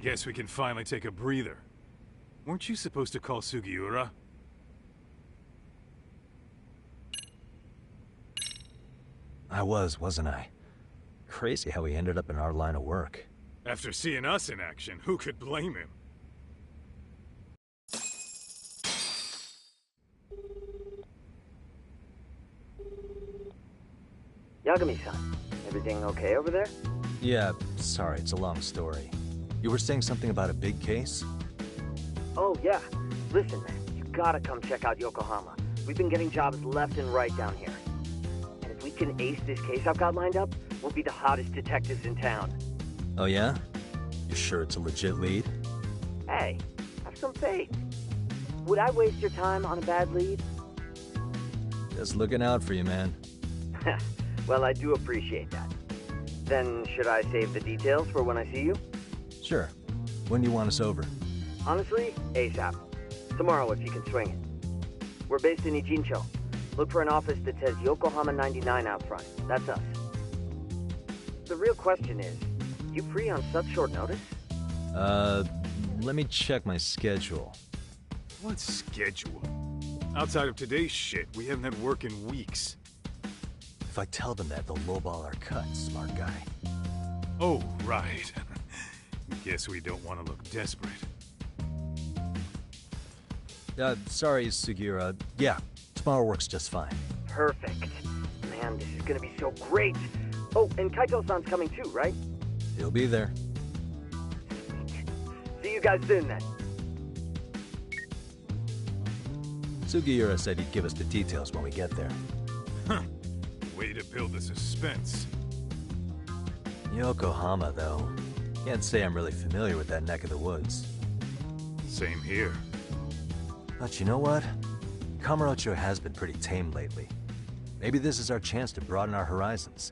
Guess we can finally take a breather. Weren't you supposed to call Sugiura? I wasn't I? Crazy how he ended up in our line of work. After seeing us in action, who could blame him? Yagami-san, everything okay over there? Yeah, sorry, it's a long story. You were saying something about a big case? Oh, yeah. Listen, man, you gotta come check out Yokohama. We've been getting jobs left and right down here. And if we can ace this case I've got lined up, we'll be the hottest detectives in town. Oh yeah? You sure it's a legit lead? Hey, have some faith. Would I waste your time on a bad lead? Just looking out for you, man. Well, I do appreciate that. Then, should I save the details for when I see you? Sure. When do you want us over? Honestly, ASAP. Tomorrow if you can swing it. We're based in Ichincho. Look for an office that says Yokohama 99 out front. That's us. The real question is, you free on such short notice? Let me check my schedule. What schedule? Outside of today's shit, we haven't had work in weeks. If I tell them that, they'll lowball our cut, smart guy. Oh, right. Guess we don't want to look desperate. Sorry, Sugiura. Yeah, tomorrow works just fine. Perfect. Man, this is gonna be so great. Oh, and Kaito-san's coming too, right? He'll be there. See you guys soon then. Sugiura said he'd give us the details when we get there. Huh. Way to build the suspense. Yokohama, though. Can't say I'm really familiar with that neck of the woods. Same here. But you know what? Kamurocho has been pretty tame lately. Maybe this is our chance to broaden our horizons.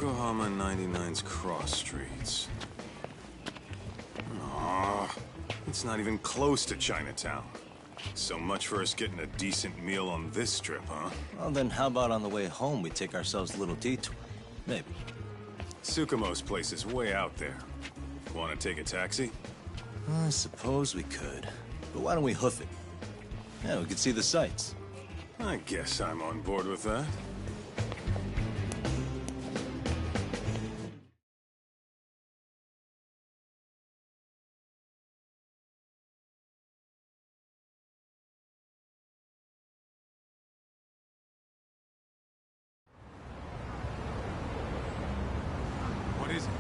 Yokohama 99's cross streets. Aw, it's not even close to Chinatown. So much for us getting a decent meal on this strip, huh? Well, then how about on the way home we take ourselves a little detour? Maybe. Tsukumo's place is way out there. Want to take a taxi? I suppose we could. But why don't we hoof it? Yeah, we could see the sights. I guess I'm on board with that. What is it?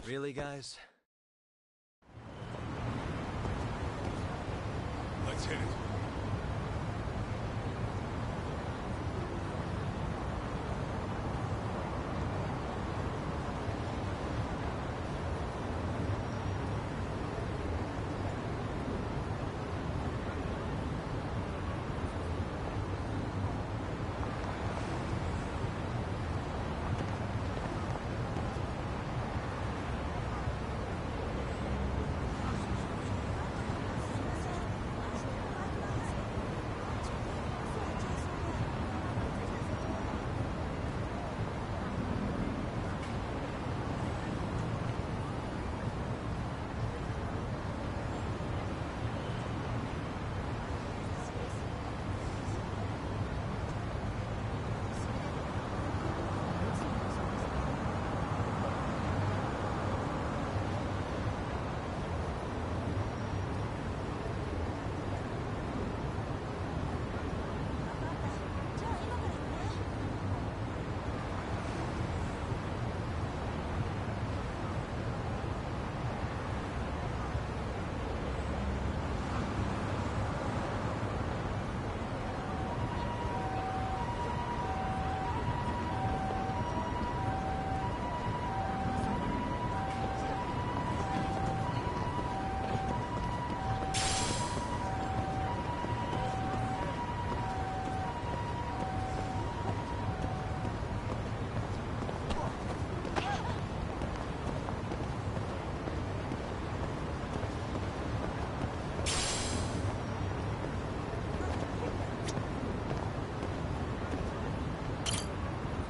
Really, guys? Let's hit it.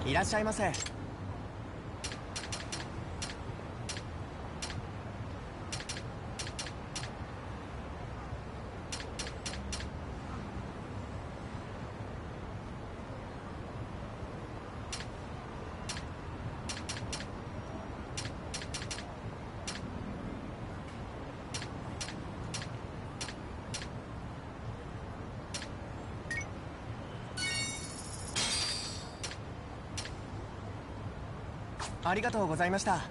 いらっしゃいませ。ありがとうございました。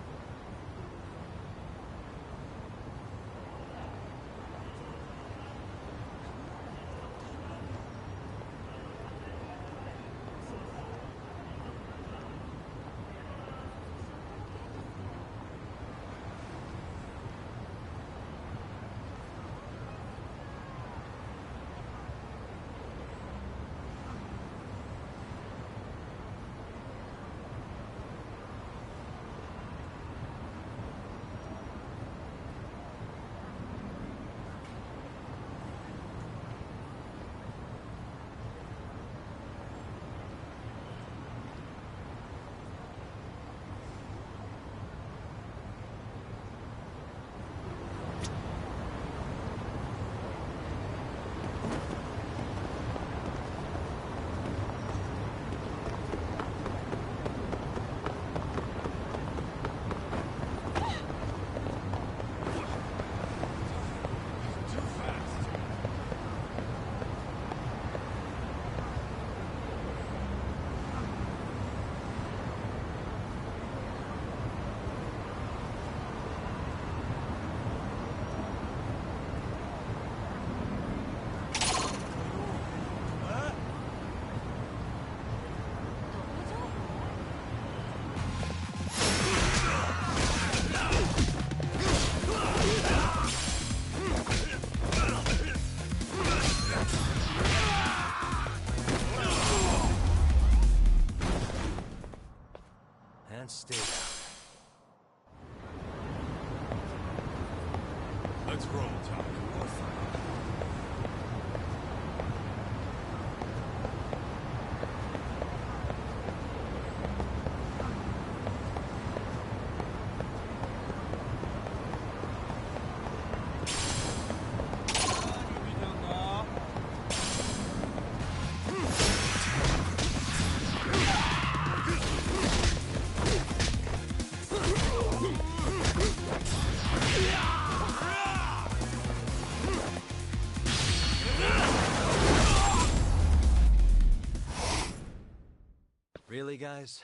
And stay down. Let's roll, Tom. Really, guys?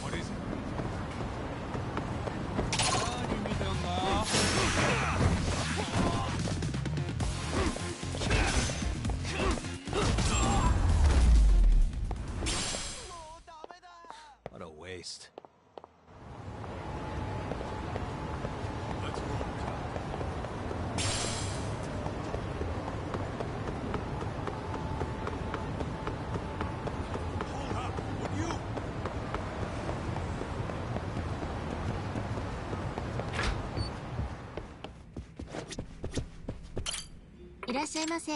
What is it? What a waste. Let's roll. Hold up, would you? いらっしゃいませ。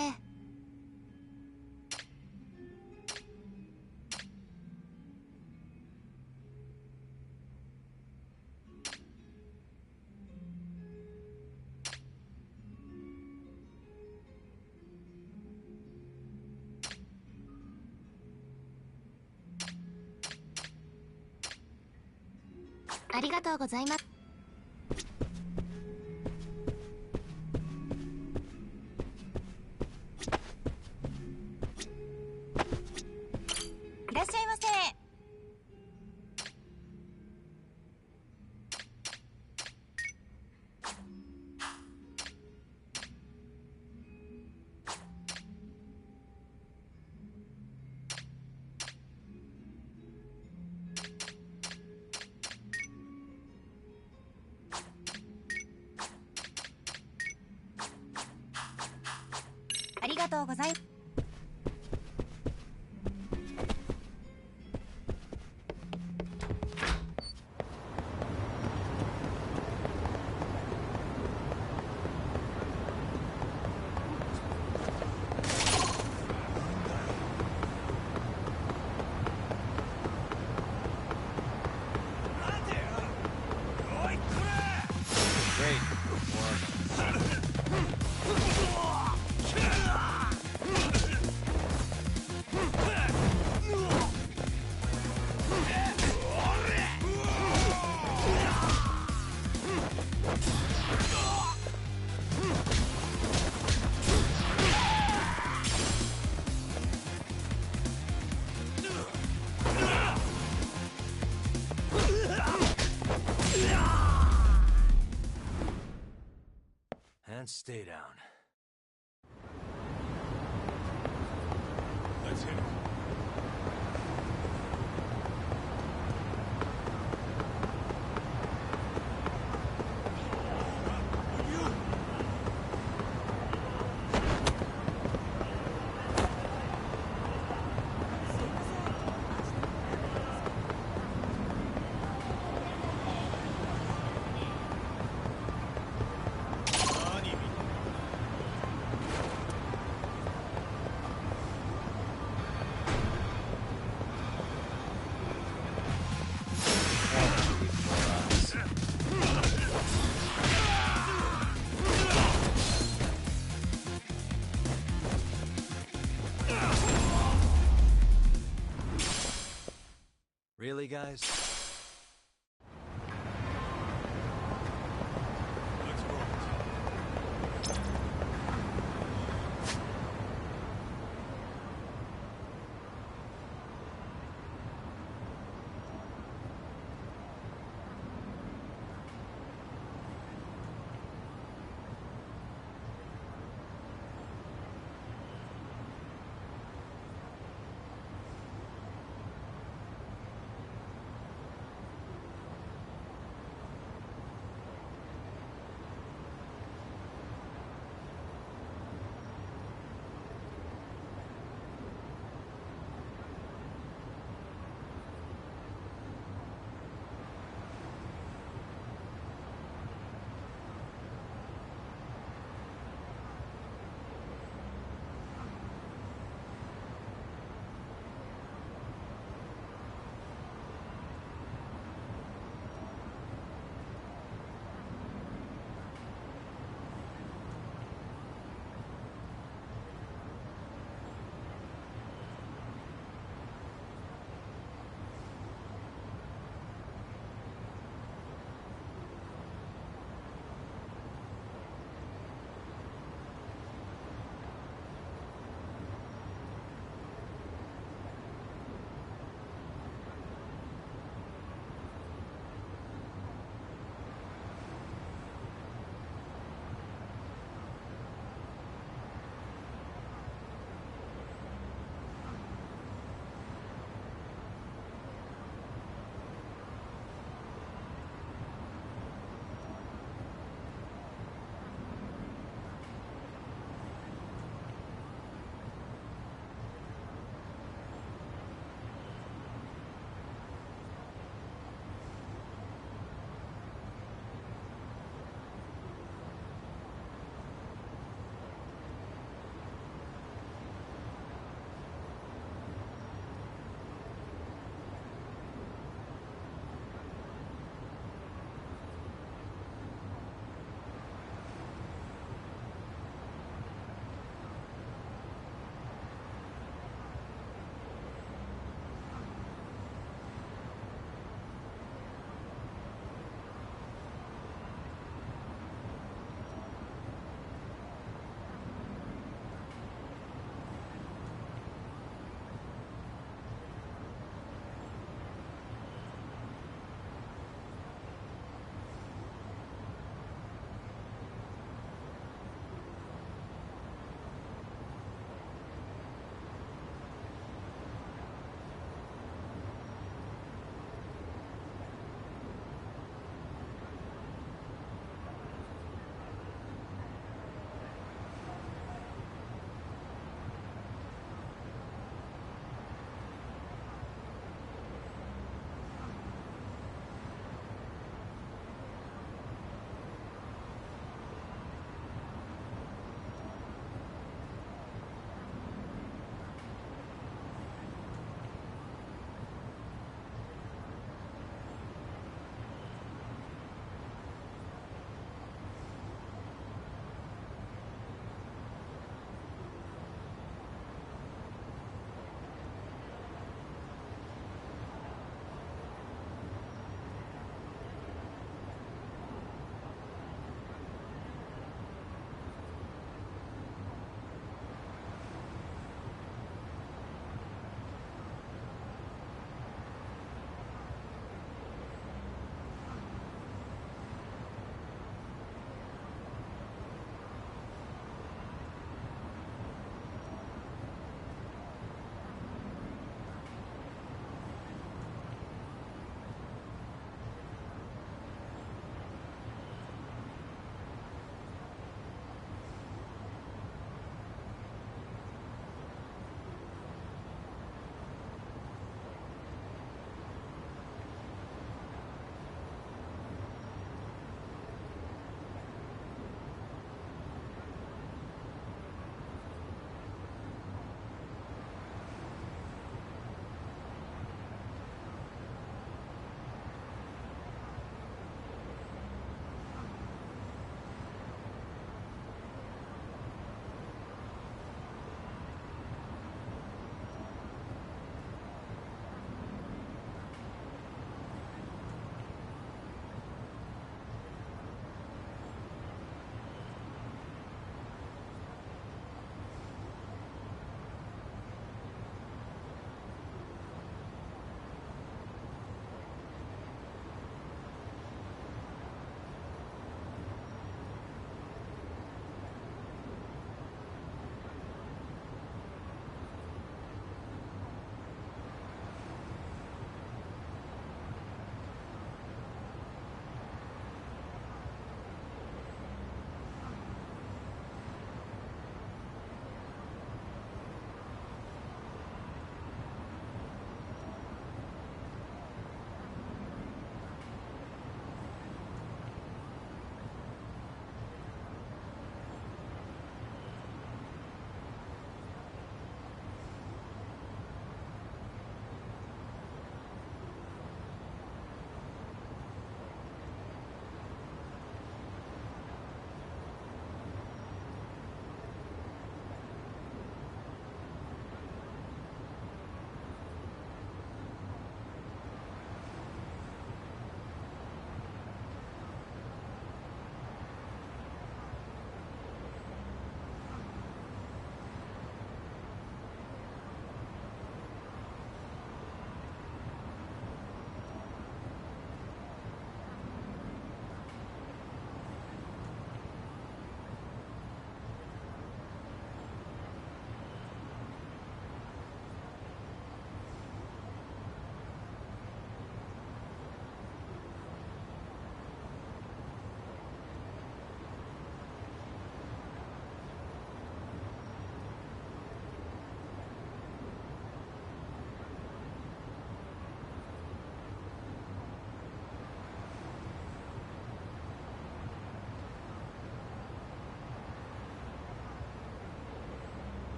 ありがとうございます。いらっしゃいませ。ありがとうございます。And stay down. Let's hit it. Really, guys? Let's roll.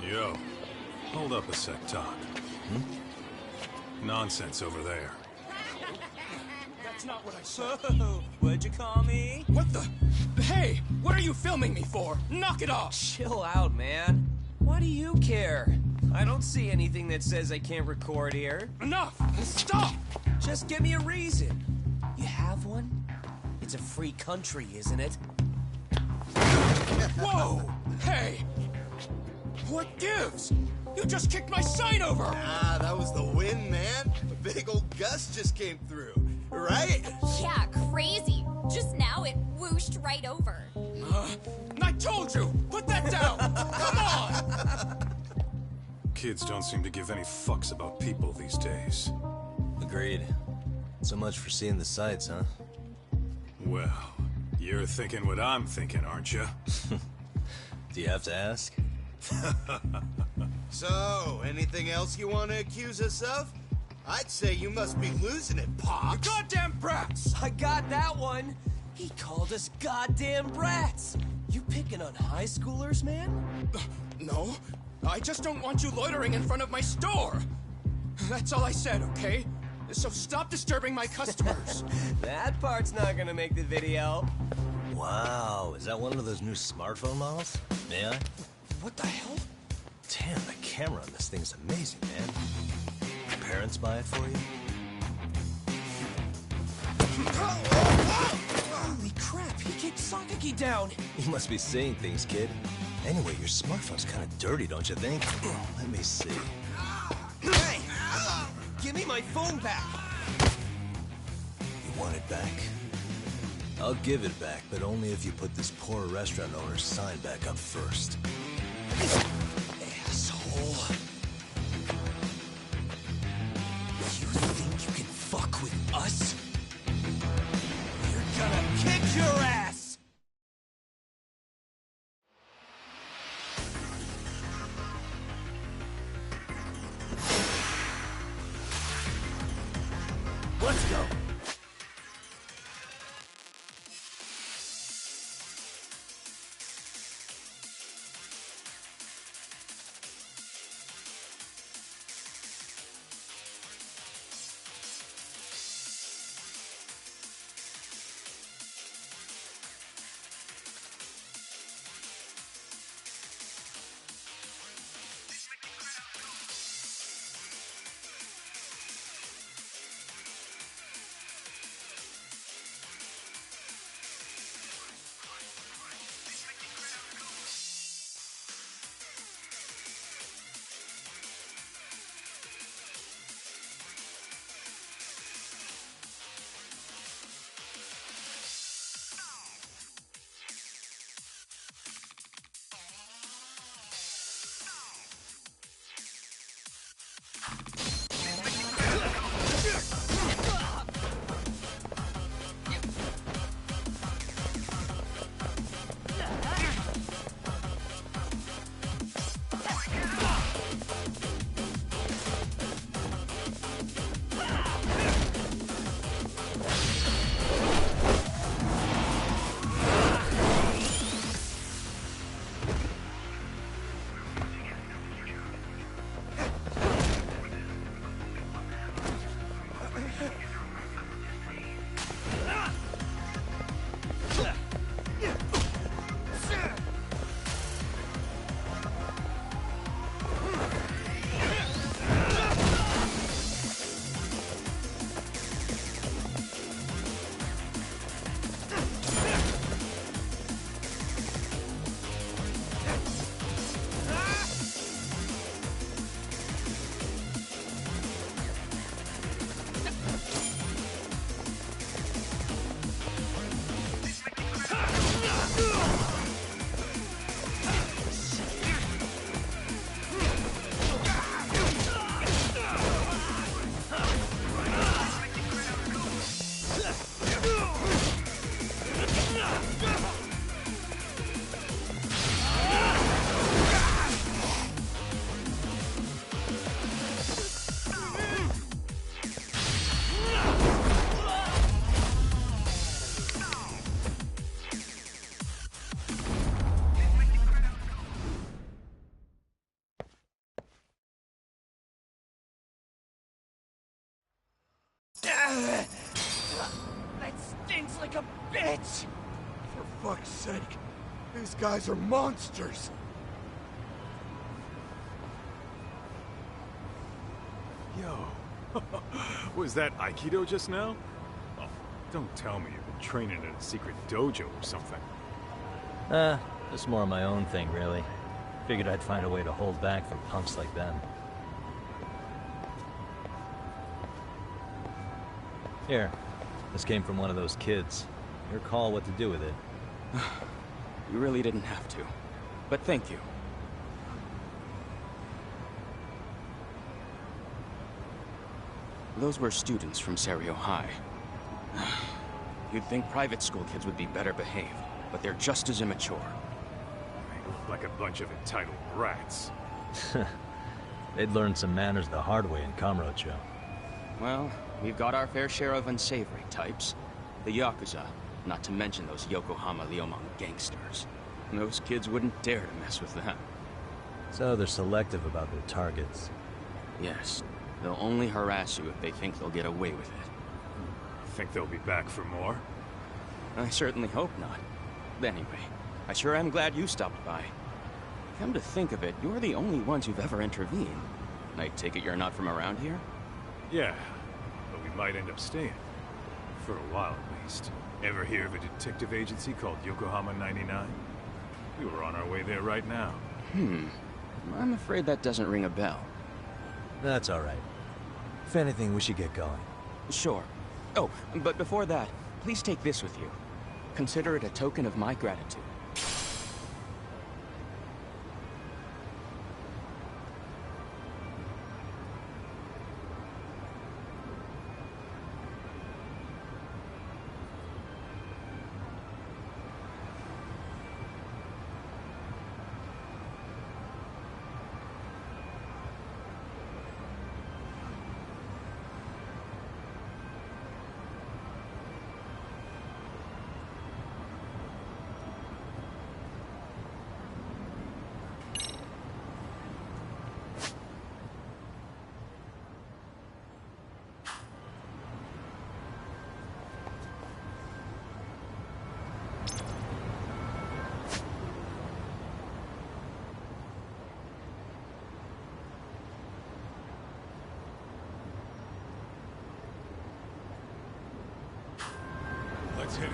Yo, hold up a sec, Doc. Nonsense over there. That's not what I said. What'd you call me? What the? Hey, what are you filming me for? Knock it off! Chill out, man. Why do you care? I don't see anything that says I can't record here. Enough! Stop! Just give me a reason. You have one? It's a free country, isn't it? Whoa! Hey! What gives? You just kicked my sign over! Ah, that was the wind, man. A big old gust just came through, right? Yeah, crazy. Just now it whooshed right over. I told you! Put that down! Come on! Kids don't seem to give any fucks about people these days. Agreed. So much for seeing the sights, huh? Well, you're thinking what I'm thinking, aren't you? Do you have to ask? So, anything else you want to accuse us of? I'd say you must be losing it, Pops. You goddamn brats! I got that one. He called us goddamn brats. You picking on high schoolers, man? No, I just don't want you loitering in front of my store. That's all I said, okay? So stop disturbing my customers. That part's not gonna make the video. Wow, is that one of those new smartphone models? May I? What the hell? Damn, the camera on this thing's amazing, man. Your parents buy it for you? Holy crap, he kicked Sakaki down. You must be seeing things, kid. Anyway, your smartphone's kind of dirty, don't you think? Let me see. Hey! Give me my phone back! You want it back? I'll give it back, but only if you put this poor restaurant owner's sign back up first. Asshole. You think you can fuck with us? We're gonna kick your ass! Let's go! bitch! For fuck's sake, these guys are monsters! Yo, was that Aikido just now? Oh, don't tell me you've been training in a secret dojo or something. Just more of my own thing, really. Figured I'd find a way to hold back from punks like them. Here, this came from one of those kids. Your call what to do with it. You really didn't have to. But thank you. Those were students from Serio High. You'd think private school kids would be better behaved, but they're just as immature. They look like a bunch of entitled brats. They'd learned some manners the hard way in Kamurocho. Well, we've got our fair share of unsavory types. The Yakuza, not to mention those Yokohama Liomang gangsters. Those kids wouldn't dare to mess with them. So they're selective about their targets. Yes. They'll only harass you if they think they'll get away with it. Think they'll be back for more? I certainly hope not. Anyway, I sure am glad you stopped by. Come to think of it, you're the only ones who've ever intervened. I take it you're not from around here? Yeah, but we might end up staying. For a while, at least. Ever hear of a detective agency called Yokohama 99? We were on our way there right now. I'm afraid that doesn't ring a bell. That's all right. If anything, we should get going. Sure. Oh, but before that, please take this with you. Consider it a token of my gratitude. Let's hit it.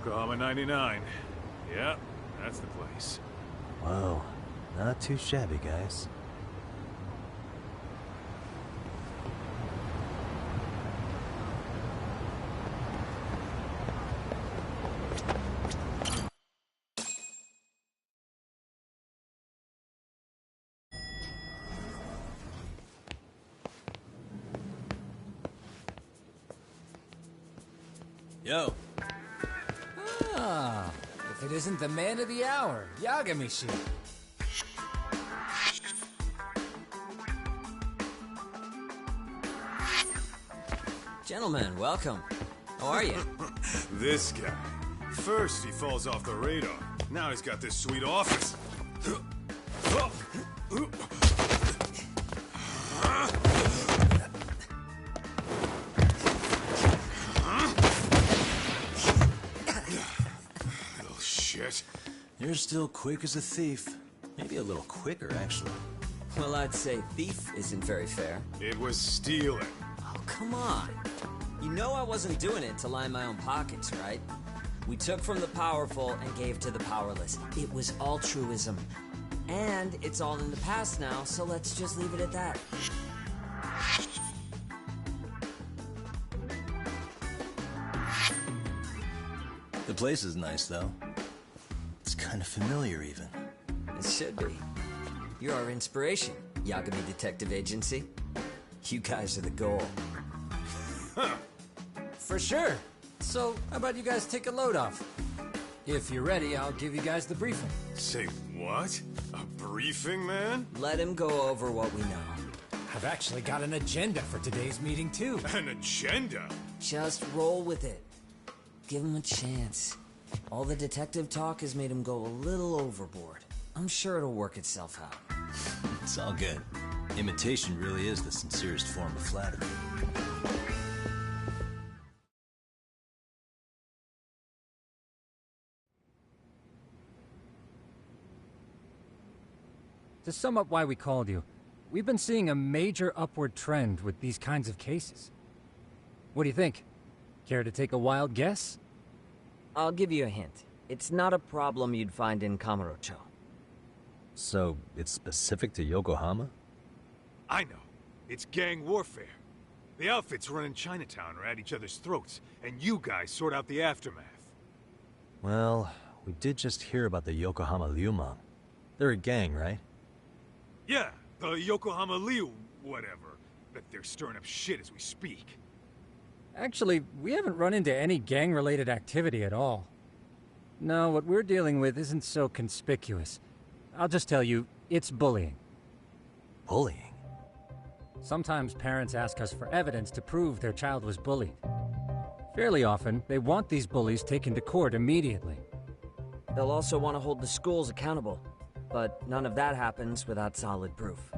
Yokohama 99. Yeah, that's the place. Whoa, not too shabby, guys. Yo. Ah, if it isn't the man of the hour, Yagami. Gentlemen, welcome. How are you? This guy. First he falls off the radar. Now he's got this sweet office. Little shit. You're still quick as a thief. Maybe a little quicker, actually. Well, I'd say thief isn't very fair. It was stealing. Oh, come on. You know I wasn't doing it to line my own pockets, right? We took from the powerful and gave to the powerless. It was altruism. And it's all in the past now, so let's just leave it at that. The place is nice, though. It's kind of familiar, even. It should be. You're our inspiration, Yagami Detective Agency. You guys are the goal. For sure. So, how about you guys take a load off? If you're ready, I'll give you guys the briefing. Say what? A briefing, man? Let him go over what we know. I've actually got an agenda for today's meeting, too. An agenda? Just roll with it. Give him a chance. All the detective talk has made him go a little overboard. I'm sure it'll work itself out. It's all good. Imitation really is the sincerest form of flattery. To sum up why we called you, we've been seeing a major upward trend with these kinds of cases. What do you think? Care to take a wild guess? I'll give you a hint. It's not a problem you'd find in Kamurocho. So, it's specific to Yokohama? I know. It's gang warfare. The outfits running Chinatown are at each other's throats, and you guys sort out the aftermath. Well, we did just hear about the Yokohama Liumang. They're a gang, right? Yeah, the Yokohama Liu, whatever. But they're stirring up shit as we speak. Actually, we haven't run into any gang-related activity at all. No, what we're dealing with isn't so conspicuous. I'll just tell you, it's bullying. Bullying? Sometimes parents ask us for evidence to prove their child was bullied. Fairly often, they want these bullies taken to court immediately. They'll also want to hold the schools accountable, but none of that happens without solid proof.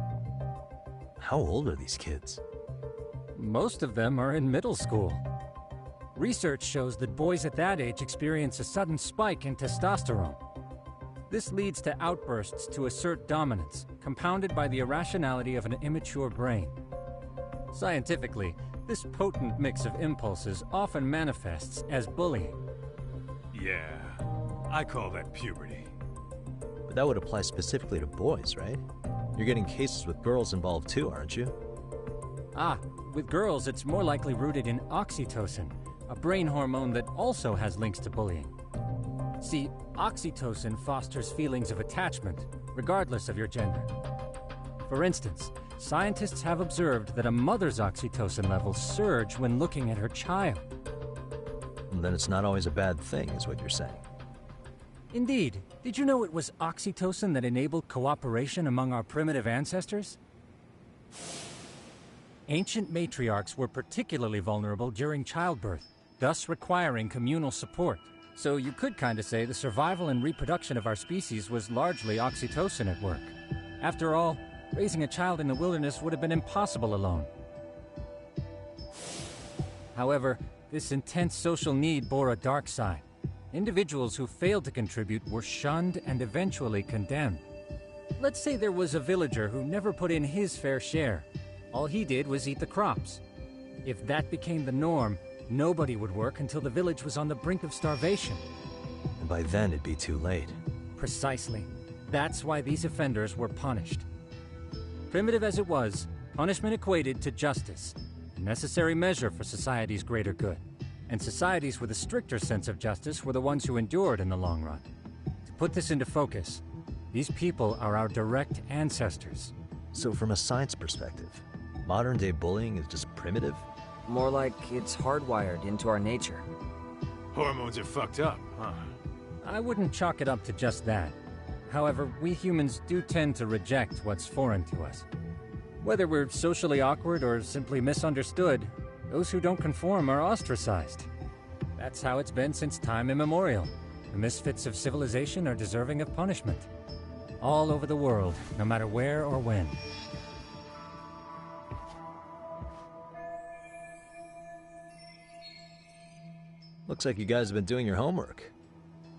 How old are these kids? Most of them are in middle school. Research shows that boys at that age experience a sudden spike in testosterone. This leads to outbursts to assert dominance, compounded by the irrationality of an immature brain. Scientifically, this potent mix of impulses often manifests as bullying. Yeah, I call that puberty. But that would apply specifically to boys, right? You're getting cases with girls involved too, aren't you? Ah, with girls it's more likely rooted in oxytocin, a brain hormone that also has links to bullying. See, oxytocin fosters feelings of attachment, regardless of your gender. For instance, scientists have observed that a mother's oxytocin levels surge when looking at her child. And then it's not always a bad thing, is what you're saying. Indeed. Did you know it was oxytocin that enabled cooperation among our primitive ancestors? Ancient matriarchs were particularly vulnerable during childbirth, thus requiring communal support. So you could kinda say the survival and reproduction of our species was largely oxytocin at work. After all, raising a child in the wilderness would have been impossible alone. However, this intense social need bore a dark side. Individuals who failed to contribute were shunned and eventually condemned. Let's say there was a villager who never put in his fair share. All he did was eat the crops. If that became the norm, Nobody would work until the village was on the brink of starvation. And by then it'd be too late. Precisely. That's why these offenders were punished. Primitive as it was, punishment equated to justice, a necessary measure for society's greater good. And societies with a stricter sense of justice were the ones who endured in the long run. To put this into focus, these people are our direct ancestors. So from a science perspective, modern-day bullying is just primitive? More like it's hardwired into our nature. Hormones are fucked up, huh? I wouldn't chalk it up to just that. However, we humans do tend to reject what's foreign to us. Whether we're socially awkward or simply misunderstood, those who don't conform are ostracized. That's how it's been since time immemorial. The misfits of civilization are deserving of punishment. All over the world, no matter where or when. Looks like you guys have been doing your homework.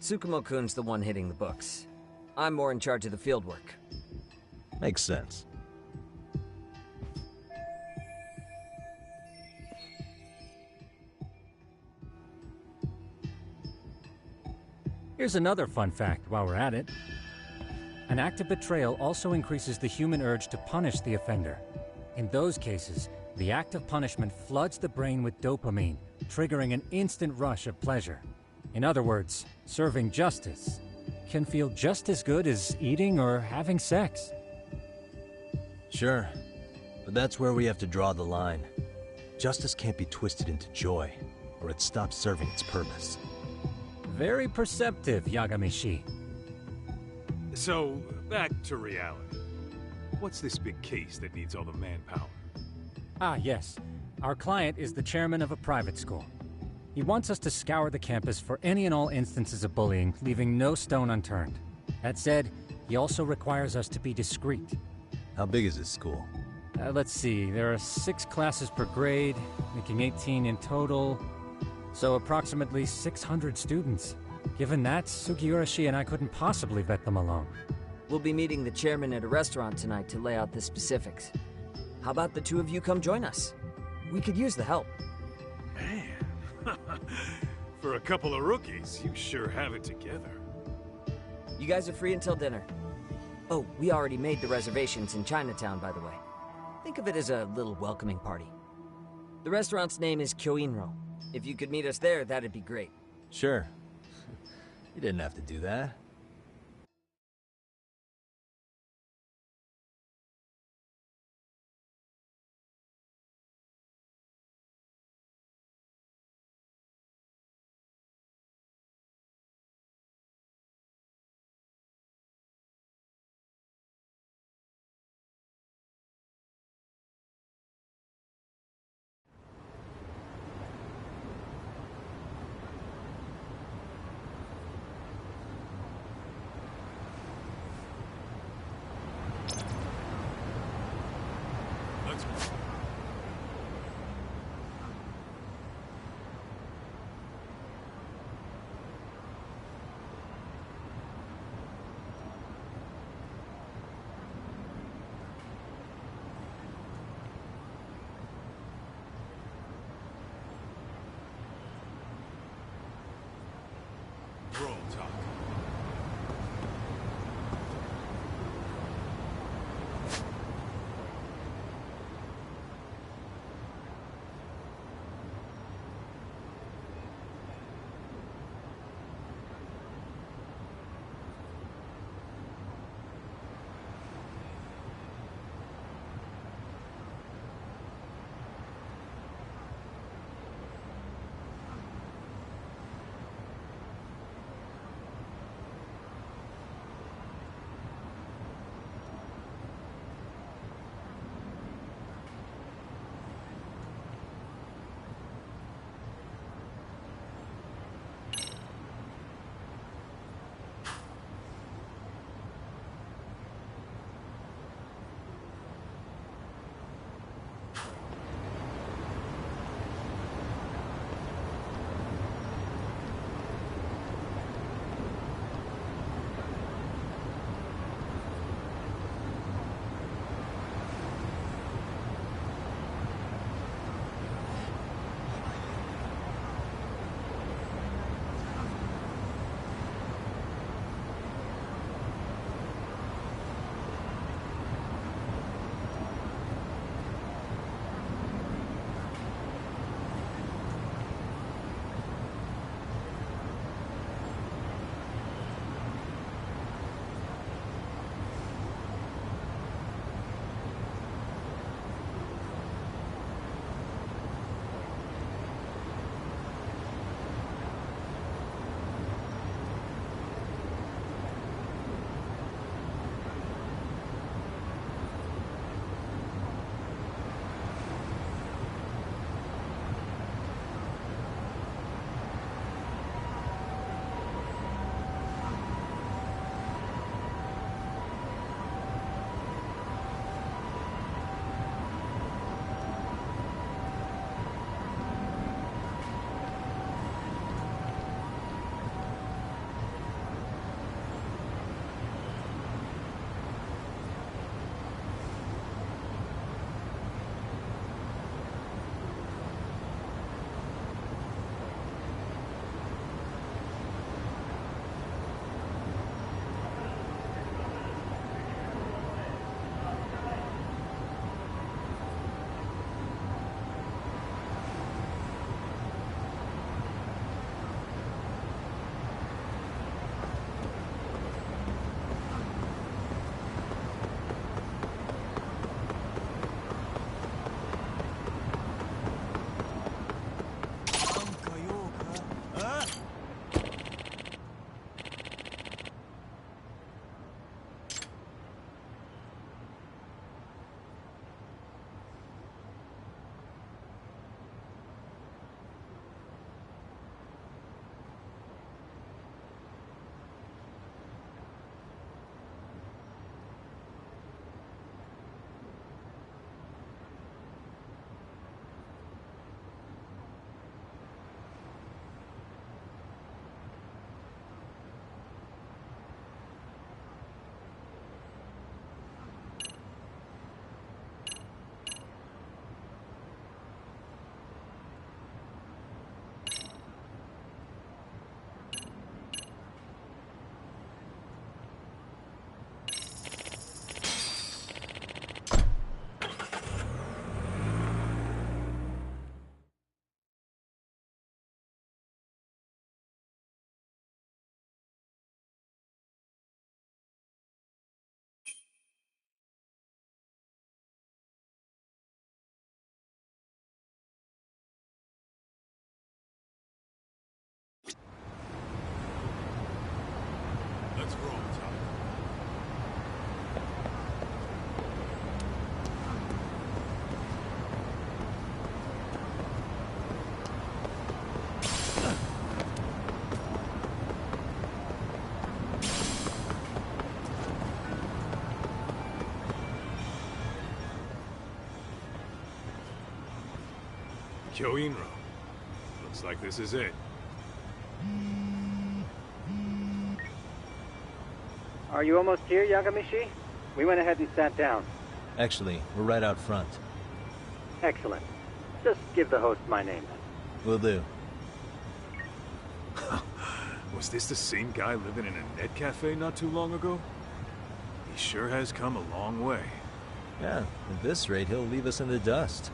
Tsukumo-kun's the one hitting the books. I'm more in charge of the field work. Makes sense. Here's another fun fact while we're at it. An act of betrayal also increases the human urge to punish the offender. In those cases, the act of punishment floods the brain with dopamine, triggering an instant rush of pleasure. In other words, serving justice can feel just as good as eating or having sex. Sure, but that's where we have to draw the line. Justice can't be twisted into joy, or it stops serving its purpose. Very perceptive, Yagami-shi. So, back to reality. What's this big case that needs all the manpower? Ah, yes. Our client is the chairman of a private school. He wants us to scour the campus for any and all instances of bullying, leaving no stone unturned. That said, he also requires us to be discreet. How big is this school? Let's see, there are 6 classes per grade, making 18 in total. So approximately 600 students. Given that, Sugiurashi and I couldn't possibly vet them alone. We'll be meeting the chairman at a restaurant tonight to lay out the specifics. How about the two of you come join us? We could use the help. Man, for a couple of rookies, you sure have it together. You guys are free until dinner. Oh, we already made the reservations in Chinatown, by the way. Think of it as a little welcoming party. The restaurant's name is Kyoinro. If you could meet us there, that'd be great. Sure. You didn't have to do that. Roll talk. Let's roll, Tom. Kyoinro. Looks like this is it. Are you almost here, Yagami? We went ahead and sat down. Actually, we're right out front. Excellent. Just give the host my name. Will do. Was this the same guy living in a net cafe not too long ago? He sure has come a long way. Yeah, at this rate, he'll leave us in the dust.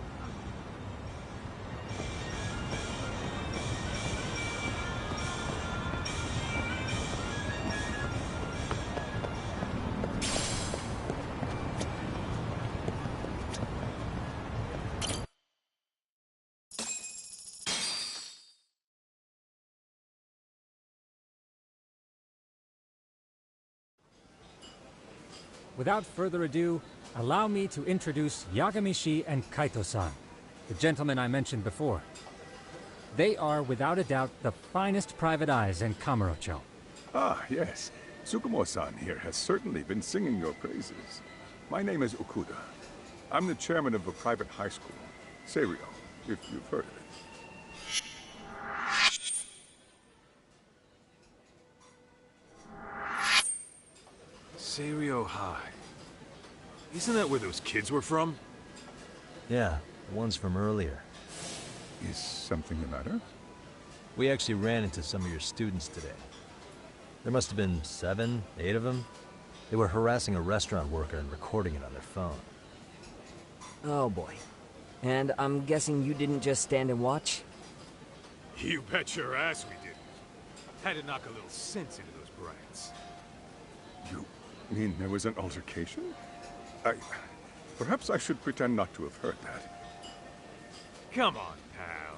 Without further ado, allow me to introduce Yagami and Kaito-san, the gentlemen I mentioned before. They are, without a doubt, the finest private eyes in Kamurocho. Ah, yes. Tsukumo-san here has certainly been singing your praises. My name is Okuda. I'm the chairman of a private high school, Serio, if you've heard of it. Serio High. Isn't that where those kids were from? Yeah, the ones from earlier. Is something the matter? We actually ran into some of your students today. There must have been 7, 8 of them. They were harassing a restaurant worker and recording it on their phone. Oh boy. And I'm guessing you didn't just stand and watch? You bet your ass we didn't. Had to knock a little sense into those brats. You mean there was an altercation? Perhaps I should pretend not to have heard that. Come on, pal.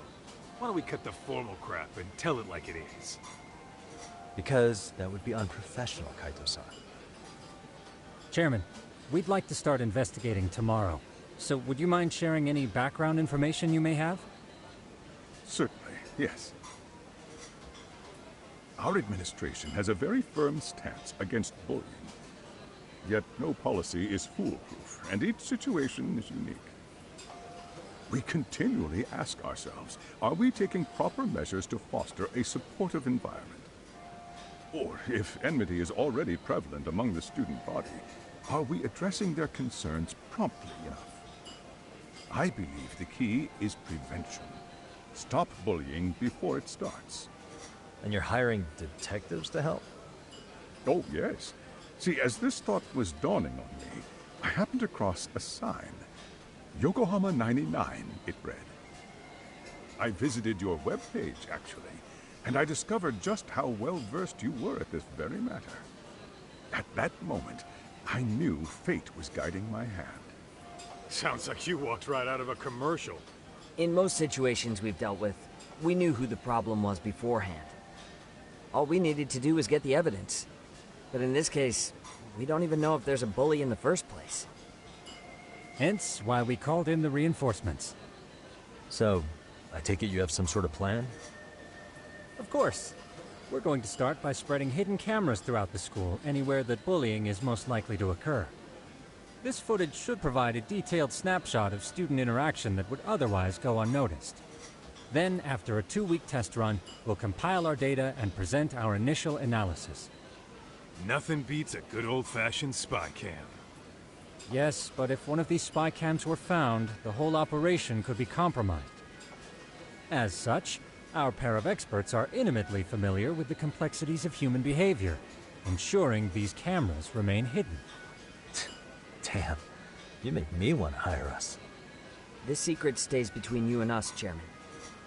Why don't we cut the formal crap and tell it like it is? Because that would be unprofessional, Kaito-san. Chairman, we'd like to start investigating tomorrow. So would you mind sharing any background information you may have? Certainly, yes. Our administration has a very firm stance against bullying. Yet no policy is foolproof, and each situation is unique. We continually ask ourselves, are we taking proper measures to foster a supportive environment? Or, if enmity is already prevalent among the student body, are we addressing their concerns promptly enough? I believe the key is prevention. Stop bullying before it starts. And you're hiring detectives to help? Oh, yes. See, as this thought was dawning on me, I happened across a sign. Yokohama 99, it read. I visited your webpage, actually, and I discovered just how well-versed you were at this very matter. At that moment, I knew fate was guiding my hand. Sounds like you walked right out of a commercial. In most situations we've dealt with, we knew who the problem was beforehand. All we needed to do was get the evidence. But in this case, we don't even know if there's a bully in the first place. Hence why we called in the reinforcements. So, I take it you have some sort of plan? Of course. We're going to start by spreading hidden cameras throughout the school, anywhere that bullying is most likely to occur. This footage should provide a detailed snapshot of student interaction that would otherwise go unnoticed. Then, after a 2-week test run, we'll compile our data and present our initial analysis. Nothing beats a good old-fashioned spy cam. Yes, but if one of these spy cams were found, the whole operation could be compromised. As such, our pair of experts are intimately familiar with the complexities of human behavior, ensuring these cameras remain hidden. Damn, you make me want to hire us. This secret stays between you and us, Chairman.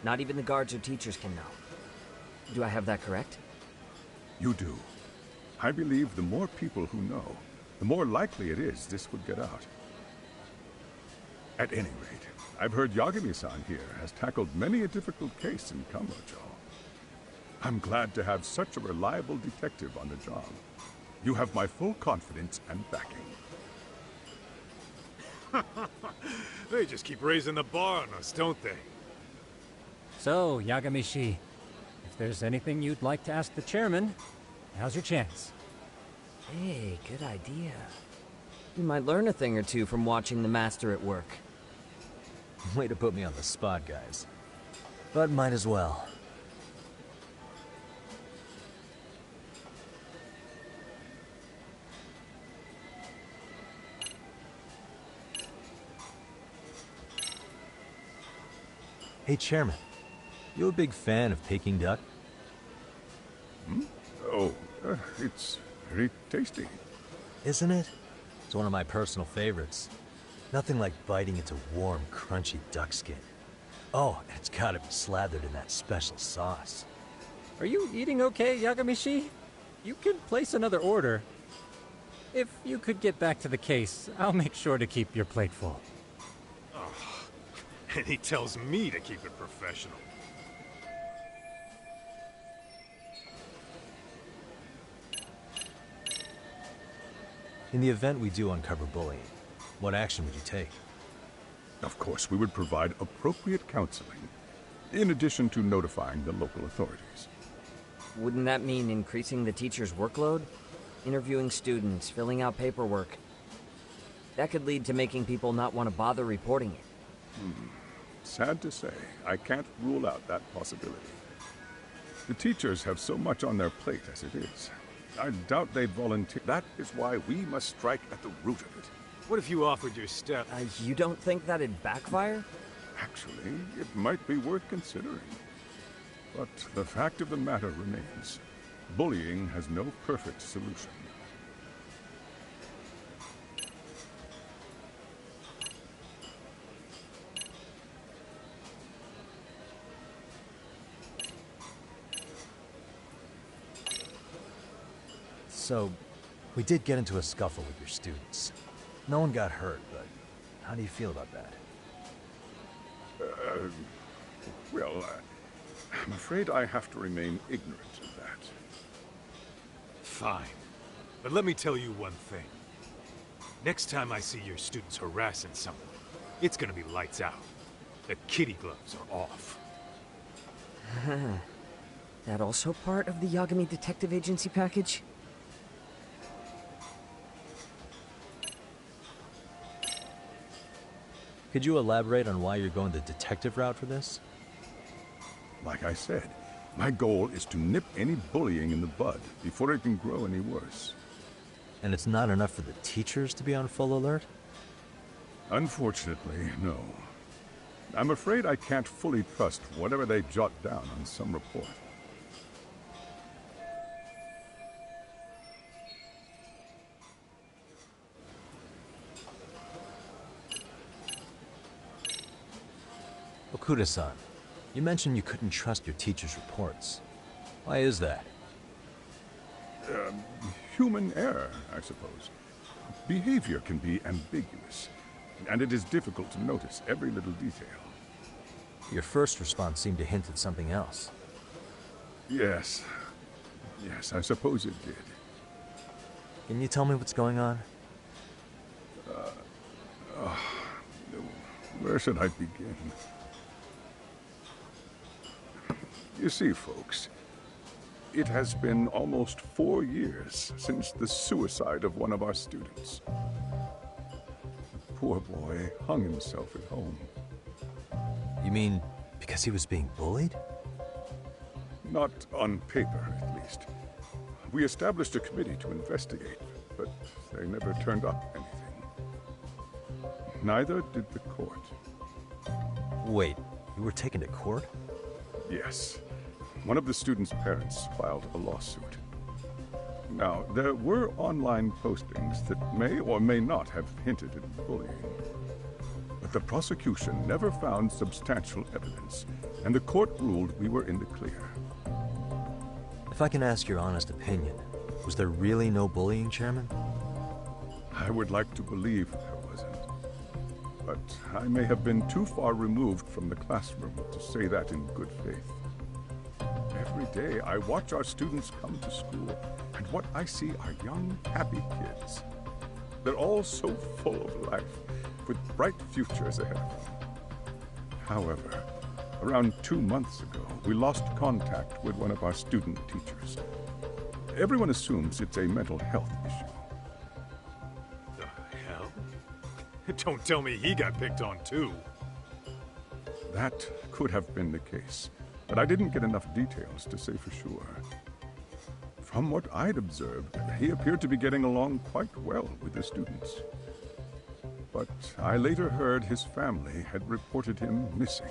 Not even the guards or teachers can know. Do I have that correct? You do. I believe the more people who know, the more likely it is this would get out. At any rate, I've heard Yagami-san here has tackled many a difficult case in Kamurocho. I'm glad to have such a reliable detective on the job. You have my full confidence and backing. They just keep raising the bar on us, don't they? So, Yagami-shi, if there's anything you'd like to ask the chairman, now's your chance. Hey, good idea. You might learn a thing or two from watching the master at work. Way to put me on the spot, guys. But might as well. Hey, Chairman. You a big fan of Peking duck? Hmm? Oh, it's very tasty. Isn't it? It's one of my personal favorites. Nothing like biting into warm, crunchy duck skin. Oh, and it's gotta be slathered in that special sauce. Are you eating okay, Yagami-shi? You could place another order. If you could get back to the case, I'll make sure to keep your plate full. Oh, and he tells me to keep it professional. In the event we do uncover bullying, what action would you take? Of course, we would provide appropriate counseling, in addition to notifying the local authorities. Wouldn't that mean increasing the teacher's workload? Interviewing students, filling out paperwork. That could lead to making people not want to bother reporting it. Sad to say, I can't rule out that possibility. The teachers have so much on their plate as it is. I doubt they'd volunteer. That is why we must strike at the root of it. What if you offered your step? You don't think that'd backfire? Actually, it might be worth considering. But the fact of the matter remains. Bullying has no perfect solution. So, we did get into a scuffle with your students. No one got hurt, but how do you feel about that? I'm afraid I have to remain ignorant of that. Fine. But let me tell you one thing. Next time I see your students harassing someone, it's gonna be lights out. The kitty gloves are off. That also part of the Yagami Detective Agency package? Could you elaborate on why you're going the detective route for this? Like I said, my goal is to nip any bullying in the bud before it can grow any worse. And it's not enough for the teachers to be on full alert? Unfortunately, no. I'm afraid I can't fully trust whatever they jot down on some report. Okuda-san, you mentioned you couldn't trust your teacher's reports. Why is that? Human error, I suppose. Behavior can be ambiguous, and it is difficult to notice every little detail. Your first response seemed to hint at something else. Yes. Yes, I suppose it did. Can you tell me what's going on? Where should I begin? You see, folks, it has been almost 4 years since the suicide of one of our students. The poor boy hung himself at home. You mean because he was being bullied? Not on paper, at least. We established a committee to investigate, but they never turned up anything. Neither did the court. Wait, you were taken to court? Yes. One of the students' parents filed a lawsuit. Now, there were online postings that may or may not have hinted at bullying. But the prosecution never found substantial evidence, and the court ruled we were in the clear. If I can ask your honest opinion, was there really no bullying, Chairman? I would like to believe there wasn't. But I may have been too far removed from the classroom to say that in good faith. Every day I watch our students come to school, and what I see are young, happy kids. They're all so full of life, with bright futures ahead of them. However, around 2 months ago, we lost contact with one of our student teachers. Everyone assumes it's a mental health issue. The hell? Don't tell me he got picked on too. That could have been the case, but I didn't get enough details to say for sure. From what I'd observed, he appeared to be getting along quite well with the students. But I later heard his family had reported him missing.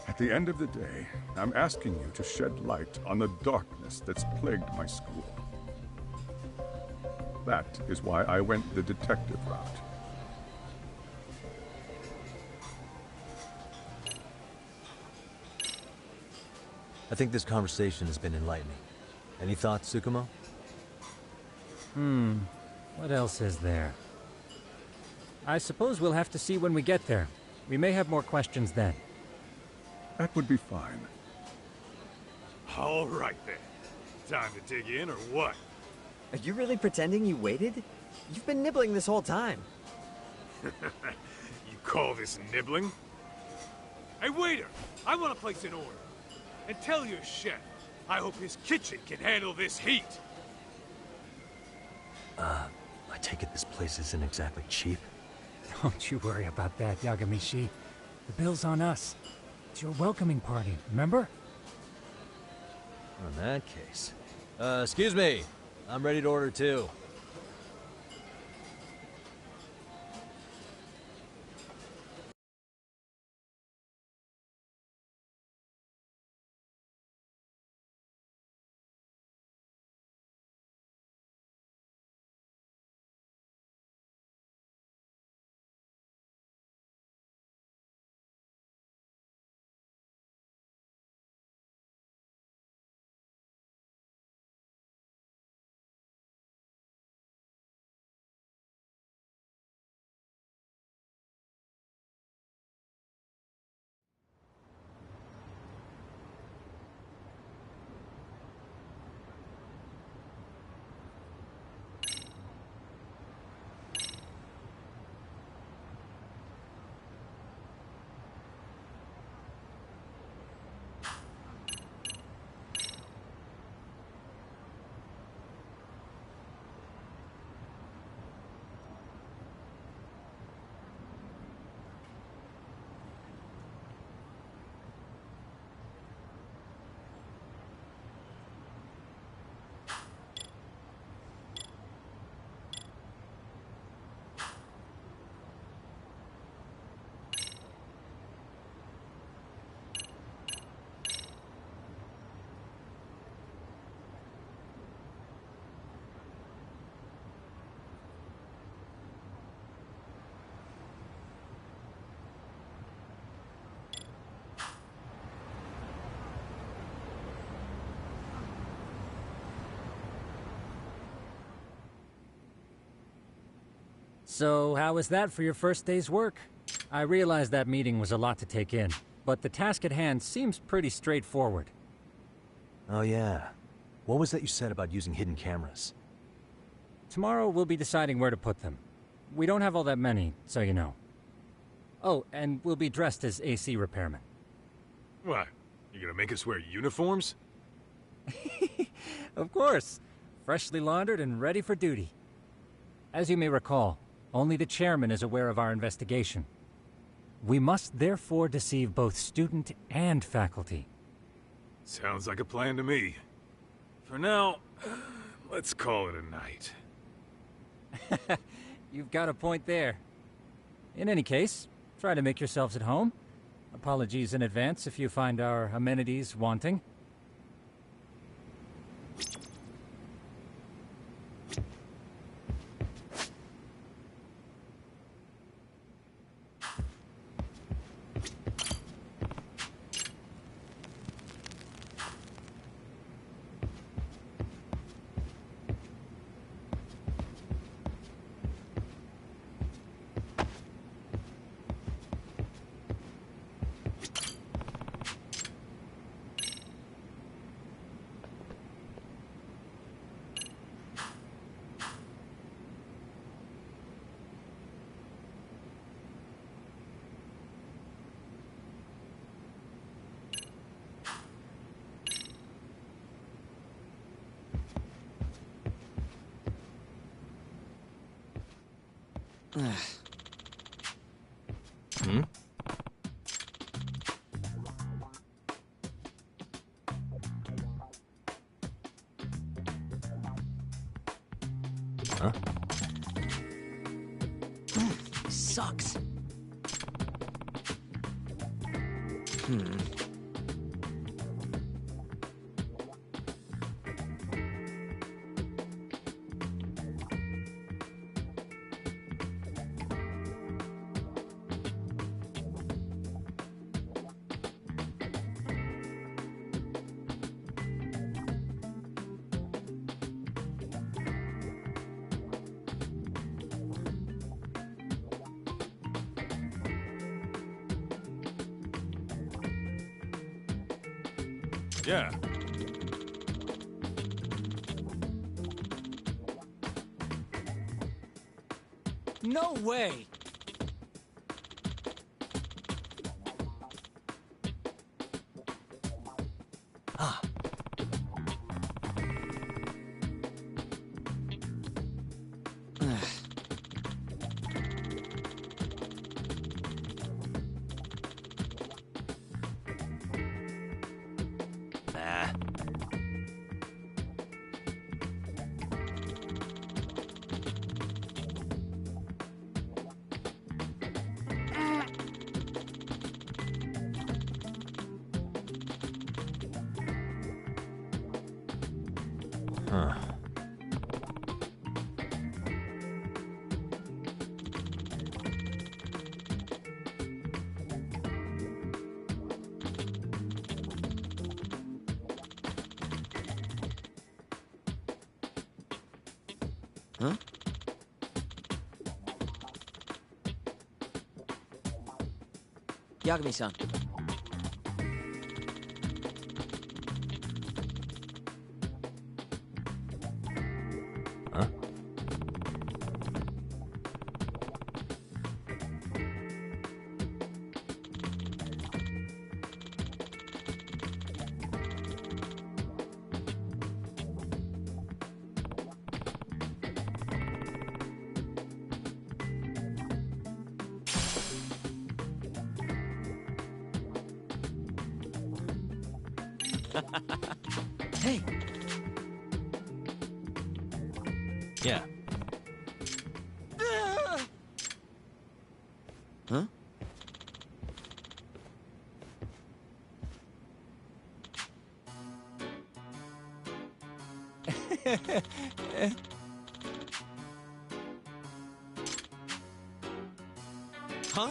At the end of the day, I'm asking you to shed light on the darkness that's plagued my school. That is why I went the detective route. I think this conversation has been enlightening. Any thoughts, Tsukumo? What else is there? I suppose we'll have to see when we get there. We may have more questions then. That would be fine. All right then. Time to dig in or what? Are you really pretending you waited? You've been nibbling this whole time. You call this nibbling? Hey waiter, I want to place an order. And tell your chef, I hope his kitchen can handle this heat. I take it this place isn't exactly cheap? Don't you worry about that, Yagami-shi. The bill's on us. It's your welcoming party, remember? In that case... excuse me. I'm ready to order too. So, how was that for your first day's work? I realized that meeting was a lot to take in, but the task at hand seems pretty straightforward. Oh yeah. What was that you said about using hidden cameras? Tomorrow we'll be deciding where to put them. We don't have all that many, so you know. Oh, and we'll be dressed as AC repairmen. What? You gonna make us wear uniforms? Of course. Freshly laundered and ready for duty. As you may recall, only the chairman is aware of our investigation. We must therefore deceive both student and faculty. Sounds like a plan to me. For now, let's call it a night. You've got a point there. In any case, try to make yourselves at home. Apologies in advance if you find our amenities wanting. Hmm? Huh? Sucks. Yeah. No way! Ah. Nah. Huh. Huh? Yagami-san. Huh? Hey! Yeah. Huh? Huh?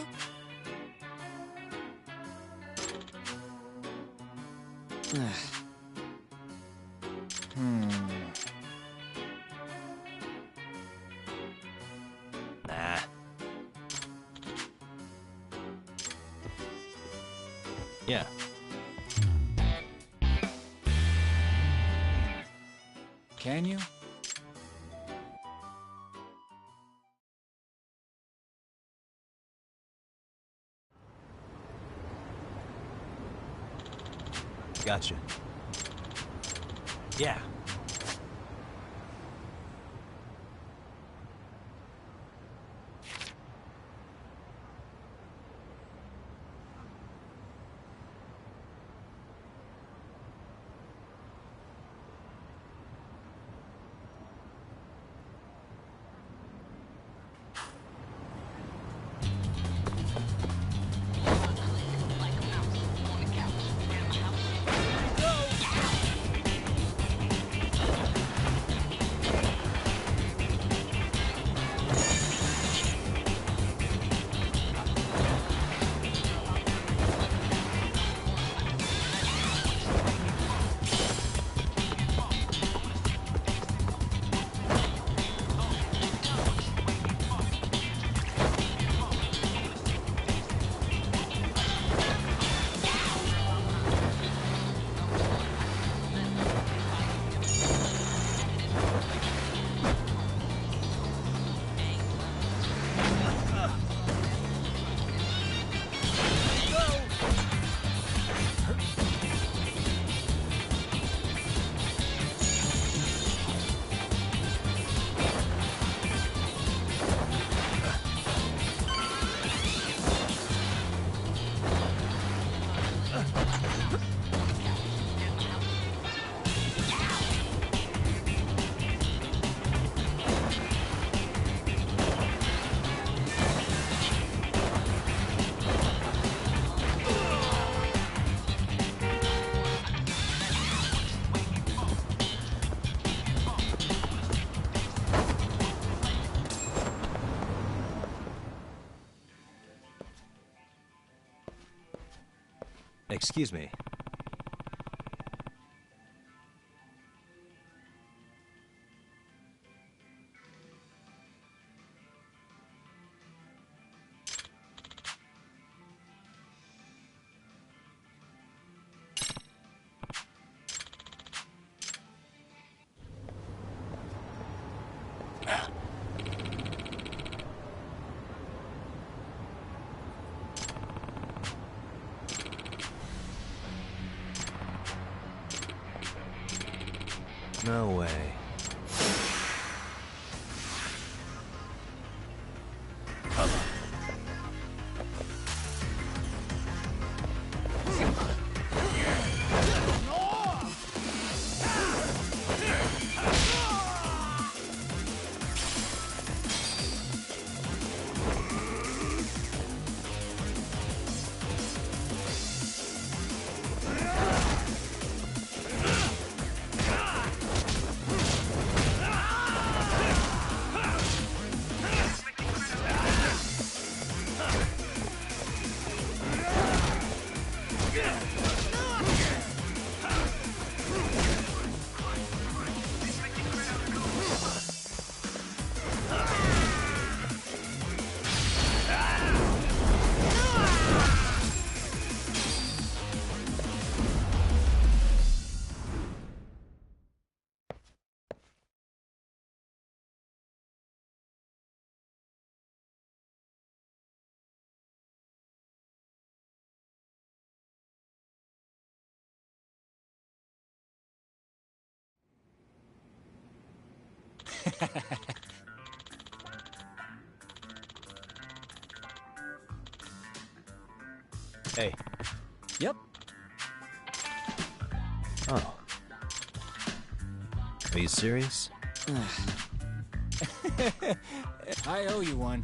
Nah. Yeah. Can you? Gotcha. Yeah. Excuse me. No way. Hey. Yep. Oh. Are you serious? I owe you one.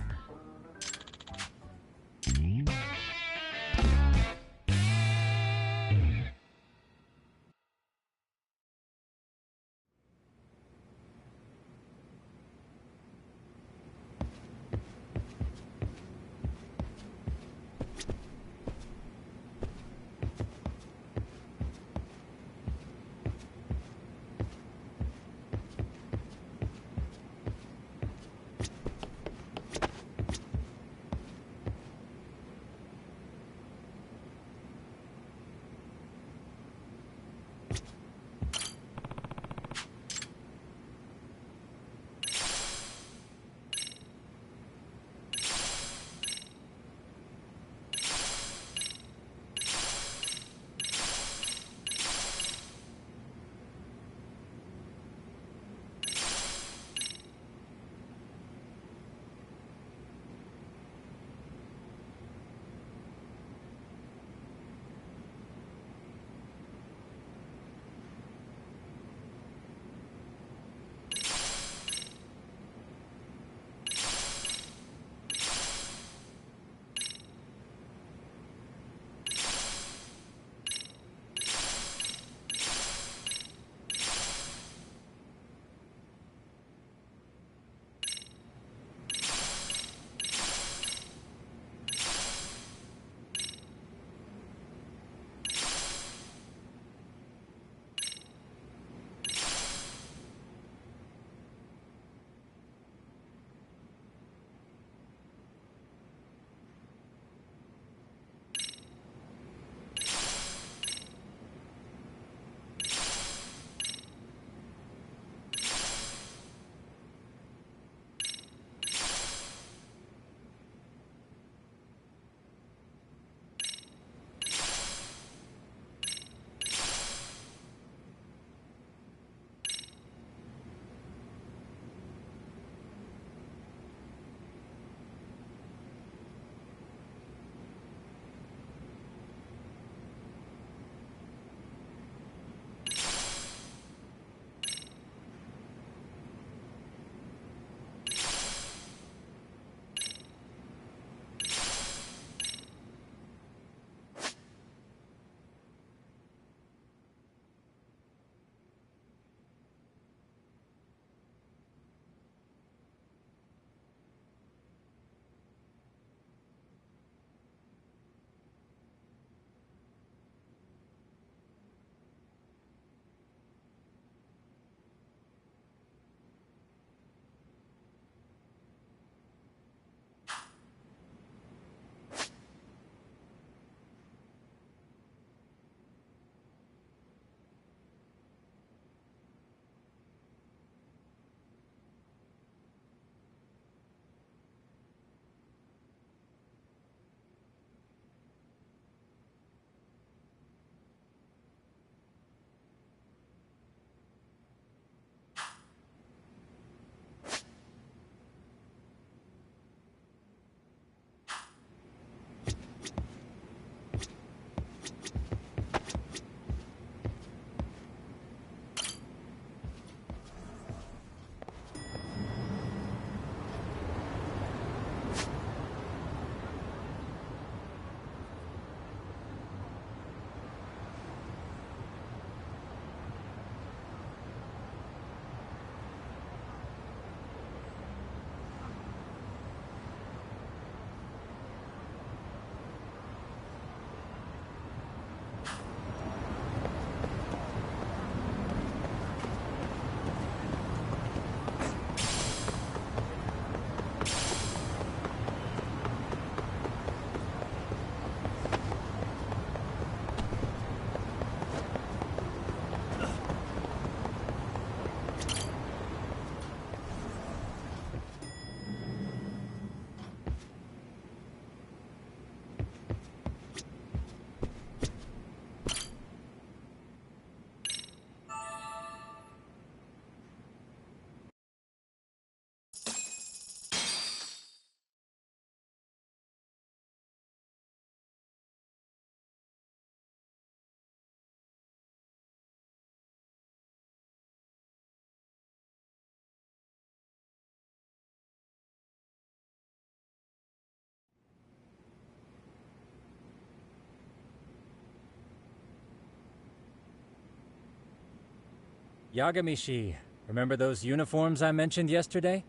Yagami-shi, remember those uniforms I mentioned yesterday?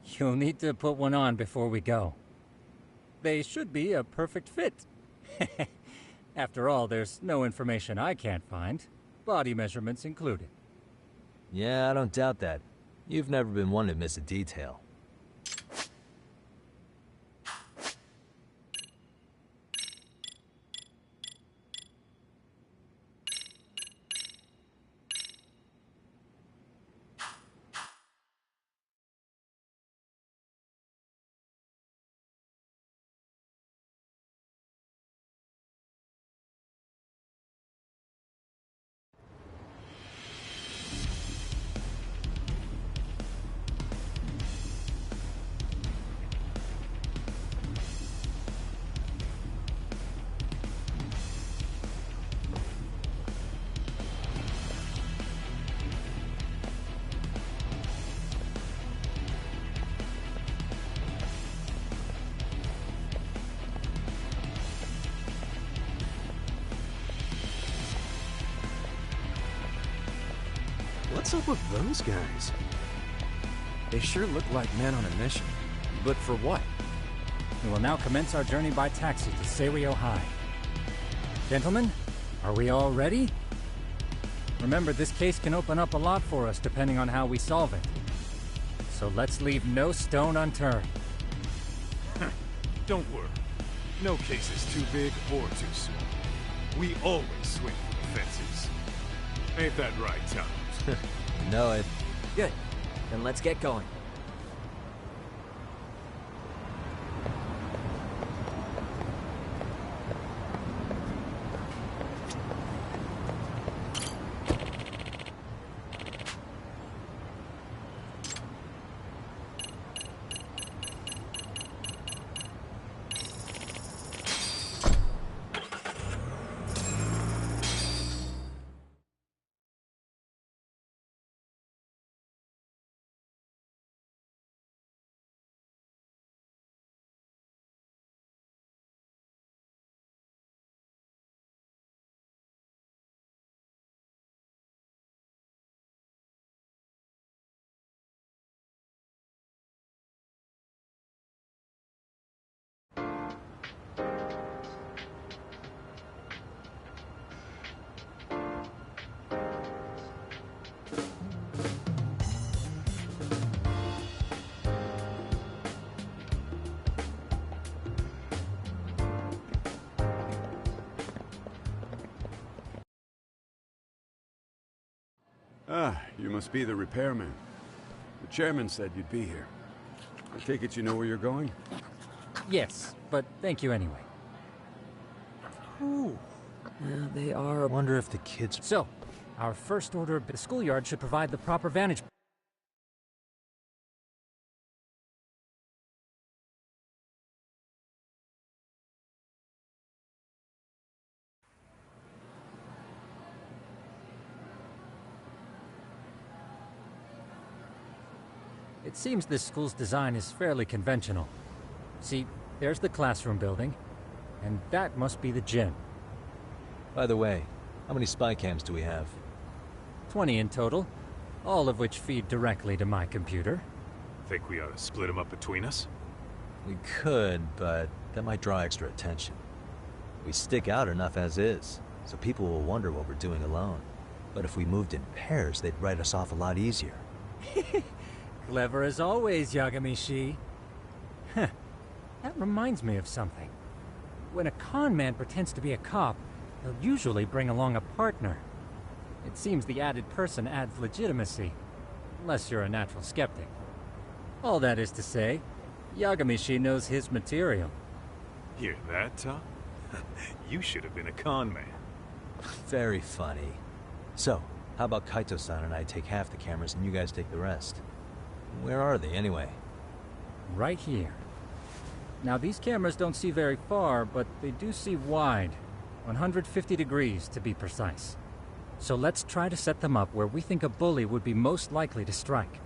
You'll need to put one on before we go. They should be a perfect fit. After all, there's no information I can't find, body measurements included. Yeah, I don't doubt that. You've never been one to miss a detail. What's up with those guys? They sure look like men on a mission. But for what? We will now commence our journey by taxi to Seiryo High. Gentlemen, are we all ready? Remember, this case can open up a lot for us depending on how we solve it. So let's leave no stone unturned. Don't worry. No case is too big or too small. We always swing for the fences. Ain't that right, Tom? You know it. Good. Then let's get going. Ah, you must be the repairman. The chairman said you'd be here. I take it you know where you're going? Yes, but thank you anyway. Ooh. Yeah, they are... Wonder if the kids... So, our first order of the schoolyard should provide the proper vantage... It seems this school's design is fairly conventional. See, there's the classroom building, and that must be the gym. By the way, how many spy cams do we have? 20 in total, all of which feed directly to my computer. Think we ought to split them up between us? We could, but that might draw extra attention. We stick out enough as is, so people will wonder what we're doing alone. But if we moved in pairs, they'd write us off a lot easier. Clever as always, Yagami-shi. Huh. That reminds me of something. When a con man pretends to be a cop, he'll usually bring along a partner. It seems the added person adds legitimacy, unless you're a natural skeptic. All that is to say, Yagami-shi knows his material. Hear that, Tom? You should have been a con man. Very funny. So, how about Kaito-san and I take half the cameras and you guys take the rest? Where are they, anyway? Right here. Now, these cameras don't see very far, but they do see wide. 150 degrees, to be precise. So let's try to set them up where we think a bully would be most likely to strike.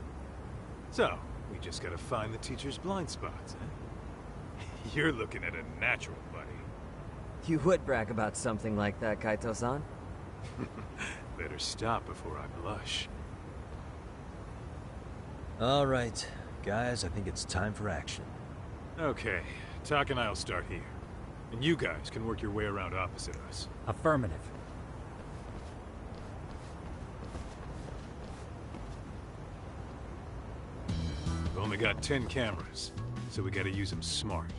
So, we just gotta find the teacher's blind spots, eh? You're looking at a natural, buddy. You would brag about something like that, Kaito-san. Better stop before I blush. All right, guys, I think it's time for action. Okay, Tak and I'll start here. And you guys can work your way around opposite us. Affirmative. We've only got 10 cameras, so we gotta use them smart.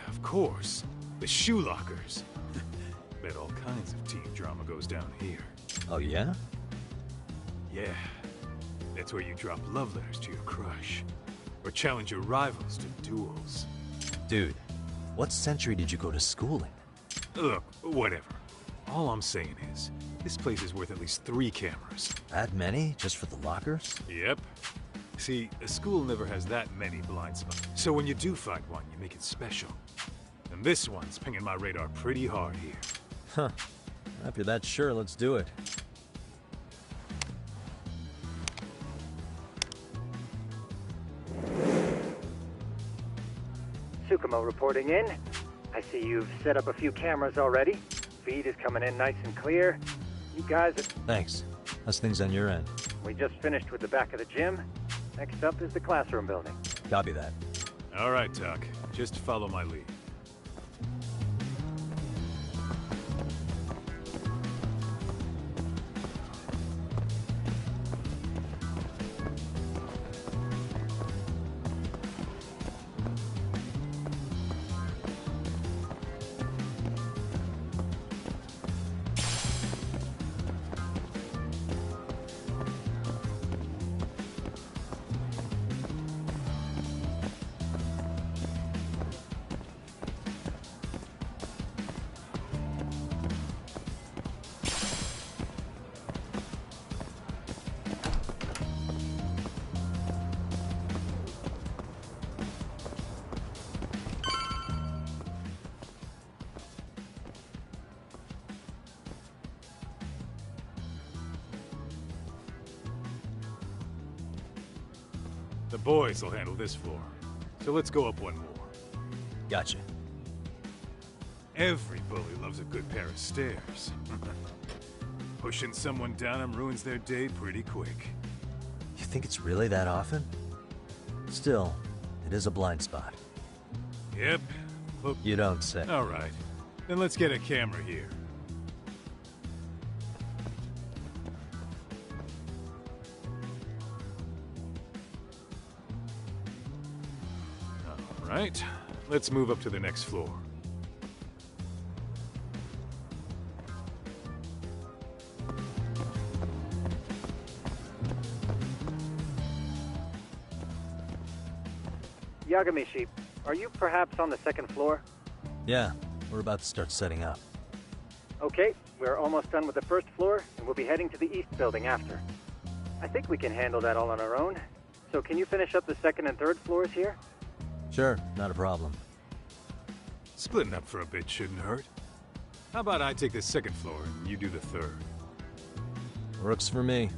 Of course. The shoe lockers. Bet all kinds of teen drama goes down here. Oh, yeah? Yeah. That's where you drop love letters to your crush. Or challenge your rivals to duels. Dude, what century did you go to school in? Look, whatever. All I'm saying is, this place is worth at least 3 cameras. That many? Just for the lockers? Yep. See, a school never has that many blind spots. So when you do find one, you make it special. And this one's pinging my radar pretty hard here. Huh. If you're that sure, let's do it. Tsukumo reporting in. I see you've set up a few cameras already. Feed is coming in nice and clear. You guys are... Thanks. How's things on your end? We just finished with the back of the gym. Next up is the classroom building. Copy that. All right, Tak. Just follow my lead. The boys will handle this floor. So let's go up one more. Gotcha. Every bully loves a good pair of stairs. Pushing someone down them ruins their day pretty quick. You think it's really that often? Still, it is a blind spot. Yep. Look. You don't say. All right. Then let's get a camera here. All right. Let's move up to the next floor. Yagami sheep, are you perhaps on the second floor? Yeah, we're about to start setting up. Okay, we're almost done with the first floor, and we'll be heading to the east building after. I think we can handle that all on our own. So can you finish up the second and third floors here? Sure, not a problem. Splitting up for a bit shouldn't hurt. How about I take the second floor and you do the third? Works for me.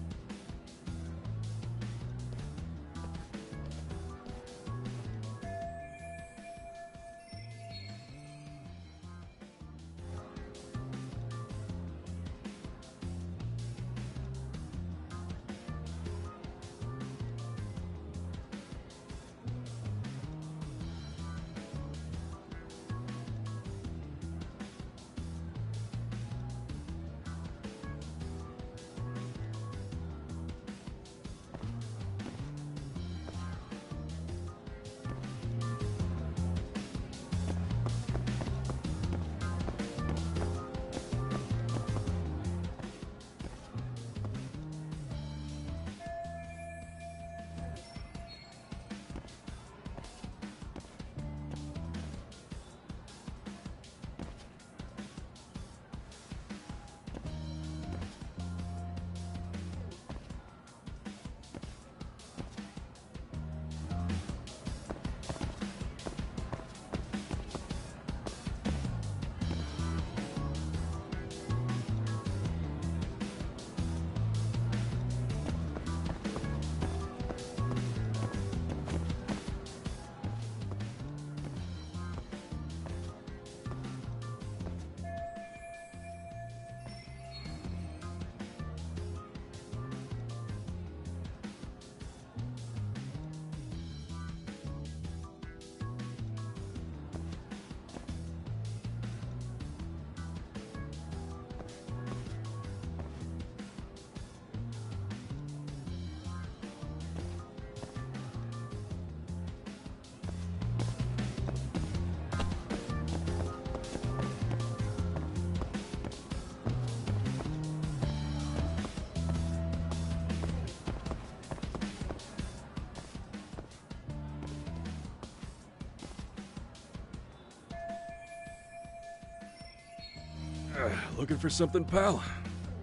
Looking for something, pal?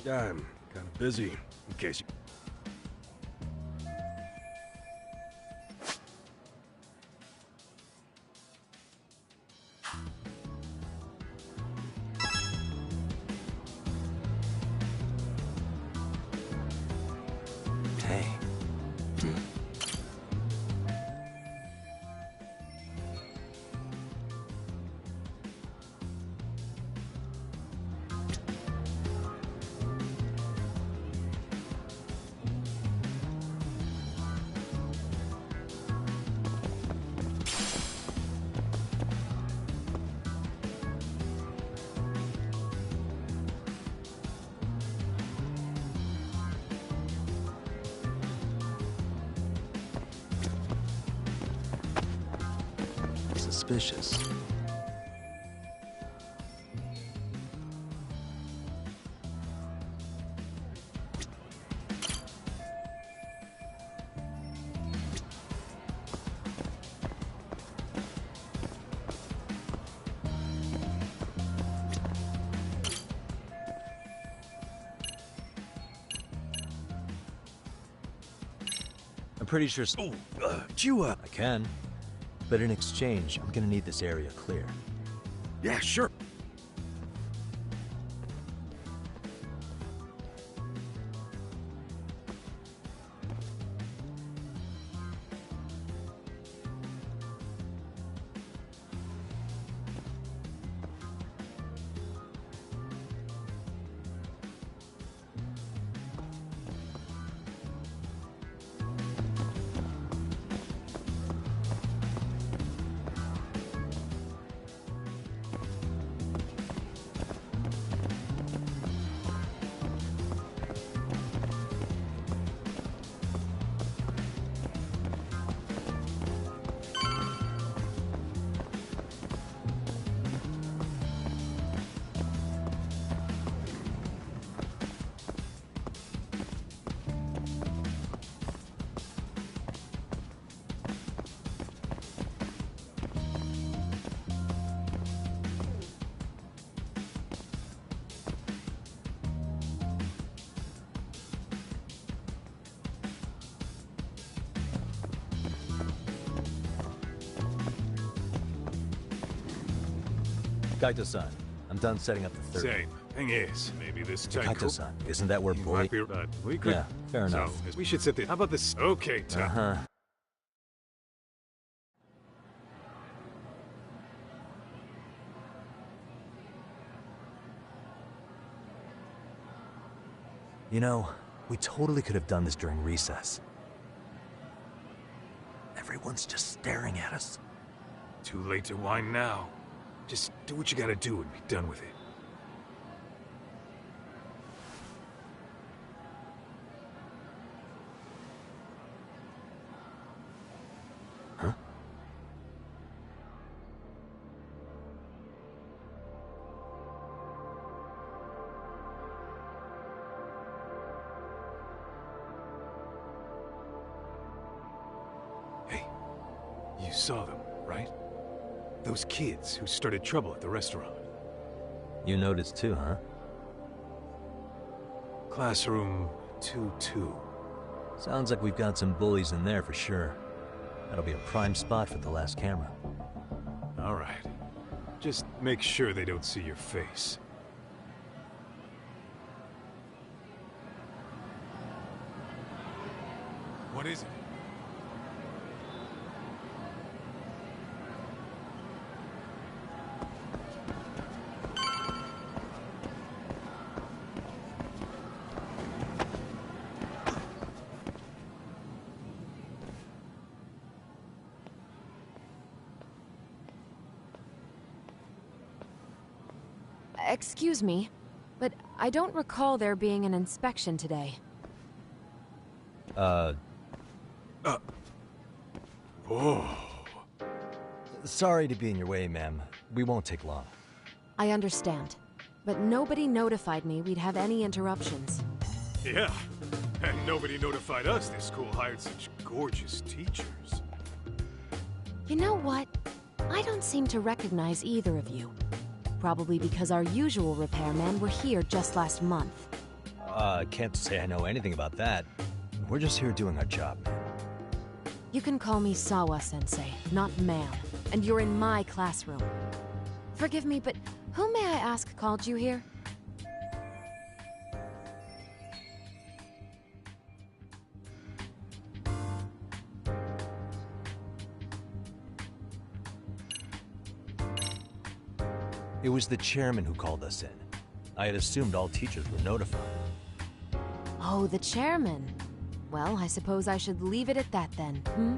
Yeah, I'm kind of busy, in case you... Hey. Suspicious. I'm pretty sure... chew up. I can. But in exchange, I'm gonna need this area clear. Yeah, sure. Kaito-san, I'm done setting up the third. Same. Thing is, maybe this time... Kaito-san, isn't that where bully... we could... Yeah, fair enough. So, we should set the... How about this? Okay, Tom. Uh-huh. You know, we totally could have done this during recess. Everyone's just staring at us. Too late to whine now. Just do what you gotta do and be done with it. Huh? Hey, you saw them, right? Those kids who started trouble at the restaurant. You noticed too, huh? Classroom 2-2. Sounds like we've got some bullies in there for sure. That'll be a prime spot for the last camera. All right. Just make sure they don't see your face. What is it? Excuse me, but I don't recall there being an inspection today. Oh. Sorry to be in your way, ma'am. We won't take long. I understand, but nobody notified me we'd have any interruptions. Yeah, and nobody notified us this school hired such gorgeous teachers. You know what? I don't seem to recognize either of you. probably because our usual repairmen were here just last month. I can't say I know anything about that. We're just here doing our job. You can call me Sawa-sensei, not ma'am, and you're in my classroom. Forgive me, but who may I ask called you here? It was the chairman who called us in. I had assumed all teachers were notified. Oh, the chairman. Well, I suppose I should leave it at that then, hmm?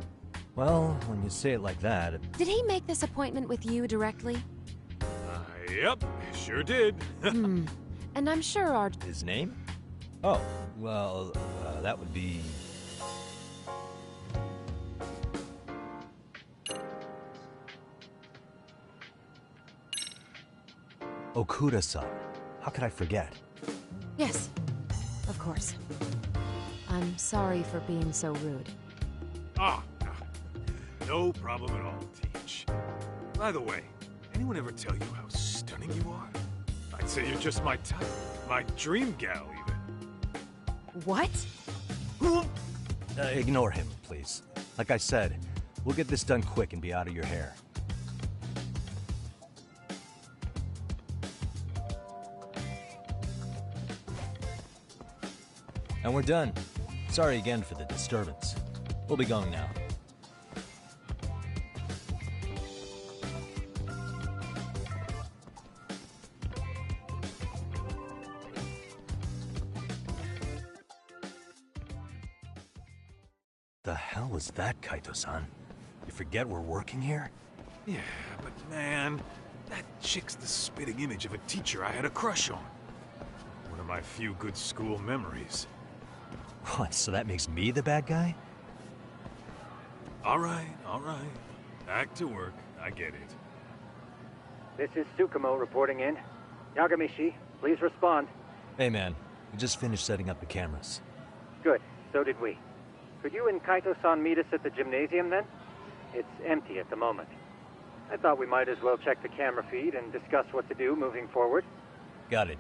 Well, when you say it like that... Did he make this appointment with you directly? Yep, sure did. And I'm sure our... His name? Oh, well, that would be... Okuda-san. How could I forget? Yes, of course. I'm sorry for being so rude. No problem at all, Teach. By the way, anyone ever tell you how stunning you are? I'd say you're just my type. My dream gal, even. What? Ignore him, please. Like I said, we'll get this done quick and be out of your hair. And we're done. Sorry again for the disturbance. We'll be going now. The hell was that, Kaito-san? You forget we're working here? Yeah, but man, that chick's the spitting image of a teacher I had a crush on. One of my few good school memories. What, so that makes me the bad guy? All right. Back to work. I get it. This is Tsukumo reporting in. Yagami-shi, please respond. Hey man, we just finished setting up the cameras. Good, so did we. Could you and Kaito-san meet us at the gymnasium then? It's empty at the moment. I thought we might as well check the camera feed and discuss what to do moving forward. Got it.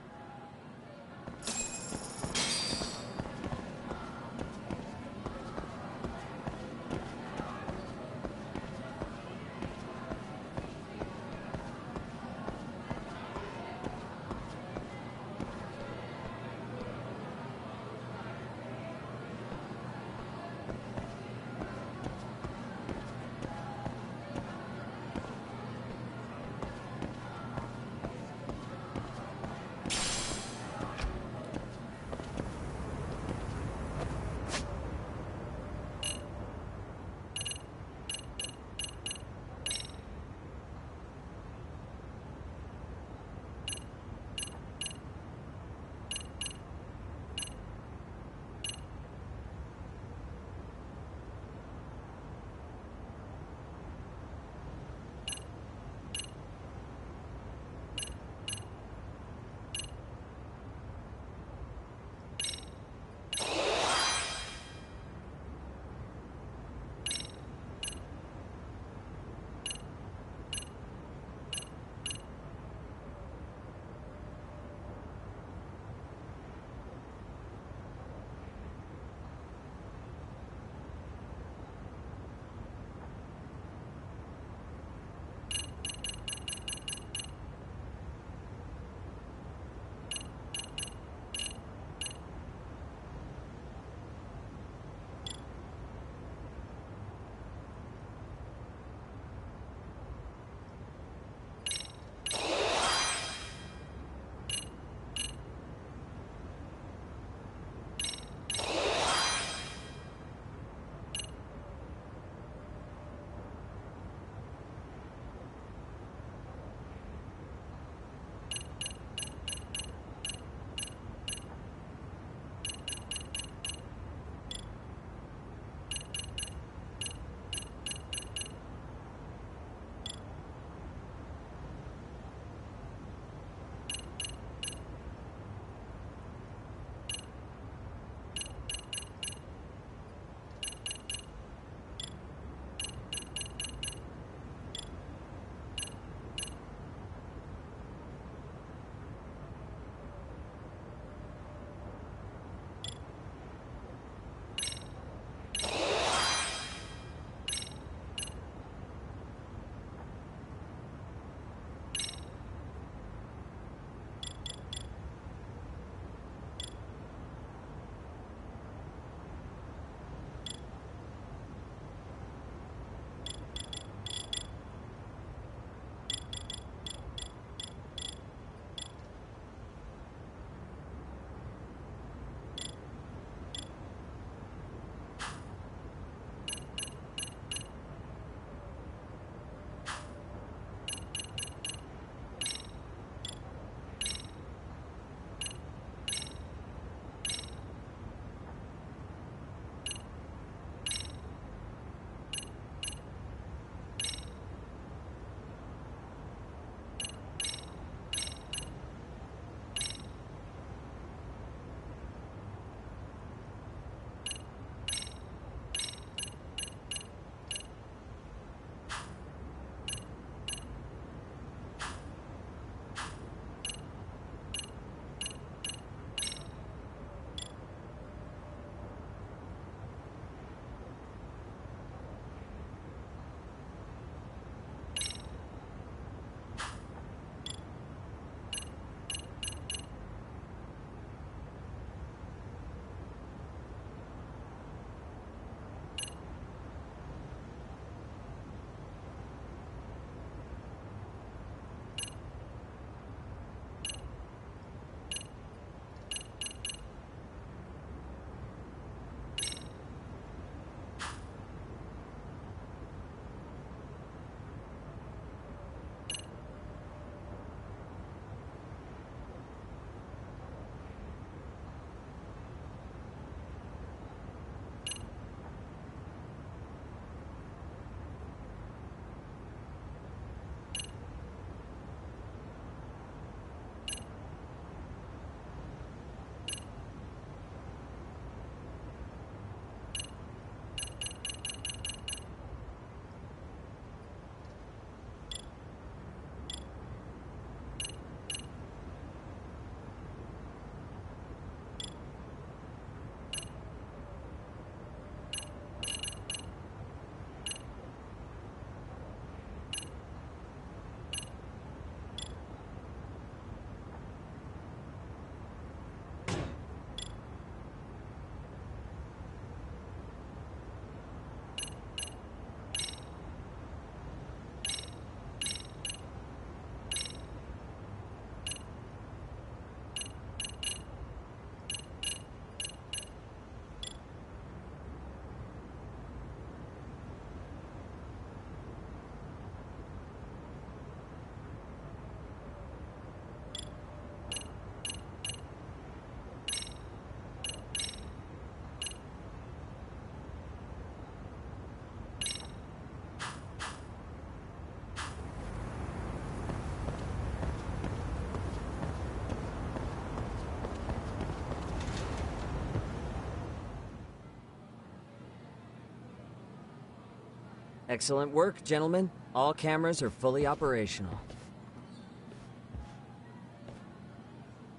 Excellent work, gentlemen. All cameras are fully operational.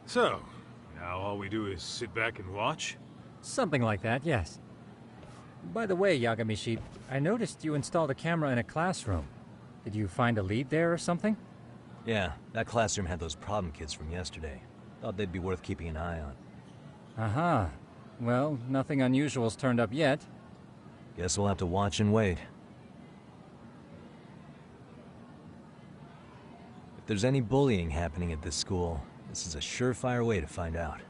So, now all we do is sit back and watch? Something like that, yes. By the way, Yagami, I noticed you installed a camera in a classroom. Did you find a lead there or something? Yeah, that classroom had those problem kids from yesterday. Thought they'd be worth keeping an eye on. Aha. Well, nothing unusual's turned up yet. Guess we'll have to watch and wait. If there's any bullying happening at this school, this is a surefire way to find out.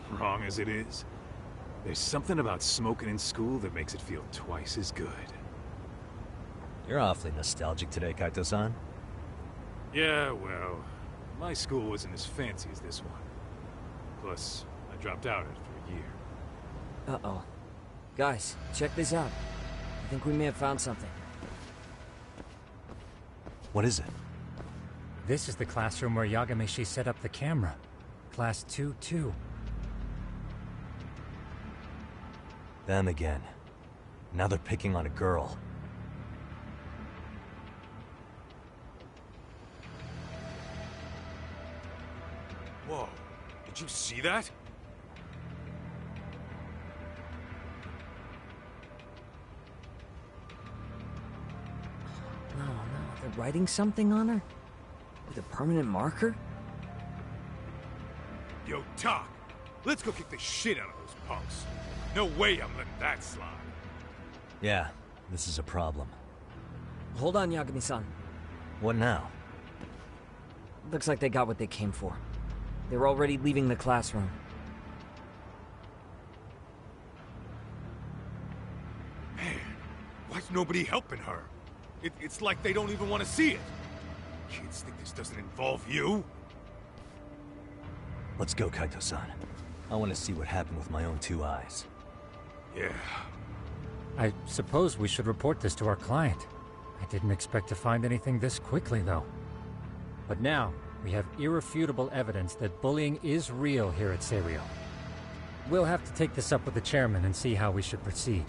Wrong as it is, there's something about smoking in school that makes it feel twice as good. You're awfully nostalgic today, Kaito-san. Yeah, well, my school wasn't as fancy as this one. Plus, I dropped out after a year. Uh-oh. Guys, check this out. I think we may have found something. What is it? This is the classroom where Yagami set up the camera. Class 2-2. Them again. Now they're picking on a girl. Whoa, did you see that? No, they're writing something on her? With a permanent marker? Yo, Talk, let's go kick the shit out of those punks. No way I'm letting that slide. Yeah, this is a problem. Hold on, Yagami-san. What now? Looks like they got what they came for. They were already leaving the classroom. Man, why's nobody helping her? It's like they don't even want to see it. Kids think this doesn't involve you? Let's go, Kaito-san. I want to see what happened with my own two eyes. Yeah. I suppose we should report this to our client. I didn't expect to find anything this quickly, though. But now, we have irrefutable evidence that bullying is real here at Serio. We'll have to take this up with the chairman and see how we should proceed.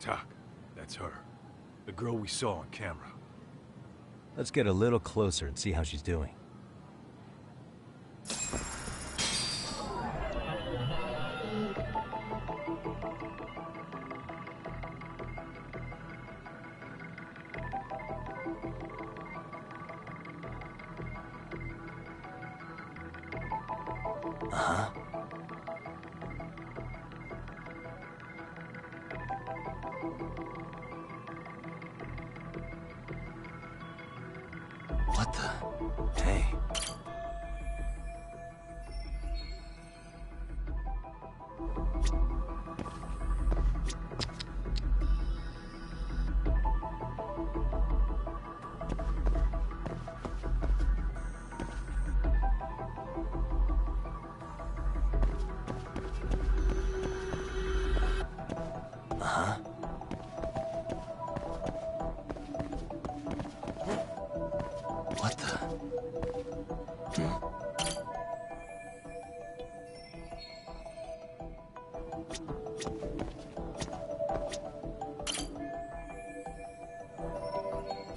Tak, that's her. The girl we saw on camera. Let's get a little closer and see how she's doing. Uh-huh. What the? Hey. Uh-huh. What the?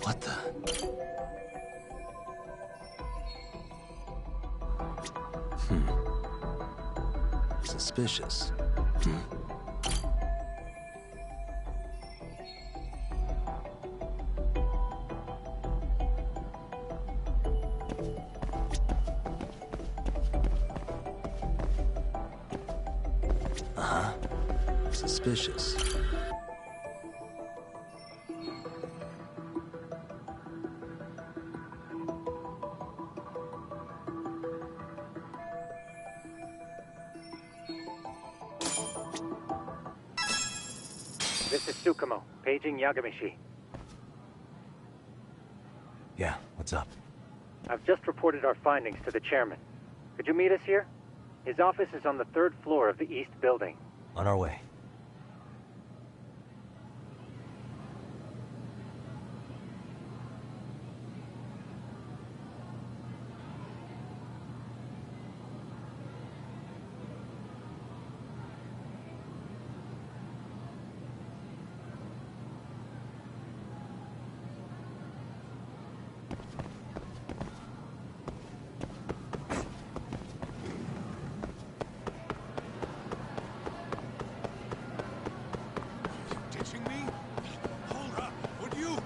What the? Suspicious. Uh-huh. Suspicious. This is Tsukumo, paging Yagami. Yeah, what's up? I've just reported our findings to the chairman. Could you meet us here? His office is on the 3rd floor of the east building. On our way. Ditching me? Hold up, would you?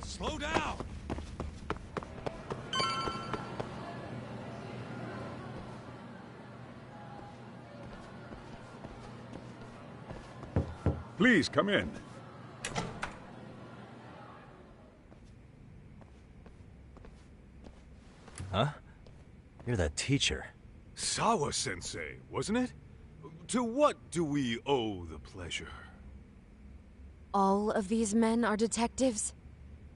Slow down! Please, come in. Huh? You're that teacher. Sawa-sensei, wasn't it? To what do we owe the pleasure? All of these men are detectives?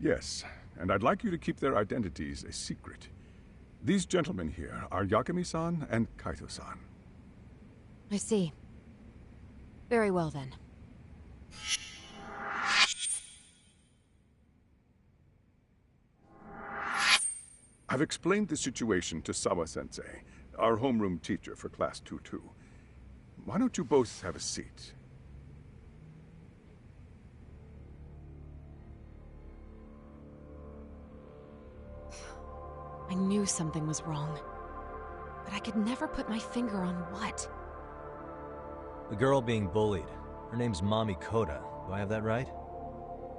Yes, and I'd like you to keep their identities a secret. These gentlemen here are Yagami-san and Kaito-san. I see. Very well, then. I've explained the situation to Sawa-sensei, our homeroom teacher for Class 2-2. Why don't you both have a seat? I knew something was wrong. But I could never put my finger on what. The girl being bullied. Her name's Mami Koda. Do I have that right?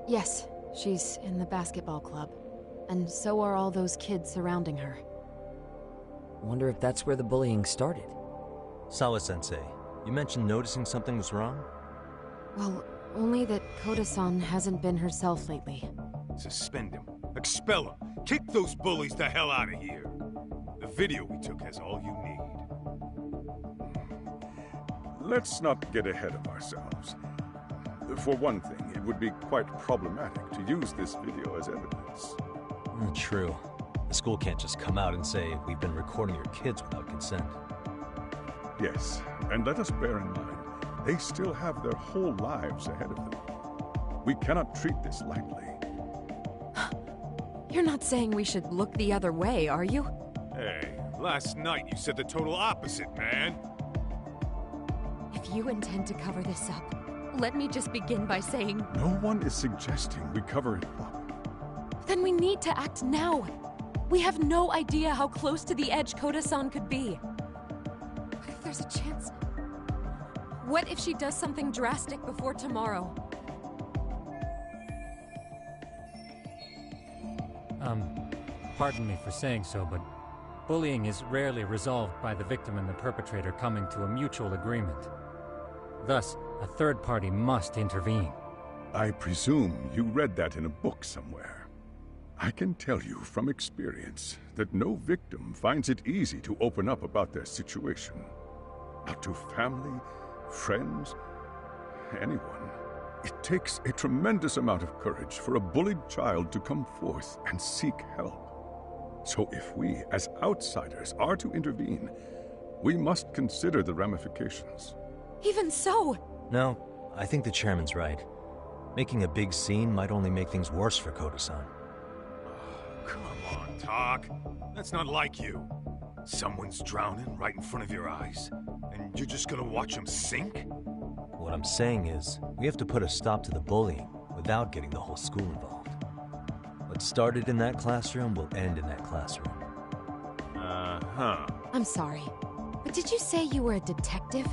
Yes, she's in the basketball club. And so are all those kids surrounding her. Wonder if that's where the bullying started. Sawa-sensei, you mentioned noticing something was wrong? Well, only that Koda-san hasn't been herself lately. Suspend him. Expel him. Kick those bullies the hell out of here. The video we took has all you need. Let's not get ahead of ourselves. For one thing, it would be quite problematic to use this video as evidence. True. The school can't just come out and say, we've been recording your kids without consent. Yes, and let us bear in mind, they still have their whole lives ahead of them. We cannot treat this lightly. You're not saying we should look the other way, are you? Hey, last night you said the total opposite, man. If you intend to cover this up, let me just begin by saying... No one is suggesting we cover it up. Then we need to act now. We have no idea how close to the edge Koda-san could be. What if there's a chance? What if she does something drastic before tomorrow? Pardon me for saying so, but bullying is rarely resolved by the victim and the perpetrator coming to a mutual agreement. Thus, a third party must intervene. I presume you read that in a book somewhere. I can tell you from experience that no victim finds it easy to open up about their situation. Not to family, friends, anyone. It takes a tremendous amount of courage for a bullied child to come forth and seek help. So if we, as outsiders, are to intervene, we must consider the ramifications. Even so... No, I think the chairman's right. Making a big scene might only make things worse for Koda-san. Come on, Talk. That's not like you. Someone's drowning right in front of your eyes, and you're just gonna watch him sink? What I'm saying is, we have to put a stop to the bullying without getting the whole school involved. What started in that classroom will end in that classroom. Uh-huh. I'm sorry, but did you say you were a detective?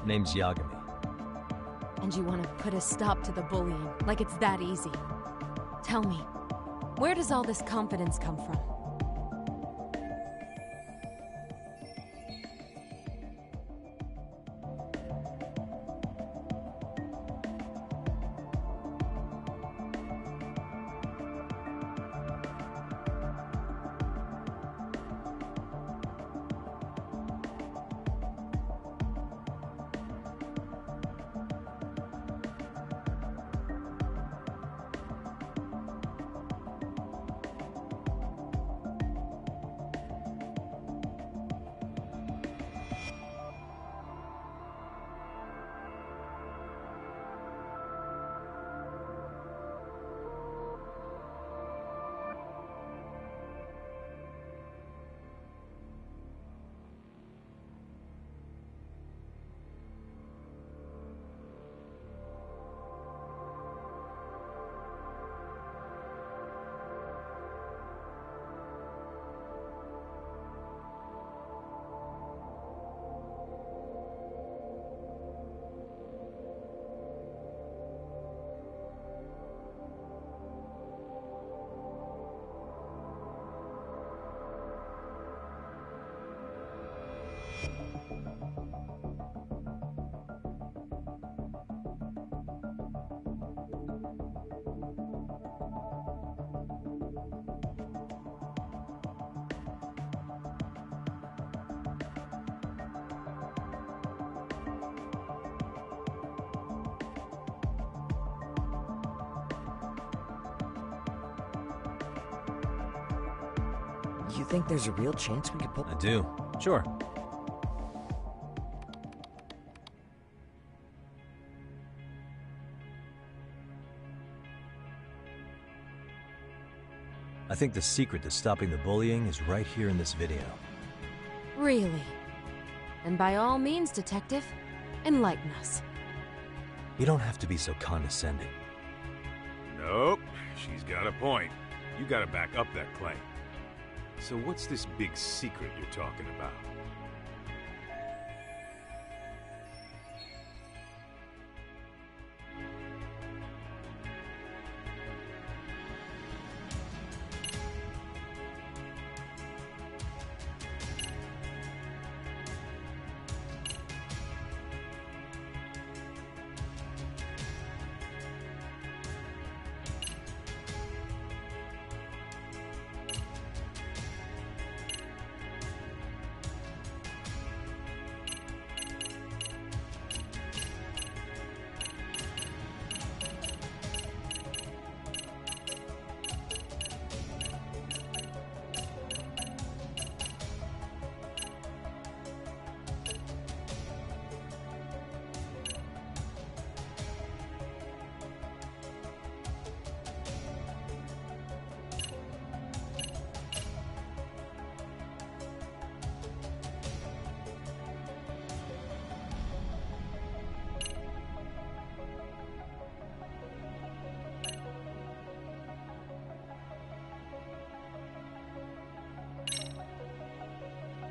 Name's Yagami. And you want to put a stop to the bullying, like it's that easy. Tell me, where does all this confidence come from? You think there's a real chance we could pull... I do. Sure. I think the secret to stopping the bullying is right here in this video. Really? And by all means, Detective, enlighten us. You don't have to be so condescending. Nope, she's got a point. You gotta back up that claim. So what's this big secret you're talking about?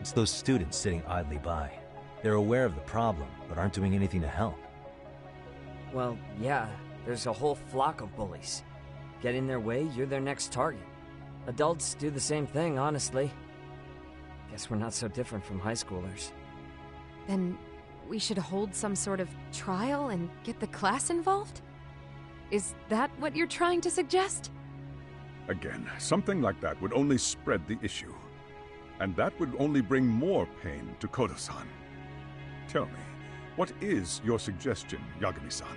It's those students sitting idly by. They're aware of the problem, but aren't doing anything to help. Well, yeah, there's a whole flock of bullies. Get in their way, you're their next target. Adults do the same thing, honestly. Guess we're not so different from high schoolers. Then we should hold some sort of trial and get the class involved? Is that what you're trying to suggest? Again, something like that would only spread the issue. And that would only bring more pain to Kodo-san. Tell me, what is your suggestion, Yagami-san?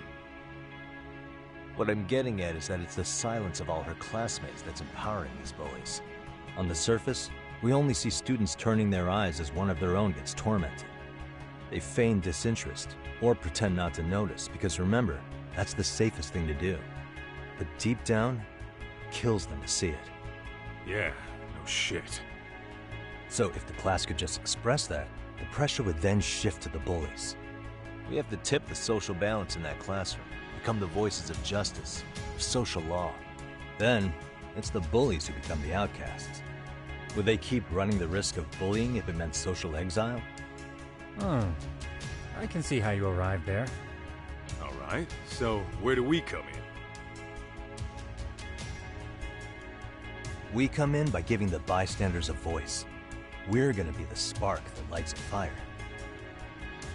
What I'm getting at is that it's the silence of all her classmates that's empowering these bullies. On the surface, we only see students turning their eyes as one of their own gets tormented. They feign disinterest, or pretend not to notice, because remember, that's the safest thing to do. But deep down, it kills them to see it. Yeah, no shit. So if the class could just express that, the pressure would then shift to the bullies. We have to tip the social balance in that classroom, become the voices of justice, of social law. Then, it's the bullies who become the outcasts. Would they keep running the risk of bullying if it meant social exile? I can see how you arrived there. All right, so where do we come in? We come in by giving the bystanders a voice. We're gonna be the spark that lights a fire.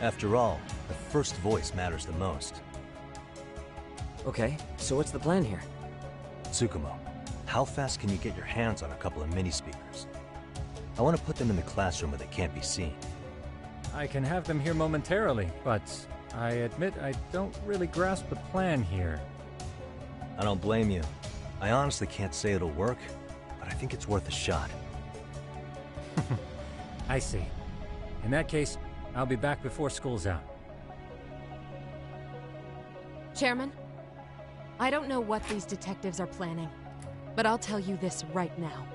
After all, the first voice matters the most. Okay, so what's the plan here? Tsukumo, how fast can you get your hands on a couple of mini-speakers? I want to put them in the classroom where they can't be seen. I can have them here momentarily, but I admit I don't really grasp the plan here. I don't blame you. I honestly can't say it'll work, but I think it's worth a shot. I see. In that case, I'll be back before school's out. Chairman, I don't know what these detectives are planning, but I'll tell you this right now.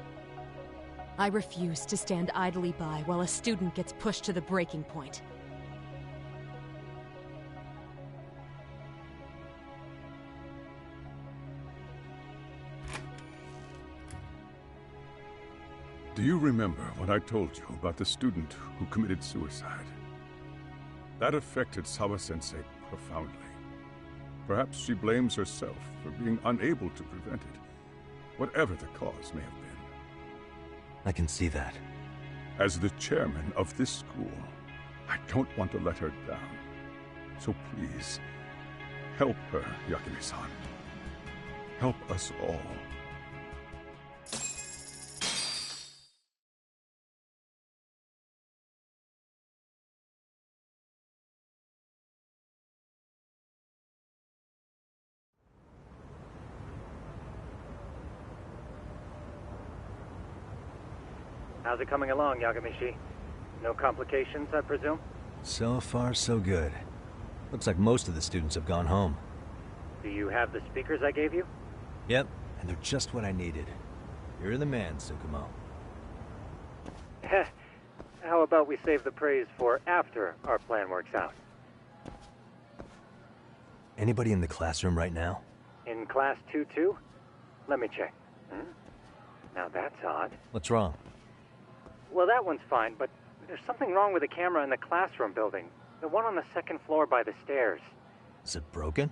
I refuse to stand idly by while a student gets pushed to the breaking point. Do you remember what I told you about the student who committed suicide? That affected Sawa-sensei profoundly. Perhaps she blames herself for being unable to prevent it, whatever the cause may have been. I can see that. As the chairman of this school, I don't want to let her down. So please, help her, Yagami-san. Help us all. How's it coming along, Yagami-shi? No complications, I presume? So far, so good. Looks like most of the students have gone home. Do you have the speakers I gave you? Yep, and they're just what I needed. You're the man, Tsukumo. How about we save the praise for after our plan works out? Anybody in the classroom right now? In class 2-2? Let me check. Now that's odd. What's wrong? Well, that one's fine, but there's something wrong with the camera in the classroom building. The one on the second floor by the stairs. Is it broken?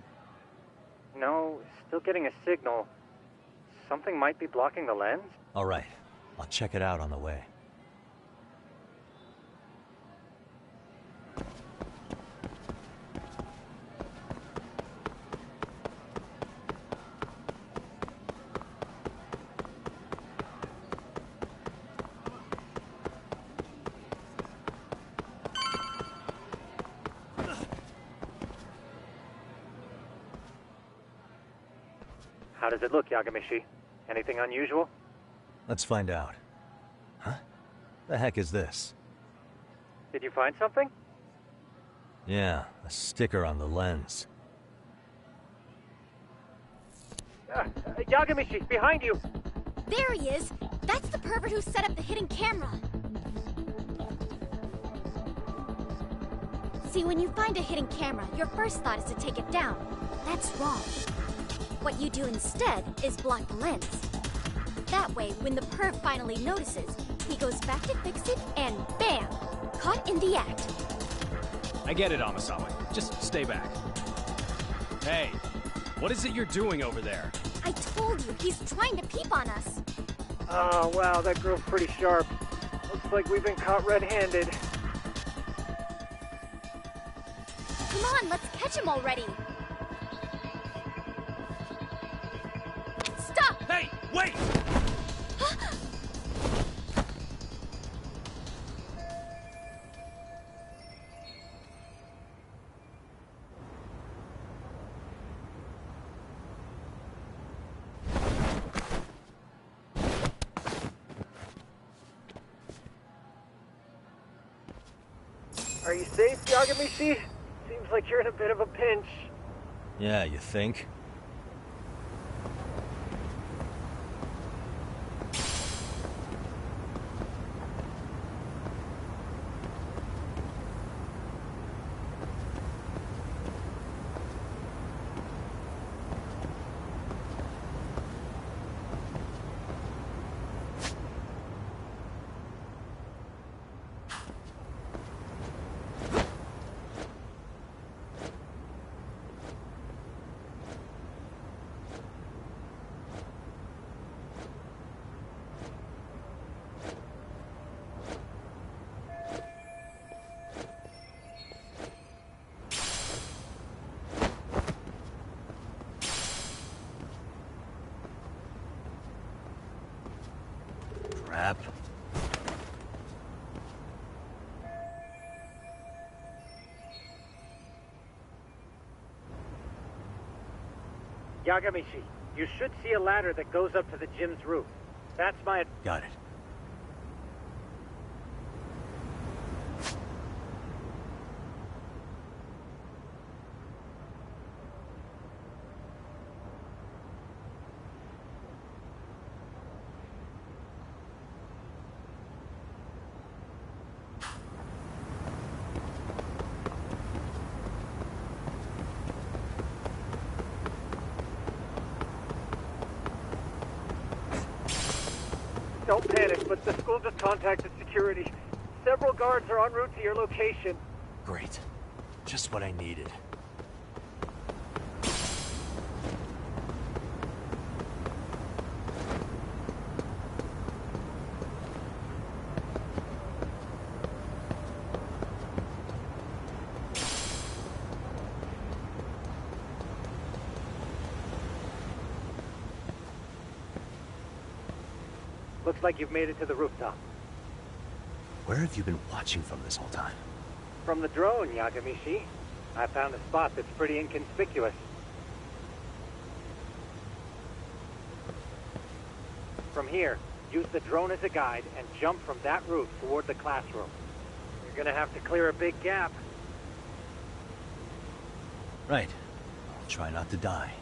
No, still getting a signal. Something might be blocking the lens? All right, I'll check it out on the way. How does it look, Yagami-shi? Anything unusual? Let's find out. Huh? The heck is this? Did you find something? Yeah, a sticker on the lens. Yagami-shi, behind you! There he is! That's the pervert who set up the hidden camera! See, when you find a hidden camera, your first thought is to take it down. That's wrong. What you do instead is block the lens. That way, when the perv finally notices, He goes back to fix it, and bam! Caught in the act. I get it, Amasawa. Just stay back. Hey, what is it you're doing over there? I told you, he's trying to peep on us. Oh, wow, that girl's pretty sharp. Looks like we've been caught red-handed. Come on, let's catch him already. Stop! Hey, wait! Are you safe, Yagami? Seems like you're in a bit of a pinch. Yeah, you think? Crap. Yagami, you should see a ladder that goes up to the gym's roof. That's my... Got it. Don't panic, but the school just contacted security. Several guards are en route to your location. Great. Just what I needed. Looks like you've made it to the rooftop. Where have you been watching from this whole time? From the drone, Yagami. I found a spot that's pretty inconspicuous. From here, use the drone as a guide and jump from that roof toward the classroom. You're gonna have to clear a big gap. Right. I'll try not to die.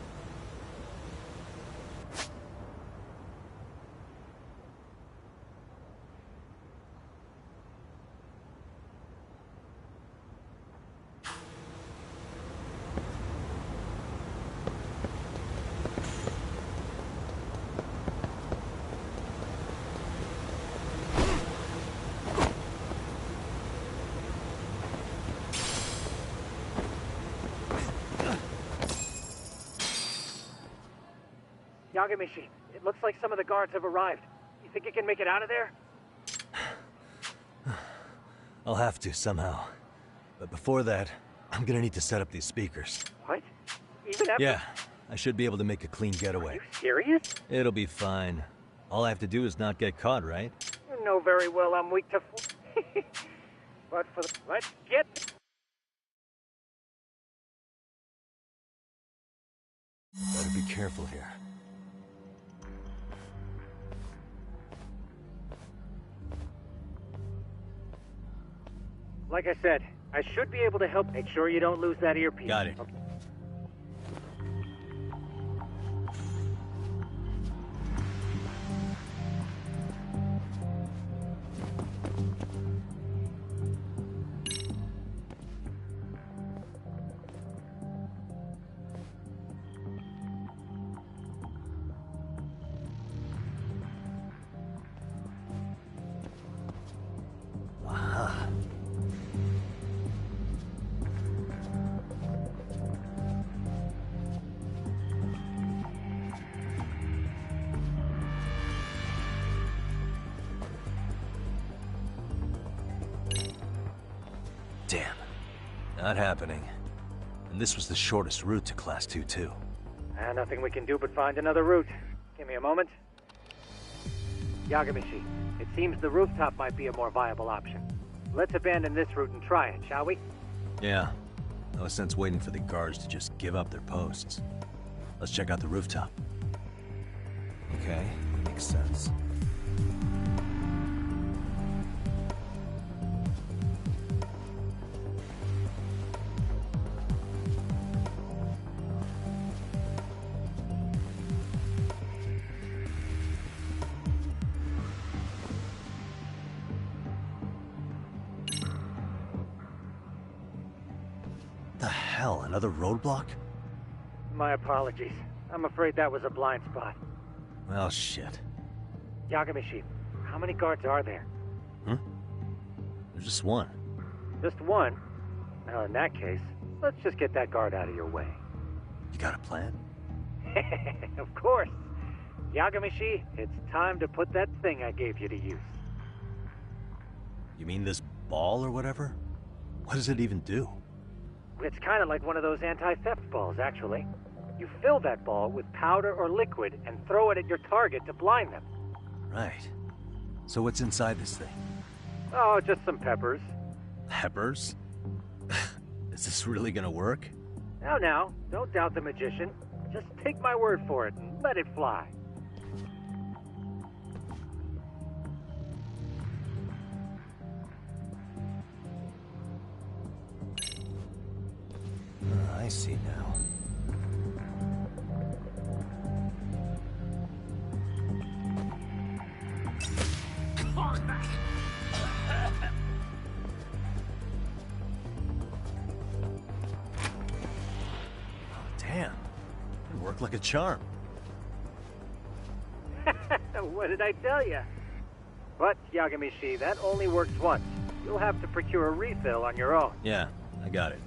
Yagami, it looks like some of the guards have arrived. You think you can make it out of there? I'll have to, somehow. But before that, I'm gonna need to set up these speakers. What? Even after... Yeah, I should be able to make a clean getaway. Are you serious? It'll be fine. All I have to do is not get caught, right? You know very well I'm weak to... But for the... Let's get... Better be careful here. Like I said, I should be able to help. Make sure you don't lose that earpiece. Got it. Okay. Damn. Not happening. And this was the shortest route to Class 2, too. Nothing we can do but find another route. Give me a moment. Yagami-shi, it seems the rooftop might be a more viable option. Let's abandon this route and try it, shall we? Yeah. No sense waiting for the guards to just give up their posts. Let's check out the rooftop. Okay, makes sense. The hell, another roadblock? My apologies. I'm afraid that was a blind spot. Well, shit. Yagami-shi, how many guards are there? Huh? There's just one. Just one? Well, in that case, let's just get that guard out of your way. You got a plan? Of course. Yagami-shi, it's time to put that thing I gave you to use. You mean this ball or whatever? What does it even do? It's kind of like one of those anti-theft balls, actually. You fill that ball with powder or liquid and throw it at your target to blind them. Right. So what's inside this thing? Oh, just some peppers. Peppers? Is this really gonna work? Now, don't doubt the magician. Just take my word for it and let it fly. I see now. Damn. It worked like a charm. What did I tell you? But, Yagami-shi, that only works once. You'll have to procure a refill on your own. Yeah, I got it.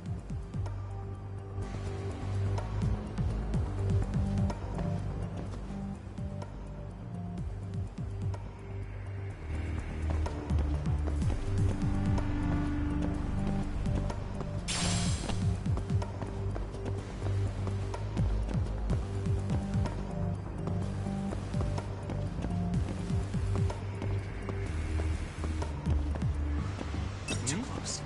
Too close.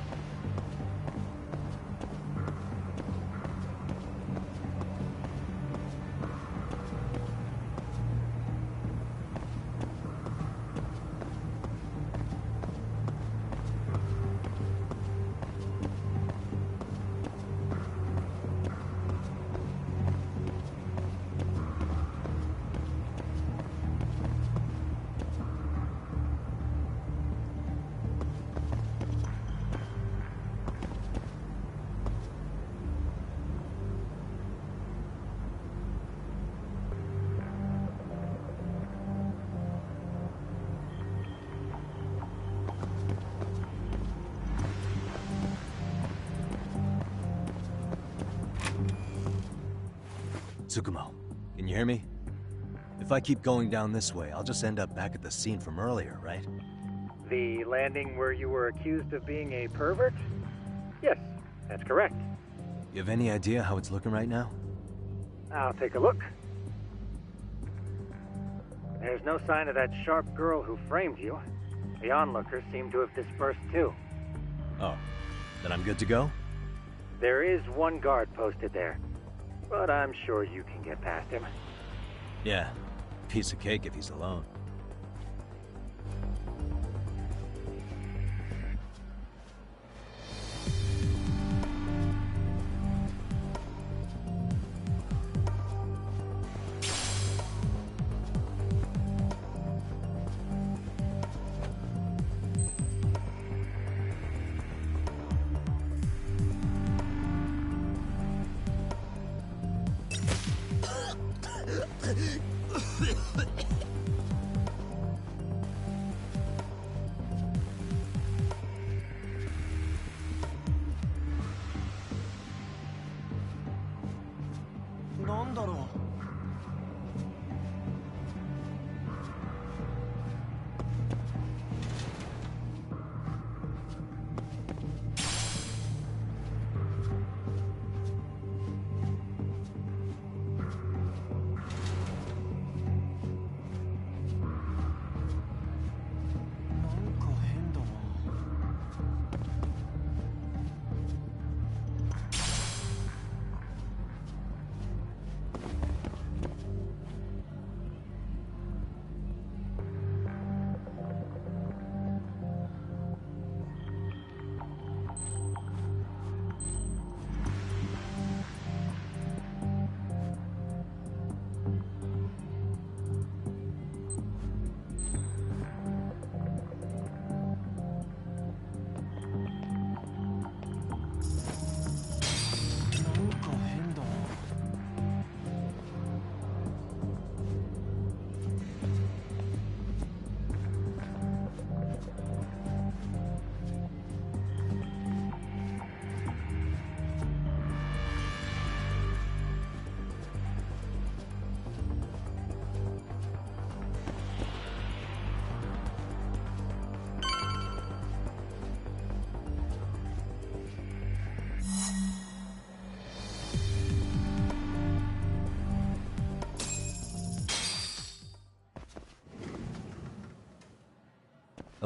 Tsukumo, can you hear me? If I keep going down this way, I'll just end up back at the scene from earlier, right? The landing where you were accused of being a pervert? Yes, that's correct. You have any idea how it's looking right now? I'll take a look. There's no sign of that sharp girl who framed you. The onlookers seem to have dispersed too. Oh, then I'm good to go? There is one guard posted there, but I'm sure you can get past him. Yeah, piece of cake if he's alone.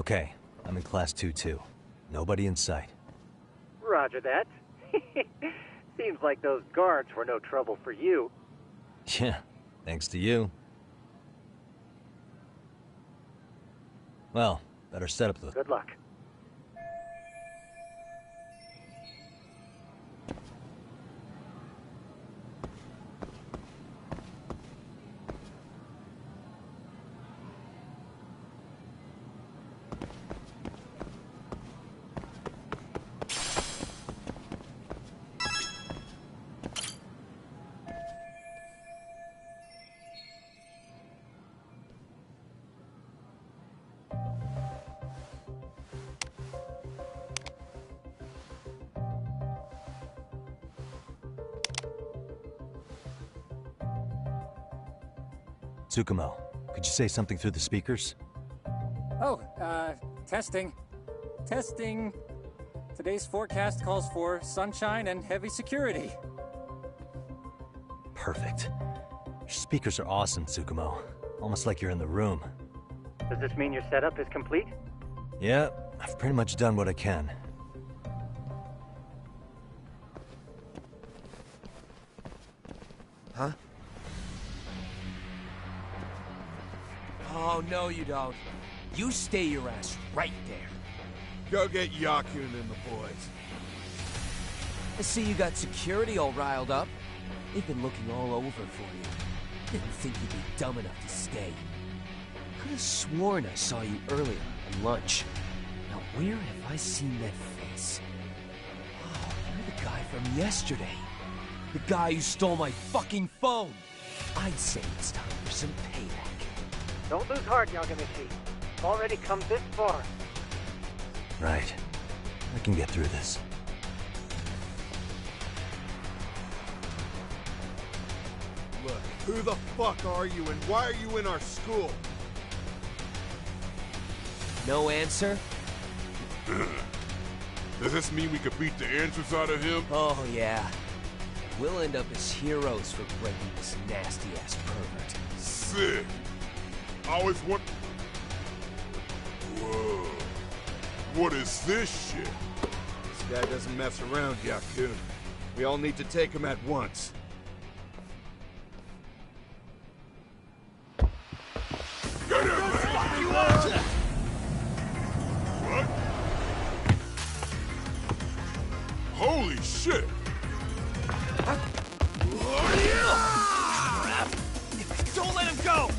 Okay, I'm in class 2-2. Nobody in sight. Roger that. Seems like those guards were no trouble for you. Yeah, thanks to you. Well, better set up the... Good luck. Tsukumo, could you say something through the speakers? Oh, testing. Testing. Today's forecast calls for sunshine and heavy security. Perfect. Your speakers are awesome, Tsukumo. Almost like you're in the room. Does this mean your setup is complete? Yeah, I've pretty much done what I can. Huh? Oh, no you don't. You stay your ass right there. Go get Yakun and the boys. I see you got security all riled up. They've been looking all over for you. Didn't think you'd be dumb enough to stay. Could have sworn I saw you earlier at lunch. Now where have I seen that face? Oh, you're the guy from yesterday. The guy who stole my fucking phone. I'd say it's time for some payback. Don't lose heart, Yagami. Already come this far. Right. I can get through this. Look, who the fuck are you and why are you in our school? No answer? Does this mean we could beat the answers out of him? Oh, yeah. We'll end up as heroes for breaking this nasty-ass pervert. Sick. I always want... Whoa. What is this shit? This guy doesn't mess around, Yakun. We all need to take him at once. Get him, man! What? Holy shit! Don't let him go!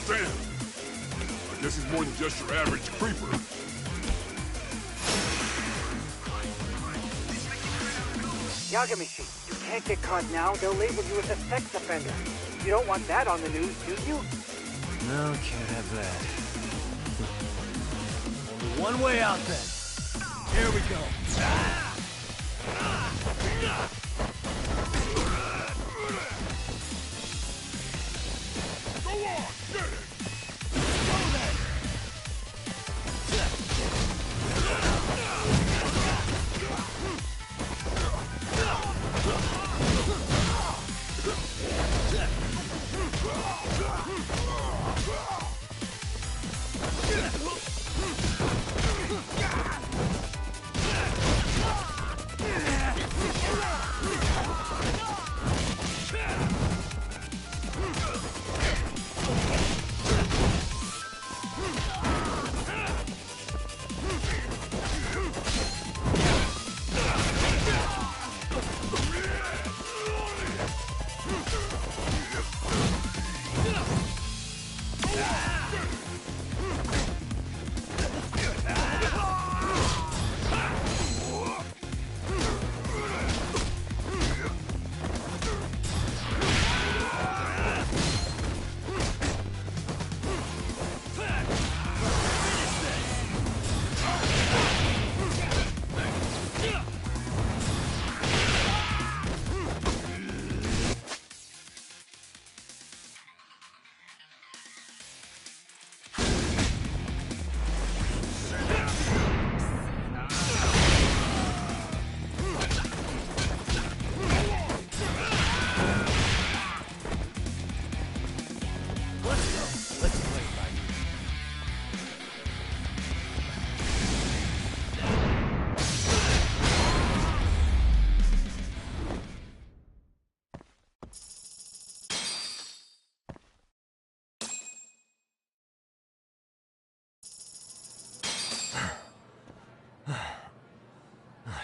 Damn! I guess he's more than just your average creeper. Yagami, you can't get caught now. They'll label you as a sex offender. You don't want that on the news, do you? No, can't have that. Only one way out then. Here we go. Go on, get it!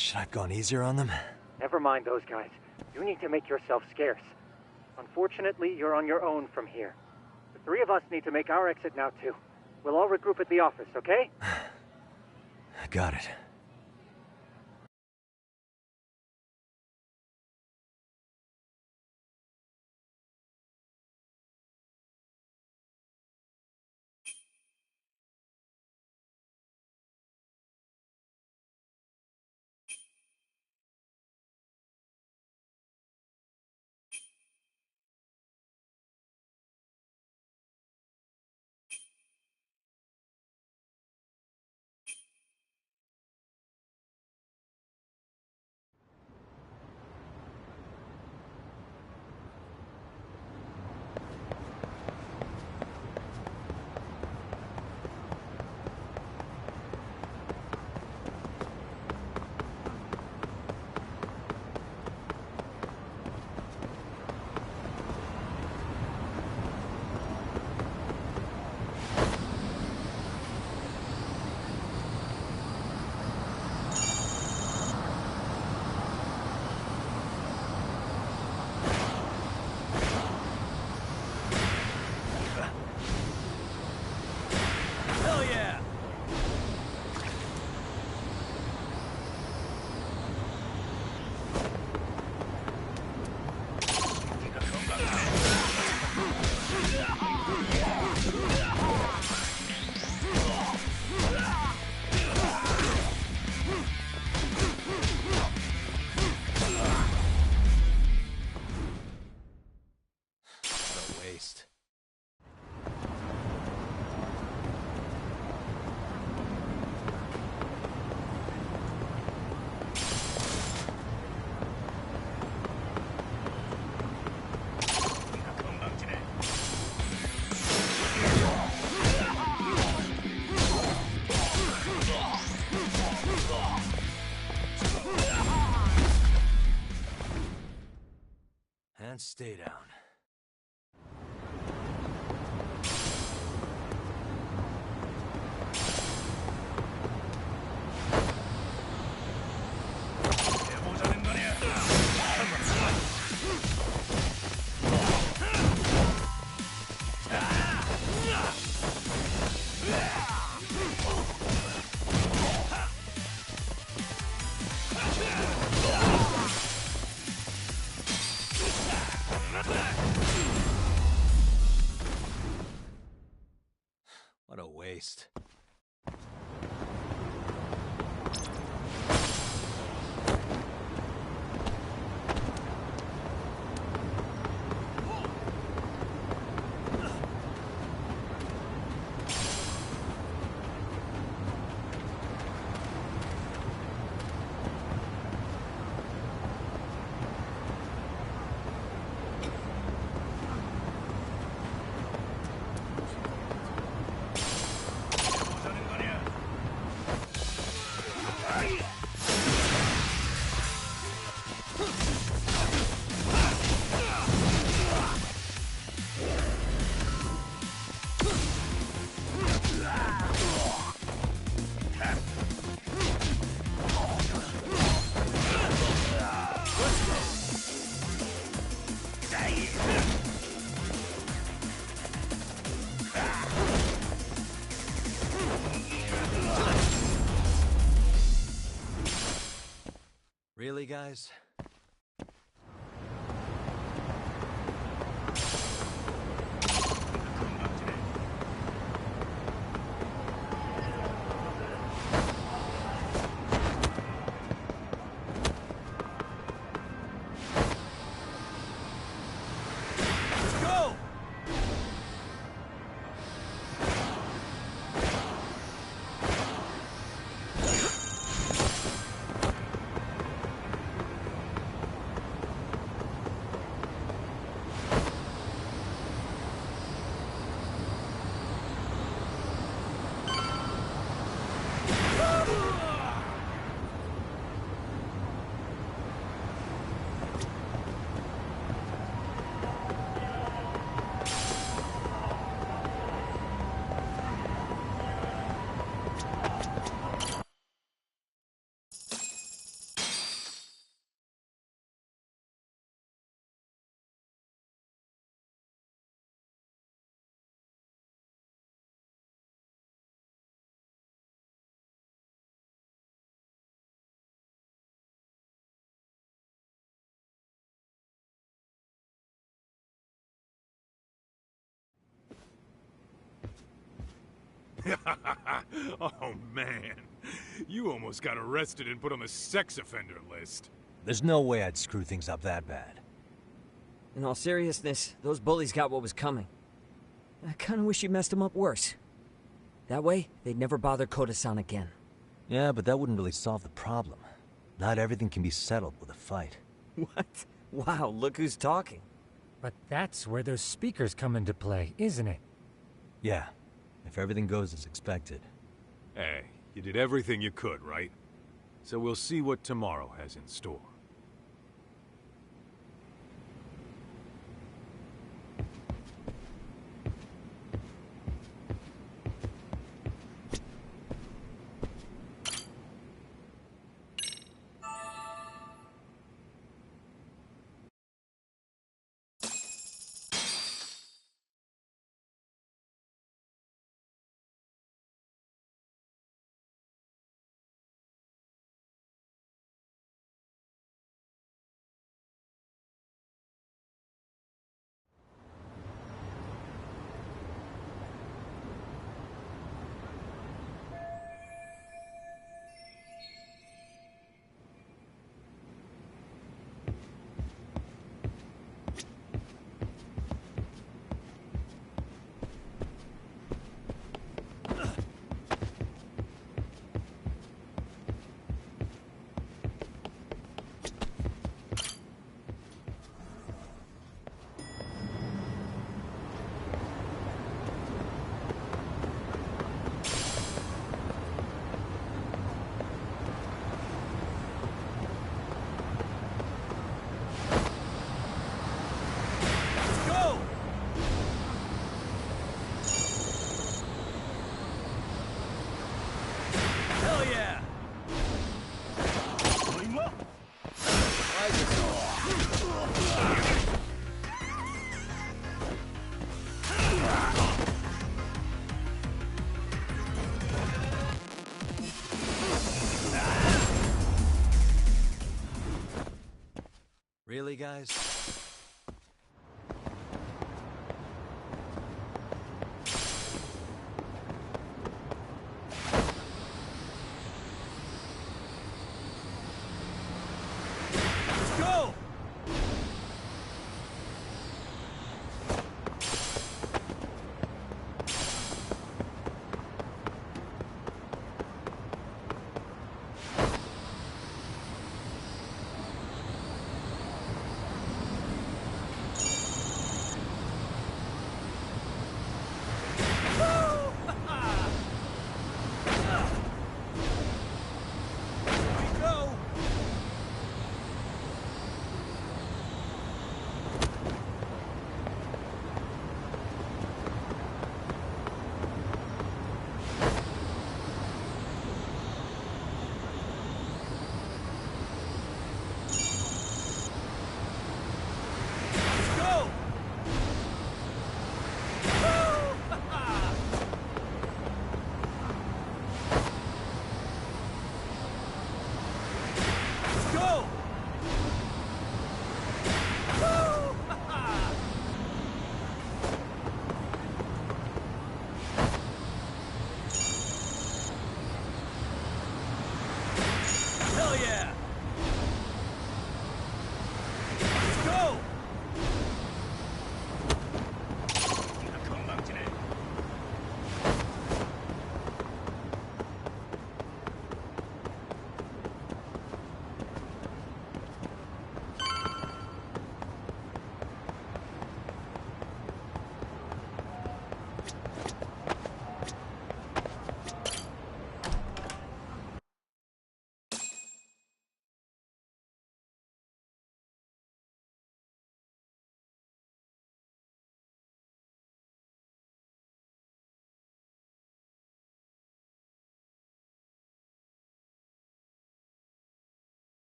Should I have gone easier on them? Never mind those guys. You need to make yourself scarce. Unfortunately, you're on your own from here. The three of us need to make our exit now, too. We'll all regroup at the office, okay? Got it. And stay down. What a waste. Really, guys? Oh, man. You almost got arrested and put on the sex offender list. There's no way I'd screw things up that bad. In all seriousness, those bullies got what was coming. I kinda wish you messed them up worse. That way, they'd never bother Koda-san again. Yeah, but that wouldn't really solve the problem. Not everything can be settled with a fight. What? Wow, look who's talking. But that's where those speakers come into play, isn't it? Yeah, if everything goes as expected. Hey, you did everything you could, right? So we'll see what tomorrow has in store. Really, guys? Let's go!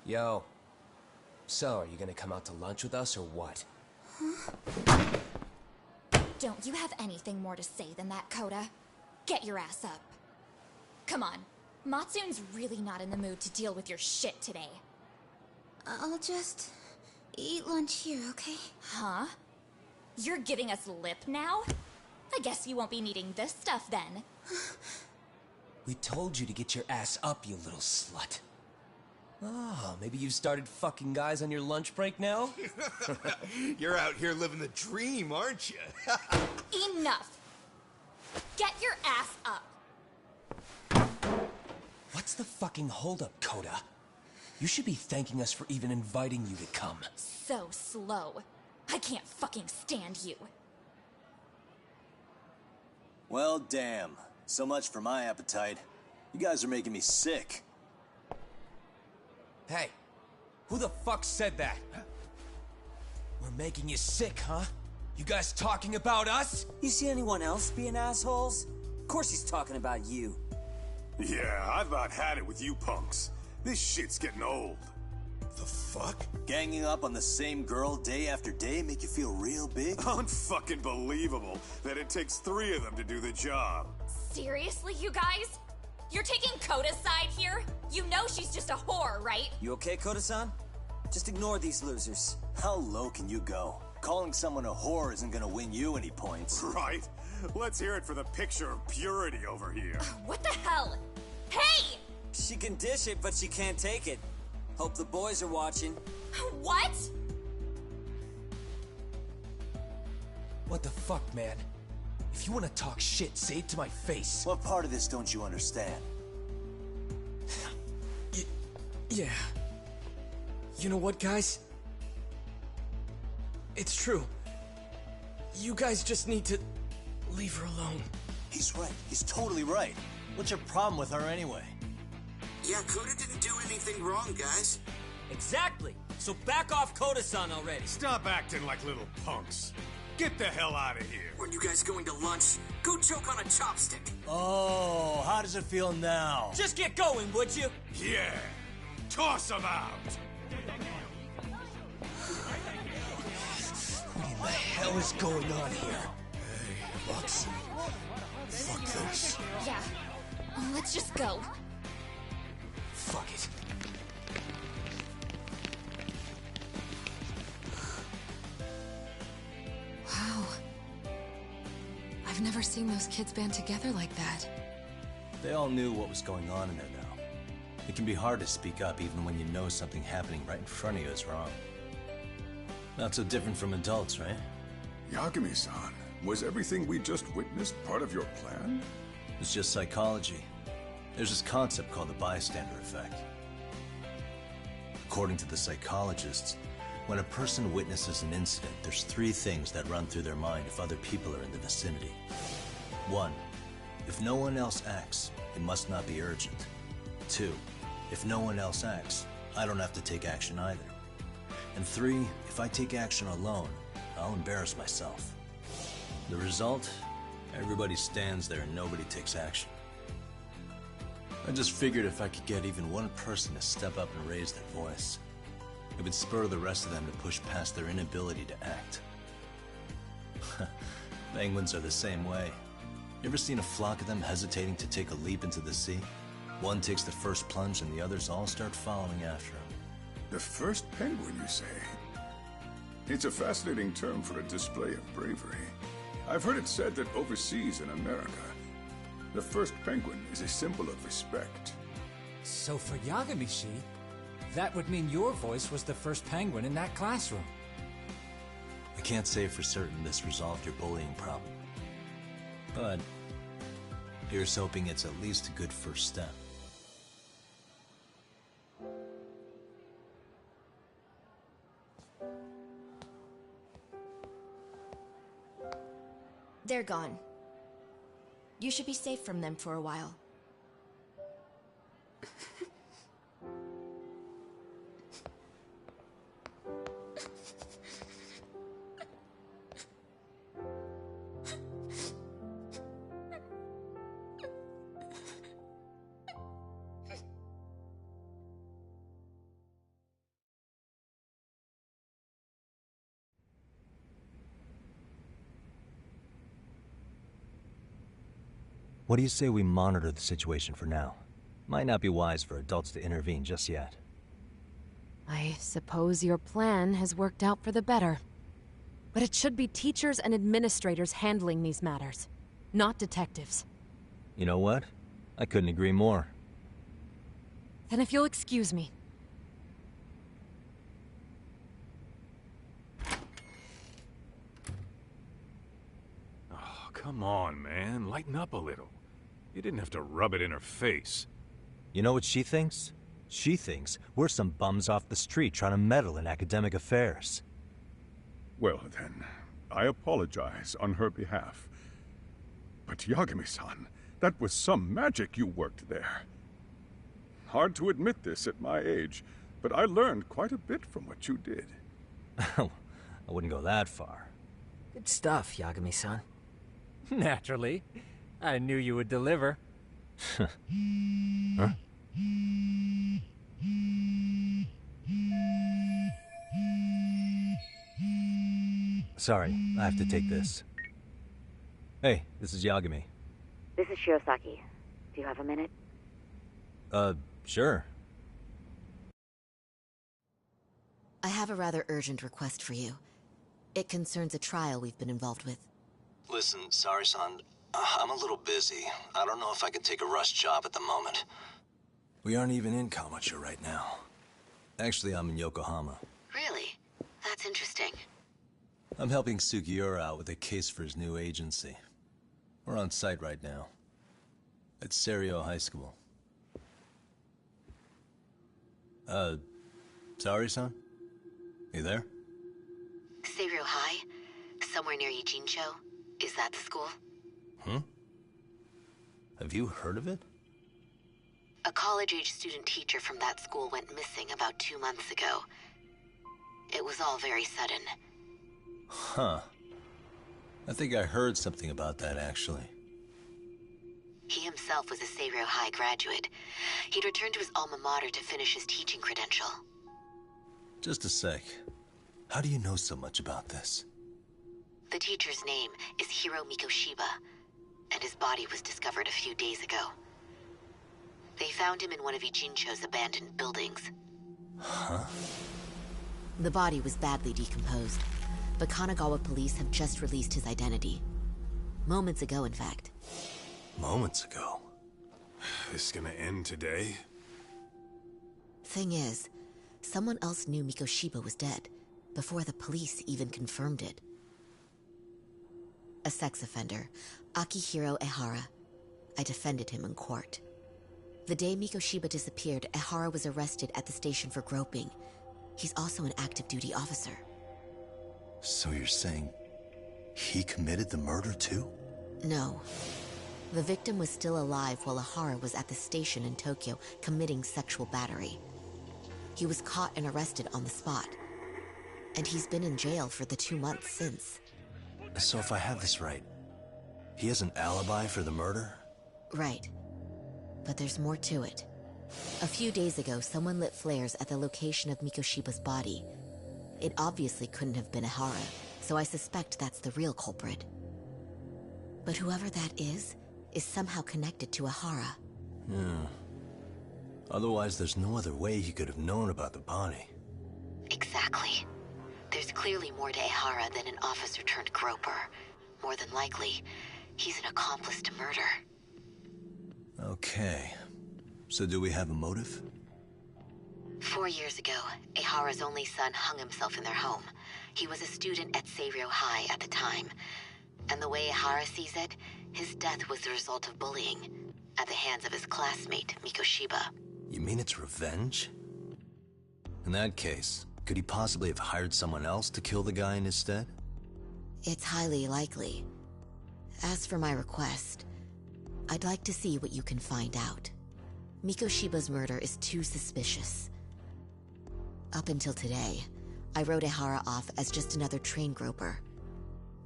Yo. So, are you gonna come out to lunch with us or what? Don't you have anything more to say than that, Coda? Get your ass up. Come on. Matsun's really not in the mood to deal with your shit today. I'll just eat lunch here, okay? Huh? You're giving us lip now? I guess you won't be needing this stuff then. We told you to get your ass up, you little slut. Oh, maybe you started fucking guys on your lunch break now? You're out here living the dream, aren't you? Enough! Get your ass up! What's the fucking holdup, Coda? You should be thanking us for even inviting you to come. So slow. I can't fucking stand you. Well, damn. So much for my appetite. You guys are making me sick. Hey, who the fuck said that? We're making you sick, huh? You guys talking about us? You see anyone else being assholes? Of course he's talking about you. Yeah, I've about had it with you punks. This shit's getting old. The fuck? Ganging up on the same girl day after day make you feel real big? Unfucking believable that it takes 3 of them to do the job. Seriously, you guys? You're taking Coda's side here? You know she's just a whore, right? You okay, Koda-san? Just ignore these losers. How low can you go? Calling someone a whore isn't gonna win you any points. Right? Let's hear it for the picture of purity over here. What the hell? Hey! She can dish it, but she can't take it. Hope the boys are watching. What? What the fuck, man? If you want to talk shit, say it to my face. What part of this don't you understand? Yeah. You know what, guys? It's true. You guys just need to leave her alone. He's right. He's totally right. What's your problem with her anyway? Yeah, Coda didn't do anything wrong, guys. Exactly. So back off Koda-san already. Stop acting like little punks. Get the hell out of here. Weren't you guys going to lunch? Go choke on a chopstick. Oh, how does it feel now? Just get going, would you? Yeah. Toss them out. What in the hell is going on here? Hey, Roxy. Fuck this. Yeah. Let's just go. Fuck it. Wow. I've never seen those kids band together like that. They all knew what was going on in there now. It can be hard to speak up even when you know something happening right in front of you is wrong. Not so different from adults, right? Yagami-san, was everything we just witnessed part of your plan? It's just psychology. There's this concept called the bystander effect. According to the psychologists, when a person witnesses an incident, there's 3 things that run through their mind if other people are in the vicinity. 1. If no one else acts, it must not be urgent. 2. If no one else acts, I don't have to take action either. And 3. If I take action alone, I'll embarrass myself. The result? Everybody stands there and nobody takes action. I just figured if I could get even one person to step up and raise their voice, it would spur the rest of them to push past their inability to act. Penguins are the same way. You ever seen a flock of them hesitating to take a leap into the sea? One takes the first plunge and the others all start following after him. The first penguin, you say? It's a fascinating term for a display of bravery. I've heard it said that overseas in America, the first penguin is a symbol of respect. So for Yagami-shi, that would mean your voice was the first penguin in that classroom. I can't say for certain this resolved your bullying problem. But here's hoping it's at least a good first step. They're gone. You should be safe from them for a while. What do you say we monitor the situation for now? Might not be wise for adults to intervene just yet. I suppose your plan has worked out for the better. But it should be teachers and administrators handling these matters, not detectives. You know what? I couldn't agree more. Then if you'll excuse me. Oh, come on, man. Lighten up a little. You didn't have to rub it in her face. You know what she thinks? She thinks we're some bums off the street trying to meddle in academic affairs. Well then, I apologize on her behalf. But Yagami-san, that was some magic you worked there. Hard to admit this at my age, but I learned quite a bit from what you did. I wouldn't go that far. Good stuff, Yagami-san. Naturally. I knew you would deliver. Huh? Sorry, I have to take this. Hey, this is Yagami. This is Shirosaki. Do you have a minute? Sure. I have a rather urgent request for you. It concerns a trial we've been involved with. Listen, Sari-san, I'm a little busy. I don't know if I can take a rush job at the moment. We aren't even in Kamucha right now. Actually, I'm in Yokohama. Really? That's interesting. I'm helping Sugiura out with a case for his new agency. We're on site right now. At Serio High School. Sari-san? You there? Seiro High? Somewhere near Ijincho? Is that the school? Have you heard of it? A college-age student teacher from that school went missing about 2 months ago. It was all very sudden. Huh. I think I heard something about that, actually. He himself was a Seiro High graduate. He'd returned to his alma mater to finish his teaching credential. Just a sec. How do you know so much about this? The teacher's name is Hiro Mikoshiba, and his body was discovered a few days ago. They found him in one of Ijincho's abandoned buildings. Huh? The body was badly decomposed, but Kanagawa police have just released his identity. Moments ago, in fact. Moments ago? This gonna end today? Thing is, someone else knew Mikoshiba was dead, before the police even confirmed it. A sex offender, Akihiro Ehara. I defended him in court. The day Mikoshiba disappeared, Ehara was arrested at the station for groping. He's also an active duty officer. So you're saying he committed the murder too? No. The victim was still alive while Ehara was at the station in Tokyo committing sexual battery. He was caught and arrested on the spot. And he's been in jail for the 2 months since. So if I have this right, he has an alibi for the murder? Right. But there's more to it. A few days ago, someone lit flares at the location of Mikoshiba's body. It obviously couldn't have been Ehara, so I suspect that's the real culprit. But whoever that is somehow connected to Ehara. Yeah. Otherwise, there's no other way he could have known about the body. Exactly. There's clearly more to Ehara than an officer-turned-groper. More than likely, he's an accomplice to murder. Okay. So do we have a motive? 4 years ago, Ehara's only son hung himself in their home. He was a student at Seiro High at the time. And the way Ehara sees it, his death was the result of bullying at the hands of his classmate, Mikoshiba. You mean it's revenge? In that case, could he possibly have hired someone else to kill the guy in his stead? It's highly likely. As for my request, I'd like to see what you can find out. Mikoshiba's murder is too suspicious. Up until today, I wrote Ehara off as just another train groper.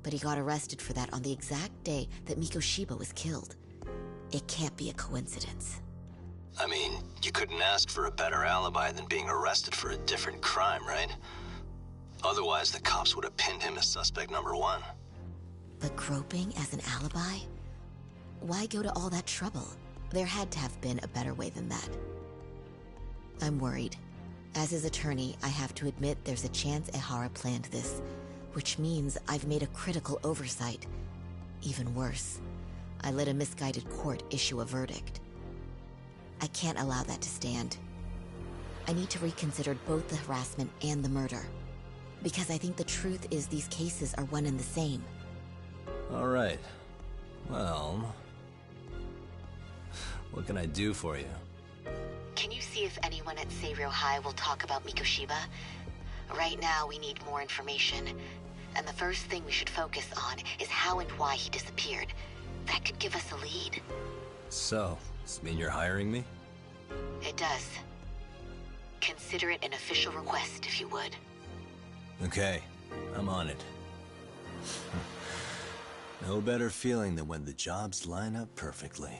But he got arrested for that on the exact day that Mikoshiba was killed. It can't be a coincidence. I mean, you couldn't ask for a better alibi than being arrested for a different crime, right? Otherwise, the cops would have pinned him as suspect number 1. But groping as an alibi? Why go to all that trouble? There had to have been a better way than that. I'm worried. As his attorney, I have to admit there's a chance Ehara planned this, which means I've made a critical oversight. Even worse, I let a misguided court issue a verdict. I can't allow that to stand. I need to reconsider both the harassment and the murder, because I think the truth is these cases are one and the same. All right. Well, what can I do for you? Can you see if anyone at Seiryo High will talk about Mikoshiba? Right now, we need more information. And the first thing we should focus on is how and why he disappeared. That could give us a lead. So, does this mean you're hiring me? It does. Consider it an official request, if you would. Okay, I'm on it. No better feeling than when the jobs line up perfectly.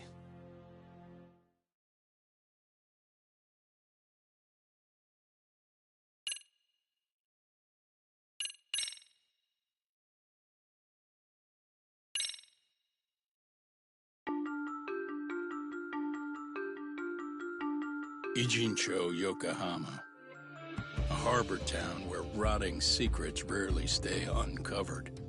Ijincho, Yokohama. A harbor town where rotting secrets rarely stay uncovered.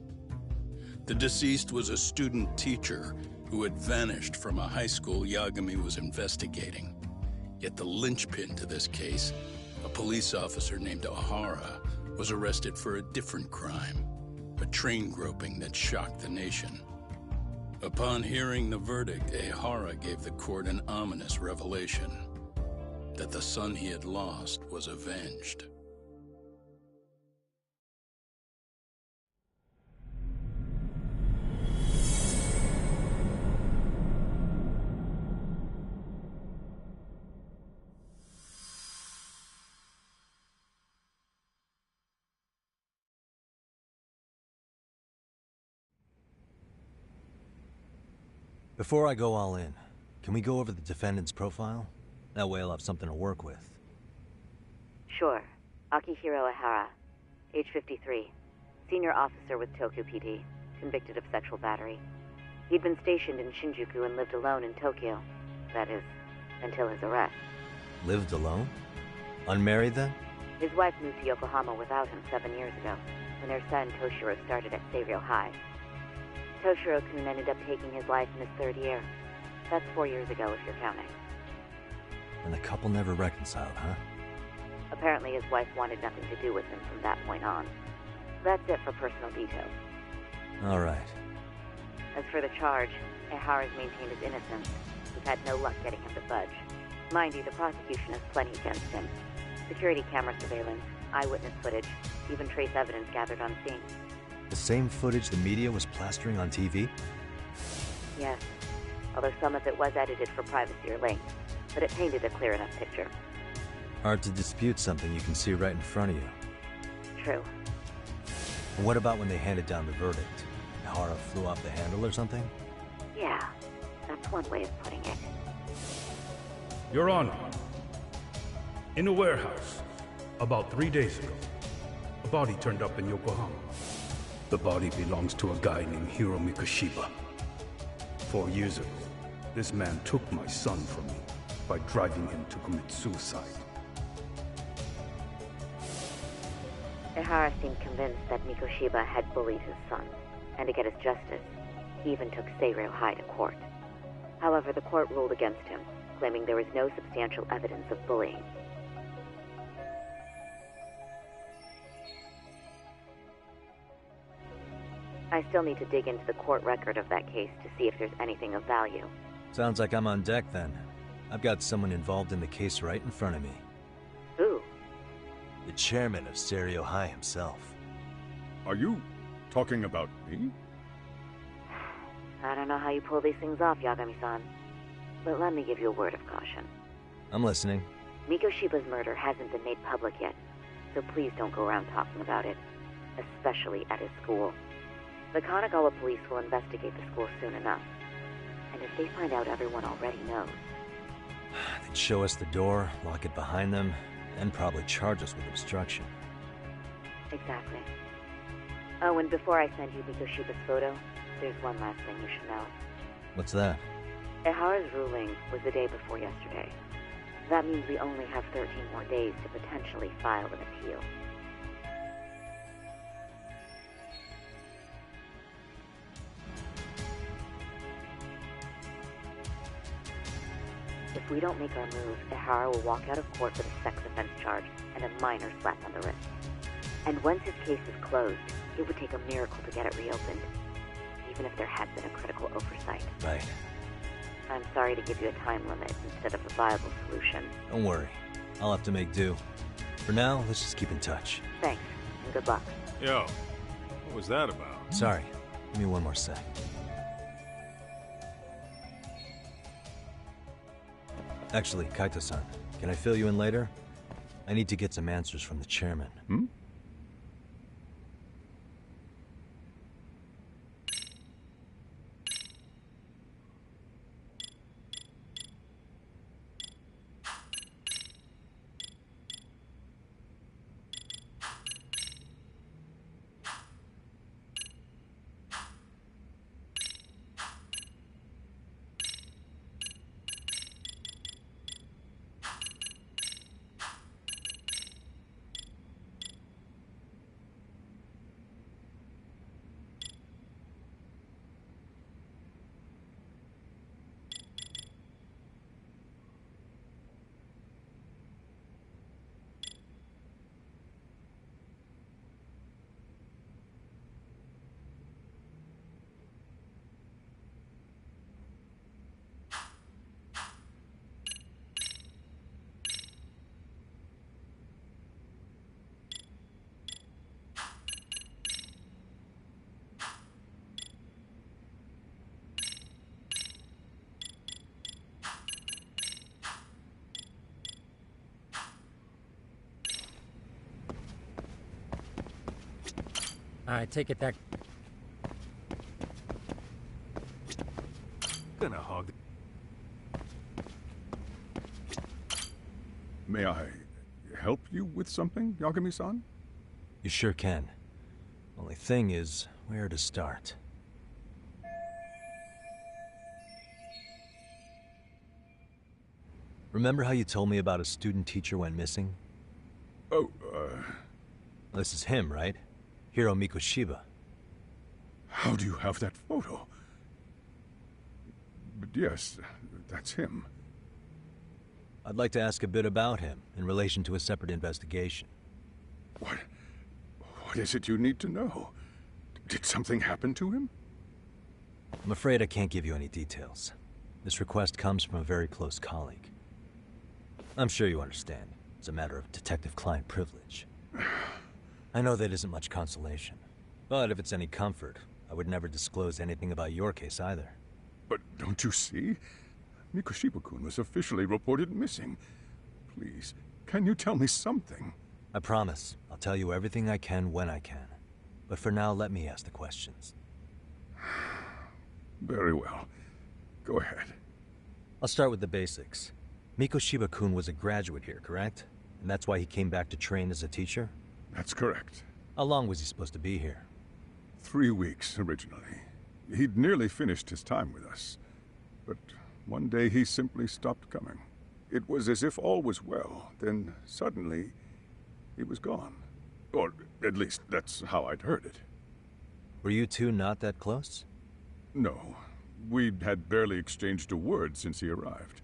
The deceased was a student teacher who had vanished from a high school Yagami was investigating. Yet the linchpin to this case, a police officer named Ehara, was arrested for a different crime, a train groping that shocked the nation. Upon hearing the verdict, Ehara gave the court an ominous revelation: that the son he had lost was avenged. Before I go all in, can we go over the defendant's profile? That way I'll have something to work with. Sure. Akihiro Ehara, age 53, senior officer with Tokyo PD, convicted of sexual battery. He'd been stationed in Shinjuku and lived alone in Tokyo. That is, until his arrest. Lived alone? Unmarried then? His wife moved to Yokohama without him 7 years ago, when their son Toshiro started at Seiryo High. Toshiro-kun ended up taking his life in his 3rd year. That's 4 years ago, if you're counting. And the couple never reconciled, huh? Apparently his wife wanted nothing to do with him from that point on. That's it for personal details. All right. As for the charge, Ehara's maintained his innocence. We've had no luck getting him to budge. Mind you, the prosecution has plenty against him. Security camera surveillance, eyewitness footage, even trace evidence gathered on scene. The same footage the media was plastering on TV? Yes, although some of it was edited for privacy or length, but it painted a clear enough picture. Hard to dispute something you can see right in front of you. True. And what about when they handed down the verdict? Ehara flew off the handle or something? Yeah, that's one way of putting it. Your Honor, in a warehouse, about 3 days ago, a body turned up in Yokohama. The body belongs to a guy named Hiro Mikoshiba. 4 years ago, this man took my son from me by driving him to commit suicide. Ehara seemed convinced that Mikoshiba had bullied his son, and to get his justice, he even took Seiryo High to court. However, the court ruled against him, claiming there was no substantial evidence of bullying. I still need to dig into the court record of that case to see if there's anything of value. Sounds like I'm on deck then. I've got someone involved in the case right in front of me. Who? The chairman of Seiryo High himself. Are you talking about me? I don't know how you pull these things off, Yagami-san. But let me give you a word of caution. I'm listening. Mikoshiba's murder hasn't been made public yet, so please don't go around talking about it. Especially at his school. The Kanagawa police will investigate the school soon enough. And if they find out everyone already knows... They'd show us the door, lock it behind them, and probably charge us with obstruction. Exactly. Oh, and before I send you Mikoshiba's photo, there's one last thing you should know. What's that? Ihara's ruling was the day before yesterday. That means we only have 13 more days to potentially file an appeal. If we don't make our move, Ihara will walk out of court with a sex offense charge and a minor slap on the wrist. And once his case is closed, it would take a miracle to get it reopened, even if there had been a critical oversight. Right. I'm sorry to give you a time limit instead of a viable solution. Don't worry. I'll have to make do. For now, let's just keep in touch. Thanks, and good luck. Yo, what was that about? Sorry. Give me one more sec. Actually, Kaito-san, can I fill you in later? I need to get some answers from the chairman. Hmm? I take it that... Gonna hog. May I help you with something, Yagami-san? You sure can. Only thing is, where to start? Remember how you told me about a student teacher went missing? Oh, This is him, right? Hiro Mikoshiba. How do you have that photo? But yes, that's him. I'd like to ask a bit about him in relation to a separate investigation. What is it you need to know? Did something happen to him? I'm afraid I can't give you any details. This request comes from a very close colleague. I'm sure you understand. It's a matter of detective-client privilege. I know that isn't much consolation. But if it's any comfort, I would never disclose anything about your case either. But don't you see? Mikoshiba-kun was officially reported missing. Please, can you tell me something? I promise. I'll tell you everything I can when I can. But for now, let me ask the questions. Very well. Go ahead. I'll start with the basics. Mikoshiba-kun was a graduate here, correct? And that's why he came back to train as a teacher? That's correct. How long was he supposed to be here? 3 weeks, originally. He'd nearly finished his time with us. But one day he simply stopped coming. It was as if all was well, then suddenly he was gone. Or at least that's how I'd heard it. Were you two not that close? No. We'd had barely exchanged a word since he arrived.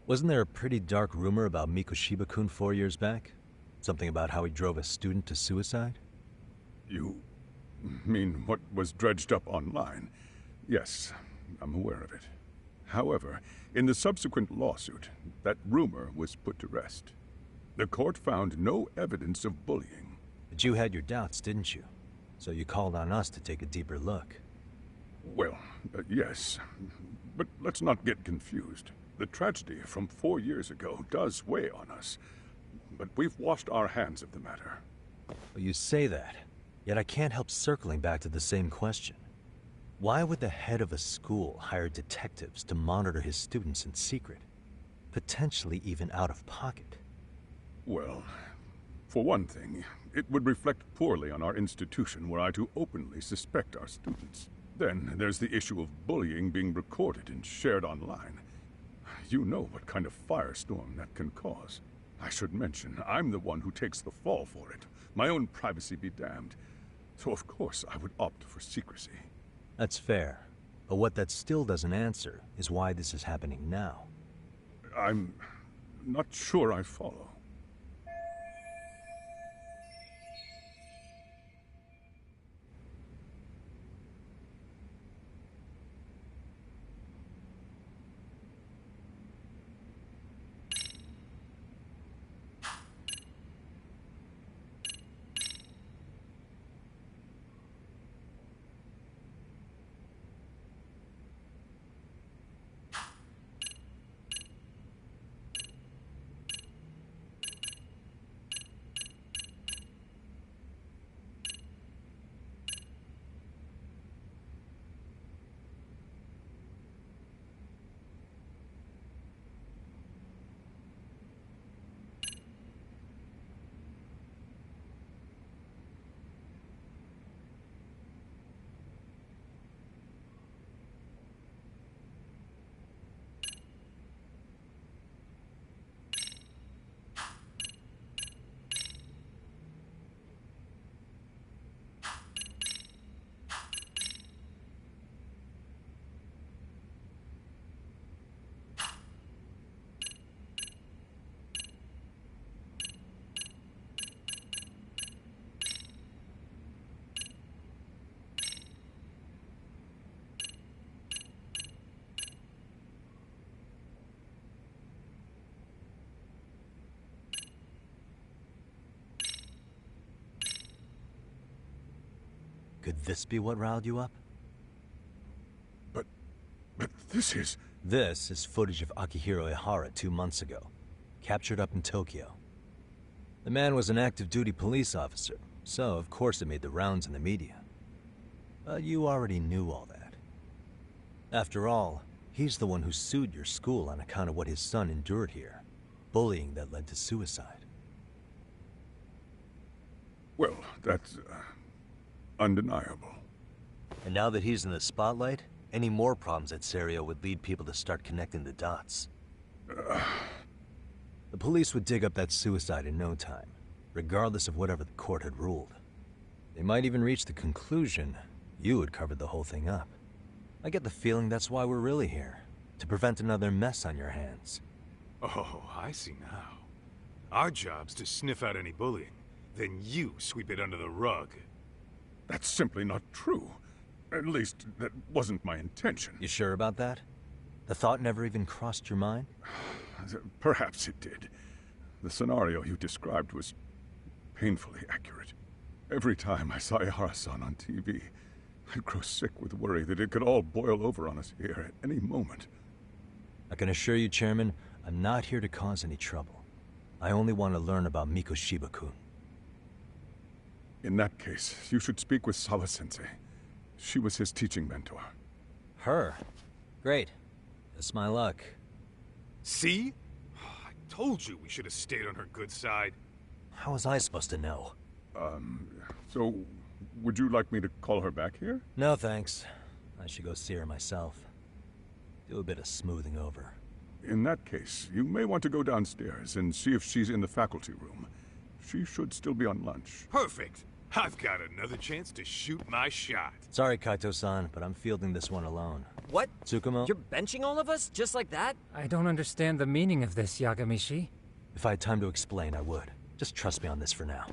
Wasn't there a pretty dark rumor about Mikoshiba-kun 4 years back? Something about how he drove a student to suicide? You mean what was dredged up online? Yes, I'm aware of it. However, in the subsequent lawsuit, that rumor was put to rest. The court found no evidence of bullying. But you had your doubts, didn't you? So you called on us to take a deeper look. Well, yes. But let's not get confused. The tragedy from 4 years ago does weigh on us. But we've washed our hands of the matter. Well, you say that, yet I can't help circling back to the same question. Why would the head of a school hire detectives to monitor his students in secret? Potentially even out of pocket. Well, for one thing, it would reflect poorly on our institution were I to openly suspect our students. Then there's the issue of bullying being recorded and shared online. You know what kind of firestorm that can cause. I should mention, I'm the one who takes the fall for it. My own privacy be damned. So of course I would opt for secrecy. That's fair. But what that still doesn't answer is why this is happening now. I'm not sure I follow. Could this be what riled you up? But this is... This is footage of Akihiro Ihara 2 months ago, captured up in Tokyo. The man was an active-duty police officer, so of course it made the rounds in the media. But you already knew all that. After all, he's the one who sued your school on account of what his son endured here. Bullying that led to suicide. Well, that's... undeniable. And now that he's in the spotlight, any more problems at Serio would lead people to start connecting the dots. The police would dig up that suicide in no time, regardless of whatever the court had ruled. They might even reach the conclusion you had covered the whole thing up. I get the feeling that's why we're really here, to prevent another mess on your hands. Oh, I see now. Our job's to sniff out any bullying, then you sweep it under the rug. That's simply not true. At least, that wasn't my intention. You sure about that? The thought never even crossed your mind? Perhaps it did. The scenario you described was painfully accurate. Every time I saw Ihara-san on TV, I'd grow sick with worry that it could all boil over on us here at any moment. I can assure you, Chairman, I'm not here to cause any trouble. I only want to learn about Mikoshiba-kun. In that case, you should speak with Sawa-sensei. She was his teaching mentor. Her? Great. That's my luck. See? I told you we should have stayed on her good side. How was I supposed to know? So, would you like me to call her back here? No, thanks. I should go see her myself. Do a bit of smoothing over. In that case, you may want to go downstairs and see if she's in the faculty room. She should still be on lunch. Perfect! I've got another chance to shoot my shot. Sorry, Kaito-san, but I'm fielding this one alone. What? Tsukumo? You're benching all of us? Just like that? I don't understand the meaning of this, Yagami-shi. If I had time to explain, I would. Just trust me on this for now.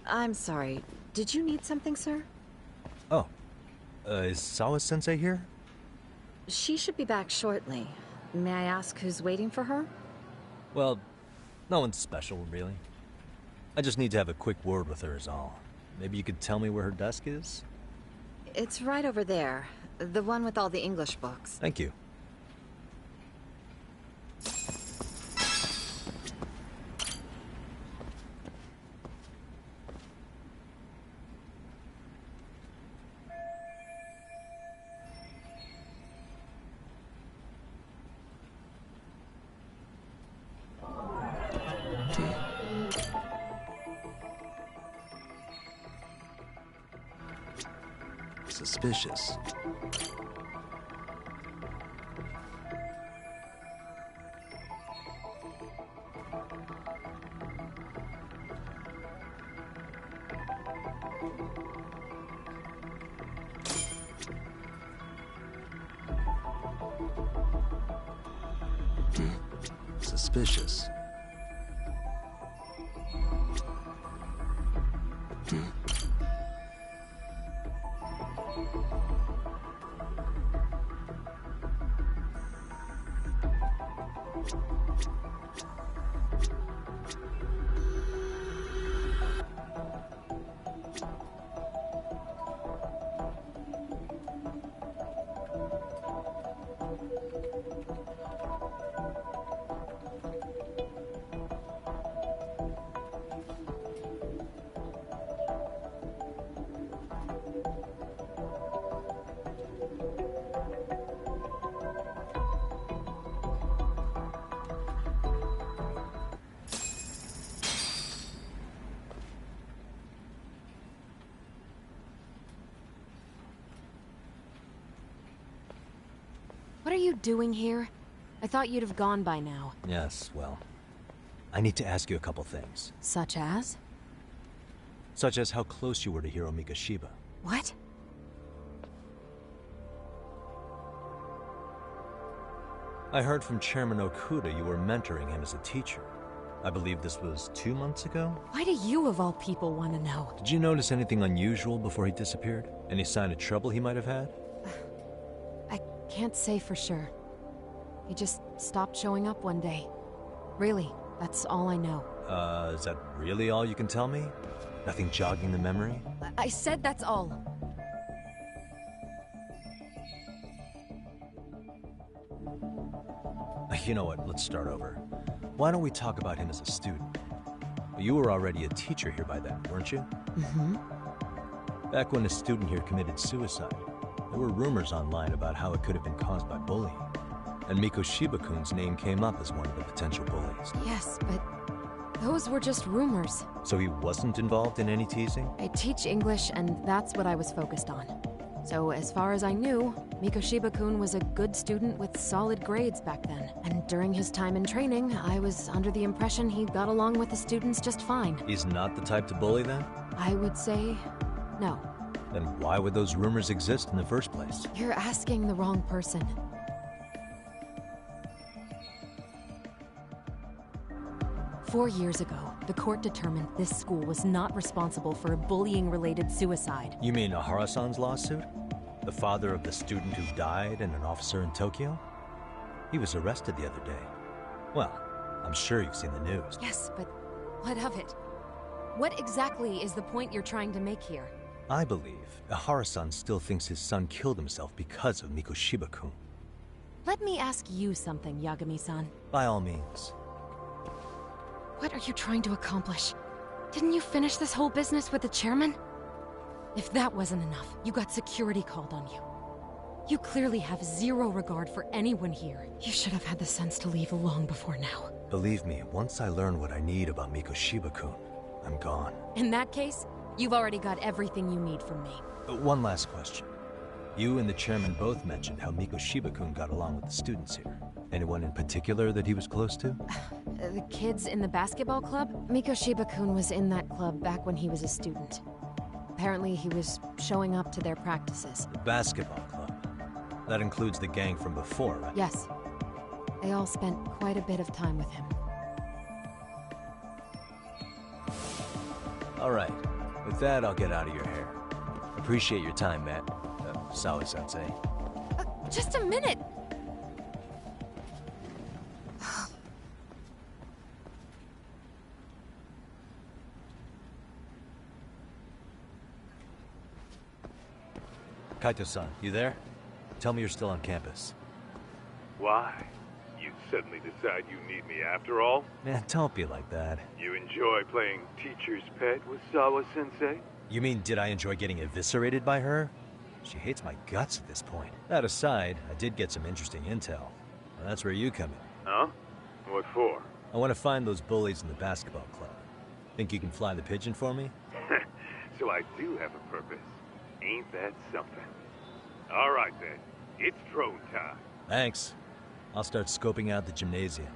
I'm sorry. Did you need something, sir? Oh. Is Sawa-sensei here? She should be back shortly. May I ask who's waiting for her? Well, no one's special, really. I just need to have a quick word with her is all. Maybe you could tell me where her desk is? It's right over there. The one with all the English books. Thank you. Suspicious. Suspicious. What are you doing here? I thought you'd have gone by now. Yes, well, I need to ask you a couple things. Such as? Such as how close you were to Hiro Mikoshiba. What? I heard from Chairman Okuda you were mentoring him as a teacher. I believe this was 2 months ago? Why do you, of all people, want to know? Did you notice anything unusual before he disappeared? Any sign of trouble he might have had? I can't say for sure. He just stopped showing up one day. Really, that's all I know. Is that really all you can tell me? Nothing jogging the memory? I said that's all. You know what, let's start over. Why don't we talk about him as a student? You were already a teacher here by then, weren't you? Mm-hmm. Back when a student here committed suicide, there were rumors online about how it could have been caused by bullying. And Mikoshiba-kun's name came up as one of the potential bullies. Yes, but those were just rumors. So he wasn't involved in any teasing? I teach English, and that's what I was focused on. So as far as I knew, Mikoshiba-kun was a good student with solid grades back then. And during his time in training, I was under the impression he got along with the students just fine. He's not the type to bully then? I would say no. Then why would those rumors exist in the first place? You're asking the wrong person. Four years ago, the court determined this school was not responsible for a bullying-related suicide. You mean Ahara-san's lawsuit? The father of the student who died and an officer in Tokyo? He was arrested the other day. Well, I'm sure you've seen the news. Yes, but what of it? What exactly is the point you're trying to make here? I believe Ahara-san still thinks his son killed himself because of Mikoshiba-kun. Let me ask you something, Yagami-san. By all means. What are you trying to accomplish? Didn't you finish this whole business with the chairman? If that wasn't enough, you got security called on you. You clearly have zero regard for anyone here. You should have had the sense to leave long before now. Believe me, once I learn what I need about Mikoshiba-kun, I'm gone. In that case, you've already got everything you need from me. One last question. You and the chairman both mentioned how Mikoshiba-kun got along with the students here. Anyone in particular that he was close to? The kids in the basketball club? Mikoshiba-kun was in that club back when he was a student. Apparently he was showing up to their practices. The basketball club? That includes the gang from before, right? Yes. They all spent quite a bit of time with him. All right. With that, I'll get out of your hair. Appreciate your time, Matt. Sawa-sensei. Just a minute! Kaito-san, you there? Tell me you're still on campus. Why? You suddenly decide you need me after all? Man, don't be like that. You enjoy playing teacher's pet with Sawa-sensei? You mean, did I enjoy getting eviscerated by her? She hates my guts at this point. That aside, I did get some interesting intel. And that's where you come in. Huh? What for? I want to find those bullies in the basketball club. Think you can fly the pigeon for me? So I do have a purpose. Ain't that something? All right then. It's drone time. Thanks. I'll start scoping out the gymnasium.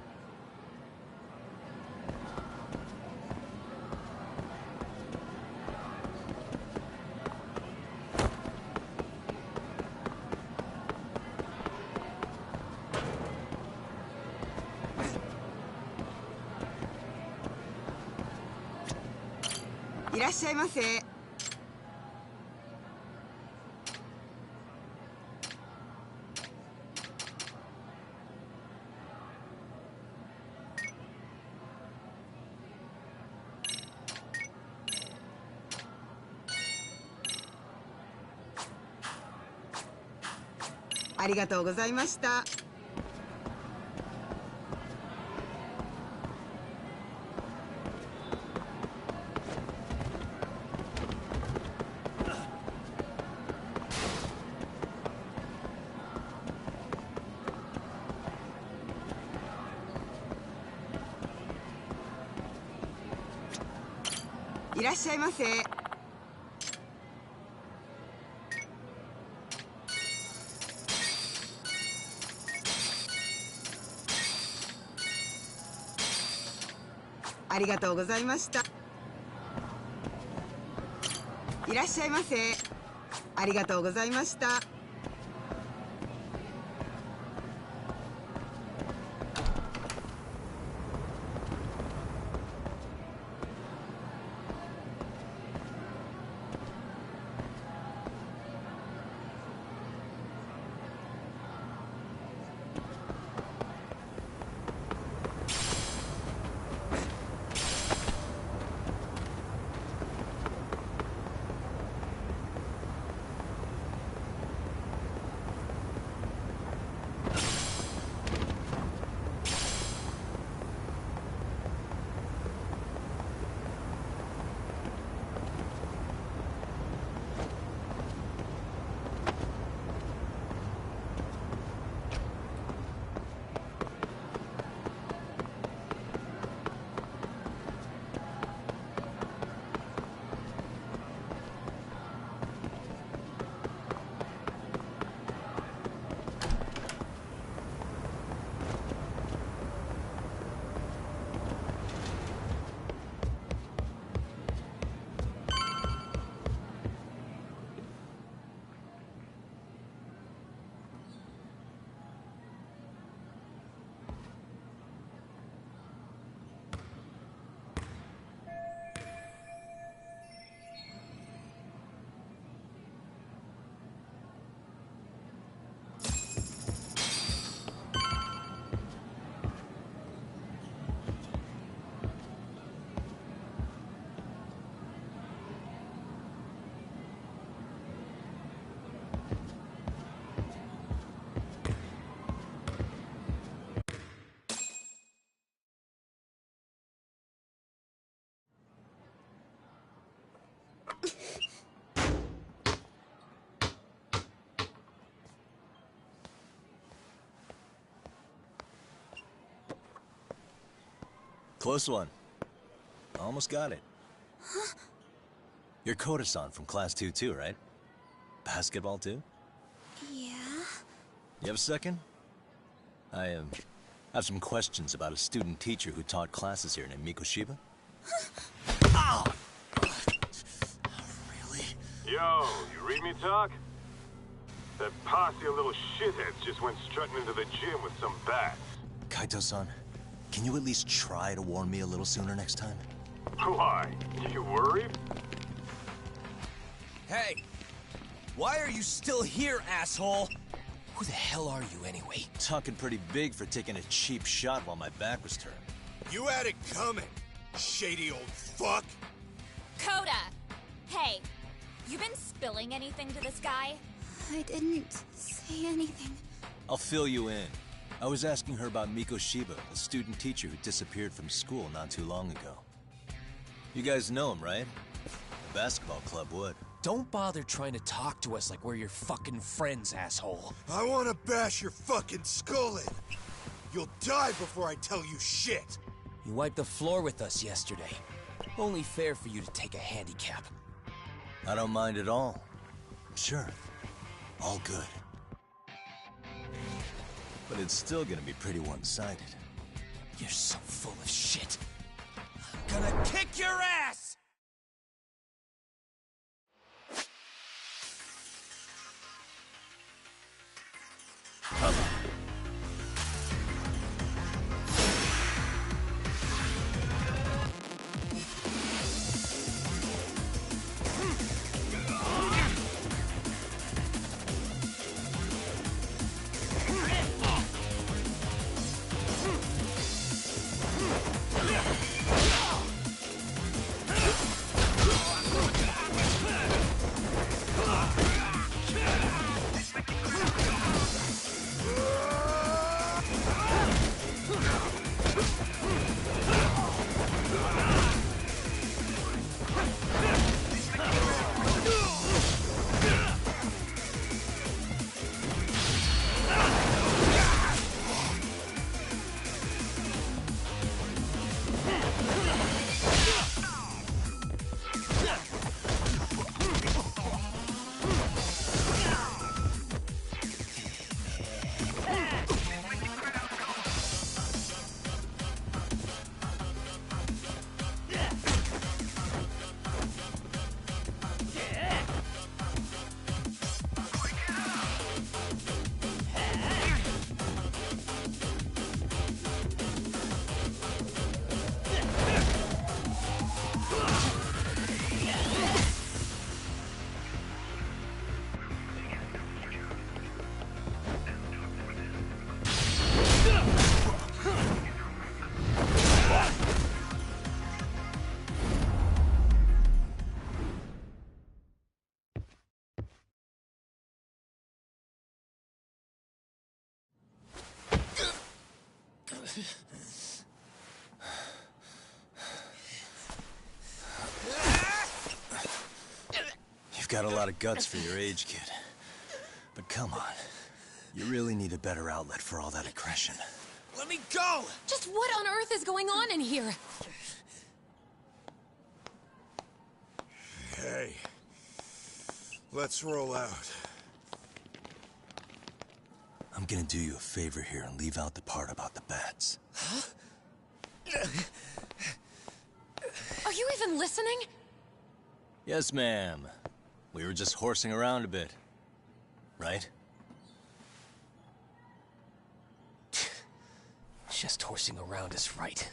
Close one. Almost got it. Huh? You're Koda-san from Class 2 too, right? Basketball too? Yeah? You have a second? I have some questions about a student teacher who taught classes here named Mikoshiba. Ow! Really? Yo, you read me talk? That posse of little shitheads just went strutting into the gym with some bats. Kaito-san, can you at least try to warn me a little sooner next time? Why? You worried? Hey! Why are you still here, asshole? Who the hell are you, anyway? Talking pretty big for taking a cheap shot while my back was turned. You had it coming, shady old fuck! Coda! Hey, you been spilling anything to this guy? I didn't say anything. I'll fill you in. I was asking her about Miko Shiba, a student teacher who disappeared from school not too long ago. You guys know him, right? The basketball club would. Don't bother trying to talk to us like we're your fucking friends, asshole. I wanna bash your fucking skull in. You'll die before I tell you shit. You wiped the floor with us yesterday. Only fair for you to take a handicap. I don't mind at all. Sure. All good. But it's still gonna be pretty one-sided. You're so full of shit. I'm gonna kick your ass! You've got a lot of guts for your age, kid. But come on. You really need a better outlet for all that aggression. Let me go! Just what on earth is going on in here? Hey. Let's roll out. I'm gonna do you a favor here and leave out the part about the bats. Huh? Are you even listening? Yes, ma'am. We were just horsing around a bit. Right? Just horsing around is right.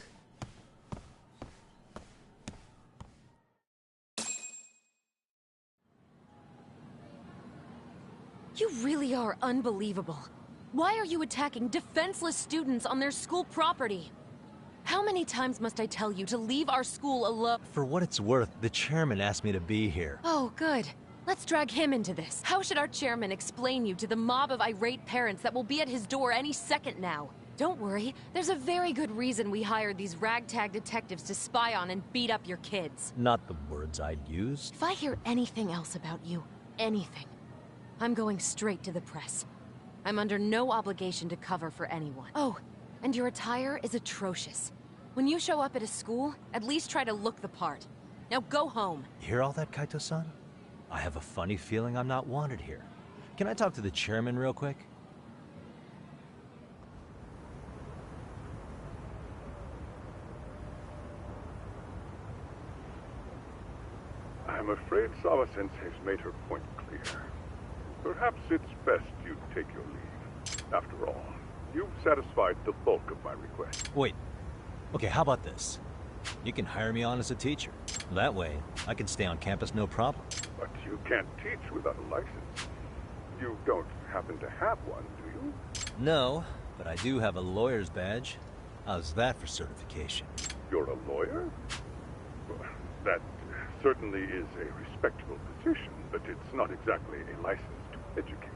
You really are unbelievable. Why are you attacking defenseless students on their school property? How many times must I tell you to leave our school alone? For what it's worth, the chairman asked me to be here. Oh, good. Let's drag him into this. How should our chairman explain you to the mob of irate parents that will be at his door any second now? Don't worry, there's a very good reason we hired these ragtag detectives to spy on and beat up your kids. Not the words I'd used. If I hear anything else about you, anything, I'm going straight to the press. I'm under no obligation to cover for anyone. Oh, and your attire is atrocious. When you show up at a school, at least try to look the part. Now go home. You hear all that, Kaito-san? I have a funny feeling I'm not wanted here. Can I talk to the chairman real quick? I'm afraid Sawa-sensei has made her point clear. Perhaps it's best you take your leave. After all, you've satisfied the bulk of my request. Wait. Okay, how about this? You can hire me on as a teacher. That way, I can stay on campus no problem. But you can't teach without a license. You don't happen to have one, do you? No, but I do have a lawyer's badge. How's that for certification? You're a lawyer? Well, that certainly is a respectable position, but it's not exactly a license to educate.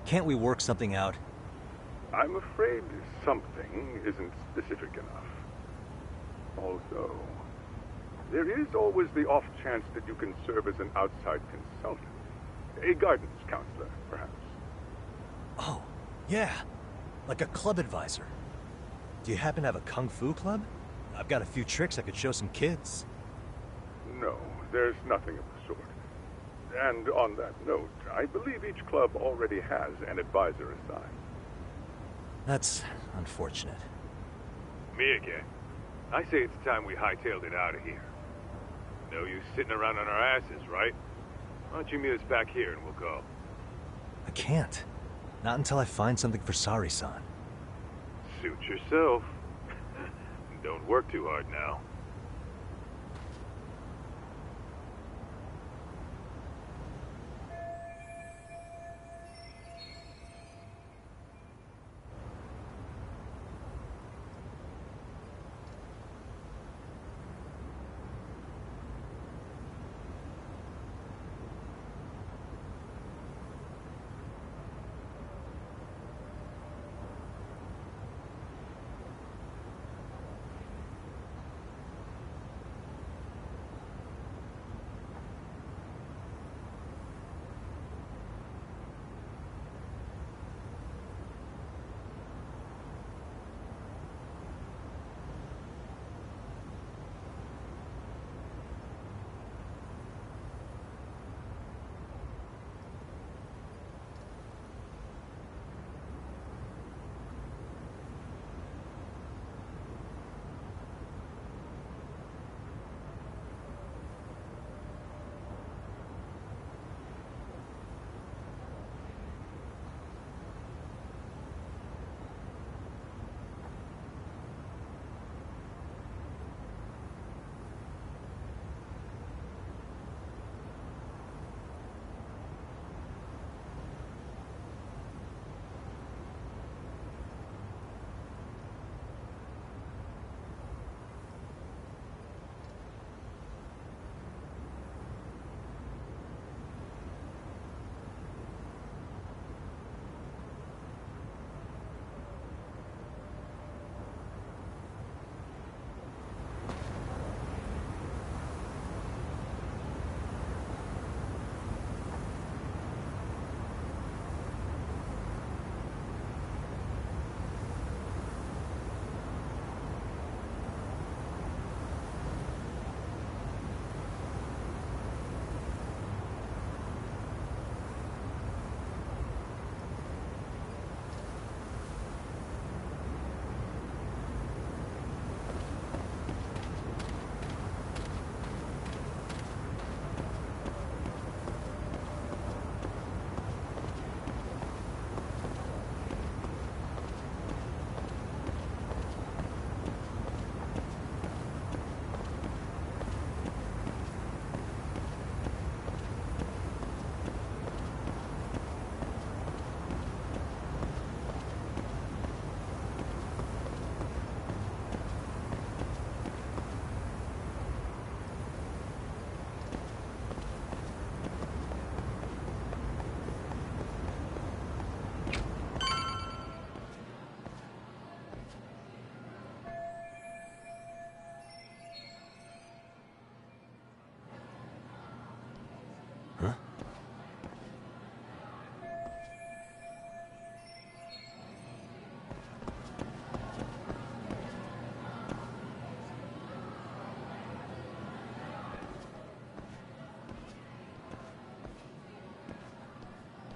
Can't we work something out? I'm afraid something isn't specific enough. Although, there is always the off chance that you can serve as an outside consultant. A guidance counselor, perhaps. Oh, yeah. Like a club advisor. Do you happen to have a kung fu club? I've got a few tricks I could show some kids. No, there's nothing of the sort. And on that note, I believe each club already has an advisor assigned. That's unfortunate. Me again. I say it's time we hightailed it out of here. No use sitting around on our asses, right? Why don't you meet us back here and we'll go? I can't. Not until I find something for Sari-san. Suit yourself. Don't work too hard now.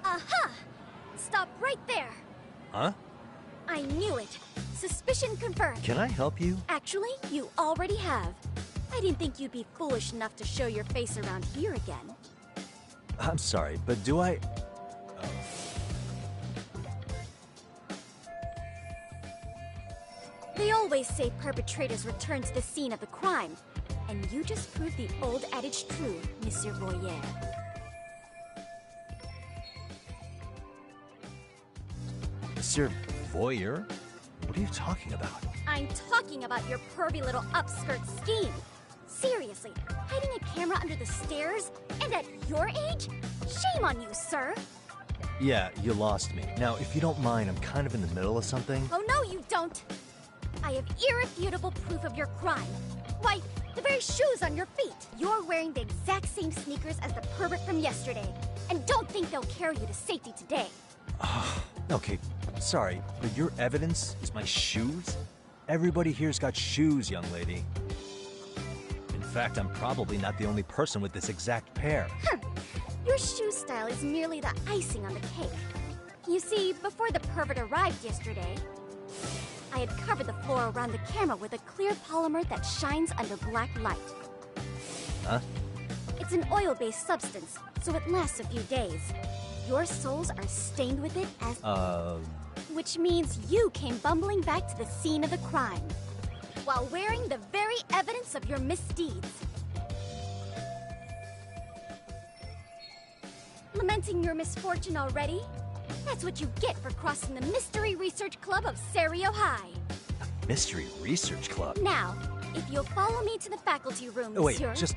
Aha! Stop right there! Huh? I knew it! Suspicion confirmed! Can I help you? Actually, you already have. I didn't think you'd be foolish enough to show your face around here again. I'm sorry, but do I... They always say perpetrators return to the scene of the crime. And you just proved the old adage true, Monsieur Voyer. Monsieur Voyeur? What are you talking about? I'm talking about your pervy little upskirt scheme. Seriously, hiding a camera under the stairs? And at your age? Shame on you, sir. Yeah, you lost me. Now, if you don't mind, I'm kind of in the middle of something. Oh, no, you don't. I have irrefutable proof of your crime. Why, the very shoes on your feet. You're wearing the exact same sneakers as the pervert from yesterday. And don't think they'll carry you to safety today. Okay, sorry, but your evidence is my shoes? Everybody here's got shoes, young lady. In fact, I'm probably not the only person with this exact pair. Your shoe style is merely the icing on the cake. You see, before the pervert arrived yesterday, I had covered the floor around the camera with a clear polymer that shines under black light. Huh? It's an oil-based substance, so it lasts a few days. Your soles are stained with it as... Which means you came bumbling back to the scene of the crime, while wearing the very evidence of your misdeeds. Lamenting your misfortune already? That's what you get for crossing the Mystery Research Club of Serio High. Mystery Research Club? Now, if you'll follow me to the faculty room, Oh, wait, monsieur... just...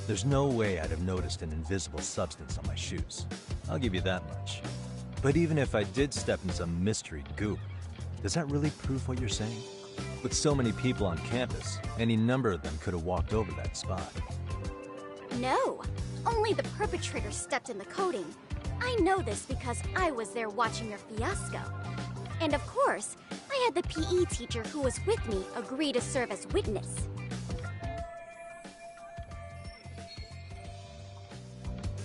There's no way I'd have noticed an invisible substance on my shoes. I'll give you that much. But even if I did step in some mystery goop, does that really prove what you're saying? With so many people on campus, any number of them could have walked over that spot. No, only the perpetrator stepped in the coating. I know this because I was there watching your fiasco. And of course, I had the PE teacher who was with me agree to serve as witness.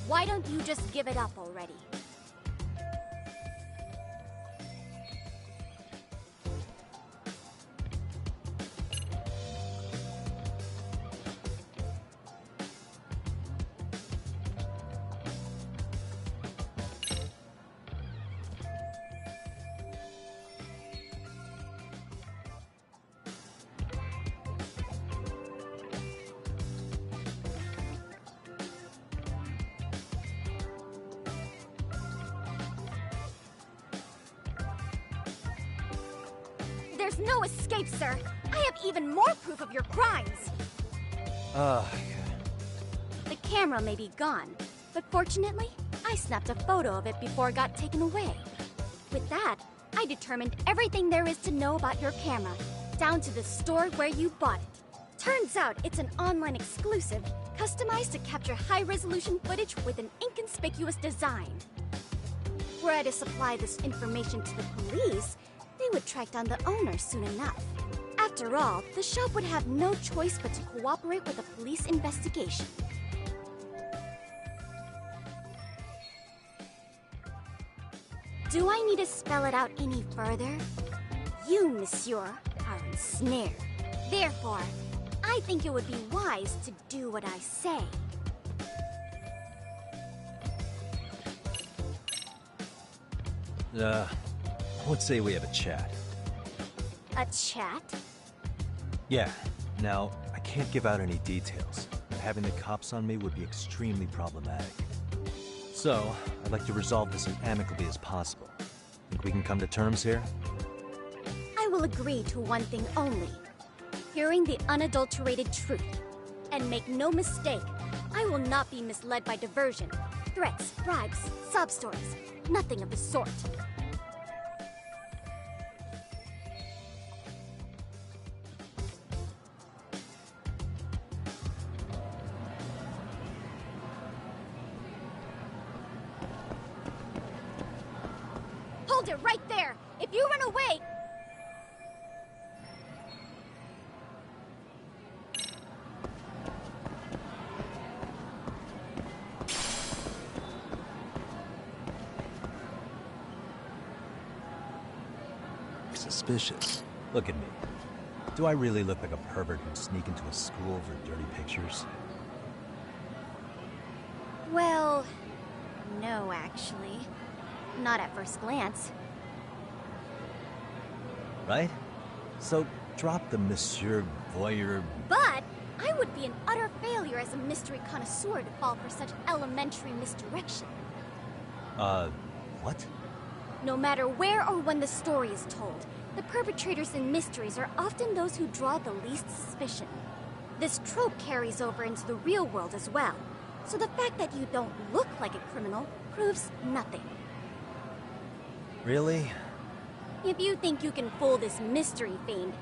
Why don't you just give it up already? There's no escape, sir. I have even more proof of your crimes. The camera may be gone, but fortunately, I snapped a photo of it before it got taken away. With that, I determined everything there is to know about your camera, down to the store where you bought it. Turns out it's an online exclusive, customized to capture high-resolution footage with an inconspicuous design. Were I to supply this information to the police, they would track down the owner soon enough. After all, the shop would have no choice but to cooperate with the police investigation. Do I need to spell it out any further? You, monsieur, are ensnared. Therefore, I think it would be wise to do what I say. Let's say we have a chat. A chat? Yeah. Now, I can't give out any details, but having the cops on me would be extremely problematic. So, I'd like to resolve this as amicably as possible. Think we can come to terms here? I will agree to one thing only. Hearing the unadulterated truth. And make no mistake, I will not be misled by diversion, threats, bribes, sob stories. Nothing of the sort. Hold it right there! If you run away... Suspicious. Look at me. Do I really look like a pervert who'd sneak into a school for dirty pictures? Well, no, actually. Not at first glance. Right? So, drop the Monsieur Voyeur... But I would be an utter failure as a mystery connoisseur to fall for such elementary misdirection. What? No matter where or when the story is told, the perpetrators in mysteries are often those who draw the least suspicion. This trope carries over into the real world as well, so the fact that you don't look like a criminal proves nothing. Really? If you think you can fool this mystery fiend,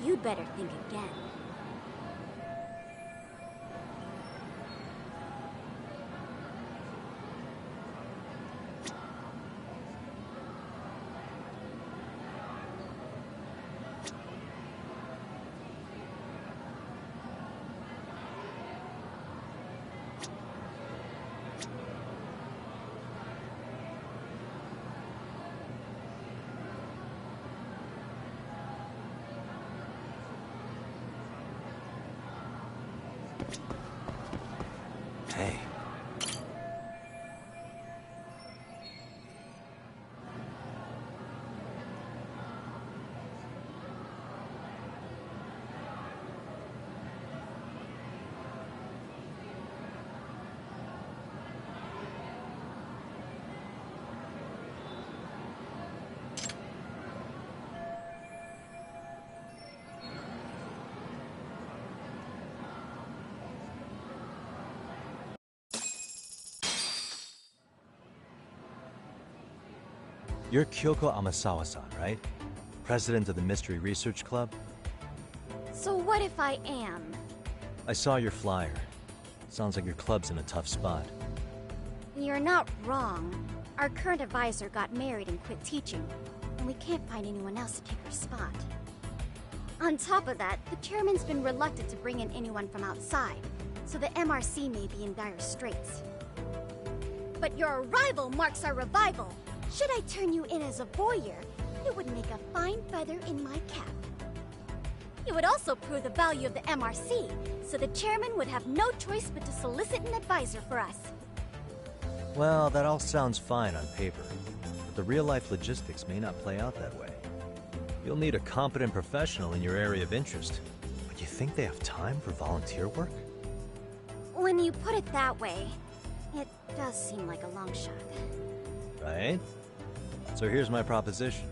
you'd better think again. Hey. You're Kyoko Amasawa-san, right? President of the Mystery Research Club? So what if I am? I saw your flyer. Sounds like your club's in a tough spot. You're not wrong. Our current advisor got married and quit teaching, and we can't find anyone else to take her spot. On top of that, the chairman's been reluctant to bring in anyone from outside, so the MRC may be in dire straits. But your arrival marks our revival! Should I turn you in as a voyeur, it would make a fine feather in my cap. It would also prove the value of the MRC, so the chairman would have no choice but to solicit an advisor for us. Well, that all sounds fine on paper, but the real-life logistics may not play out that way. You'll need a competent professional in your area of interest, but you think they have time for volunteer work? When you put it that way, it does seem like a long shot. Right? So here's my proposition.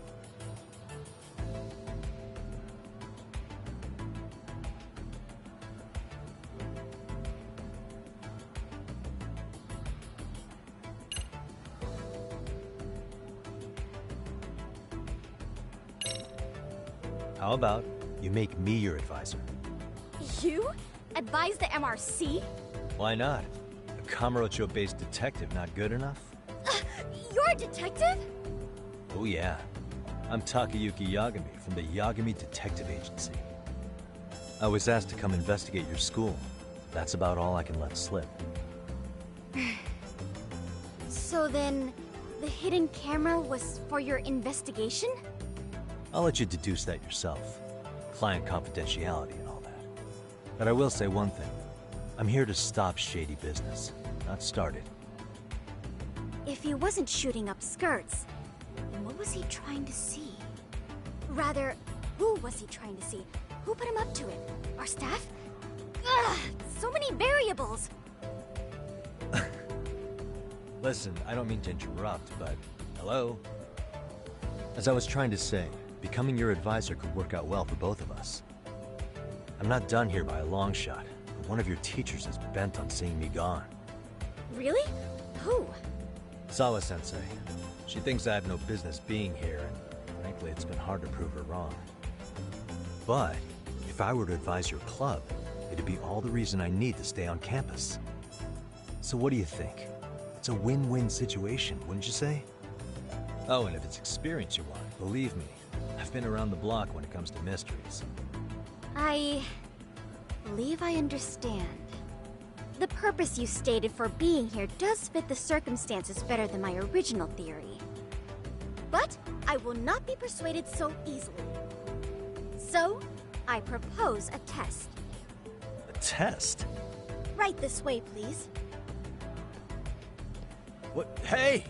How about you make me your advisor? You? Advise the MRC? Why not? A Kamurocho-based detective not good enough? You're a detective? Oh yeah. I'm Takayuki Yagami from the Yagami Detective Agency. I was asked to come investigate your school. That's about all I can let slip. So then, the hidden camera was for your investigation? I'll let you deduce that yourself. Client confidentiality and all that. But I will say one thing. I'm here to stop shady business, not start it. If he wasn't shooting up skirts, then what was he trying to see? Rather, who was he trying to see? Who put him up to it? Our staff? Ugh, so many variables! Listen, I don't mean to interrupt, but... Hello? As I was trying to say, becoming your advisor could work out well for both of us. I'm not done here by a long shot, but one of your teachers is bent on seeing me gone. Really? Who? Sawa-sensei. She thinks I have no business being here, and frankly, it's been hard to prove her wrong. But, if I were to advise your club, it'd be all the reason I need to stay on campus. So what do you think? It's a win-win situation, wouldn't you say? Oh, and if it's experience you want, believe me, I've been around the block when it comes to mysteries. I believe I understand. The purpose you stated for being here does fit the circumstances better than my original theory. But I will not be persuaded so easily. So, I propose a test. A test? Right this way, please. What? Hey!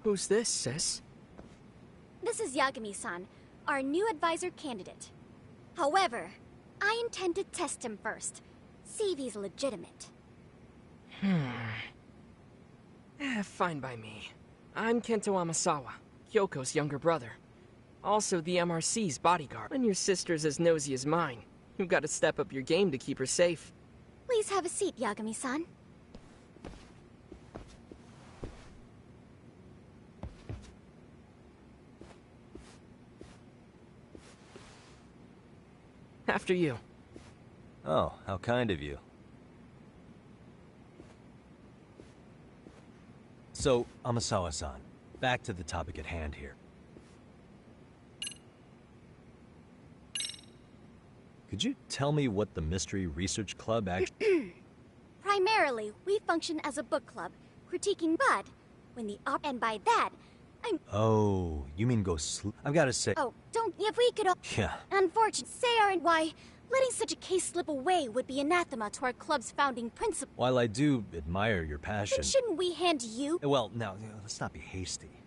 Who's this, sis? This is Yagami-san, our new advisor candidate. However, I intend to test him first. See if he's legitimate. Fine by me. I'm Kento Amasawa, Kyoko's younger brother. Also the MRC's bodyguard. When your sister's as nosy as mine, you've got to step up your game to keep her safe. Please have a seat, Yagami-san. After you. Oh, how kind of you. So, Amasawa-san, back to the topic at hand here. Could you tell me what the Mystery Research Club actually... Primarily, we function as a book club, critiquing Bud, when the and by that, I'm... Oh, you mean go I've got to say... Oh, don't... If we could... Yeah. Unfortunately, say and why, letting such a case slip away would be anathema to our club's founding principle. While I do admire your passion... Then shouldn't we hand you... Well, now, let's not be hasty.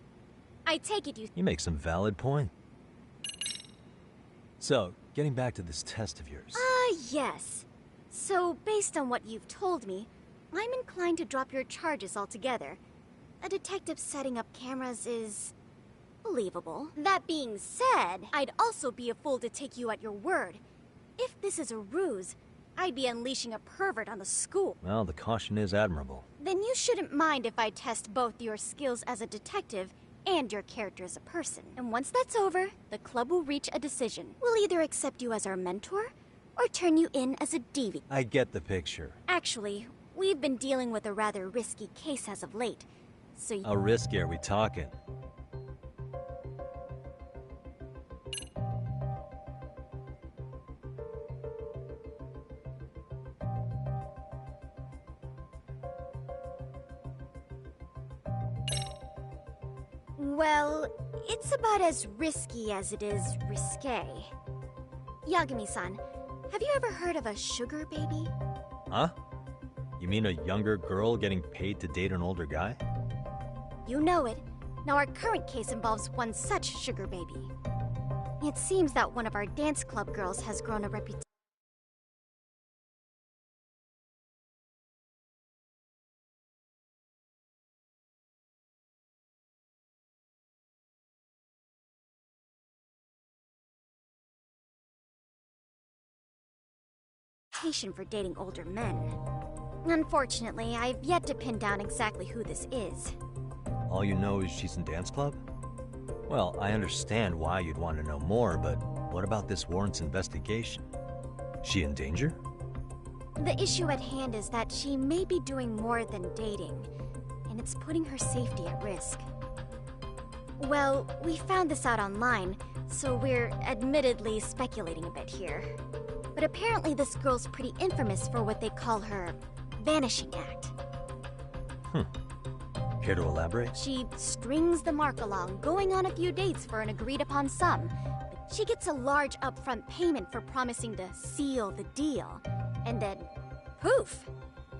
I take it you... You make some valid point. So, getting back to this test of yours... yes. So, based on what you've told me, I'm inclined to drop your charges altogether. A detective setting up cameras is... believable. That being said, I'd also be a fool to take you at your word. If this is a ruse, I'd be unleashing a pervert on the school. Well, the caution is admirable. Then you shouldn't mind if I test both your skills as a detective and your character as a person. And once that's over, the club will reach a decision. We'll either accept you as our mentor, or turn you in as a deviant. I get the picture. Actually, we've been dealing with a rather risky case as of late, so How risky are we talking? Well, it's about as risky as it is risque. Yagami-san, have you ever heard of a sugar baby? Huh? You mean a younger girl getting paid to date an older guy? You know it. Now our current case involves one such sugar baby. It seems that one of our dance club girls has grown a reputation. For dating older men. Unfortunately, I've yet to pin down exactly who this is. All you know is she's in dance club? Well, I understand why you'd want to know more, but what about this warrants investigation? She in danger? The issue at hand is that she may be doing more than dating, and it's putting her safety at risk. Well, we found this out online, so we're admittedly speculating a bit here. But apparently this girl's pretty infamous for what they call her vanishing act. Care to elaborate? She strings the mark along, going on a few dates for an agreed-upon sum. But she gets a large upfront payment for promising to seal the deal. And then, poof!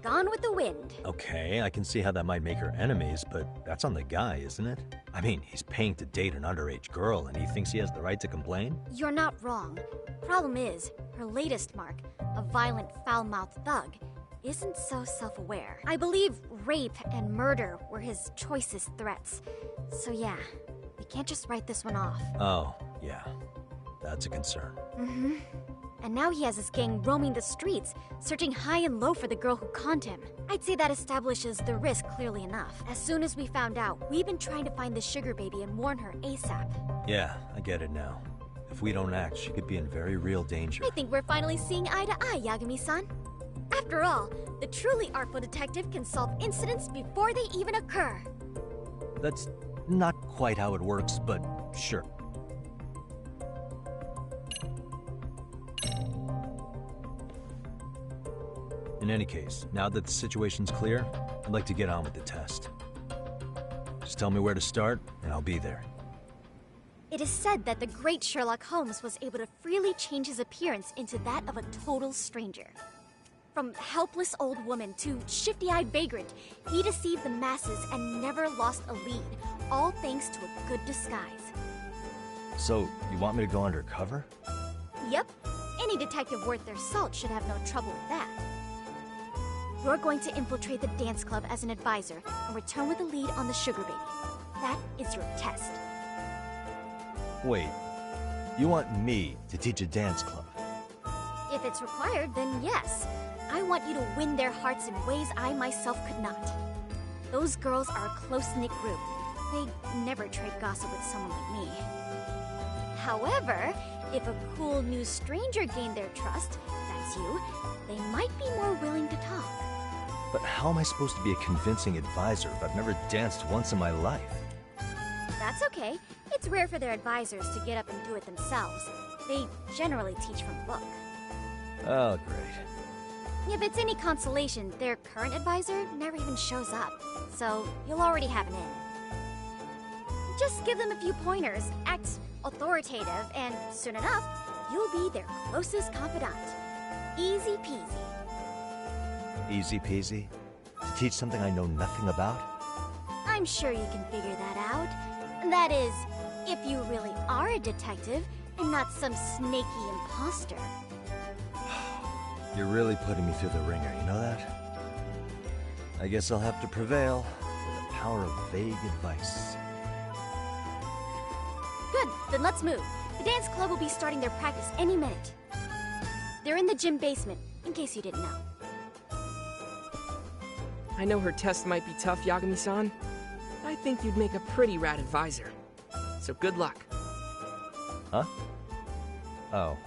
Gone with the wind. Okay, I can see how that might make her enemies, but that's on the guy, isn't it? I mean, he's paying to date an underage girl, and he thinks he has the right to complain? You're not wrong. Problem is, her latest mark, a violent, foul-mouthed thug, isn't so self-aware. I believe rape and murder were his choicest threats. So yeah, we can't just write this one off. Oh, yeah. That's a concern. And now he has his gang roaming the streets, searching high and low for the girl who conned him. I'd say that establishes the risk clearly enough. As soon as we found out, we've been trying to find the sugar baby and warn her ASAP. Yeah, I get it now. If we don't act, she could be in very real danger. I think we're finally seeing eye to eye, Yagami-san. After all, the truly artful detective can solve incidents before they even occur. That's not quite how it works, but sure. In any case, now that the situation's clear, I'd like to get on with the test. Just tell me where to start, and I'll be there. It is said that the great Sherlock Holmes was able to freely change his appearance into that of a total stranger. From helpless old woman to shifty-eyed vagrant, he deceived the masses and never lost a lead, all thanks to a good disguise. So, you want me to go undercover? Yep, any detective worth their salt should have no trouble with that. You're going to infiltrate the dance club as an advisor and return with a lead on the sugar baby. That is your test. Wait, you want me to teach a dance club? If it's required, then yes. I want you to win their hearts in ways I myself could not. Those girls are a close-knit group. They'd never trade gossip with someone like me. However, if a cool new stranger gained their trust, that's you, they might be more willing to talk. But how am I supposed to be a convincing advisor if I've never danced once in my life? That's okay. It's rare for their advisors to get up and do it themselves. They generally teach from a book. Oh, great. If it's any consolation, their current advisor never even shows up, so you'll already have an in. Just give them a few pointers, act authoritative, and soon enough, you'll be their closest confidant. Easy peasy. Easy peasy? To teach something I know nothing about? I'm sure you can figure that out. That is, if you really are a detective and not some snaky imposter. You're really putting me through the ringer, you know that? I guess I'll have to prevail with the power of vague advice. Good, then let's move. The dance club will be starting their practice any minute. They're in the gym basement, in case you didn't know. I know her test might be tough, Yagami-san. I think you'd make a pretty rad advisor. So good luck. Huh? Oh.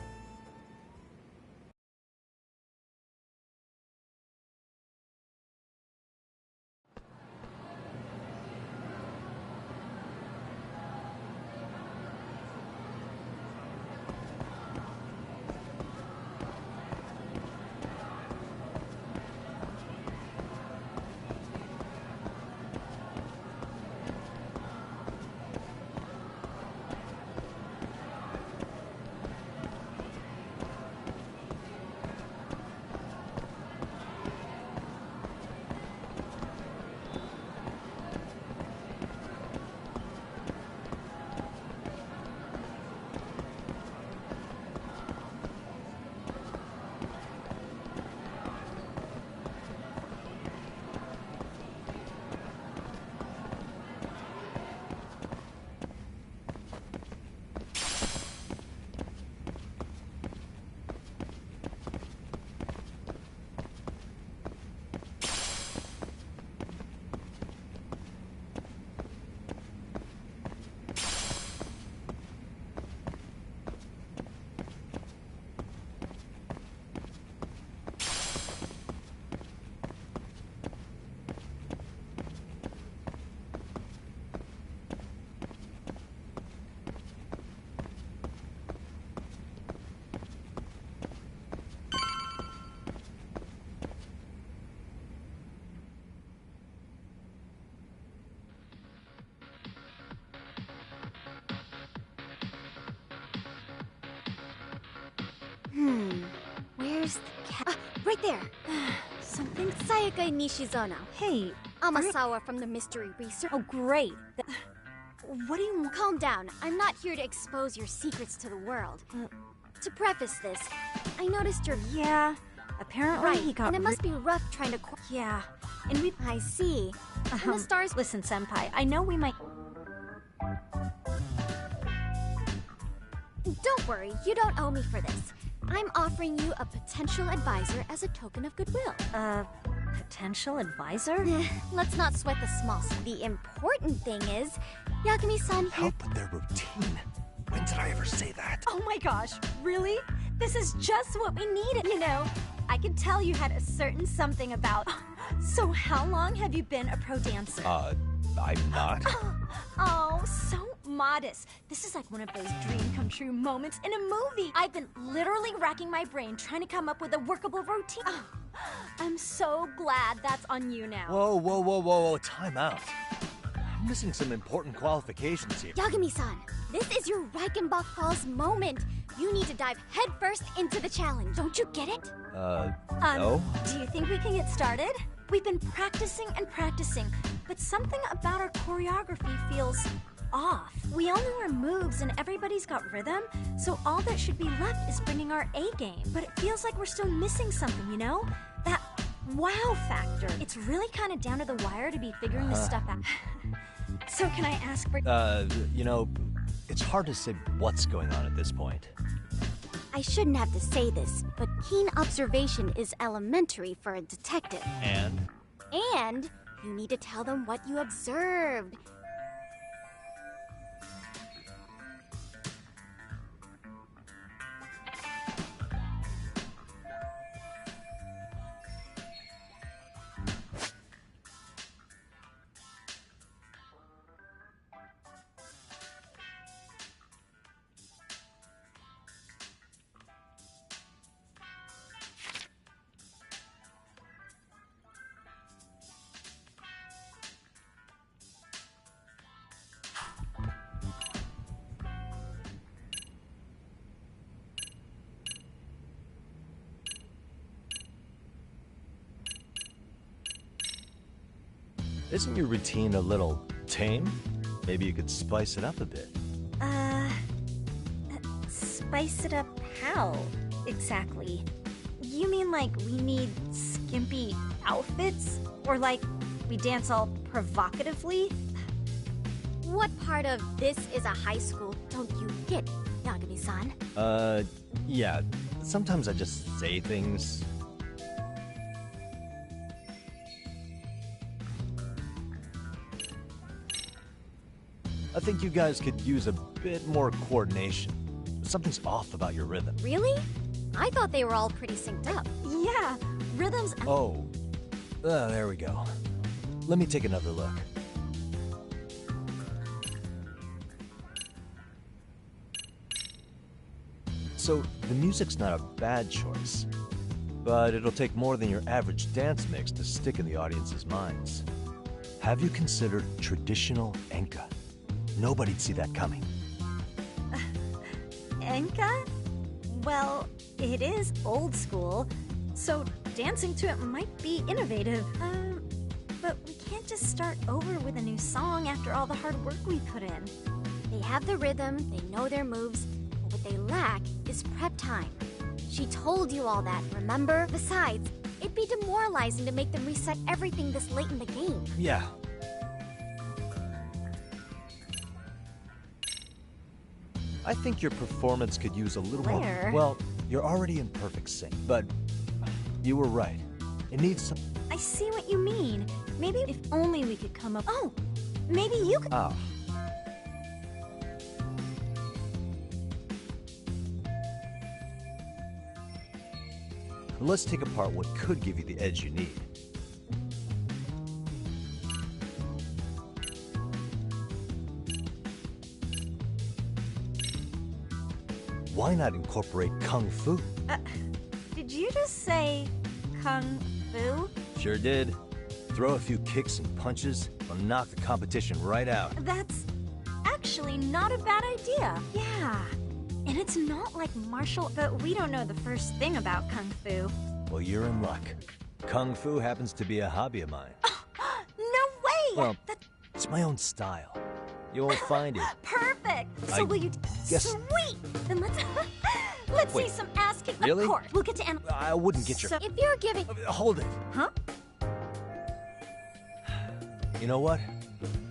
Where's the cat? Ah, right there! Something Sayaka Nishizono. Hey, Amasawa from the Mystery Research. Oh, great. What do you want? Calm down. I'm not here to expose your secrets to the world. To preface this, I noticed your... Yeah, apparently he got... and it must be rough trying to... Yeah, and we... I see. And the stars... Listen, Senpai, I know we might... Don't worry, you don't owe me for this. I'm offering you a potential advisor as a token of goodwill. Potential advisor? Let's not sweat the small stuff. The important thing is, Yagami-san here... Help with their routine. When did I ever say that? Oh my gosh, really? This is just what we needed, you know. I could tell you had a certain something about... So how long have you been a pro dancer? I'm not. Oh, so modest. This is like one of those dream come true moments in a movie. I've been literally racking my brain trying to come up with a workable routine. I'm so glad that's on you now. Whoa, time out. I'm missing some important qualifications here. Yagami-san, this is your Reichenbach Falls moment. You need to dive headfirst into the challenge. Don't you get it? No. Do you think we can get started? We've been practicing and practicing, but something about our choreography feels off. We all know our moves and everybody's got rhythm, so all that should be left is bringing our A game. But it feels like we're still missing something, you know? That wow factor. It's really kind of down to the wire to be figuring this stuff out. So can I ask for... You know, it's hard to say what's going on at this point. I shouldn't have to say this, but keen observation is elementary for a detective. And? And you need to tell them what you observed. Isn't your routine a little tame? Maybe you could spice it up a bit. Spice it up how, exactly? You mean like we need skimpy outfits? Or like we dance all provocatively? What part of this is a high school don't you get, Yagami-san? Yeah. Sometimes I just say things. I think you guys could use a bit more coordination. Something's off about your rhythm. Really? I thought they were all pretty synced up. Yeah, rhythms... Oh. There we go. Let me take another look. So, the music's not a bad choice. But it'll take more than your average dance mix to stick in the audience's minds. Have you considered traditional enka? Nobody'd see that coming. Enka? Well, it is old school, so dancing to it might be innovative. But we can't just start over with a new song after all the hard work we put in. They have the rhythm, they know their moves, but what they lack is prep time. She told you all that, remember? Besides, it'd be demoralizing to make them reset everything this late in the game. Yeah. I think your performance could use a little more... Well, you're already in perfect sync, but you were right. It needs some... I see what you mean. Maybe if only we could come up... Oh, maybe you could... Ah. Let's take apart what could give you the edge you need. Why not incorporate Kung Fu? Did you just say Kung Fu? Sure did. Throw a few kicks and punches, will knock the competition right out. That's actually not a bad idea. Yeah. And it's not like martial, but we don't know the first thing about Kung Fu. Well, you're in luck. Kung Fu happens to be a hobby of mine. No way! Well, it's my own style. You won't find it. Perfect! So will you... Guess... Sweet! Then let's see some ass kick. Really? Of course. We'll get to... I wouldn't get your... So if you're giving... Hold it. Huh? You know what?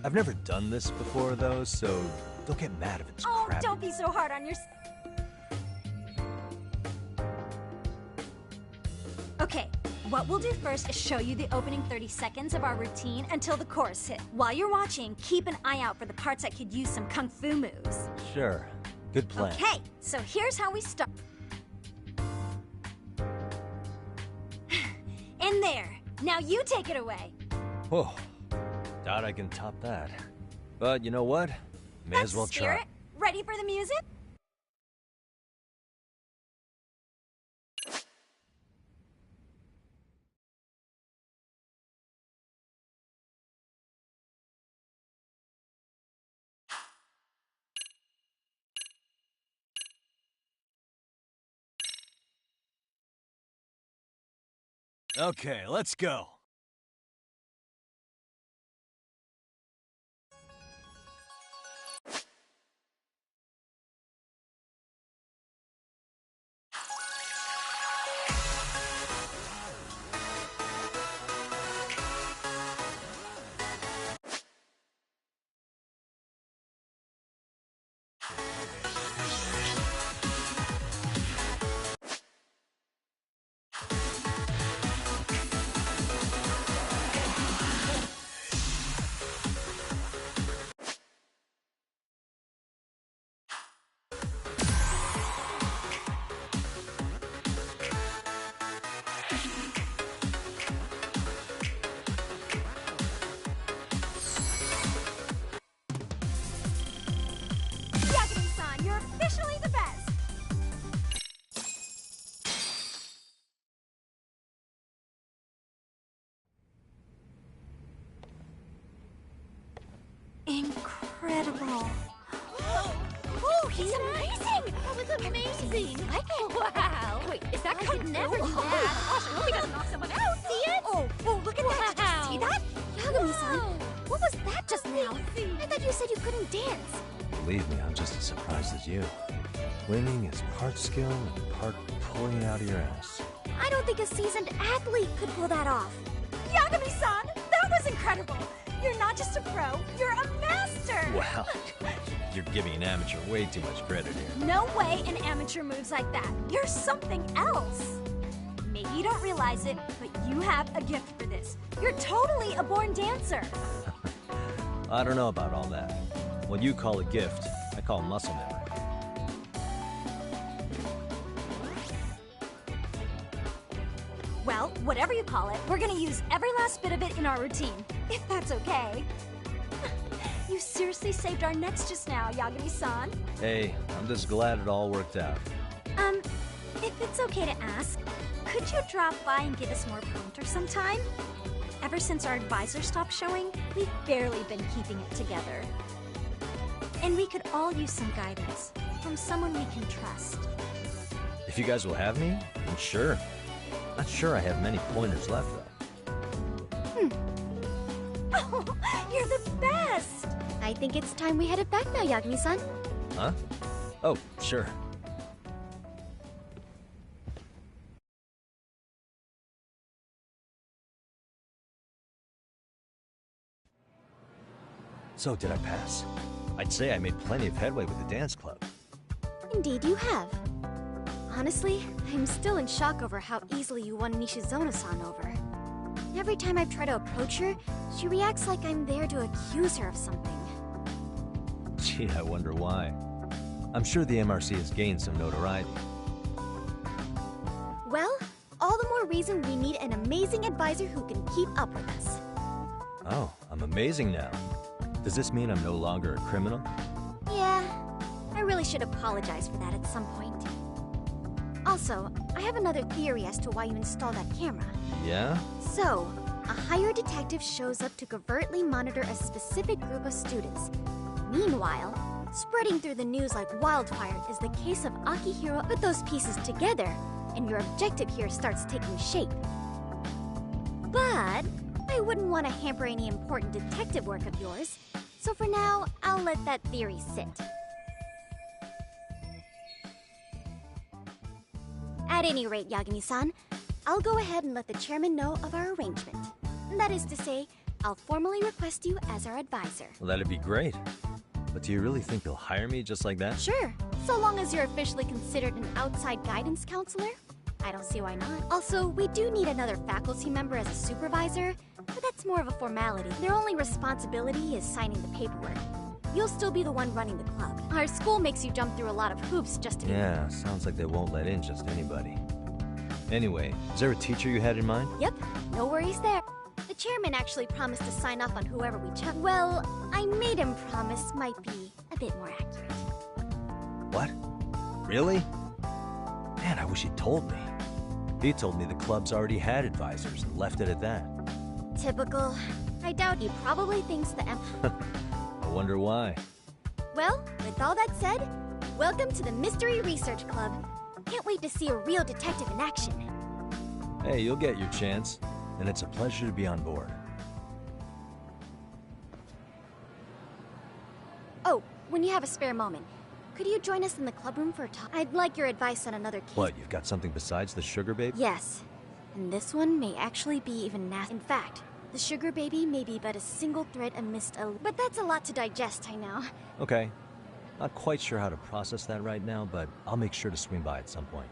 I've never done this before, though, so don't get mad if it's crappy. Don't be so hard on yourself. what we'll do first is show you the opening 30 seconds of our routine until the chorus hit. While you're watching, keep an eye out for the parts that could use some kung fu moves. Sure. Good plan. Okay, so here's how we start. In there. Now you take it away. Whoa. Doubt I can top that. But you know what? May as well try. Spirit, ready for the music? Okay, let's go. Yagami-san, you're officially the best! Incredible. Oh, he's amazing! That was amazing! Wow! Wait, is that kung fu? Never do that. Gosh, I hope he doesn't knock someone out. See it? Oh, look at that! Did you see that? Yagami-san, what was that just now? I thought you said you couldn't dance. Believe me, I'm just as surprised as you. Winning is part skill and part pulling it out of your ass. I don't think a seasoned athlete could pull that off. Yagami-san, that was incredible! You're not just a pro, you're a master! Wow. You're giving an amateur way too much credit here. No way an amateur moves like that. You're something else. Maybe you don't realize it, but you have a gift for this. You're totally a born dancer. I don't know about all that. What you call a gift, I call muscle memory. Well, whatever you call it, we're gonna use every last bit of it in our routine, if that's okay. You seriously saved our necks just now, Yagami-san. Hey, I'm just glad it all worked out. If it's okay to ask, could you drop by and give us more pointer sometime? Ever since our advisor stopped showing, we've barely been keeping it together. And we could all use some guidance from someone we can trust. If you guys will have me, then sure. Not sure I have many pointers left, though. Oh, you're the best! I think it's time we headed back now, Yagami-san. Huh? Oh, sure. So, did I pass? I'd say I made plenty of headway with the dance club. Indeed you have. Honestly, I'm still in shock over how easily you won Nishizono-san over. Every time I try to approach her, she reacts like I'm there to accuse her of something. Gee, I wonder why. I'm sure the MRC has gained some notoriety. Well, all the more reason we need an amazing advisor who can keep up with us. Oh, I'm amazing now. Does this mean I'm no longer a criminal? Yeah, I really should apologize for that at some point. Also, I have another theory as to why you installed that camera. Yeah? So, a hired detective shows up to covertly monitor a specific group of students. Meanwhile, spreading through the news like wildfire is the case of Akihiro. Put those pieces together, and your objective here starts taking shape. But I wouldn't want to hamper any important detective work of yours, so for now, I'll let that theory sit. At any rate, Yagami-san, I'll go ahead and let the chairman know of our arrangement. That is to say, I'll formally request you as our advisor. Well, that'd be great. But do you really think they'll hire me just like that? Sure, so long as you're officially considered an outside guidance counselor. I don't see why not. Also, we do need another faculty member as a supervisor, but that's more of a formality. Their only responsibility is signing the paperwork. You'll still be the one running the club. Our school makes you jump through a lot of hoops just to be... Yeah, sounds like they won't let in just anybody. Anyway, is there a teacher you had in mind? Yep, no worries there. The chairman actually promised to sign off on whoever we chose. Well, I made him promise might be a bit more accurate. What? Really? Man, I wish he'd told me. He told me the club's already had advisors and left it at that. Typical. I doubt he probably thinks the I wonder why. Well, with all that said, welcome to the Mystery Research Club. Can't wait to see a real detective in action. Hey, you'll get your chance, and it's a pleasure to be on board. Oh, when you have a spare moment, could you join us in the club room for a talk? I'd like your advice on another case. What, you've got something besides the sugar baby? Yes, and this one may actually be even nasty. In fact, the sugar baby may be but a single thread amidst a... But that's a lot to digest, I know. Okay. Not quite sure how to process that right now, but I'll make sure to swing by at some point.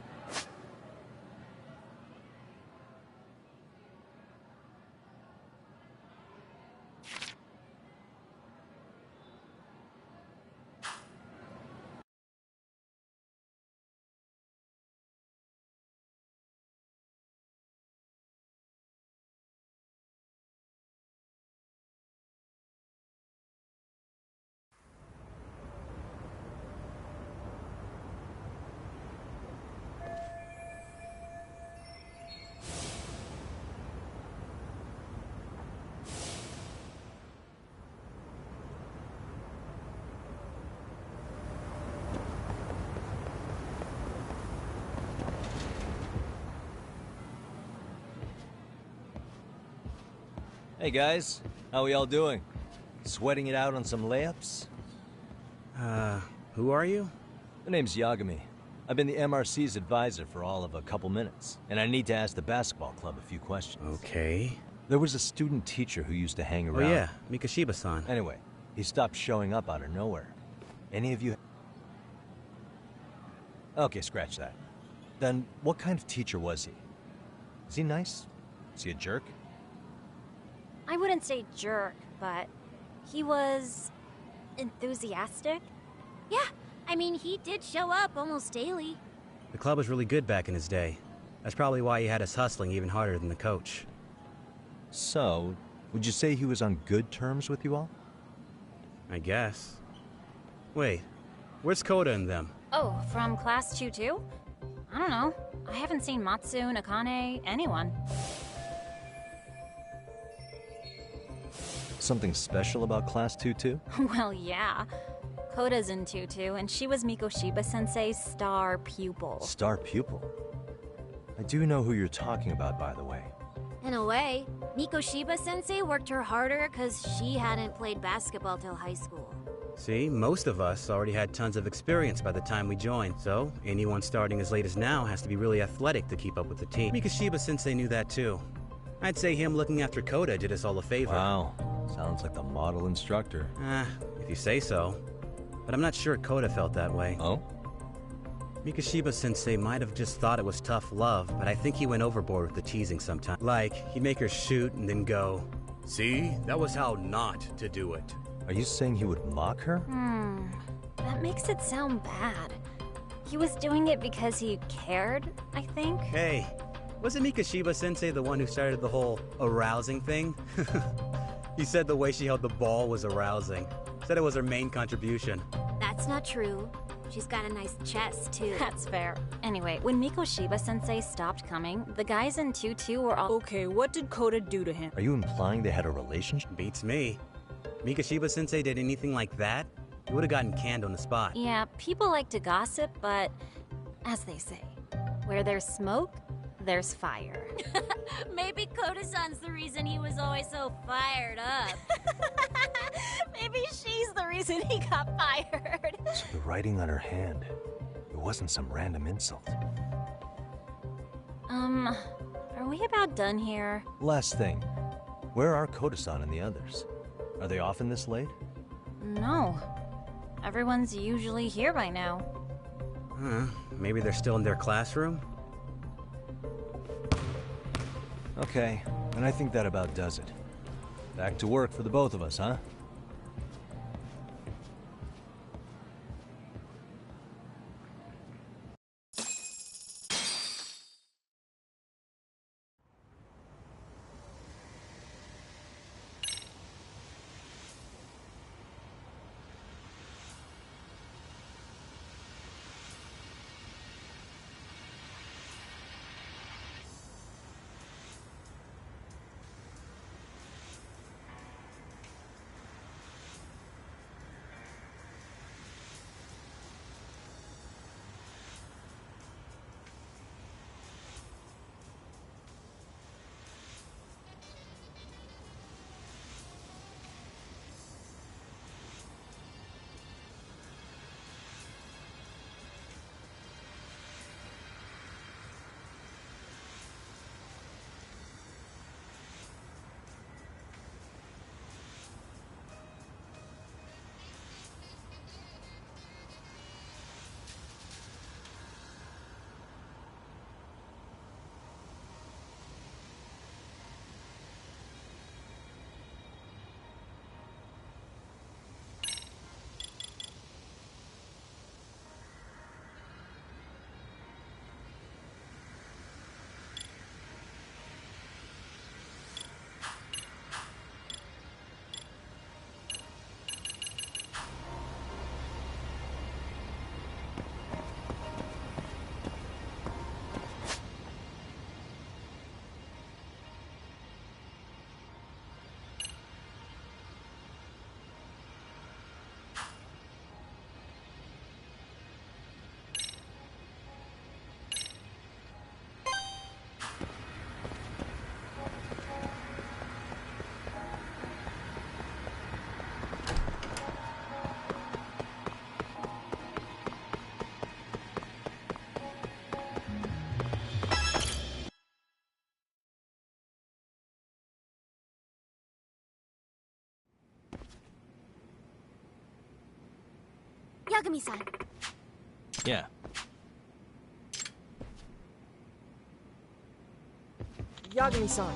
Hey guys, how we all doing? Sweating it out on some layups? Who are you? My name's Yagami. I've been the MRC's advisor for all of a couple minutes, and I need to ask the basketball club a few questions. Okay. There was a student teacher who used to hang around. Oh yeah, Mikoshiba-san. Anyway, he stopped showing up out of nowhere. Any of you... Okay, scratch that. Then, what kind of teacher was he? Is he nice? Is he a jerk? I wouldn't say jerk, but he was enthusiastic. Yeah, I mean, he did show up almost daily. The club was really good back in his day. That's probably why he had us hustling even harder than the coach. So, would you say he was on good terms with you all? I guess. Wait, where's Koda and them? Oh, from class 2 too? I don't know. I haven't seen Matsu, Nakane, anyone. Something special about Class 2 too? Well, yeah. Koda's in 2-2, and she was Mikoshiba-sensei's star pupil. Star pupil? I do know who you're talking about, by the way. In a way, Mikoshiba-sensei worked her harder because she hadn't played basketball till high school. See, most of us already had tons of experience by the time we joined, so anyone starting as late as now has to be really athletic to keep up with the team. Mikoshiba-sensei knew that too. I'd say him looking after Koda did us all a favor. Wow, sounds like the model instructor. If you say so. But I'm not sure Koda felt that way. Oh? Mikoshiba-sensei might have just thought it was tough love, but I think he went overboard with the teasing sometimes. Like, he'd make her shoot and then go, "See, that was how not to do it." Are you saying he would mock her? That makes it sound bad. He was doing it because he cared, I think. Hey, wasn't Mikoshiba-sensei the one who started the whole arousing thing? He said the way she held the ball was arousing. Said it was her main contribution. That's not true. She's got a nice chest, too. That's fair. Anyway, when Mikoshiba-sensei stopped coming, the guys in 2-2 were all— Okay, what did Koda do to him? Are you implying they had a relationship? Beats me. Mikoshiba-sensei did anything like that, he would have gotten canned on the spot. Yeah, people like to gossip, but as they say, where there's smoke, there's fire. Maybe Koda-san's the reason he was always so fired up. Maybe she's the reason he got fired. So the writing on her hand, it wasn't some random insult. Are we about done here? Last thing, where are Koda-san and the others? Are they often this late? No. Everyone's usually here by now. Maybe they're still in their classroom? Okay, and I think that about does it. Back to work for the both of us, huh? Yagami-san. Yeah. Yagami-san.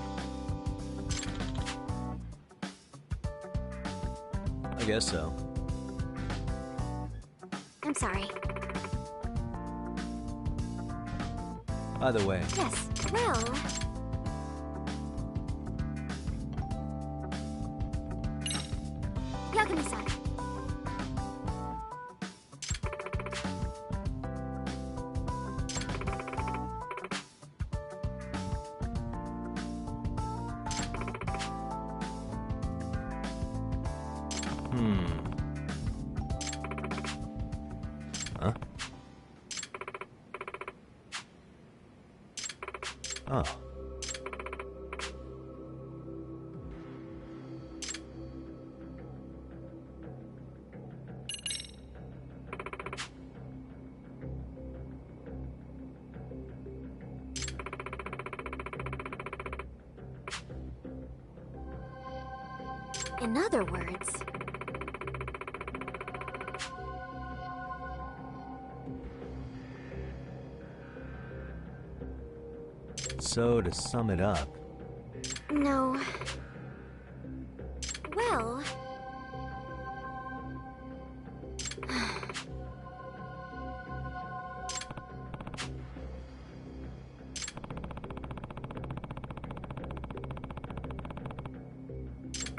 I guess so. I'm sorry. Either way. Yes, well... Yagami-san. Huh? Oh. In other words... So, to sum it up... No. Well...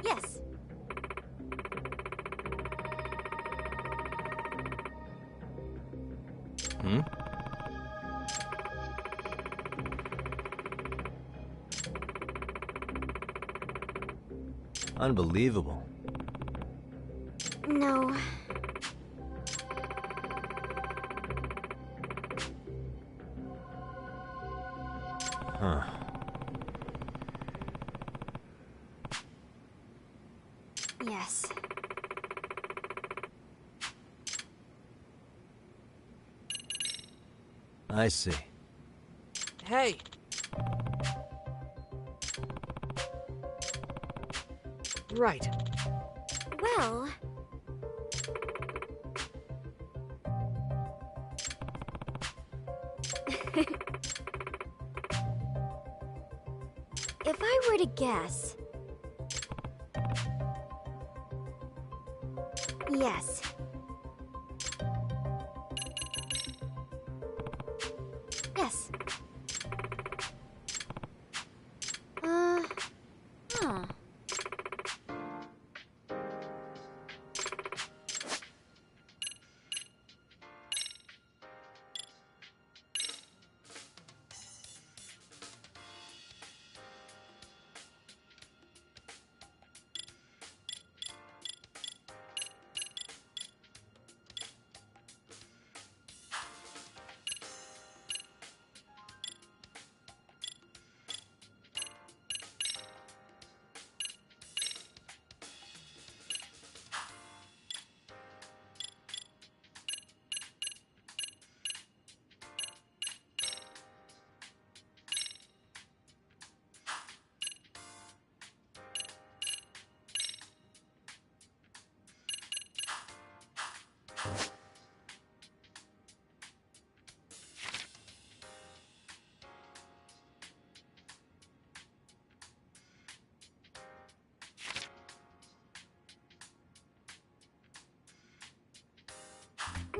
Yes. Hmm? Unbelievable. No. Huh. Yes. I see. Hey! Right. Well... to guess. Yes. Yes. Huh.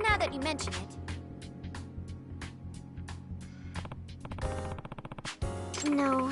Now that you mention it. No.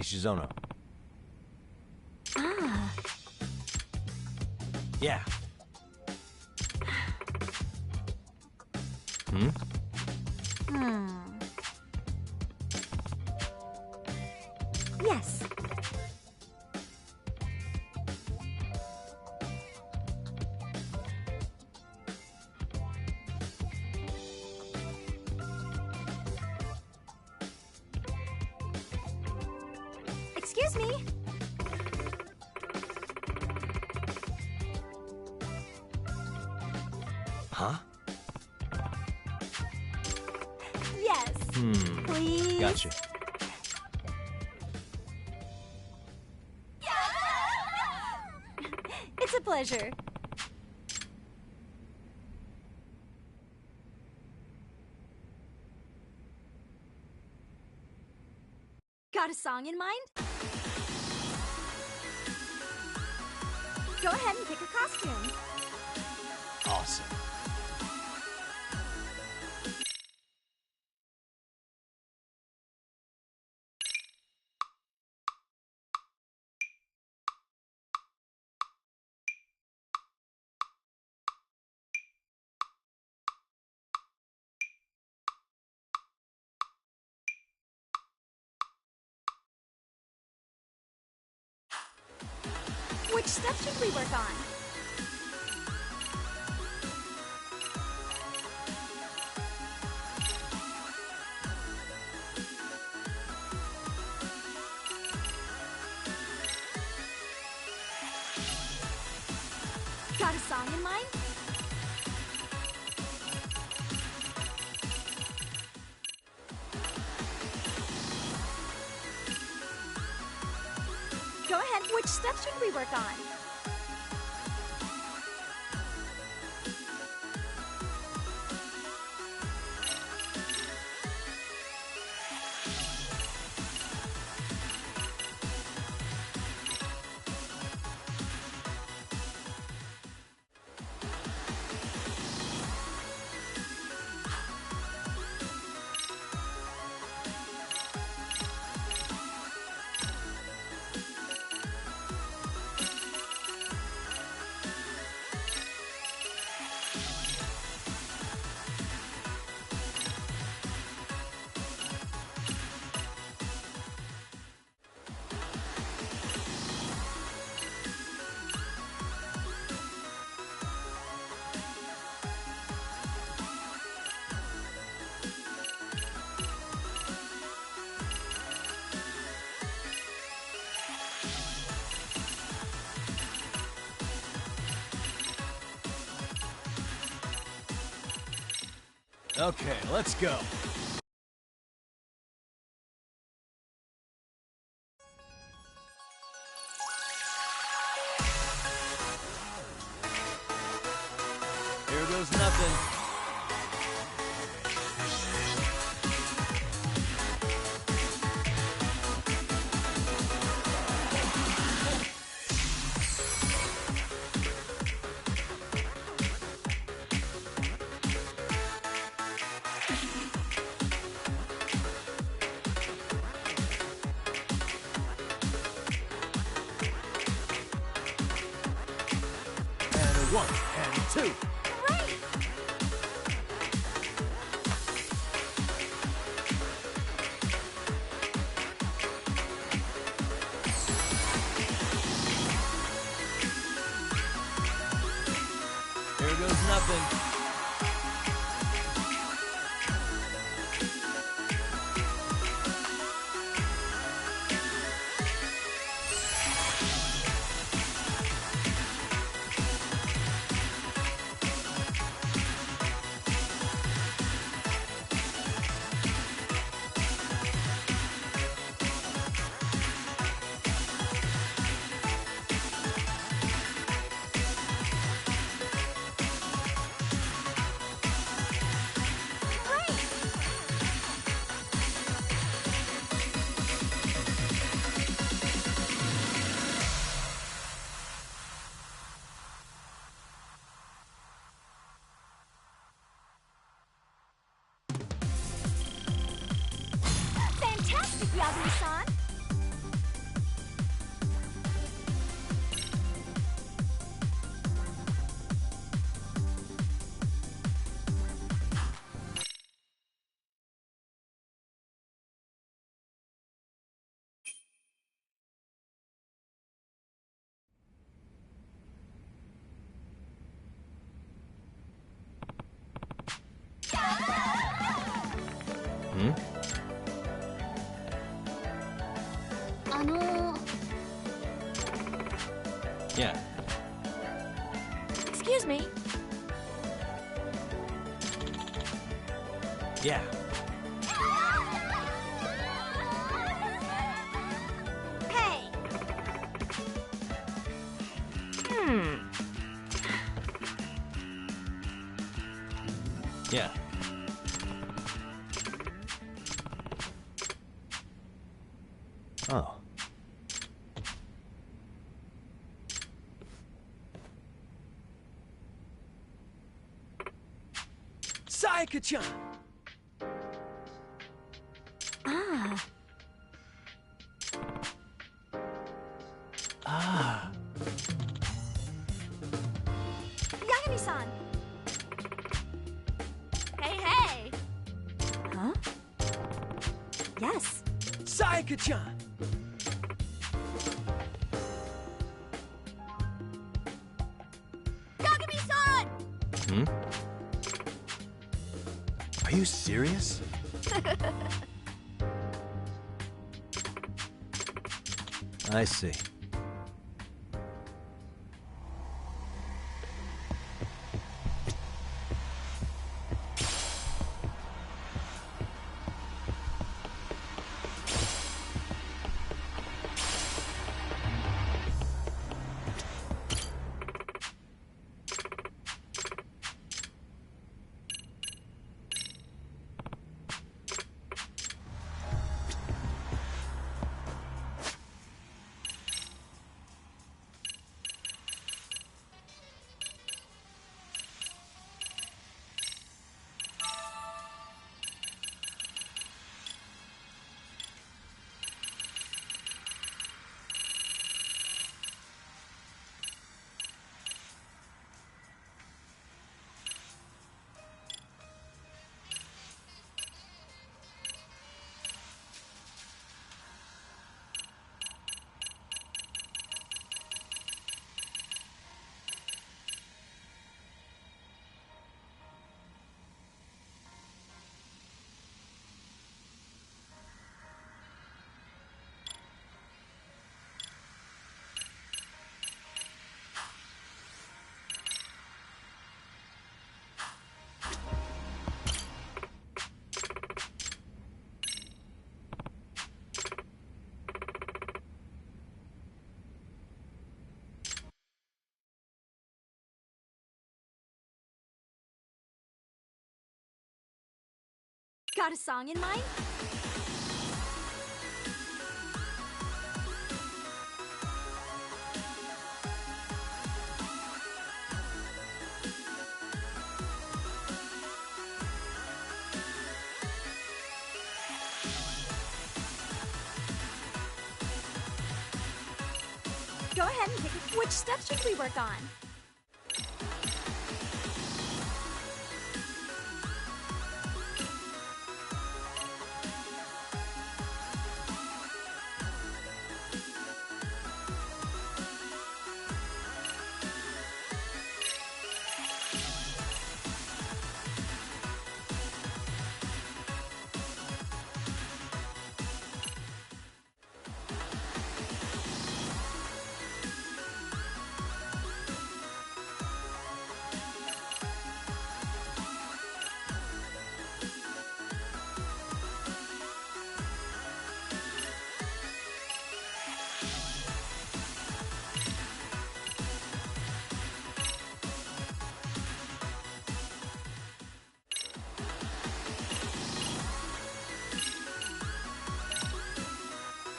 Ishizono. Ah. Yeah. Hmm? Yes. Excuse me. Huh? Yes. Please. Gotcha. It's a pleasure. Got a song in mind? Go ahead and pick a costume. Awesome. Which step should we work on? Got a song in mind? Go ahead. Which step should we work on? Okay, let's go. Here goes nothing. One and two. Great! Here goes nothing. Hmm? Yeah. Excuse me. Yeah. Hey! Yeah. Oh. Sayaka-chan! Ah. Ah. Yagami-san! Hey, hey! Huh? Yes. Sayaka-chan! Yagami-san! Hmm? Are you serious? I see. Got a song in mind? Go ahead and pick it. Which step should we work on?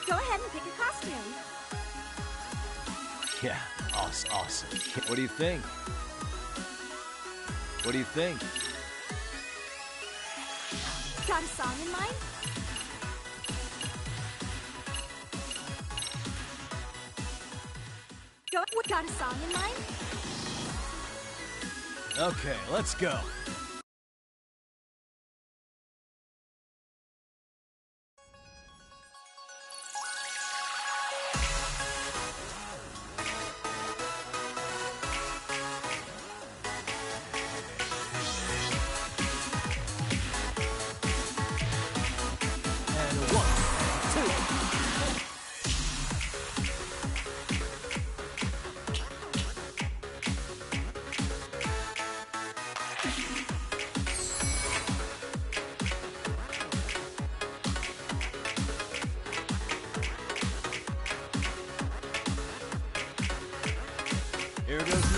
Go ahead and pick a costume. Yeah, awesome. What do you think? What do you think? Got a song in mind? Got a song in mind? Okay, let's go.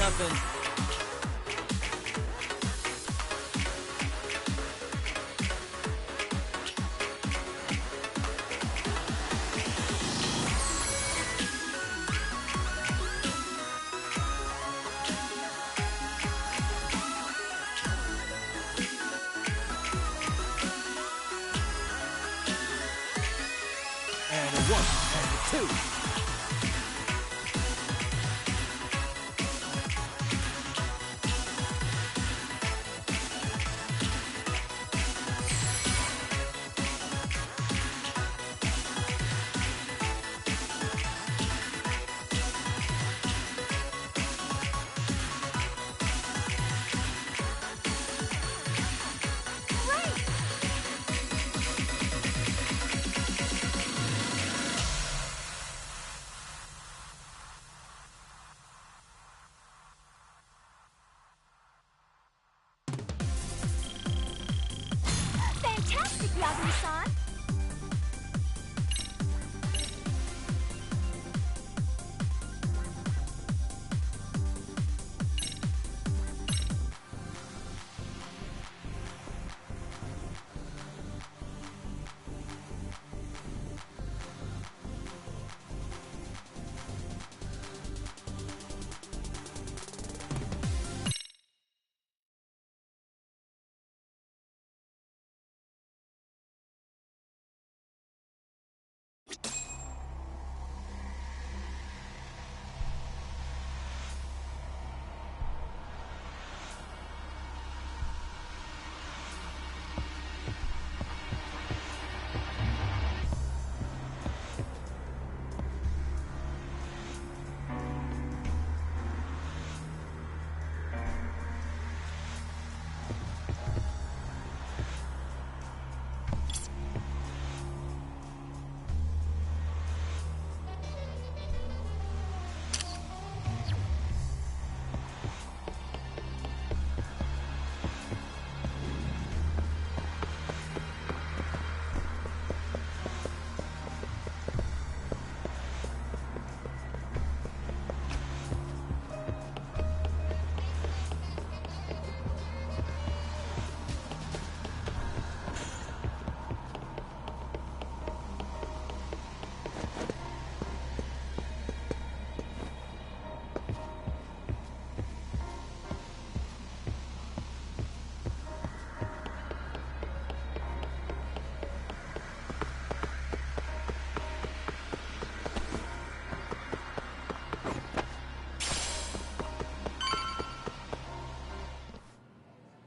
nothing. And a 1, and a 2. Fantastic, Yagami-san!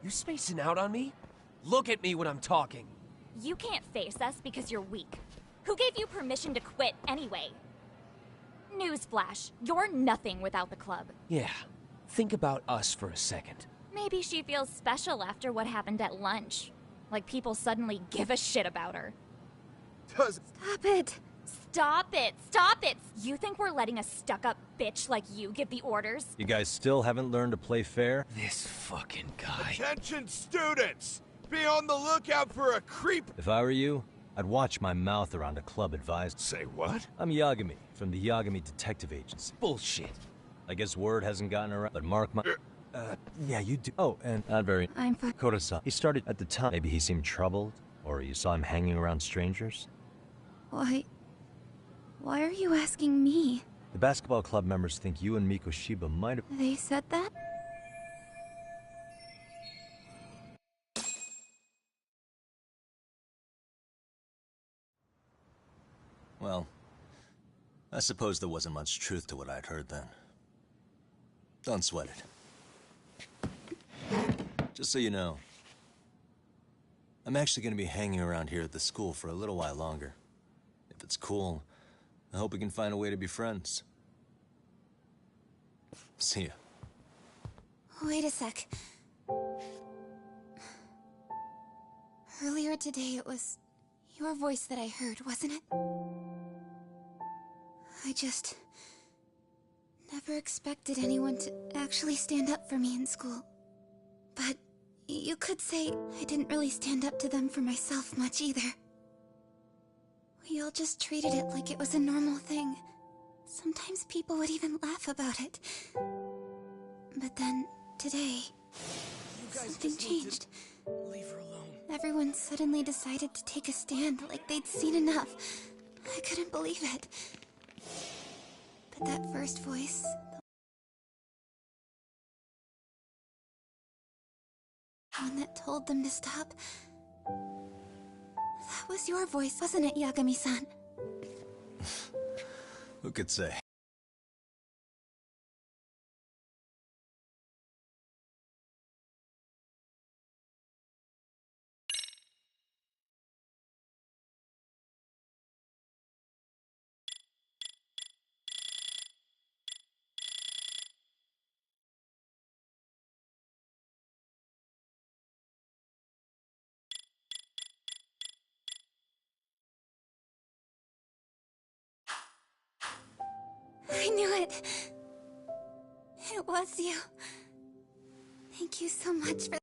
You spacing out on me? Look at me when I'm talking. You can't face us because you're weak. Who gave you permission to quit anyway? Newsflash, you're nothing without the club. Yeah, think about us for a second. Maybe she feels special after what happened at lunch. Like people suddenly give a shit about her. Stop it! Stop it! Stop it! You think we're letting a stuck-up bitch like you give the orders? You guys still haven't learned to play fair? This fucking guy. Attention students! Be on the lookout for a creep! If I were you, I'd watch my mouth around a club advised. Say what? I'm Yagami, from the Yagami Detective Agency. Bullshit. I guess word hasn't gotten around, but mark my... yeah, you do. Oh, and not very... I'm fine. Koda-san. He started at the time. Maybe he seemed troubled, or you saw him hanging around strangers? Why are you asking me? The basketball club members think you and Miko Shiba might have... They said that? Well, I suppose there wasn't much truth to what I'd heard then. Don't sweat it. Just so you know, I'm actually going to be hanging around here at the school for a little while longer. If it's cool, I hope we can find a way to be friends. See ya. Wait a sec. Earlier today, it was your voice that I heard, wasn't it? I just never expected anyone to actually stand up for me in school. But you could say I didn't really stand up to them for myself much either. We all just treated it like it was a normal thing. Sometimes people would even laugh about it. But then, today, something changed. Leave her alone. Everyone suddenly decided to take a stand like they'd seen enough. I couldn't believe it. But that first voice, the one that told them to stop, that was your voice, wasn't it, Yagami-san? Who could say? I knew it. It was you. Thank you so much for...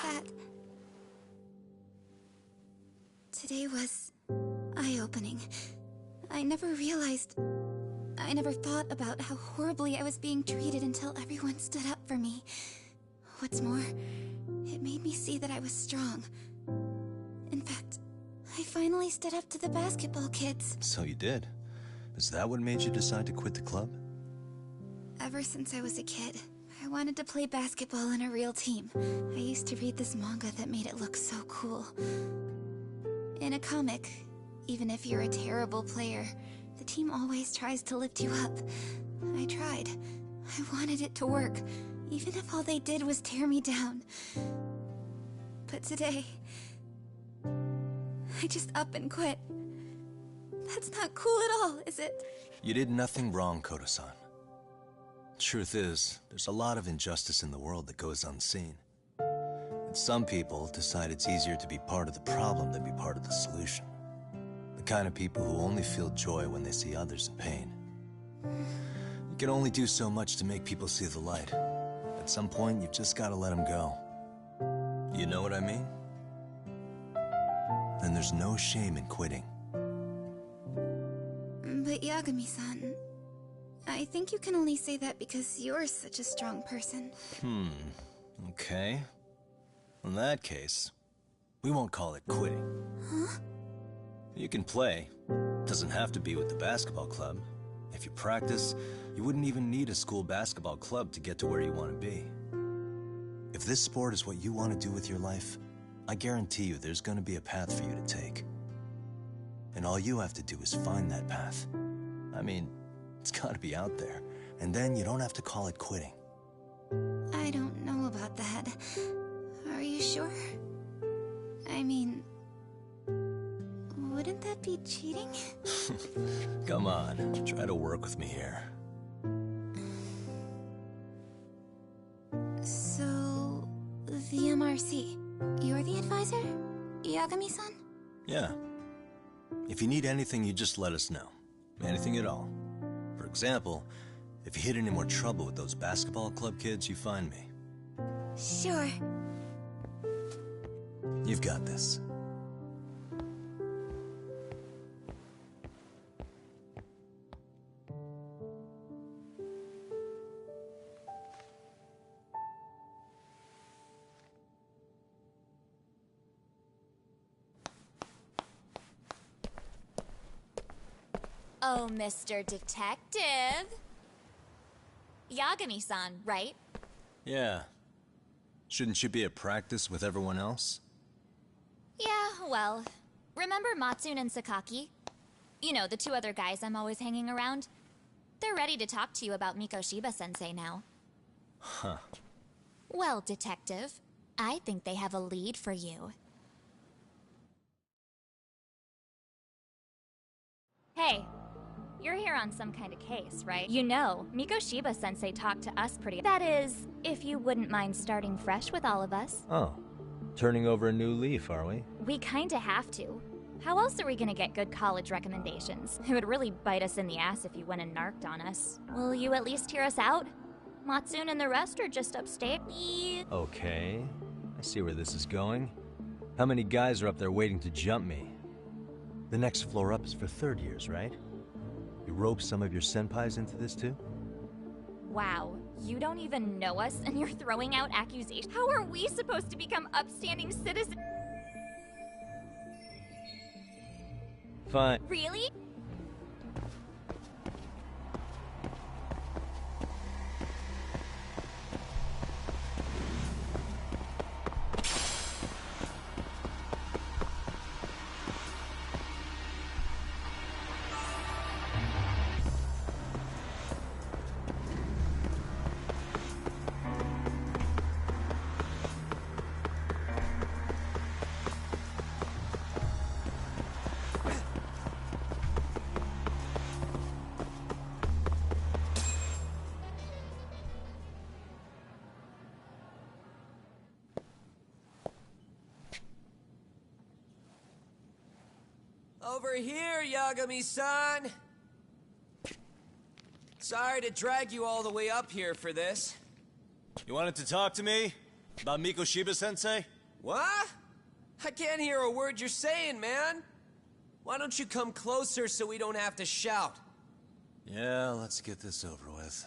That... Today was eye-opening. I never realized... I never thought about how horribly I was being treated until everyone stood up for me. What's more, it made me see that I was strong. In fact, I finally stood up to the basketball kids. So you did. Is that what made you decide to quit the club? Ever since I was a kid, I wanted to play basketball in a real team. I used to read this manga that made it look so cool. In a comic, even if you're a terrible player, the team always tries to lift you up. I tried. I wanted it to work, even if all they did was tear me down. But today, I just up and quit. That's not cool at all, is it? You did nothing wrong, Koto-san. Truth is, there's a lot of injustice in the world that goes unseen. And some people decide it's easier to be part of the problem than be part of the solution. The kind of people who only feel joy when they see others in pain. You can only do so much to make people see the light. At some point, you've just gotta let them go. You know what I mean? Then there's no shame in quitting. But Yagami-san, I think you can only say that because you're such a strong person. Okay. In that case, we won't call it quitting. Huh? You can play. Doesn't have to be with the basketball club. If you practice, you wouldn't even need a school basketball club to get to where you want to be. If this sport is what you want to do with your life, I guarantee you there's going to be a path for you to take. And all you have to do is find that path. I mean, it's got to be out there. And then you don't have to call it quitting. I don't know about that. Are you sure? I mean, wouldn't that be cheating? Come on, try to work with me here. So, the MRC, you're the advisor? Yagami-san? Yeah. If you need anything, you just let us know. Anything at all. For example, if you hit any more trouble with those basketball club kids, you find me. Sure. You've got this. Hello, Mr. Detective. Yagami-san, right? Yeah. Shouldn't you be at practice with everyone else? Yeah, well, remember Matsune and Sakaki? You know, the two other guys I'm always hanging around? They're ready to talk to you about Mikoshiba-sensei now. Huh. Well, Detective, I think they have a lead for you. Hey, you're here on some kind of case, right? You know, Mikoshiba-sensei talked to us pretty— That is, if you wouldn't mind starting fresh with all of us. Oh. Turning over a new leaf, are we? We kinda have to. How else are we gonna get good college recommendations? It would really bite us in the ass if you went and narked on us. Will you at least hear us out? Matsune and the rest are just upstate. Okay. I see where this is going. How many guys are up there waiting to jump me? The next floor up is for third years, right? You rope some of your senpais into this too? Wow, you don't even know us and you're throwing out accusations. How are we supposed to become upstanding citizens? Fine. Really? Over here, Yagami-san! Sorry to drag you all the way up here for this. You wanted to talk to me? About Mikoshiba-sensei? What? I can't hear a word you're saying, man! Why don't you come closer so we don't have to shout? Yeah, let's get this over with.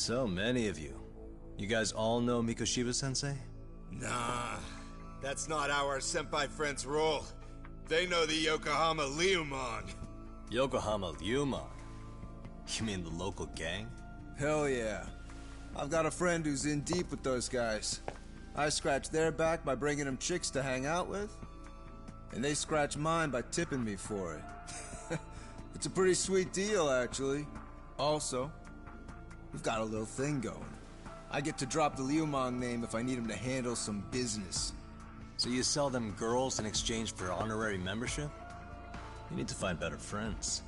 So many of you. You guys all know Mikoshiba-sensei? Nah, that's not how our senpai friends roll. They know the Yokohama Liumon. Yokohama Liumon? You mean the local gang? Hell yeah. I've got a friend who's in deep with those guys. I scratch their back by bringing them chicks to hang out with, and they scratch mine by tipping me for it. It's a pretty sweet deal, actually. Also, we've got a little thing going. I get to drop the Liumon name if I need him to handle some business. So you sell them girls in exchange for honorary membership? You need to find better friends.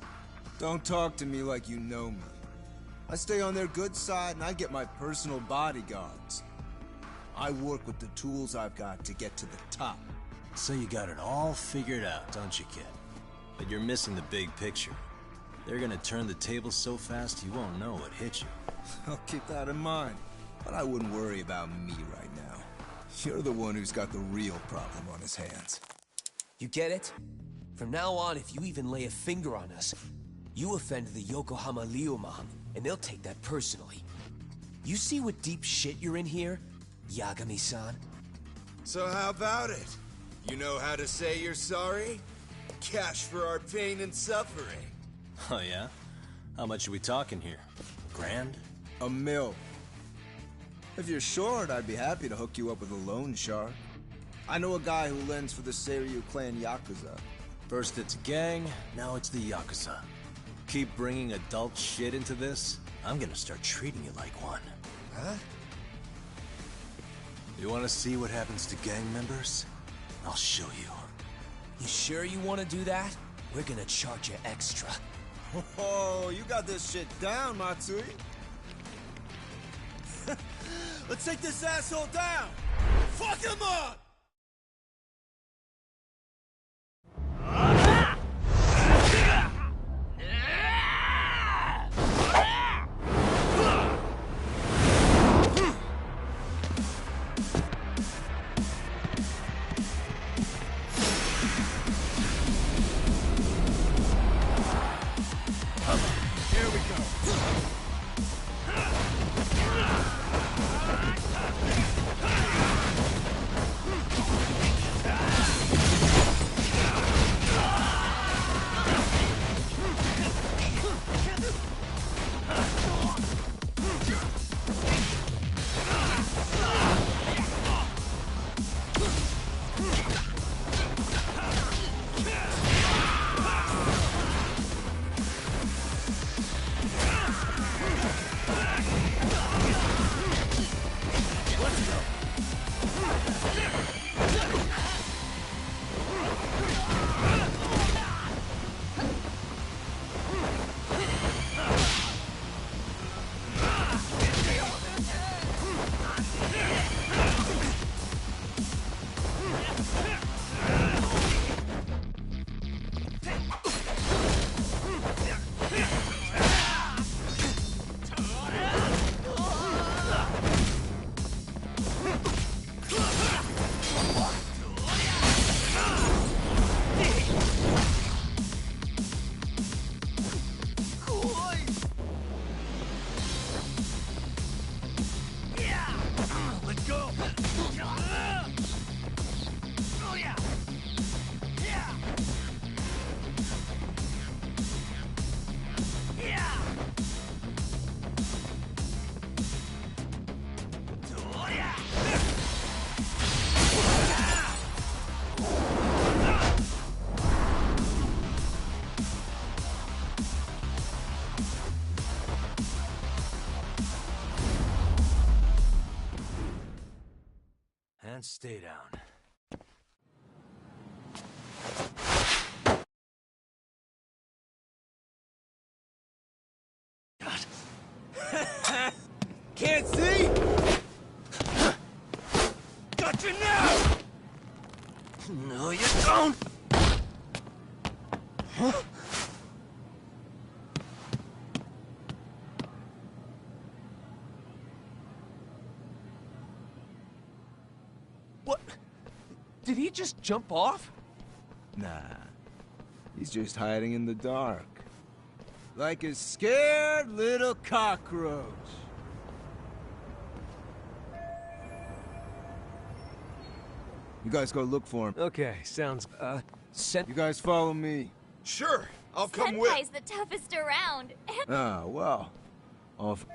Don't talk to me like you know me. I stay on their good side and I get my personal bodyguards. I work with the tools I've got to get to the top. So you got it all figured out, don't you, kid? But you're missing the big picture. They're gonna turn the tables so fast you won't know what hit you. I'll keep that in mind. But I wouldn't worry about me right now. You're the one who's got the real problem on his hands. You get it? From now on, if you even lay a finger on us, you offend the Yokohama Liumon, and they'll take that personally. You see what deep shit you're in here, Yagami-san? So how about it? You know how to say you're sorry? Cash for our pain and suffering. Oh yeah? How much are we talking here? $1,000? $1 million. If you're short, I'd be happy to hook you up with a loan shark. I know a guy who lends for the Seiryu clan Yakuza. First it's a gang, now it's the Yakuza. Keep bringing adult shit into this, I'm gonna start treating you like one. Huh? You wanna see what happens to gang members? I'll show you. You sure you want to do that? We're gonna charge you extra. Oh, you got this shit down, Matsui. Let's take this asshole down! Fuck him up! And stay down. Can't see? Got you now! No, you don't! Huh? What? Did he just jump off? Nah. He's just hiding in the dark. Like a scared little cockroach. You guys go look for him. Okay, sounds... You guys follow me. Sure, I'll come with. Senpai's the toughest around. Ah, well. Off.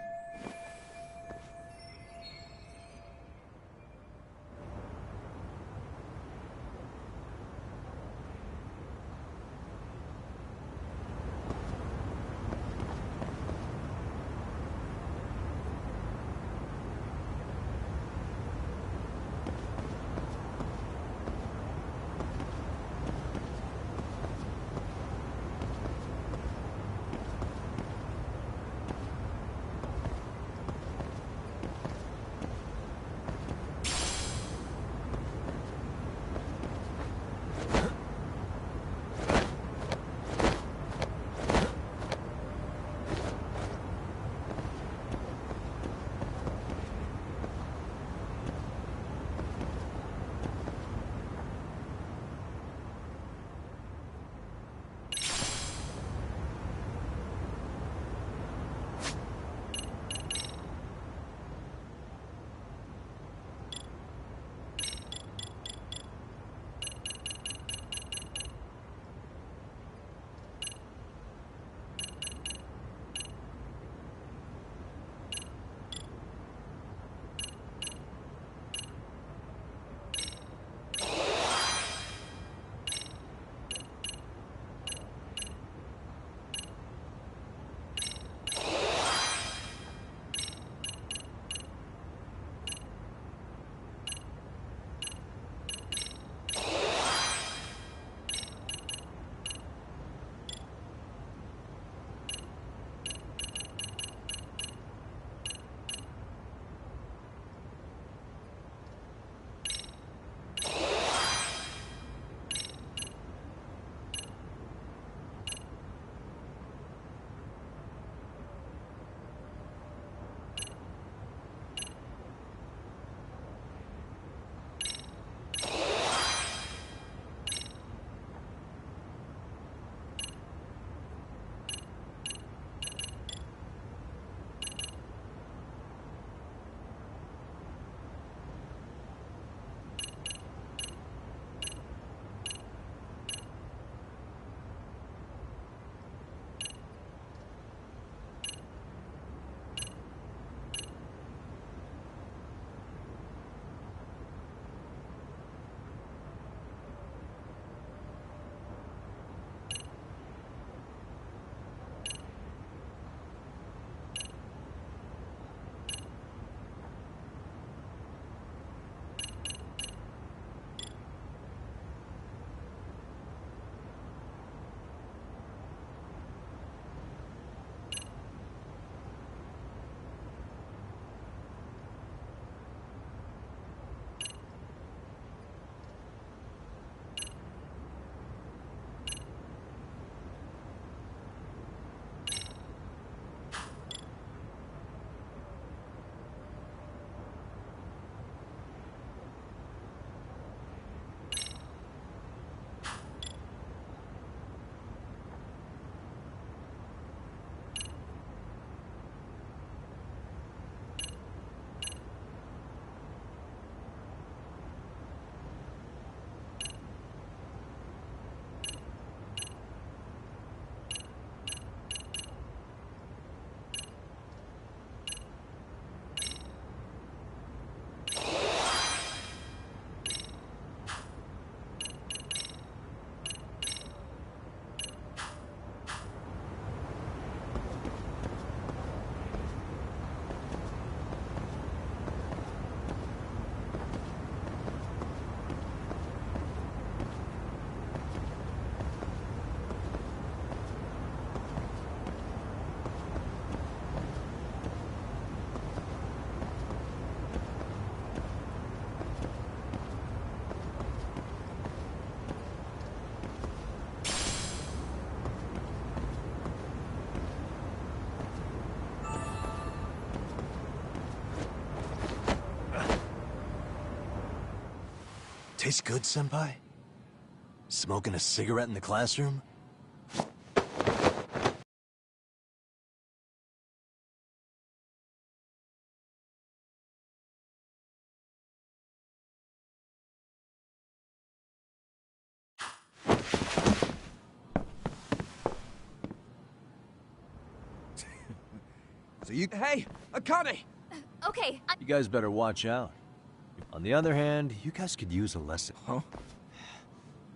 Tastes good, Senpai? Smoking a cigarette in the classroom? So you... Hey, Akane! Okay, You guys better watch out. On the other hand, you guys could use a lesson. Huh?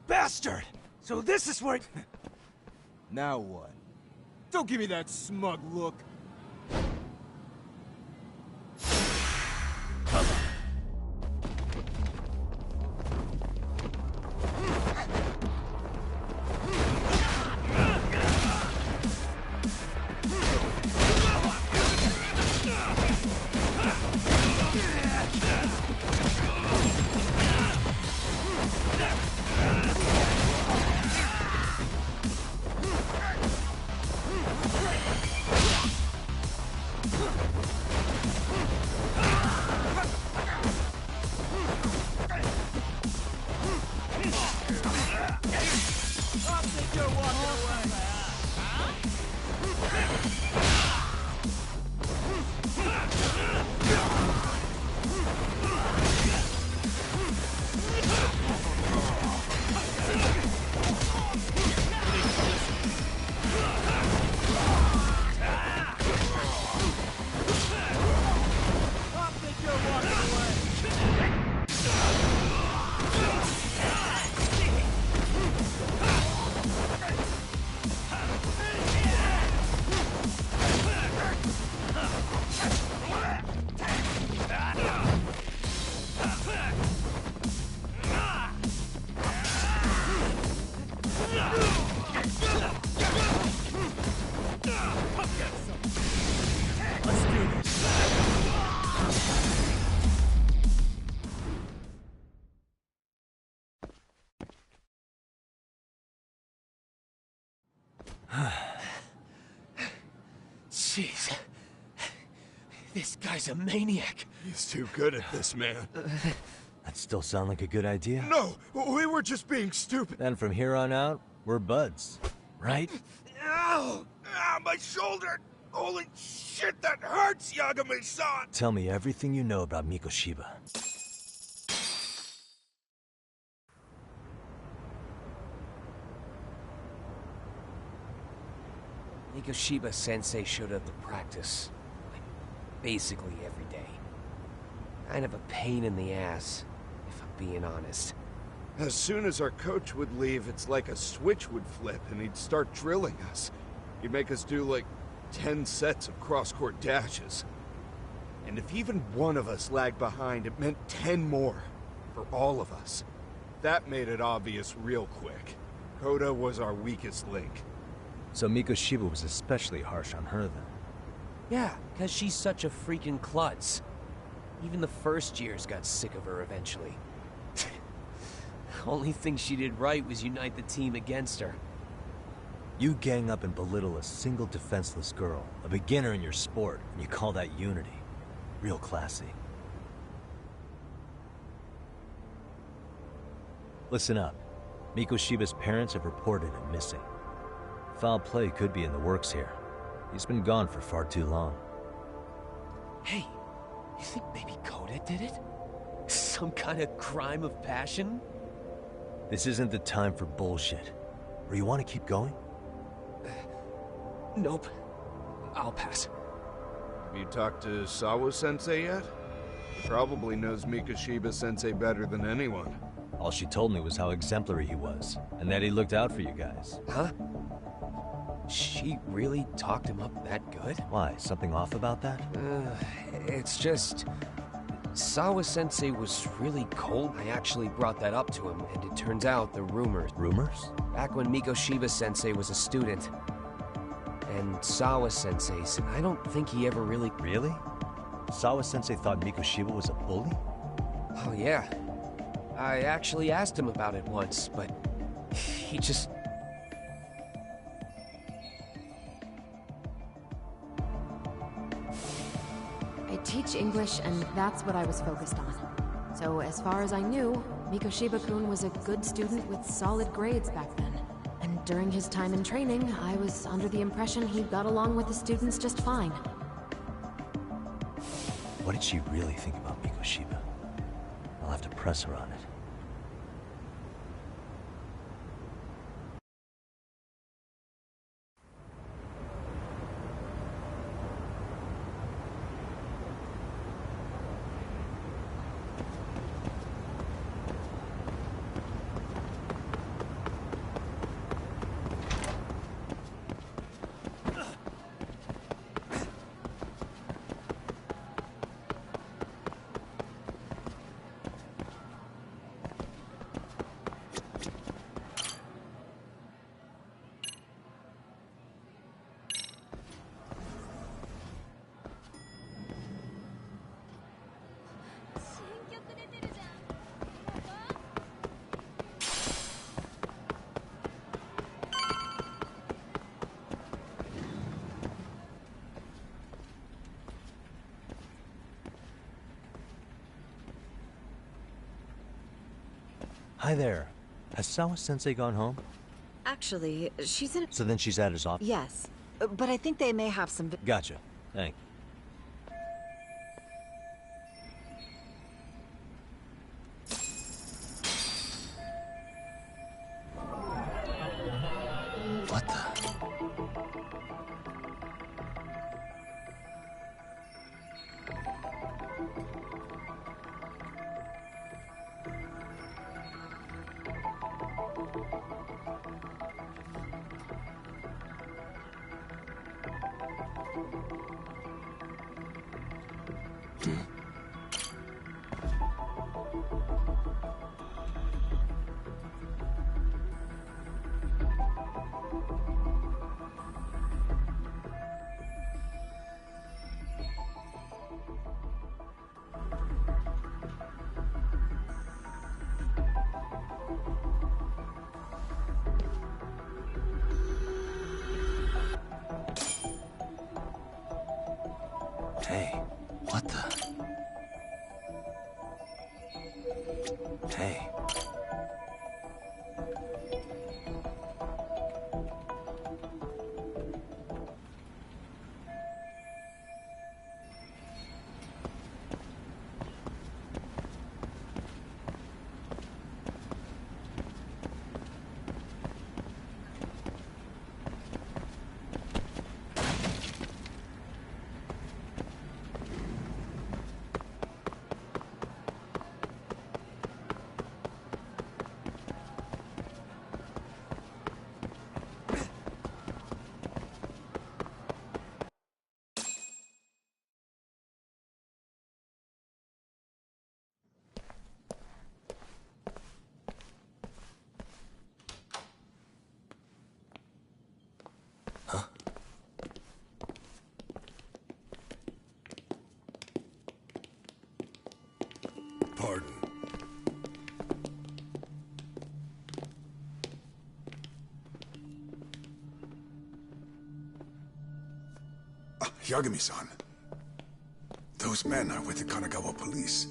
Bastard! So this is where... Now what? Don't give me that smug look. Jeez. This guy's a maniac. He's too good at this, man. That still sound like a good idea? No, we were just being stupid. Then from here on out, we're buds, right? Ow! Ow, my shoulder! Holy shit, that hurts, Yagami-san! Tell me everything you know about Mikoshiba. Mikoshiba Sensei showed up to practice, like, basically every day. Kind of a pain in the ass, if I'm being honest. As soon as our coach would leave, it's like a switch would flip and he'd start drilling us. He'd make us do like 10 sets of cross-court dashes. And if even one of us lagged behind, it meant 10 more for all of us. That made it obvious real quick. Koda was our weakest link. So Mikoshiba was especially harsh on her then? Yeah, because she's such a freaking klutz. Even the first years got sick of her eventually. Only thing she did right was unite the team against her. You gang up and belittle a single defenseless girl, a beginner in your sport, and you call that unity. Real classy. Listen up. Mikoshiba's parents have reported him missing. Foul play could be in the works here. He's been gone for far too long. Hey, you think maybe Koda did it? Some kind of crime of passion? This isn't the time for bullshit. Or you want to keep going? Nope. I'll pass. Have you talked to Sawa-sensei yet? He probably knows Mikoshiba-sensei better than anyone. All she told me was how exemplary he was, and that he looked out for you guys. Huh? She really talked him up that good? Why, something off about that? It's just... Sawa-sensei was really cold. I actually brought that up to him, and it turns out the rumors... Rumors? Back when Mikoshiba-sensei was a student. And Sawa-sensei said, I don't think he ever really... Really? Sawa-sensei thought Mikoshiba was a bully? Oh, yeah. I actually asked him about it once, but he just... I teach English, and that's what I was focused on. So as far as I knew, Mikoshiba-kun was a good student with solid grades back then. And during his time in training, I was under the impression he got along with the students just fine. What did she really think about Mikoshiba? I'll have to press her on it. Hi there. Has Sawa-sensei gone home? Actually, she's in... So then she's at his office? Yes. But I think they may have some... Gotcha. Thanks. What the? Hey, what the? Hey. Pardon. Yagami-san. Those men are with the Kanagawa police.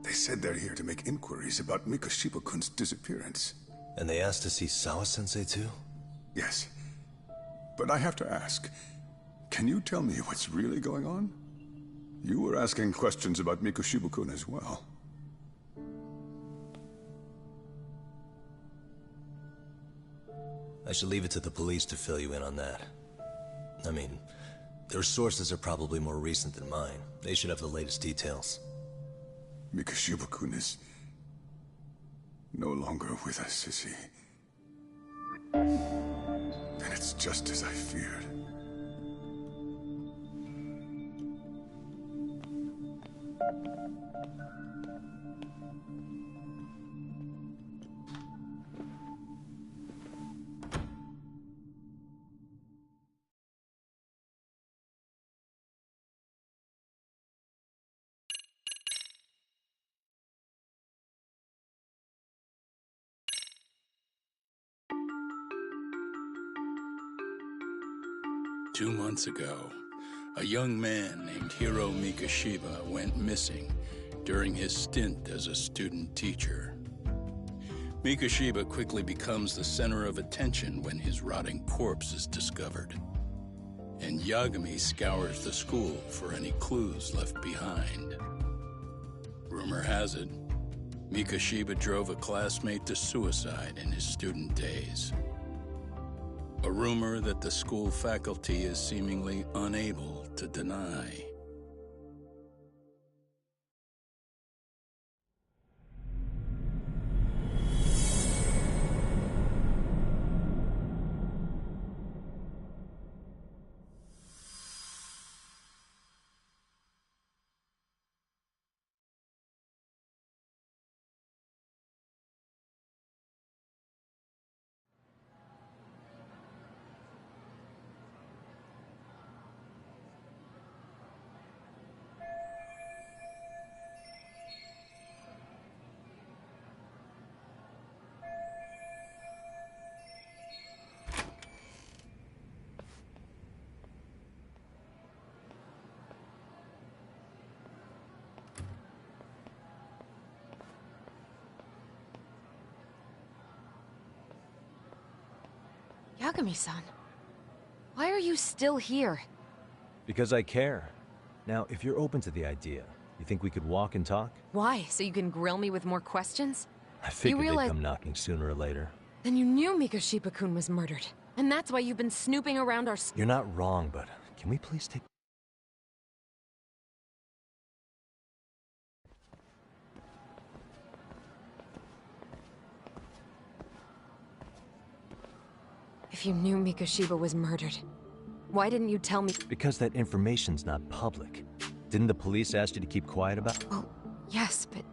They said they're here to make inquiries about Mikoshiba-kun's disappearance. And they asked to see Sawa-sensei too? Yes. But I have to ask, can you tell me what's really going on? You were asking questions about Mikoshiba-kun as well. I should leave it to the police to fill you in on that. I mean, their sources are probably more recent than mine. They should have the latest details. Mikoshiba-kun is no longer with us, is he? And it's just as I feared. Two months ago, a young man named Hiro Mikoshiba went missing during his stint as a student teacher. Mikoshiba quickly becomes the center of attention when his rotting corpse is discovered. And Yagami scours the school for any clues left behind. Rumor has it, Mikoshiba drove a classmate to suicide in his student days. A rumor that the school faculty is seemingly unable to deny. Yagami-san, why are you still here? Because I care. Now, if you're open to the idea, you think we could walk and talk? Why? So you can grill me with more questions? I figured they'd come knocking sooner or later. Then you knew Mikoshiba-kun was murdered. And that's why you've been snooping around our You're not wrong, but can we please take... If you knew Mikoshiba was murdered, why didn't you tell me? Because that information's not public. Didn't the police ask you to keep quiet about it? Well, yes, but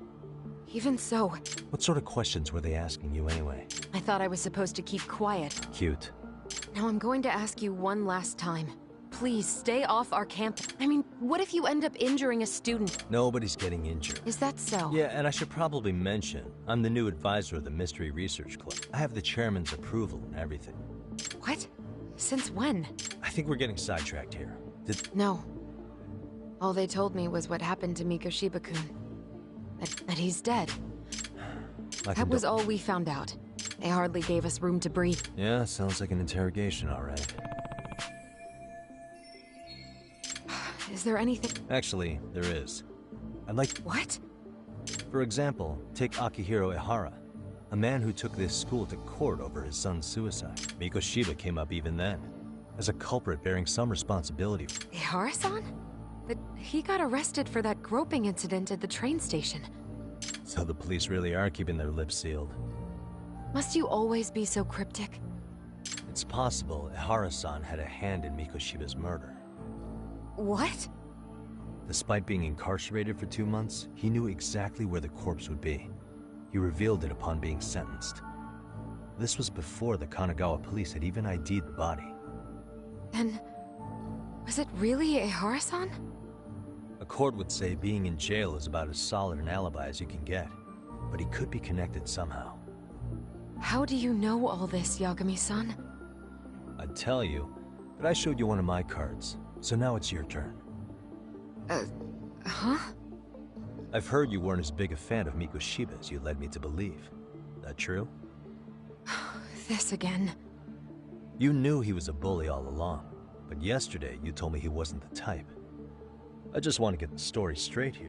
even so... What sort of questions were they asking you anyway? I thought I was supposed to keep quiet. Cute. Now I'm going to ask you one last time. Please, stay off our campus. I mean, what if you end up injuring a student? Nobody's getting injured. Is that so? Yeah, and I should probably mention, I'm the new advisor of the Mystery Research Club. I have the chairman's approval and everything. What? Since when? I think we're getting sidetracked here. No. All they told me was what happened to Mikoshiba-kun. That he's dead. That was all we found out. They hardly gave us room to breathe. Yeah, sounds like an interrogation, all right. Is there anything... Actually, there is. I'd like... What? For example, take Akihiro Ehara, a man who took this school to court over his son's suicide. Mikoshiba came up even then, as a culprit bearing some responsibility. Ehara-san? But he got arrested for that groping incident at the train station. So the police really are keeping their lips sealed. Must you always be so cryptic? It's possible Ehara-san had a hand in Mikoshiba's murder. What? Despite being incarcerated for 2 months, he knew exactly where the corpse would be. He revealed it upon being sentenced. This was before the Kanagawa police had even ID'd the body. Then, was it really Ehara-san? A court would say being in jail is about as solid an alibi as you can get, but he could be connected somehow. How do you know all this, Yagami-san? I'd tell you, but I showed you one of my cards, so now it's your turn. Huh? I've heard you weren't as big a fan of Mikoshiba as you led me to believe. That true? This again. You knew he was a bully all along, but yesterday you told me he wasn't the type. I just want to get the story straight here.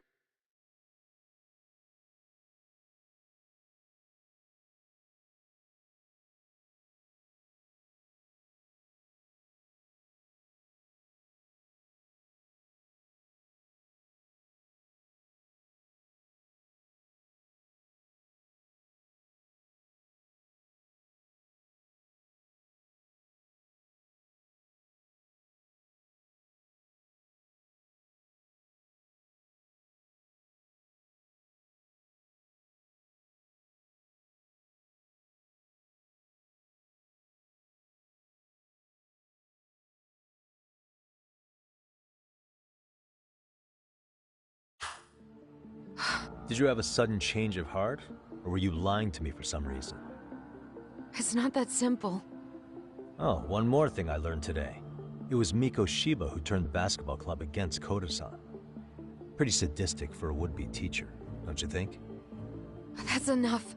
Did you have a sudden change of heart? Or were you lying to me for some reason? It's not that simple. Oh, one more thing I learned today. It was Mikoshiba who turned the basketball club against Koda-san. Pretty sadistic for a would-be teacher, don't you think? That's enough.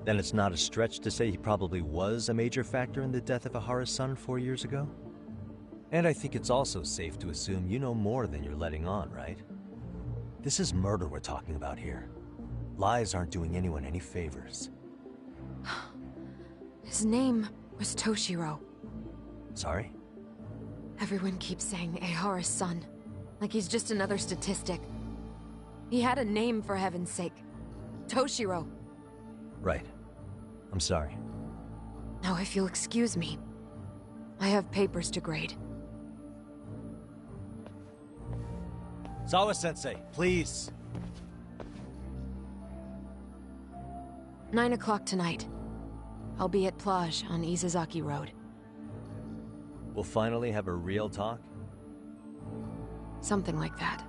Then it's not a stretch to say he probably was a major factor in the death of Ehara's son 4 years ago? And I think it's also safe to assume you know more than you're letting on, right? This is murder we're talking about here. Lies aren't doing anyone any favors. His name was Toshiro. Sorry? Everyone keeps saying Ehara's son, like he's just another statistic. He had a name, for heaven's sake. Toshiro. Right. I'm sorry. Now, if you'll excuse me, I have papers to grade. Sawa-sensei, please. 9 o'clock tonight. I'll be at Plage on Izazaki Road. We'll finally have a real talk? Something like that.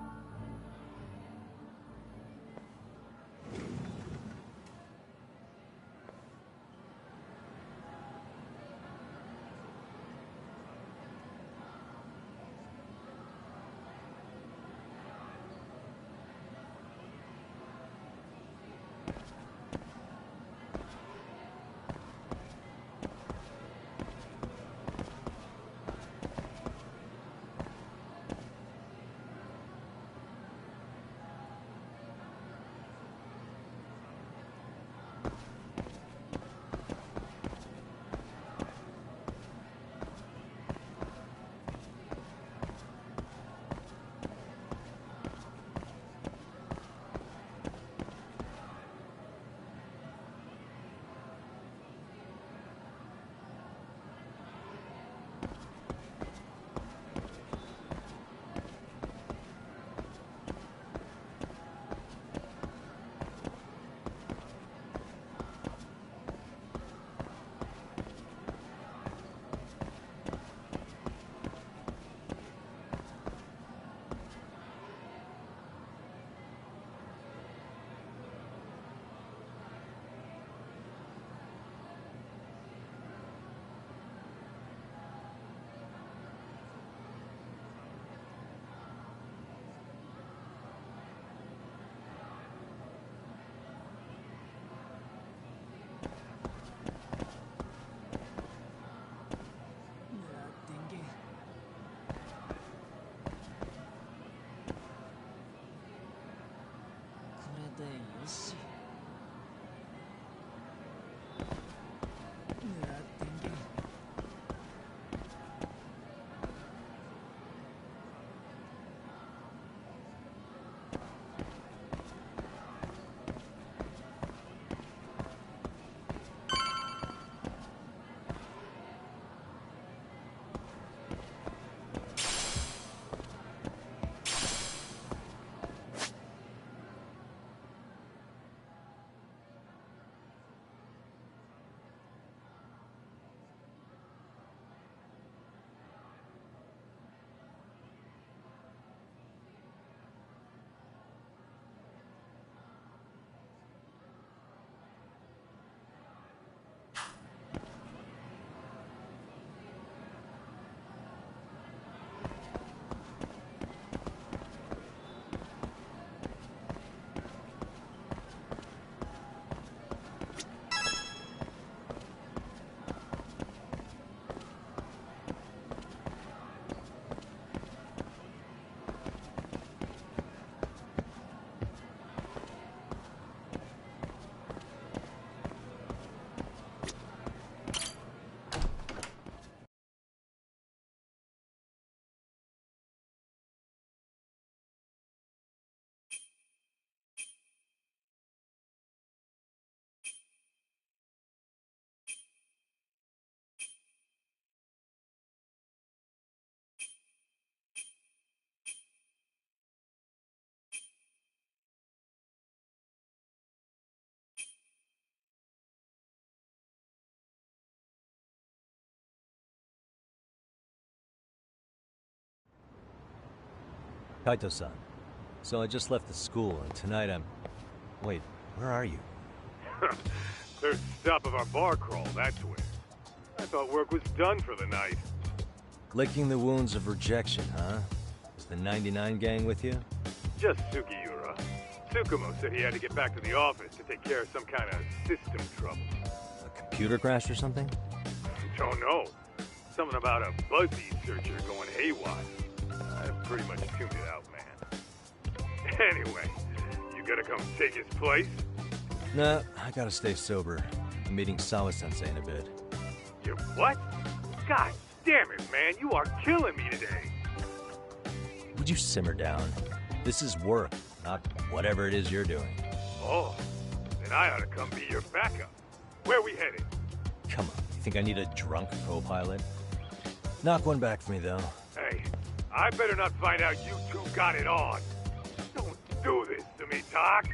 Kaito-san. So I just left the school, and tonight I'm... Wait, where are you? Third stop of our bar crawl, that's where. I thought work was done for the night. Licking the wounds of rejection, huh? Is the 99 gang with you? Just Sugiura. Tsukumo said he had to get back to the office to take care of some kind of system trouble. A computer crash or something? Don't know. Something about a Buzzy searcher going haywire. I pretty much tuned it out, man. Anyway, you gonna come take his place? Nah, I gotta stay sober. I'm meeting Sawa-sensei in a bit. You what? God damn it, man, you are killing me today. Would you simmer down? This is work, not whatever it is you're doing. Oh, then I ought to come be your backup. Where we headed? Come on, you think I need a drunk co-pilot? Knock one back for me, though. Hey, I better not find out you two got it on. Don't do this to me, Doc.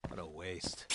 What a waste.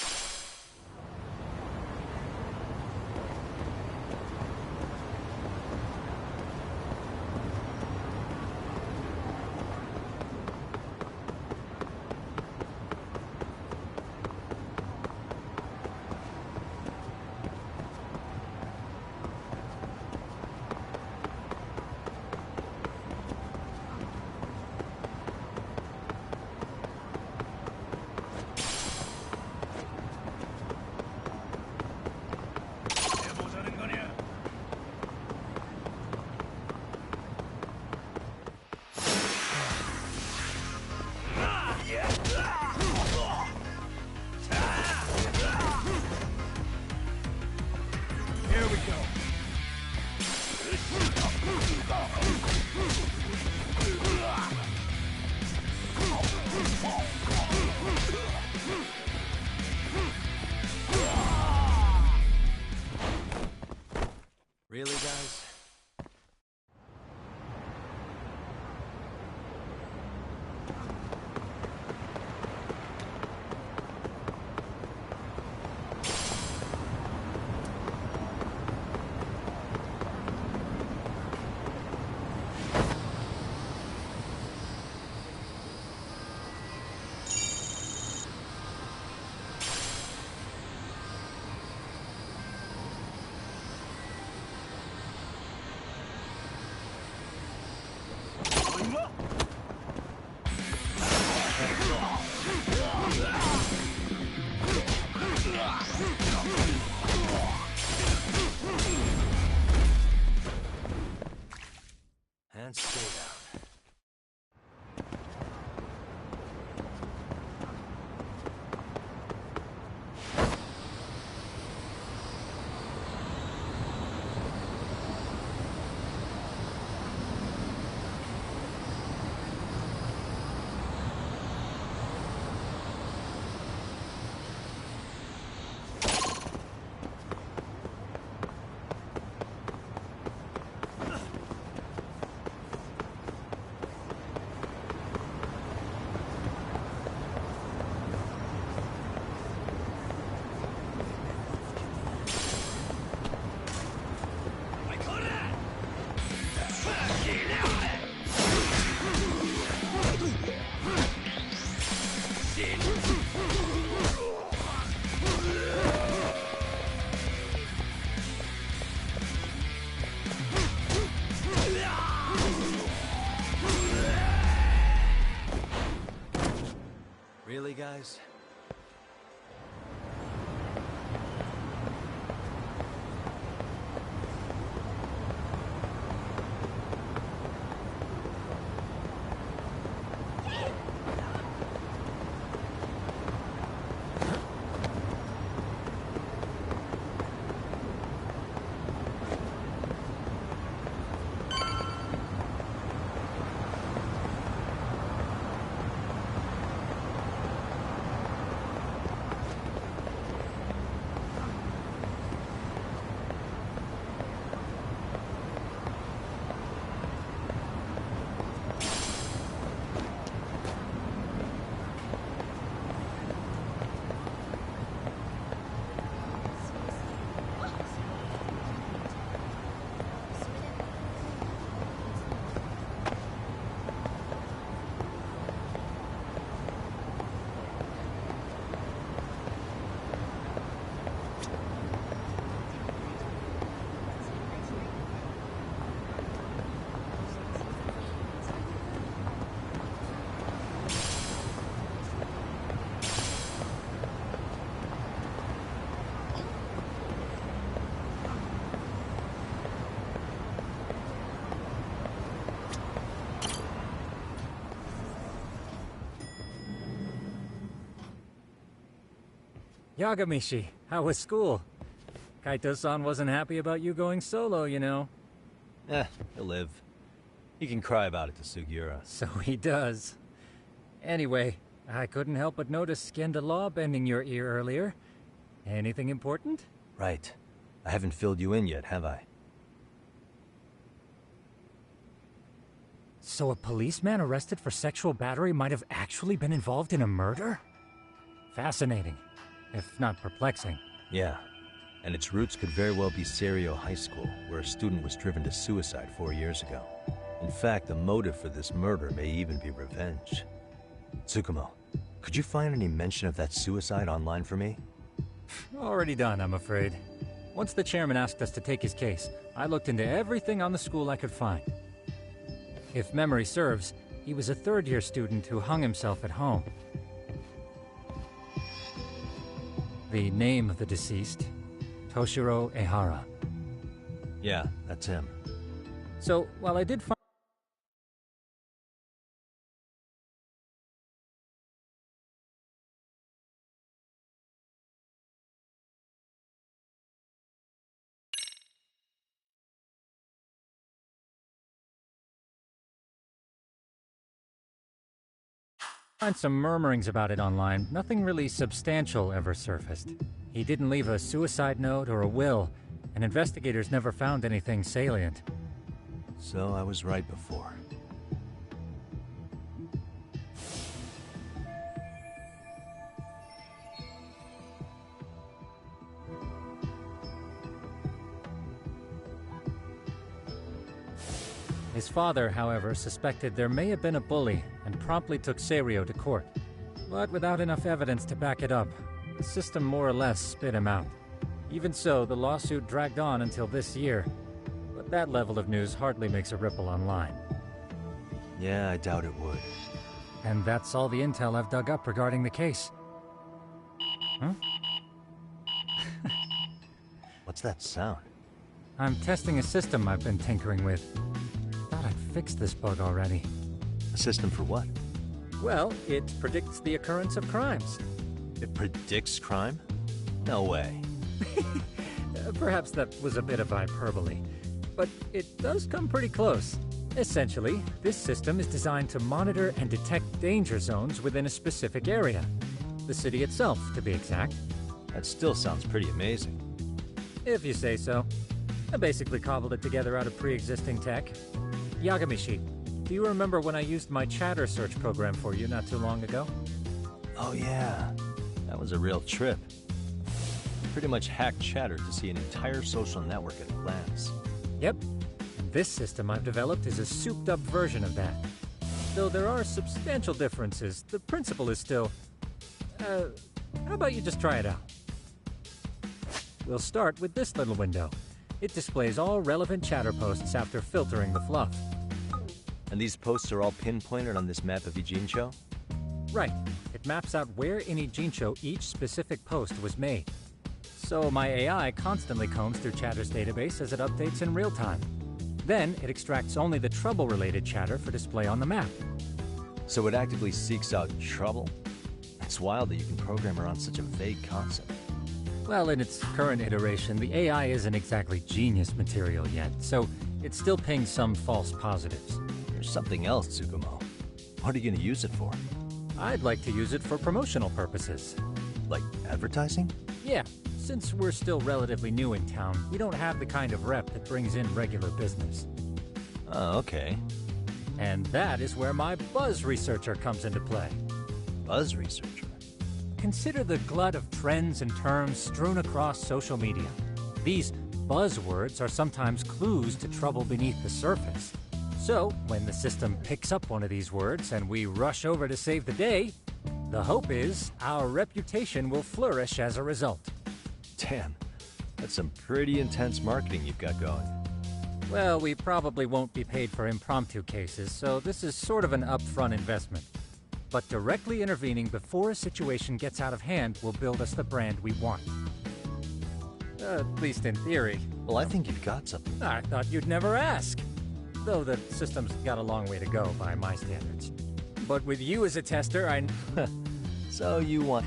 Really, guys? Yagami, how was school? Kaito-san wasn't happy about you going solo, you know. He'll live. He can cry about it to Sugiura. So he does. Anyway, I couldn't help but notice Skenda Law bending your ear earlier. Anything important? Right. I haven't filled you in yet, have I? So a policeman arrested for sexual battery might have actually been involved in a murder? Fascinating, if not perplexing. Yeah, and its roots could very well be Serio High School, where a student was driven to suicide 4 years ago. In fact, the motive for this murder may even be revenge. Tsukumo, could you find any mention of that suicide online for me? Already done, I'm afraid. Once the chairman asked us to take his case, I looked into everything on the school I could find. If memory serves, he was a third-year student who hung himself at home. The name of the deceased, Toshiro Ehara. Yeah, that's him. So, while I did find some murmurings about it online, nothing really substantial ever surfaced. He didn't leave a suicide note or a will, and investigators never found anything salient. So I was right before. His father, however, suspected there may have been a bully and promptly took Serio to court. But without enough evidence to back it up, the system more or less spit him out. Even so, the lawsuit dragged on until this year. But that level of news hardly makes a ripple online. Yeah, I doubt it would. And that's all the intel I've dug up regarding the case. Huh? What's that sound? I'm testing a system I've been tinkering with. Thought I'd fixed this bug already. A system for what? Well, it predicts the occurrence of crimes. It predicts crime? No way. Perhaps that was a bit of hyperbole, but it does come pretty close. Essentially, this system is designed to monitor and detect danger zones within a specific area. The city itself, to be exact. That still sounds pretty amazing. If you say so. I basically cobbled it together out of pre-existing tech. Yagami, do you remember when I used my chatter search program for you not too long ago? Oh yeah, that was a real trip. Pretty much hacked chatter to see an entire social network at a glance. Yep, and this system I've developed is a souped-up version of that. Though there are substantial differences, the principle is still... how about you just try it out? We'll start with this little window. It displays all relevant chatter posts after filtering the fluff. And these posts are all pinpointed on this map of Ijincho? Right. It maps out where in Ijincho each specific post was made. So my AI constantly combs through Chatter's database as it updates in real time. Then it extracts only the trouble-related chatter for display on the map. So it actively seeks out trouble? It's wild that you can program around such a vague concept. Well, in its current iteration, the AI isn't exactly genius material yet, so it's still pings some false positives. There's something else, Tsukumo. What are you going to use it for? I'd like to use it for promotional purposes. Like advertising? Yeah, since we're still relatively new in town, we don't have the kind of rep that brings in regular business. Oh, okay. And that is where my buzz researcher comes into play. Buzz researcher? Consider the glut of trends and terms strewn across social media. These buzzwords are sometimes clues to trouble beneath the surface. So, when the system picks up one of these words and we rush over to save the day, the hope is our reputation will flourish as a result. Damn, that's some pretty intense marketing you've got going. Well, we probably won't be paid for impromptu cases, so this is sort of an upfront investment. But directly intervening before a situation gets out of hand will build us the brand we want. At least in theory. Well, I think you've got something. I thought you'd never ask. Though the system's got a long way to go by my standards. But with you as a tester, I... So you want...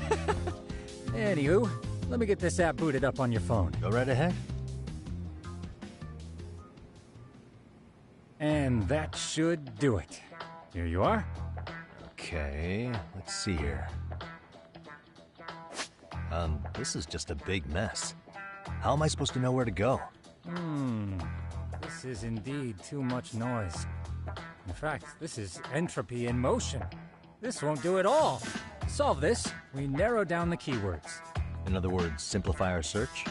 Anywho, let me get this app booted up on your phone. Go right ahead. And that should do it. Here you are. Okay, let's see here. This is just a big mess. How am I supposed to know where to go? This is indeed too much noise. In fact, this is entropy in motion. This won't do it all. To solve this, we narrow down the keywords. In other words, simplify our search?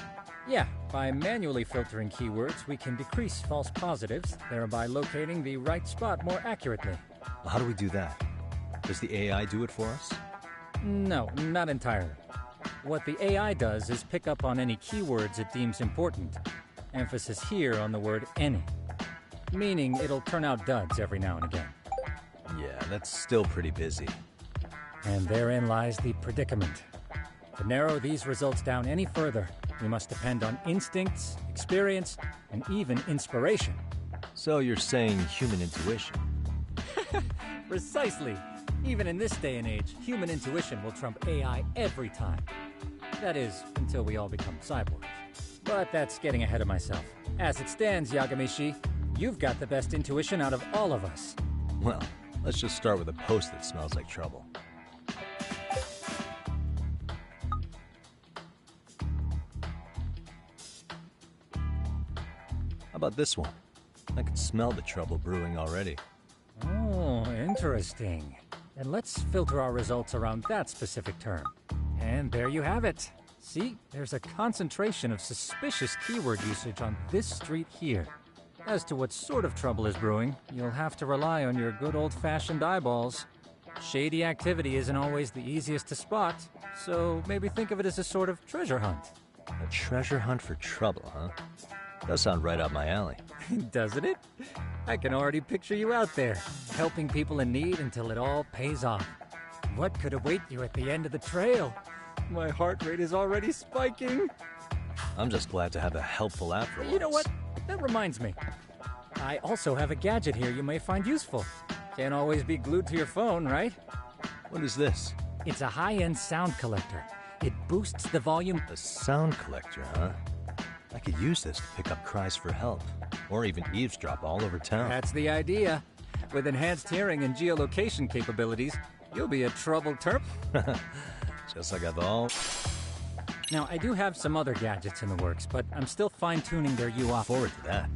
Yeah, by manually filtering keywords, we can decrease false positives, thereby locating the right spot more accurately. How do we do that? Does the AI do it for us? No, not entirely. What the AI does is pick up on any keywords it deems important. Emphasis here on the word any. Meaning it'll turn out duds every now and again. Yeah, that's still pretty busy. And therein lies the predicament. To narrow these results down any further, we must depend on instincts, experience, and even inspiration. So you're saying human intuition? Precisely. Even in this day and age, human intuition will trump AI every time. That is, until we all become cyborgs. But that's getting ahead of myself. As it stands, Yagami, you've got the best intuition out of all of us. Well, let's just start with a post that smells like trouble. How about this one? I can smell the trouble brewing already. Oh, interesting. Then let's filter our results around that specific term. And there you have it. See, there's a concentration of suspicious keyword usage on this street here. As to what sort of trouble is brewing, you'll have to rely on your good old-fashioned eyeballs. Shady activity isn't always the easiest to spot, so maybe think of it as a sort of treasure hunt. A treasure hunt for trouble, huh? Does sound right up my alley. Doesn't it? I can already picture you out there, helping people in need until it all pays off. What could await you at the end of the trail? My heart rate is already spiking. I'm just glad to have a helpful app for once. You know what? That reminds me. I also have a gadget here you may find useful. Can't always be glued to your phone, right? What is this? It's a high-end sound collector. It boosts the volume. A sound collector, huh? I could use this to pick up cries for help, or even eavesdrop all over town. That's the idea. With enhanced hearing and geolocation capabilities, you'll be a troubled terp. Just like I've all... Now, I do have some other gadgets in the works, but I'm still fine-tuning their UI. Forward to that.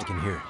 can hear it.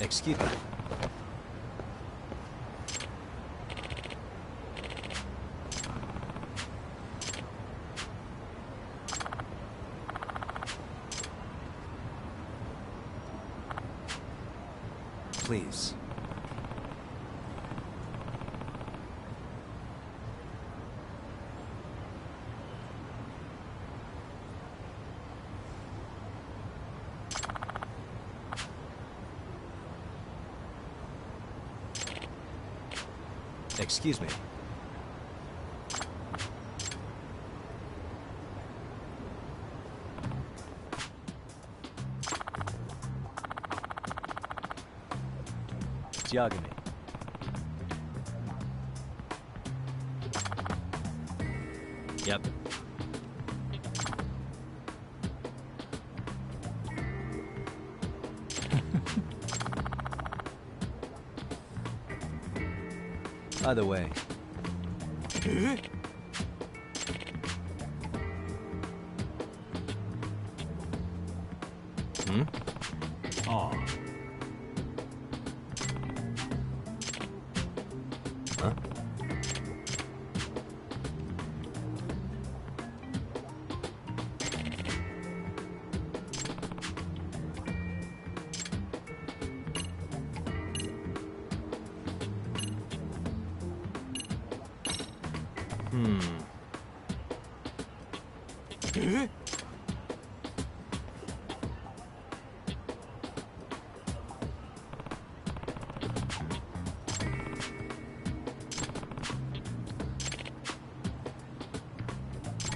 Excuse me. Please. Excuse me. It's Yagami. Yep. Either way. Hmm? Aw. Huh?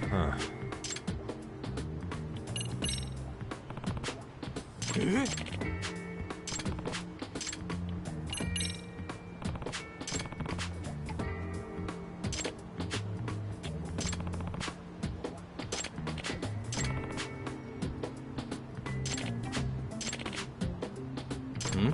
Huh. Hmm?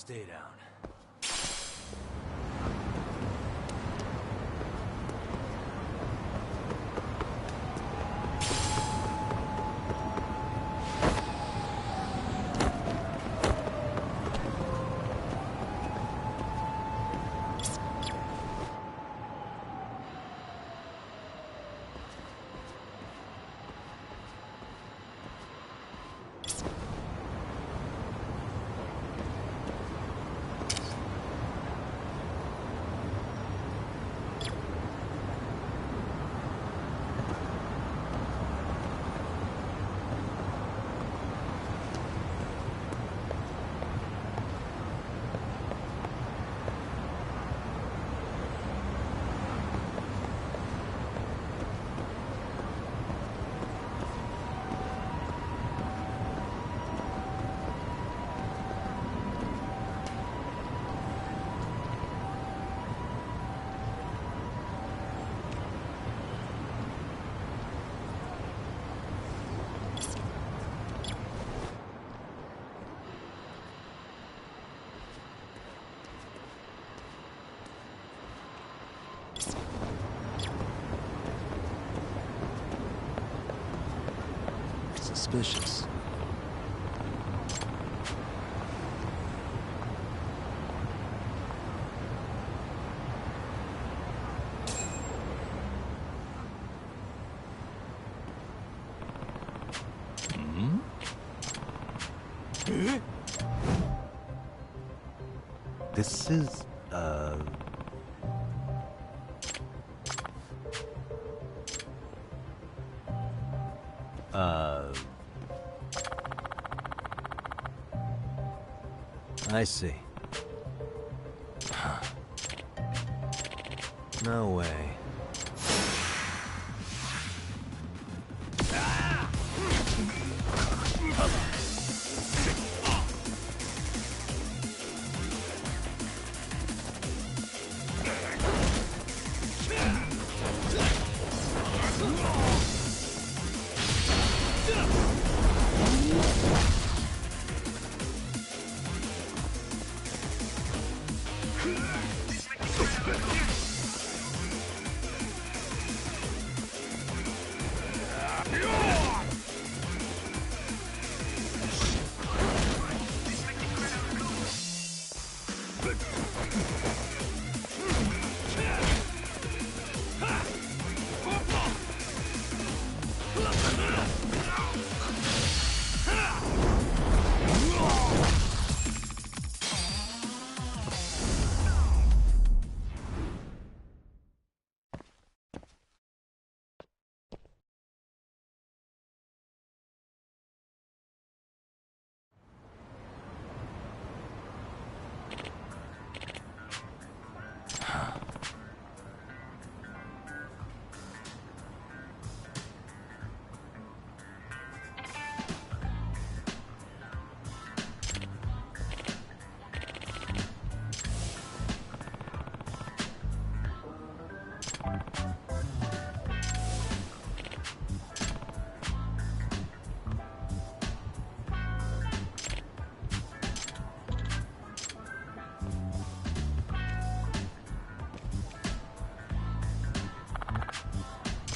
Stay down. Suspicious. Hmm? This is, I see. No way.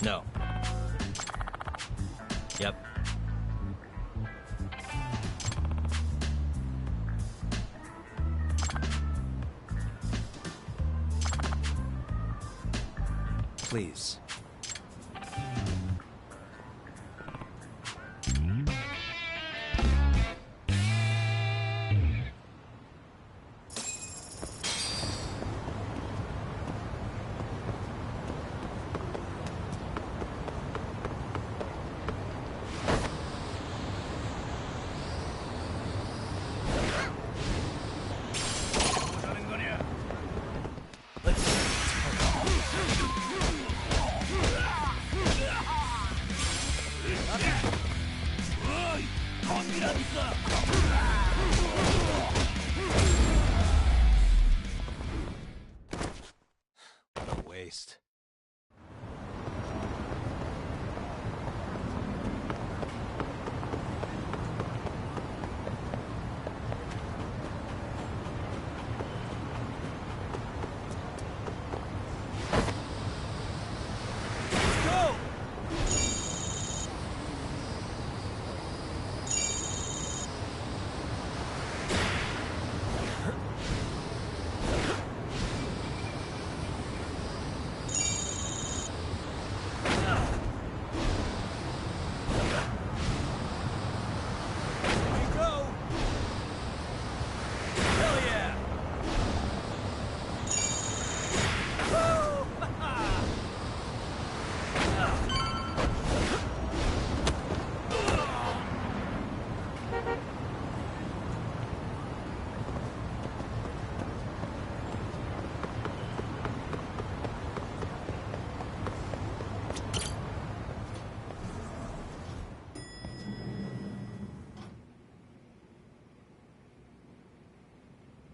No. Yep. Please. What a waste.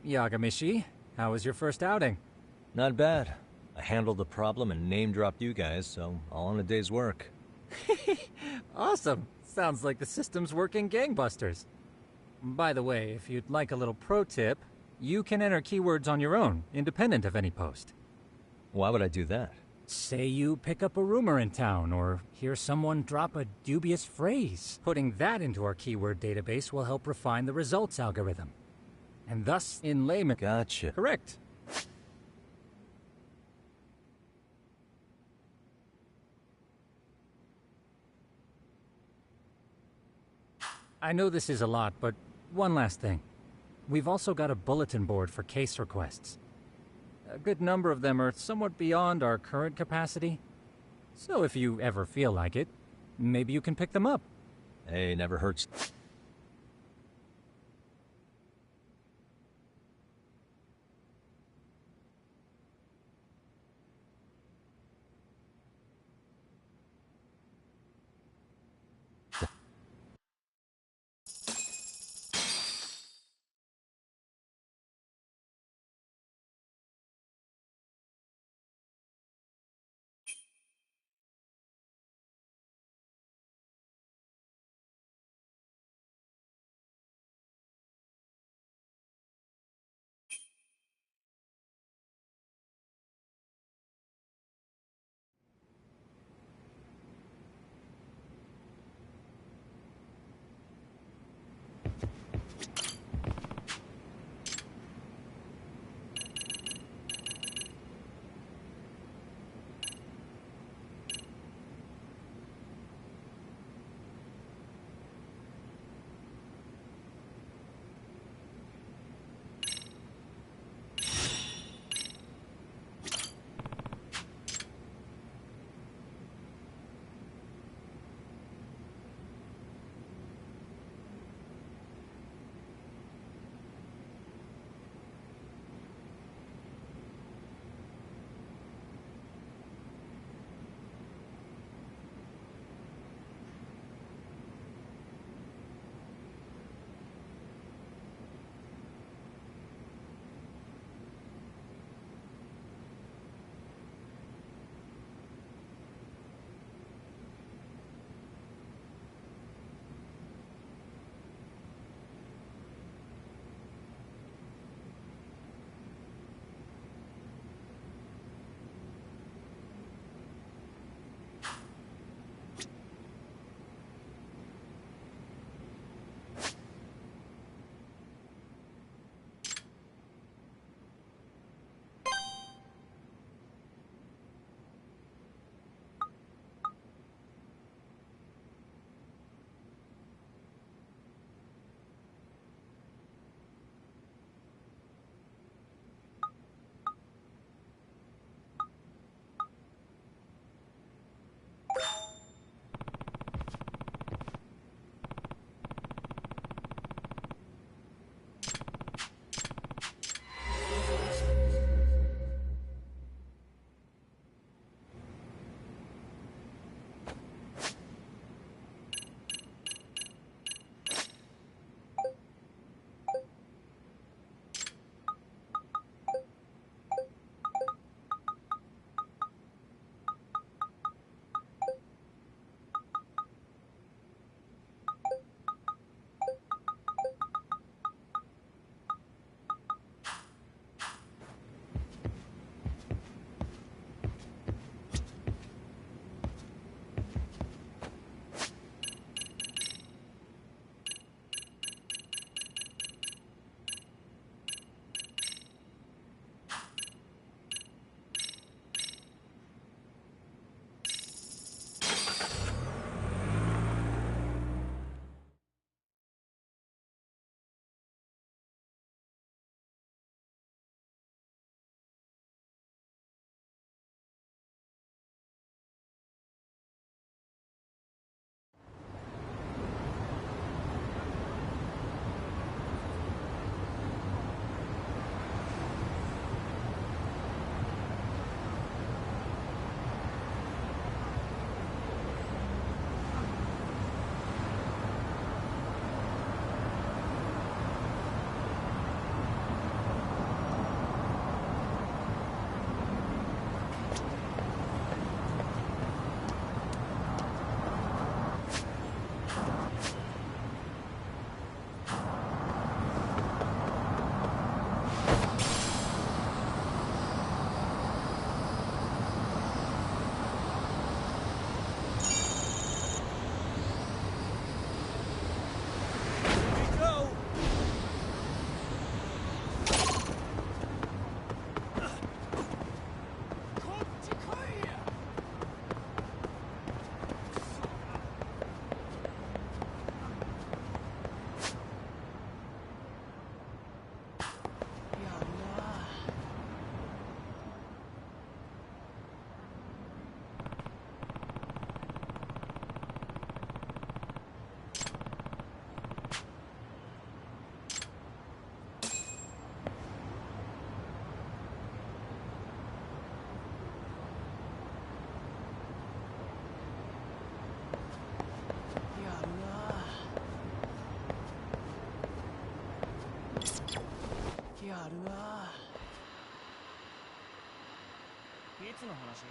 Yagami, how was your first outing? Not bad. I handled the problem and name-dropped you guys, so all in a day's work. Awesome. Sounds like the system's working gangbusters. By the way, if you'd like a little pro tip, you can enter keywords on your own, independent of any post. Why would I do that? Say you pick up a rumor in town, or hear someone drop a dubious phrase. Putting that into our keyword database will help refine the results algorithm. And thus, in layman... Gotcha. Correct. I know this is a lot, but one last thing. We've also got a bulletin board for case requests. A good number of them are somewhat beyond our current capacity. So if you ever feel like it, maybe you can pick them up. Hey, never hurts. 気あるわ。いつの話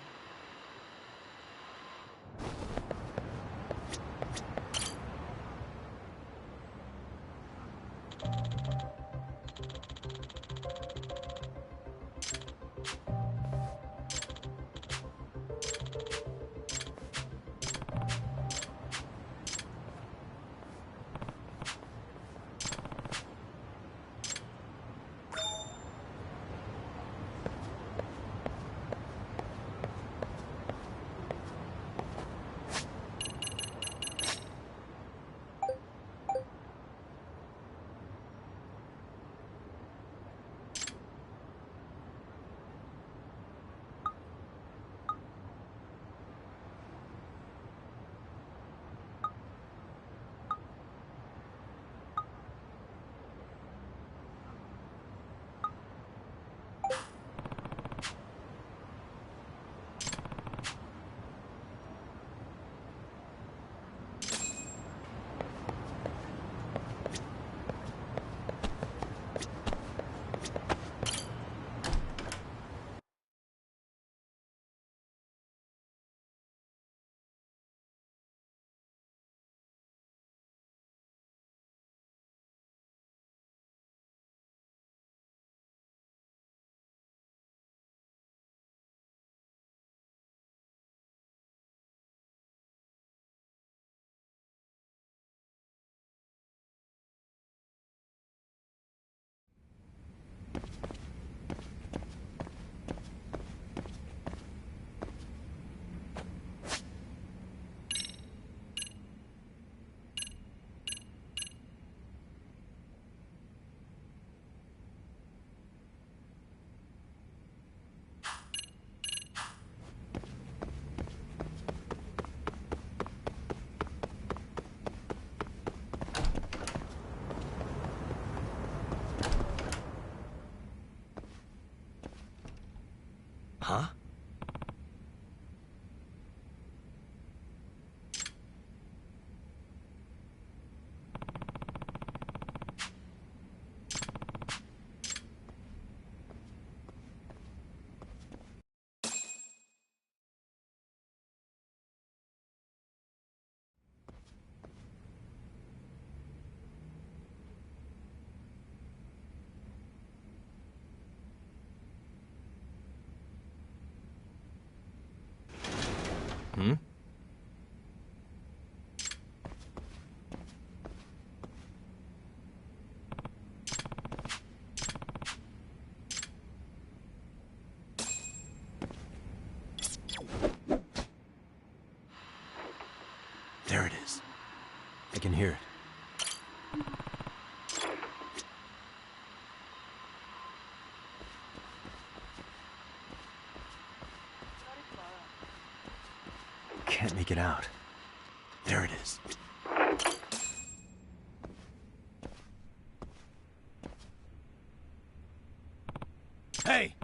？Huh? Hmm? There it is. I can hear it. Can't make it out. There it is. Hey!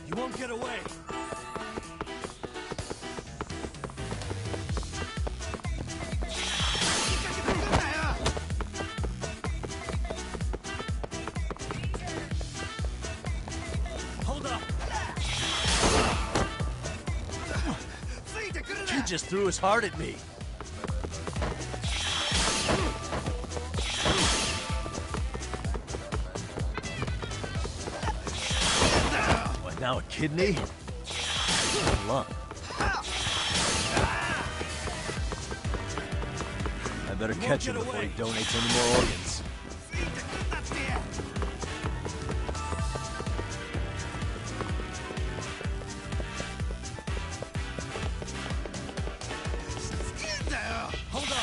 You won't get away. Hold up. Kid just threw his heart at me. What, now a kidney? A lung. I better catch him before he donates any more organs. Hold up.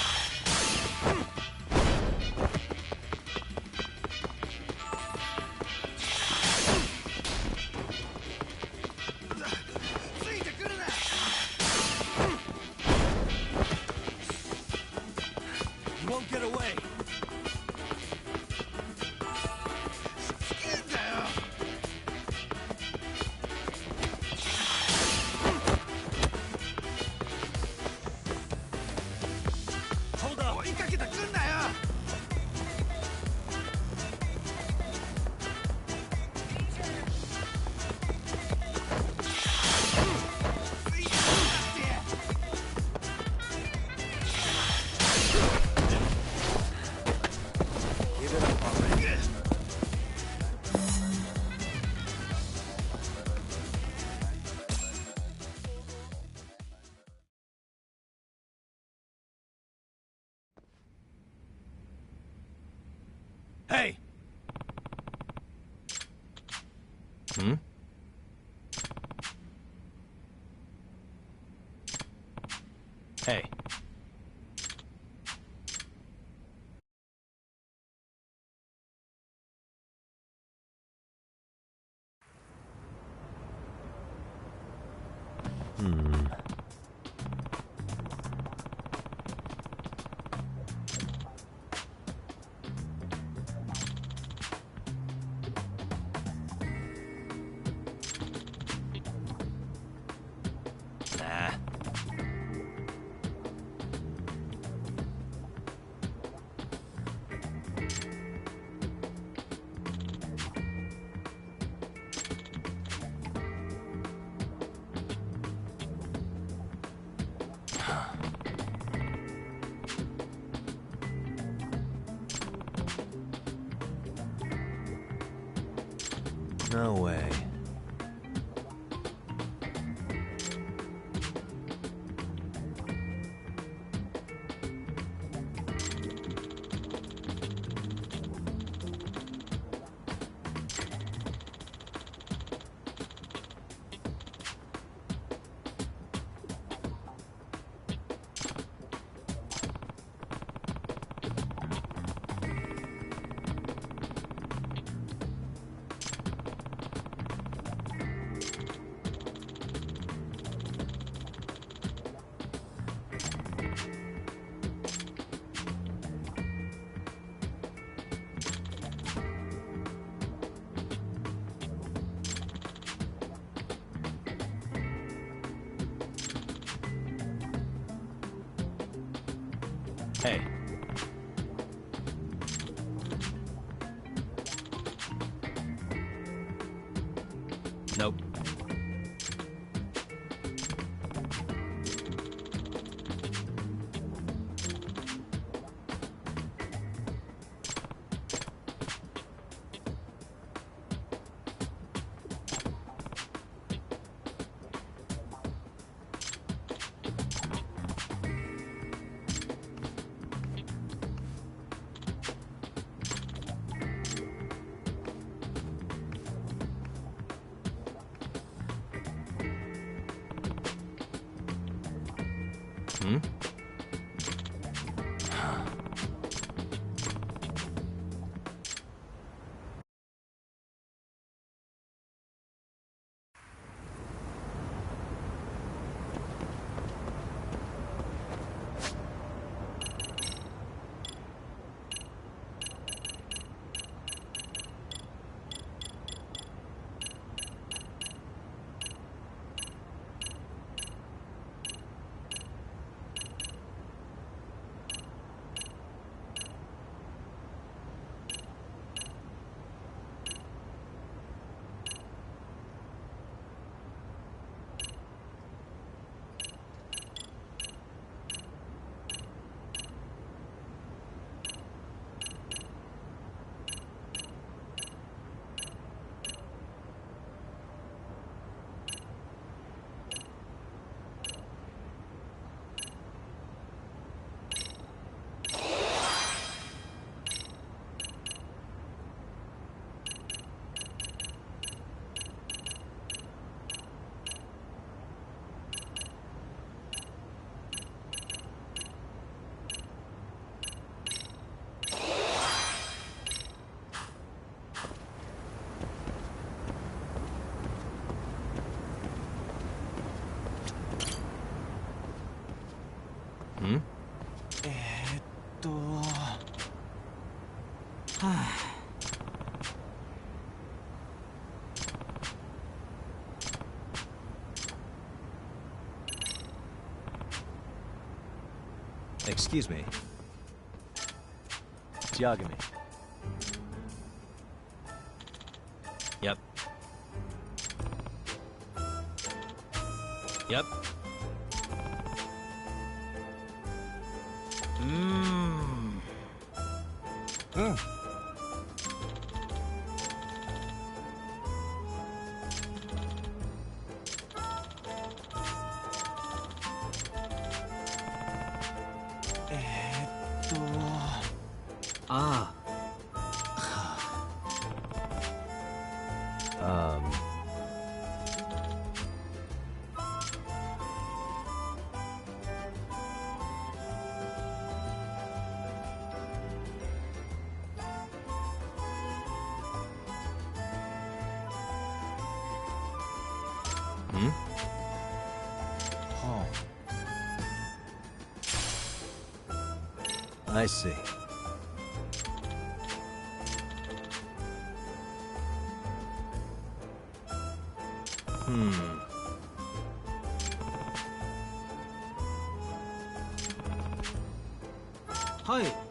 Hey! Hmm? Hey. Hmm. Nah. No way. Hey. Nope. Hmm? Hmm? Excuse me. It's Yagami. Yep. Yep. Mmm. Ah. home. I see. Hi.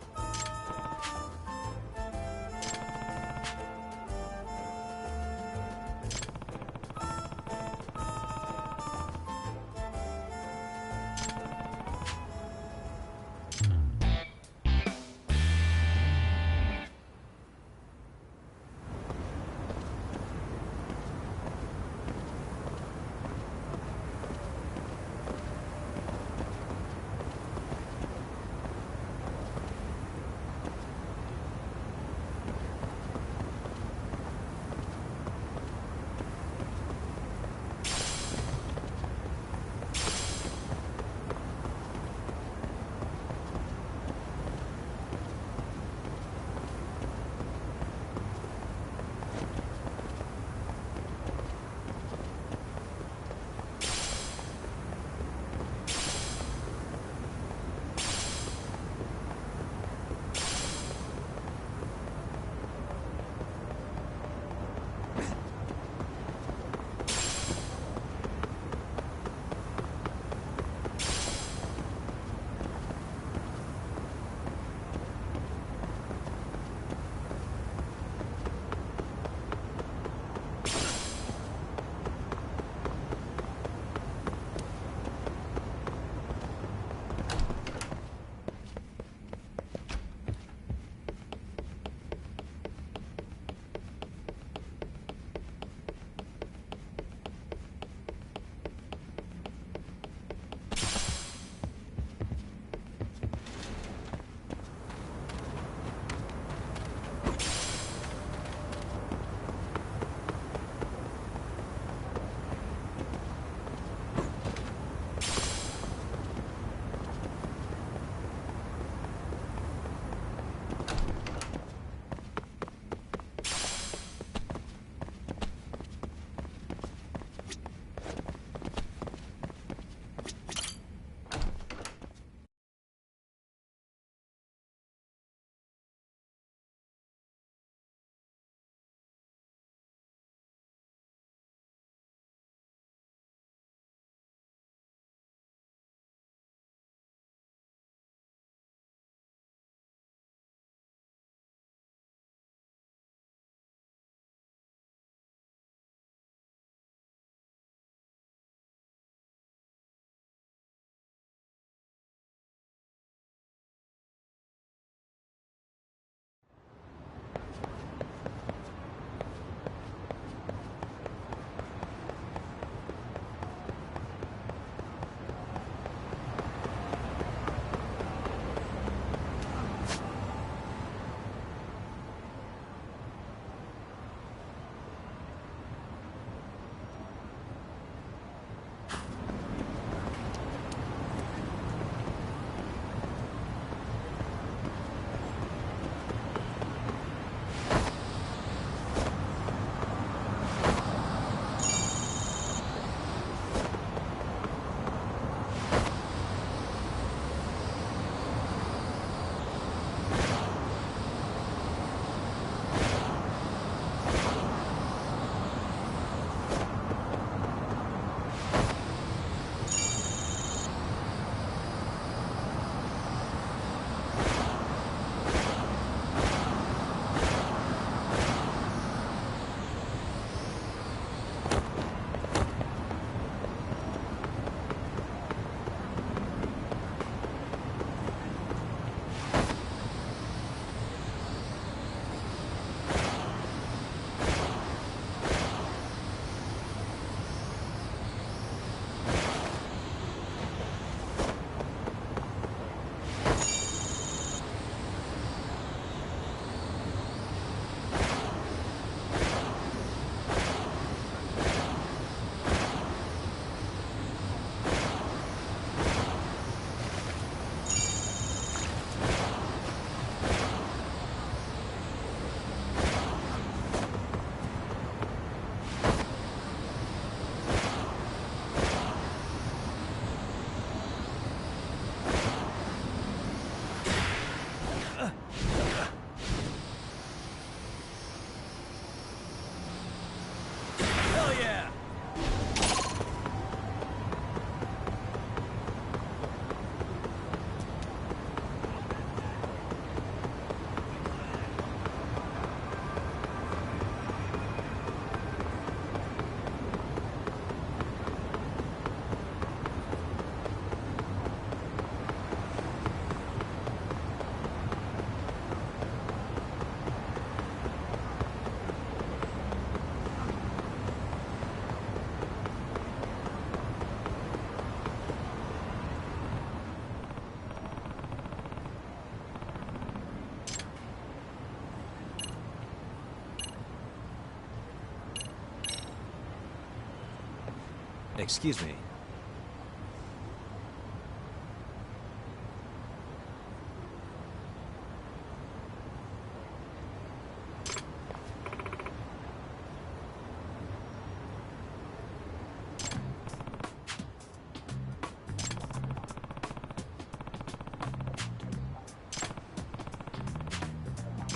Excuse me.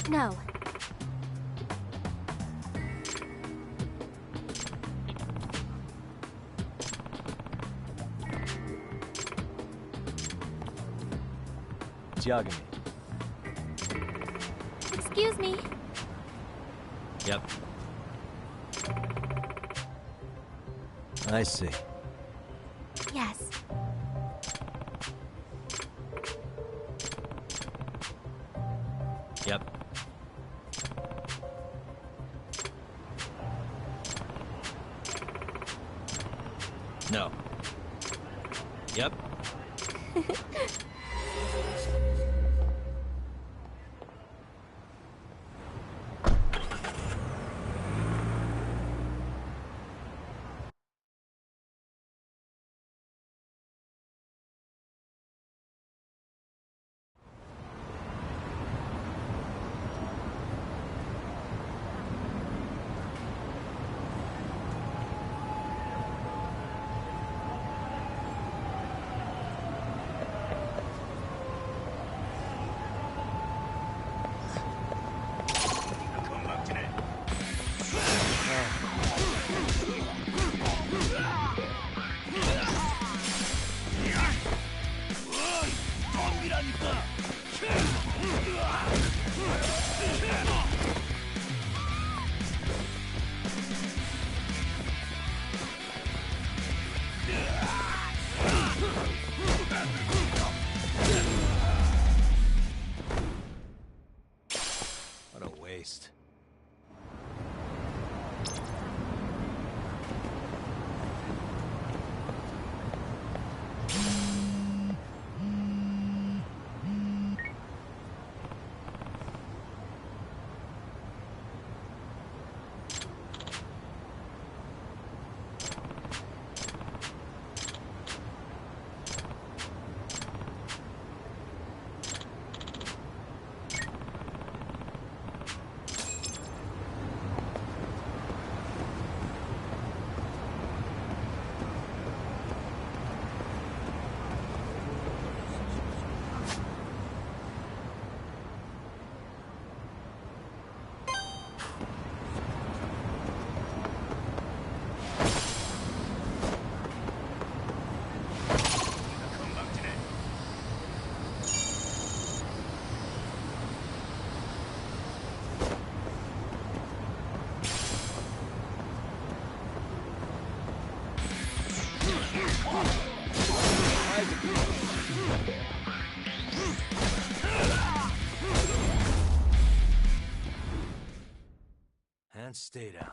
No. It's Yagami. Excuse me. Yep. I see. Yes. Yep. No. Yep. What a waste. And stay down.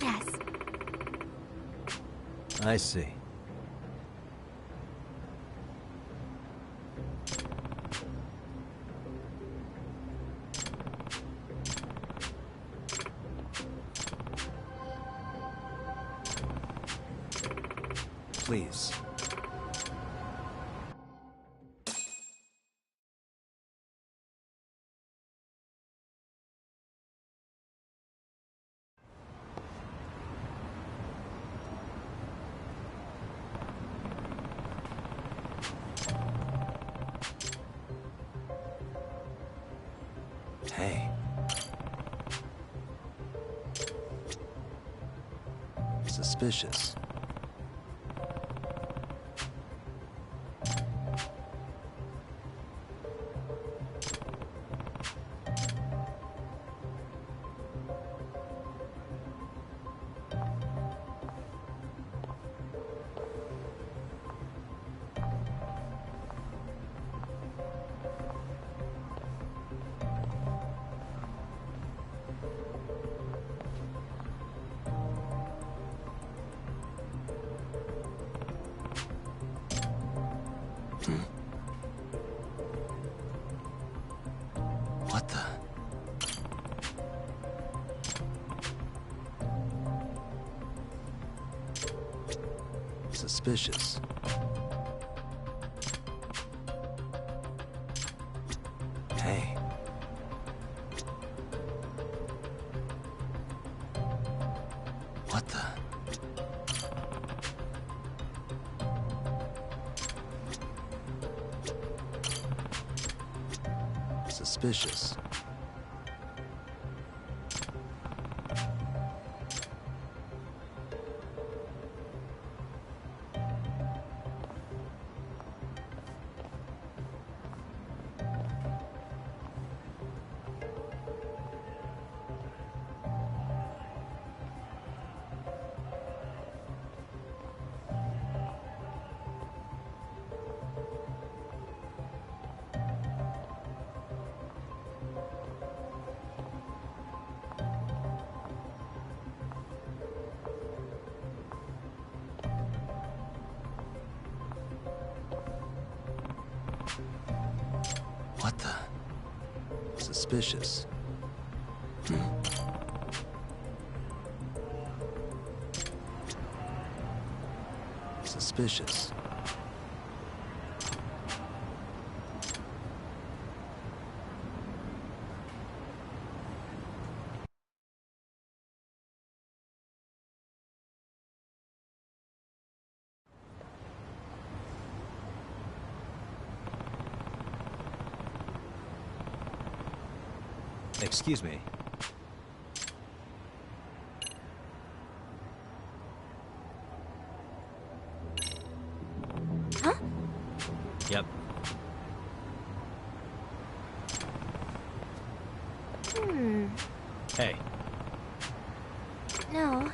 Yes. I see. please. Hey. Suspicious. What the? Suspicious. Hey. What the? Suspicious. What the? Suspicious. Suspicious. Excuse me. Huh? Yep. Hey. No.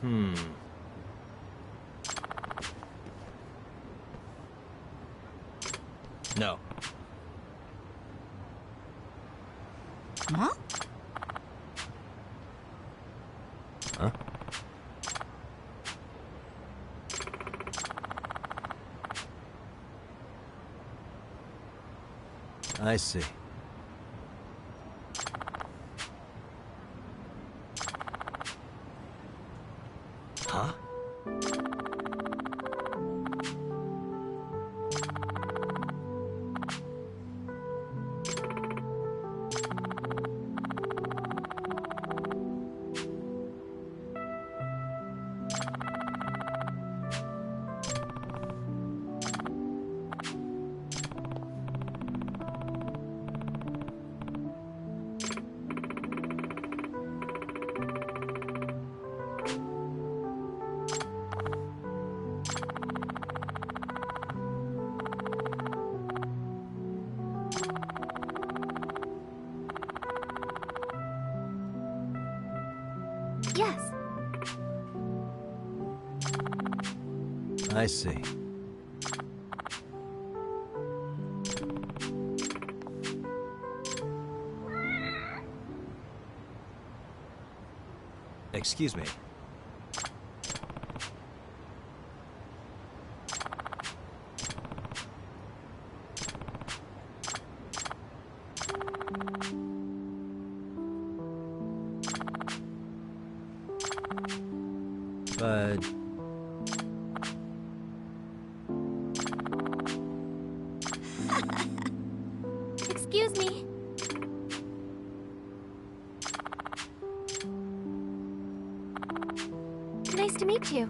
Mm-hmm. No. Huh? Huh? I see. Huh? I see. Excuse me. But... Excuse me. Nice to meet you.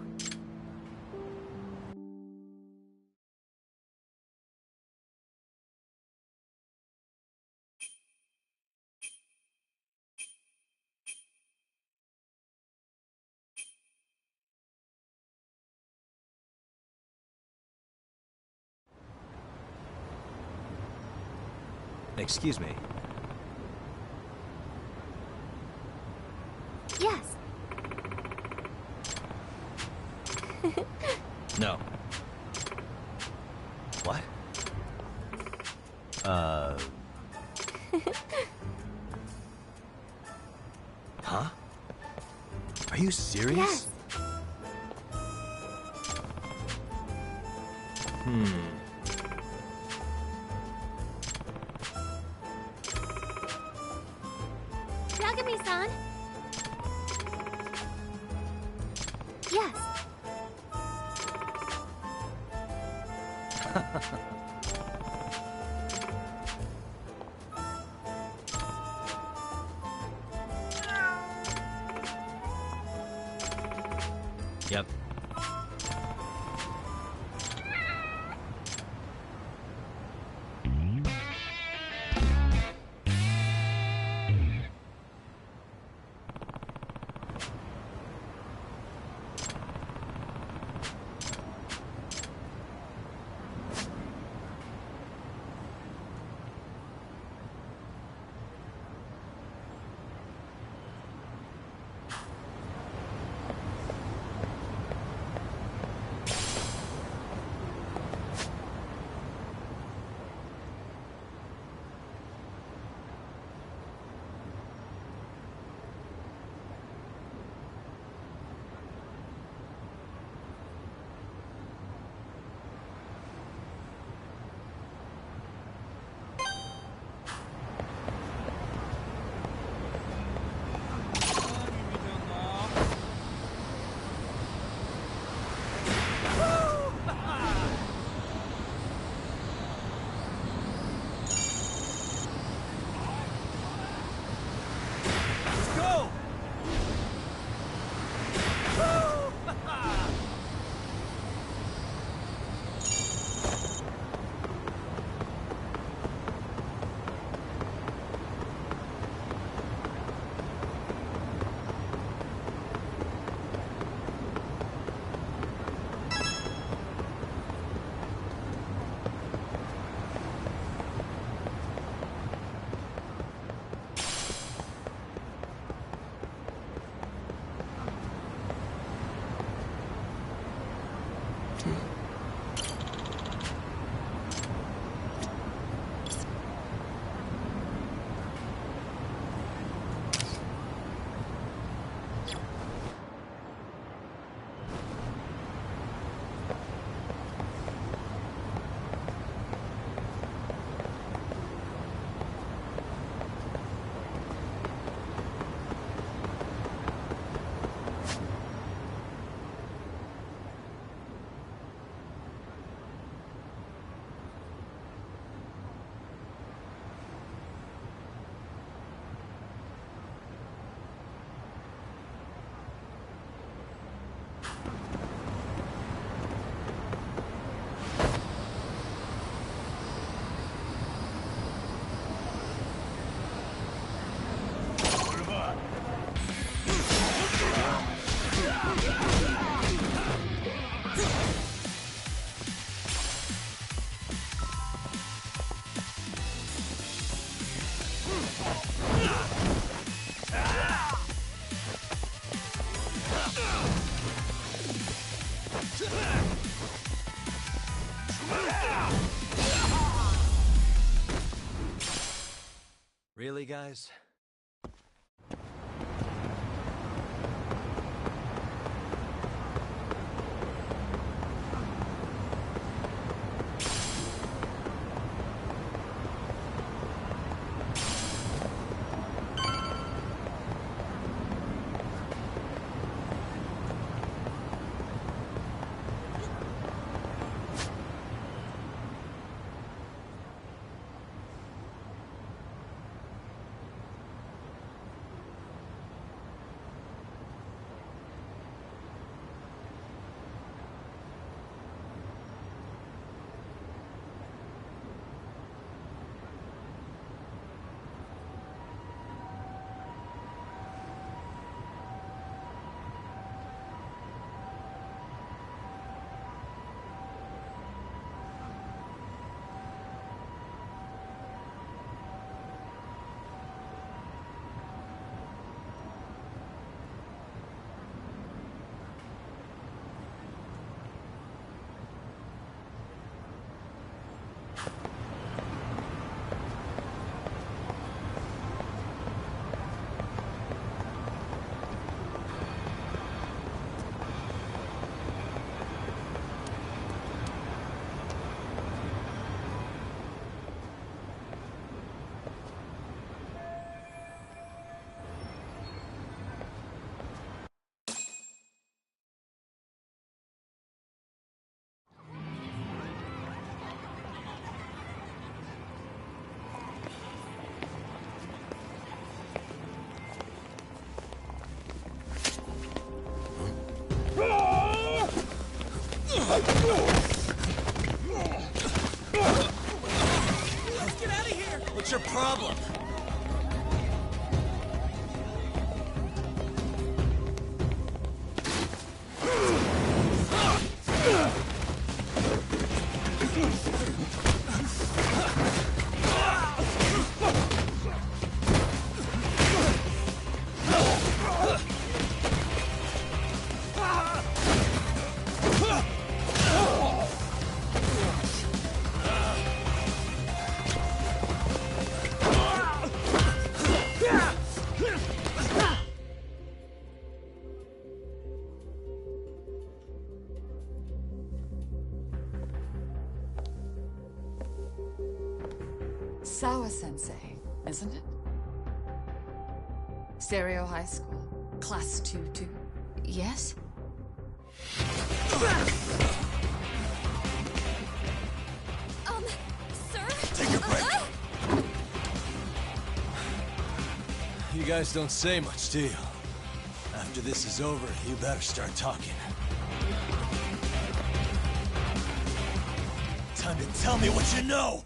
Excuse me. Yes. No. What? Huh? Are you serious? Yes. Yagami-san. Yes. Yep. guys? Let's get out of here! What's your problem? Sawa-sensei, isn't it? Stereo High School, Class 2-2. Yes? Sir? Take a break. You guys don't say much, do you? After this is over, you better start talking. Time to tell me what you know!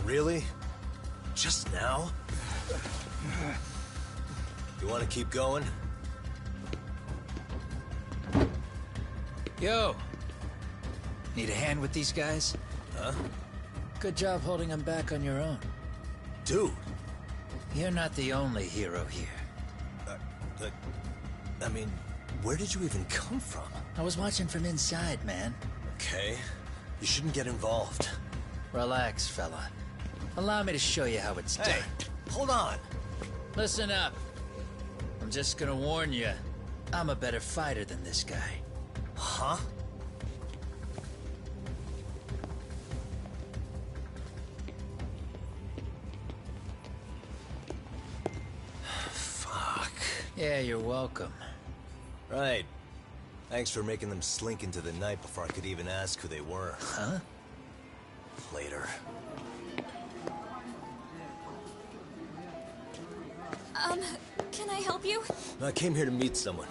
Really? Just now? You want to keep going? Yo! Need a hand with these guys? Huh? Good job holding them back on your own. Dude! You're not the only hero here. I mean, where did you even come from? I was watching from inside, man. Okay. You shouldn't get involved. Relax, fella. Allow me to show you how it's done. Hold on! Listen up. I'm just gonna warn you. I'm a better fighter than this guy. Huh? Fuck. Yeah, you're welcome. Right. Thanks for making them slink into the night before I could even ask who they were. Huh? Later. Can I help you? I came here to meet someone.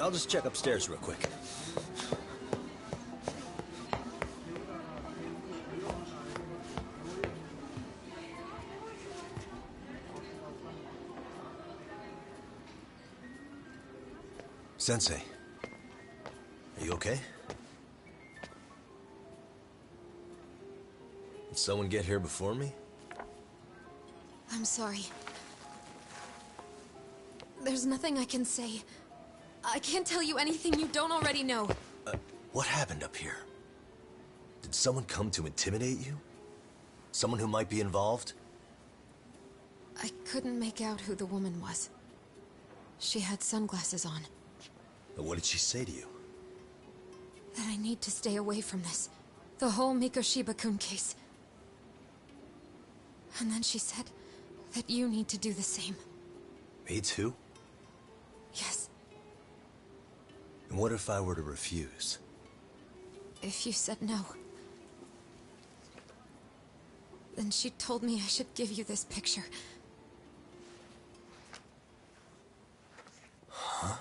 I'll just check upstairs real quick. Sensei, are you okay? Did someone get here before me? I'm sorry. There's nothing I can say. I can't tell you anything you don't already know. What happened up here? Did someone come to intimidate you? Someone who might be involved? I couldn't make out who the woman was. She had sunglasses on. What did she say to you? That I need to stay away from this. The whole Mikoshiba-kun case. And then she said that you need to do the same. Me too? Yes. And what if I were to refuse? If you said no. Then she told me I should give you this picture. Huh?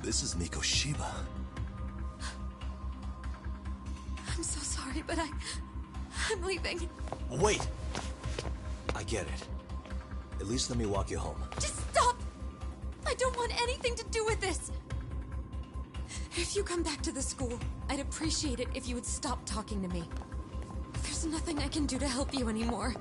This is Mikoshiba. I'm so sorry, but I'm leaving. Wait! I get it. At least let me walk you home. Just stop! I don't want anything to do with this! If you come back to the school, I'd appreciate it if you would stop talking to me. There's nothing I can do to help you anymore.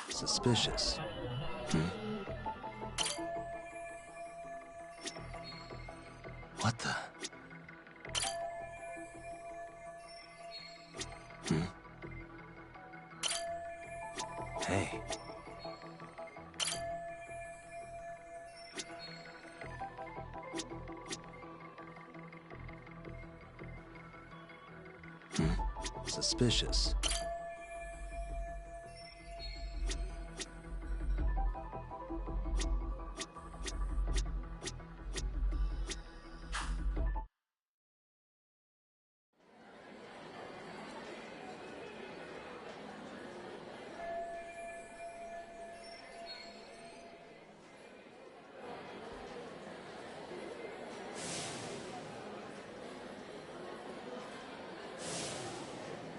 Suspicious. What the? Hey. Suspicious.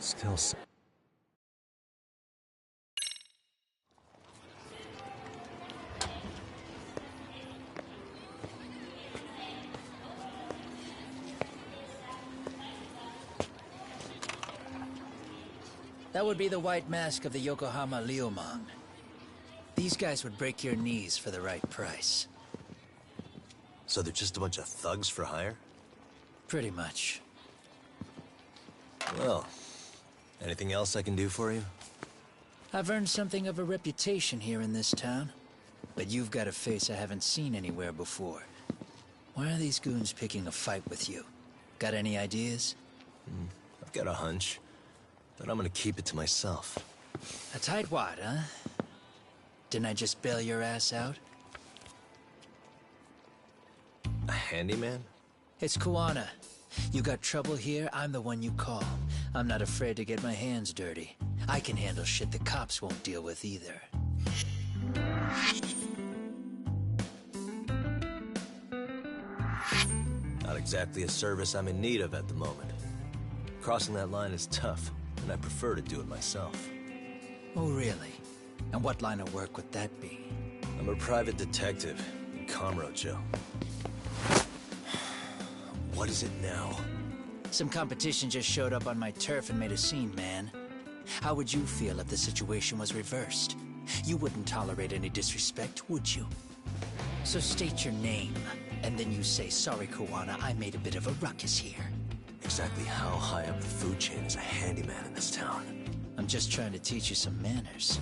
Still That would be the white mask of the Yokohama Liumang. These guys would break your knees for the right price. So they're just a bunch of thugs for hire? Pretty much. Well, anything else I can do for you? I've earned something of a reputation here in this town. But you've got a face I haven't seen anywhere before. Why are these goons picking a fight with you? Got any ideas? I've got a hunch, but I'm gonna keep it to myself. A tightwad, huh? Didn't I just bail your ass out? A handyman? It's Kuwana. You got trouble here, I'm the one you call. I'm not afraid to get my hands dirty. I can handle shit the cops won't deal with either. Not exactly a service I'm in need of at the moment. Crossing that line is tough, and I prefer to do it myself. Oh, really? And what line of work would that be? I'm a private detective in Kamurocho. What is it now? Some competition just showed up on my turf and made a scene, man. How would you feel if the situation was reversed? You wouldn't tolerate any disrespect, would you? So state your name, and then you say, sorry, Koana, I made a bit of a ruckus here. Exactly how high up the food chain is a handyman in this town? I'm just trying to teach you some manners.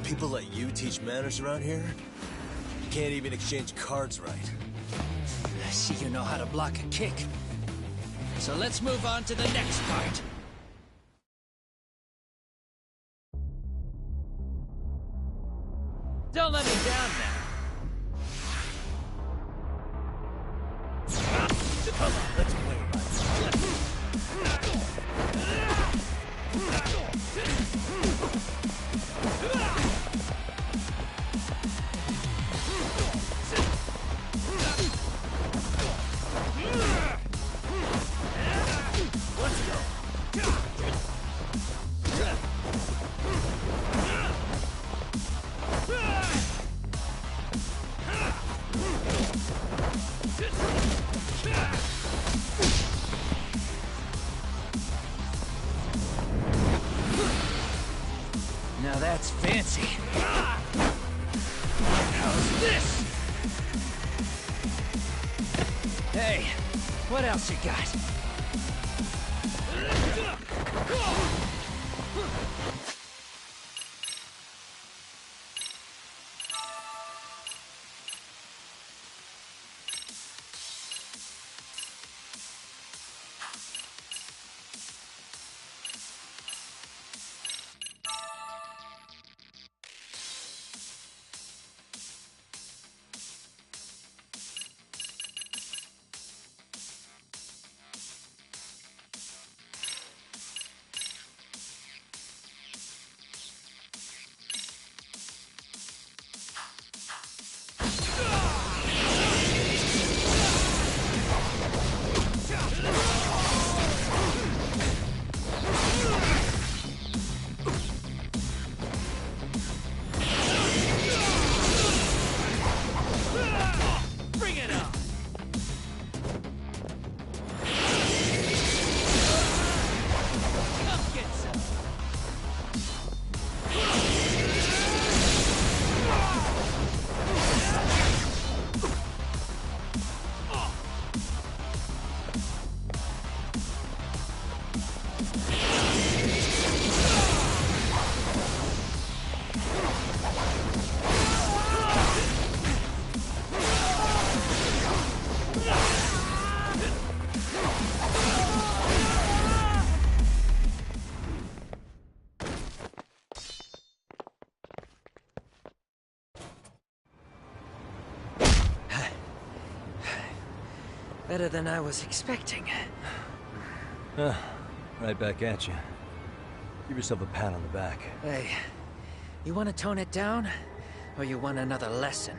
People let you teach manners around here? You can't even exchange cards right. I see you know how to block a kick. So let's move on to the next part. Don't let me down now. Come on, let's play right. Now that's fancy. How's this? Hey, what else you got? Better than I was expecting. Right back at you. Give yourself a pat on the back. Hey, you want to tone it down? Or you want another lesson?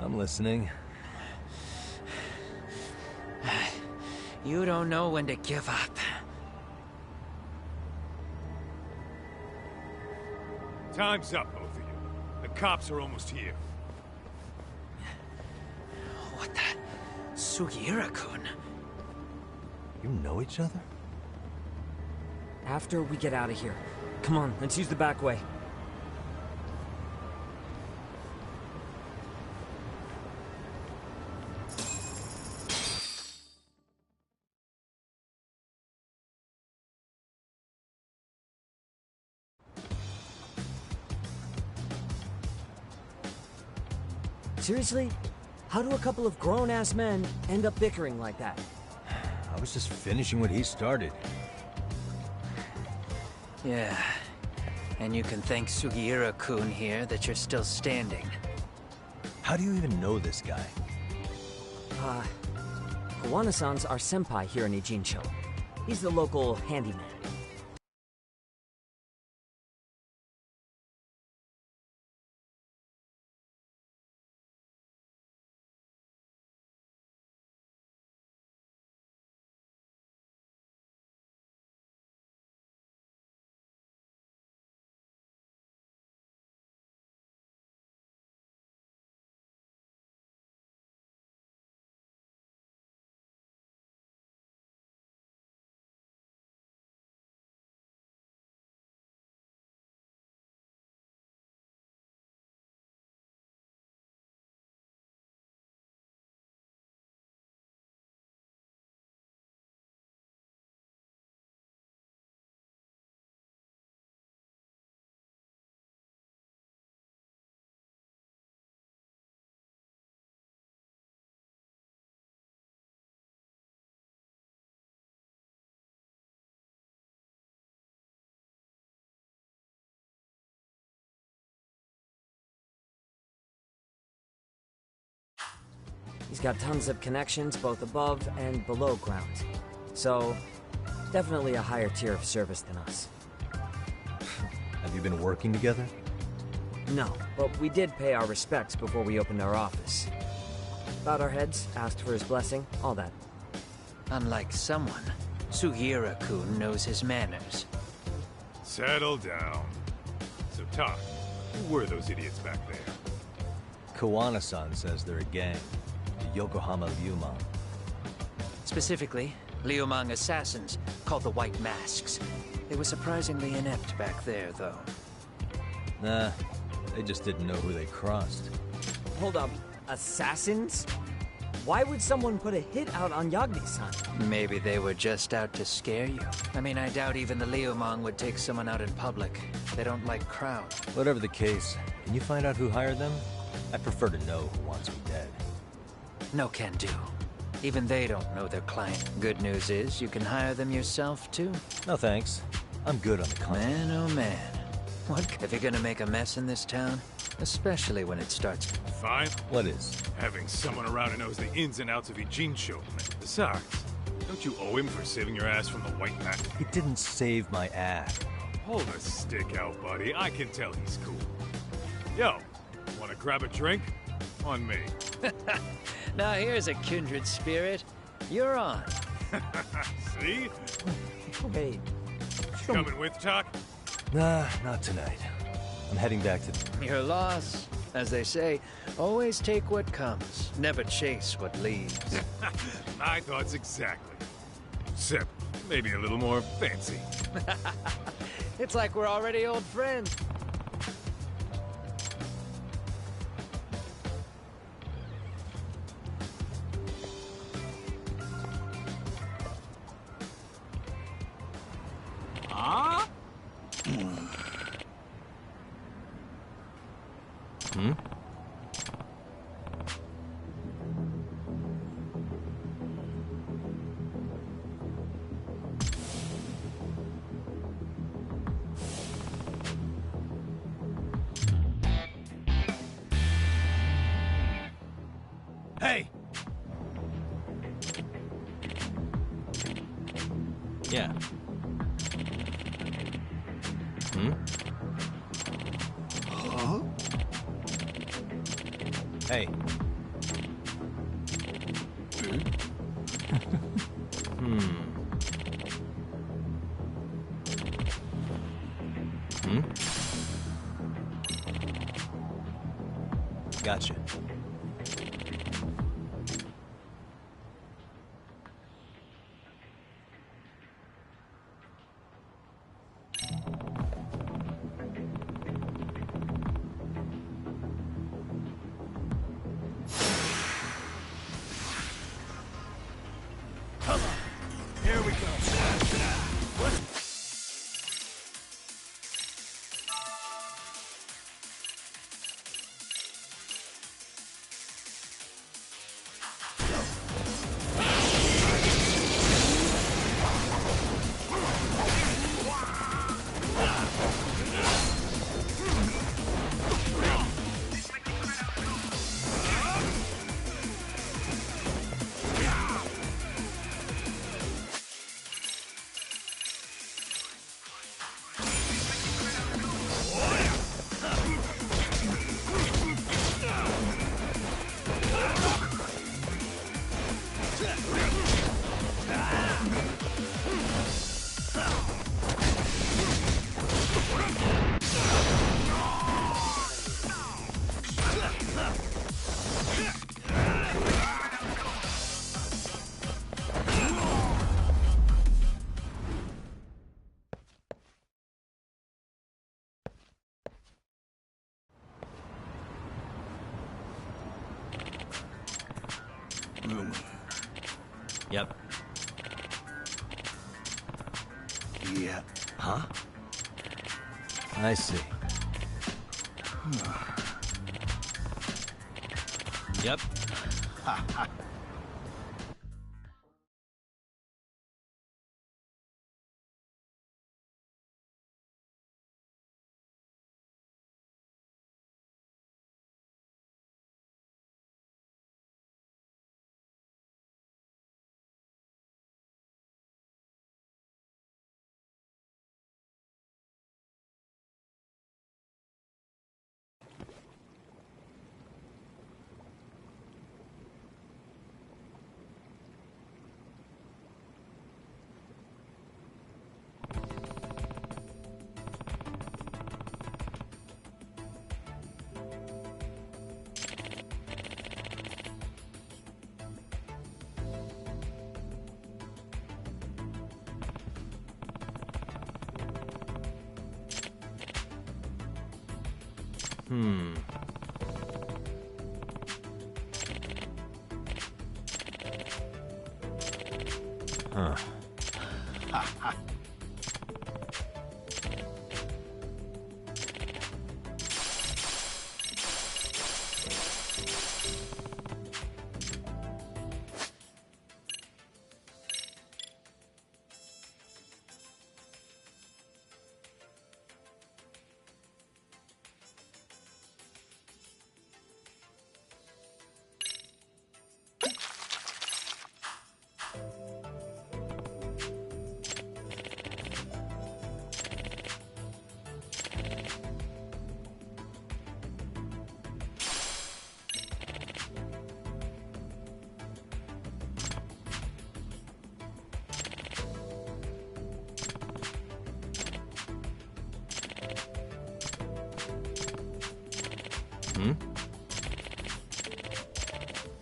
I'm listening. You don't know when to give up. Time's up, both of you. The cops are almost here. What the? Sugiura-kun? You know each other? After we get out of here. Come on, let's use the back way. Seriously? How do a couple of grown-ass men end up bickering like that? I was just finishing what he started. Yeah. And you can thank Sugiura-kun here that you're still standing. How do you even know this guy? Kawana-san's our senpai here in Ijincho. He's the local handyman. He's got tons of connections both above and below ground. So, definitely a higher tier of service than us. Have you been working together? No, but we did pay our respects before we opened our office. Bowed our heads, asked for his blessing, all that. Unlike someone, Sugiura-kun knows his manners. Settle down. So, talk. Who were those idiots back there? Kawana-san says they're a gang. The Yokohama Ryumon. Specifically, Ryumon assassins, called the White Masks. They were surprisingly inept back there, though. Nah, they just didn't know who they crossed. Hold up, assassins? Why would someone put a hit out on Yagami-san? Maybe they were just out to scare you. I mean, I doubt even the Ryumon would take someone out in public. They don't like crowds. Whatever the case, can you find out who hired them? I prefer to know who wants me dead. No can do. Even they don't know their client. Good news is, you can hire them yourself, too. No thanks. I'm good on the contract. Man, oh man. What if you're gonna make a mess in this town? Especially when it starts... Fine. What is? Having someone around who knows the ins and outs of Ijincho. Besides, don't you owe him for saving your ass from the White Mask? He didn't save my ass. Hold a stick out, buddy. I can tell he's cool. Yo, wanna grab a drink? On me. Now here's a kindred spirit. You're on. See? Hey. Coming with, Talk? Nah, not tonight. I'm heading back to... Your loss. As they say, always take what comes. Never chase what leaves. My thoughts exactly. Except maybe a little more fancy. It's like we're already old friends. Hmm? Hey! Yeah. Hmm? Huh? Hey. Hmm. Hmm? Gotcha. Here we go. Room. Yep. Yeah. Huh? I see. Yep. Huh.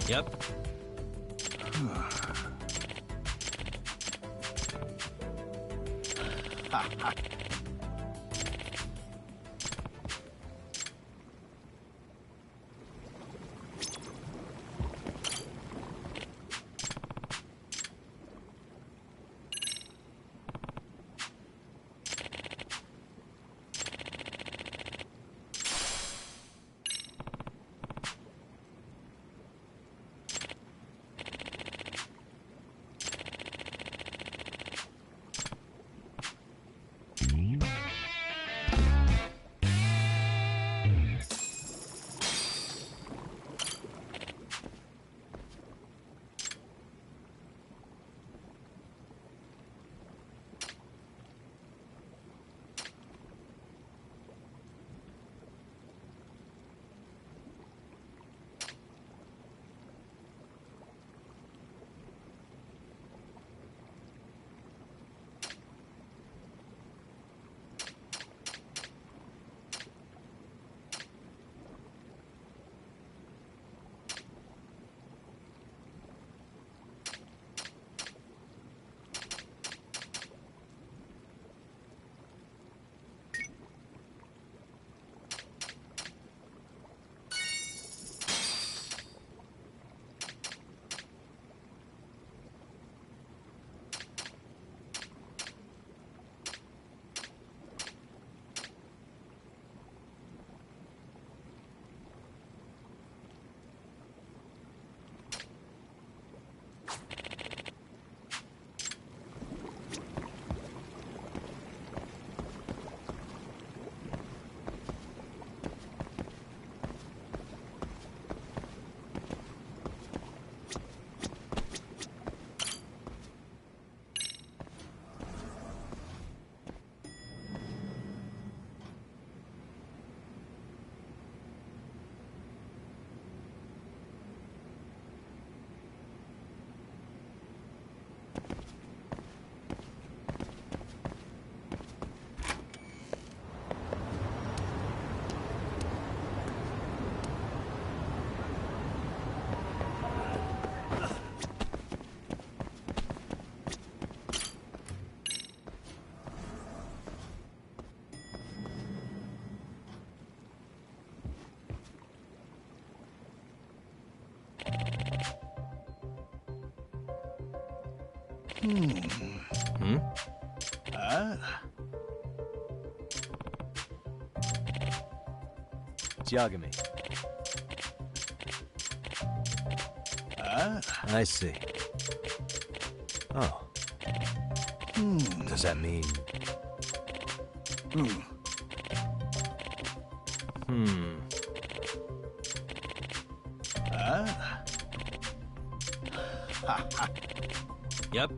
Yep. Hmm? It's Yagami. I see. Oh. Does that mean... Yep.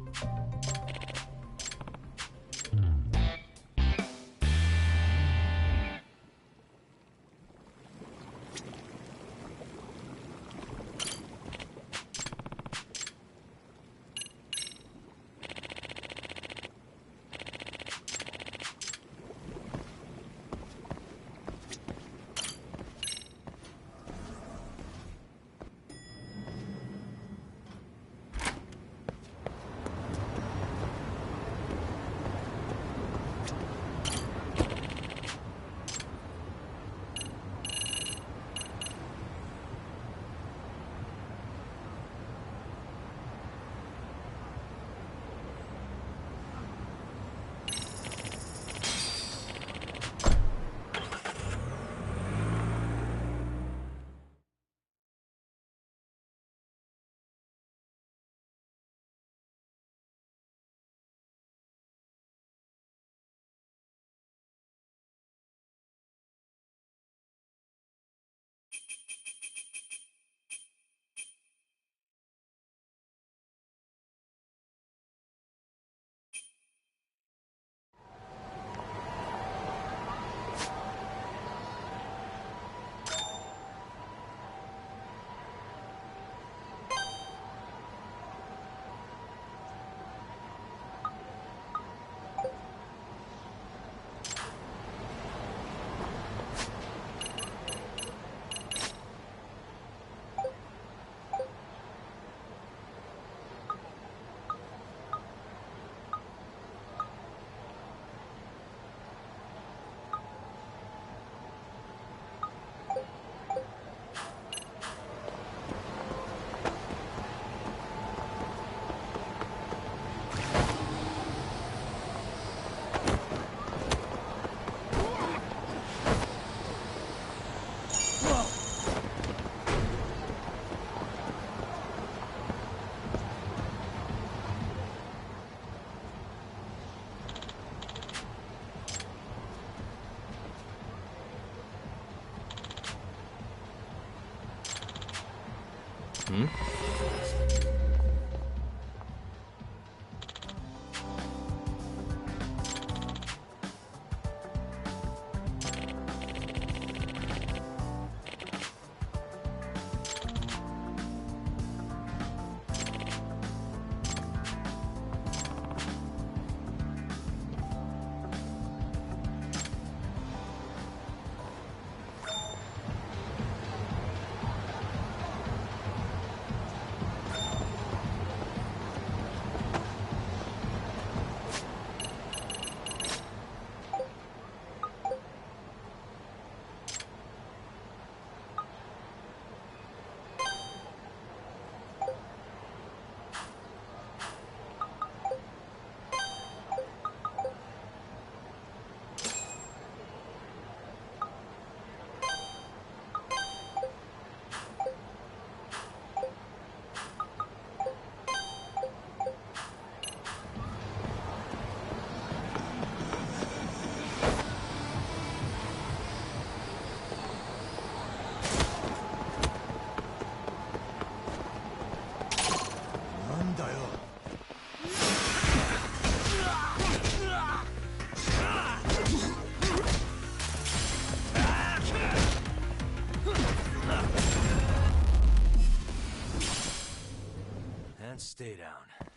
Stay down.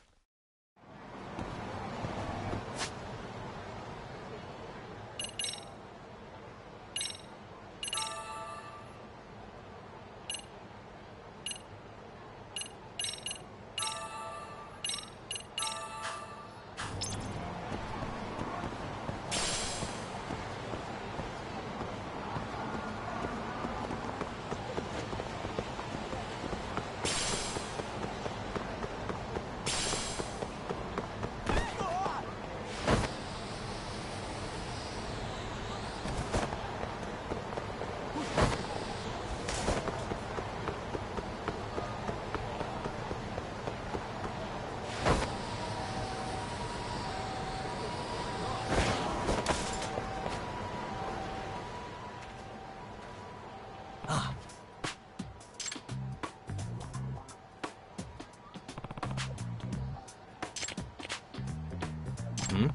Hmm?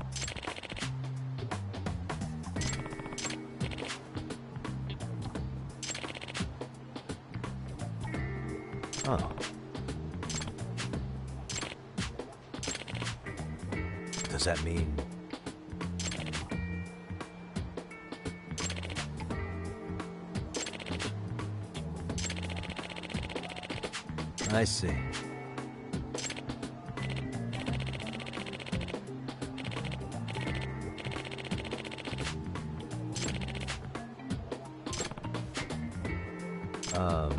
Oh. Does that mean... I see. Oh.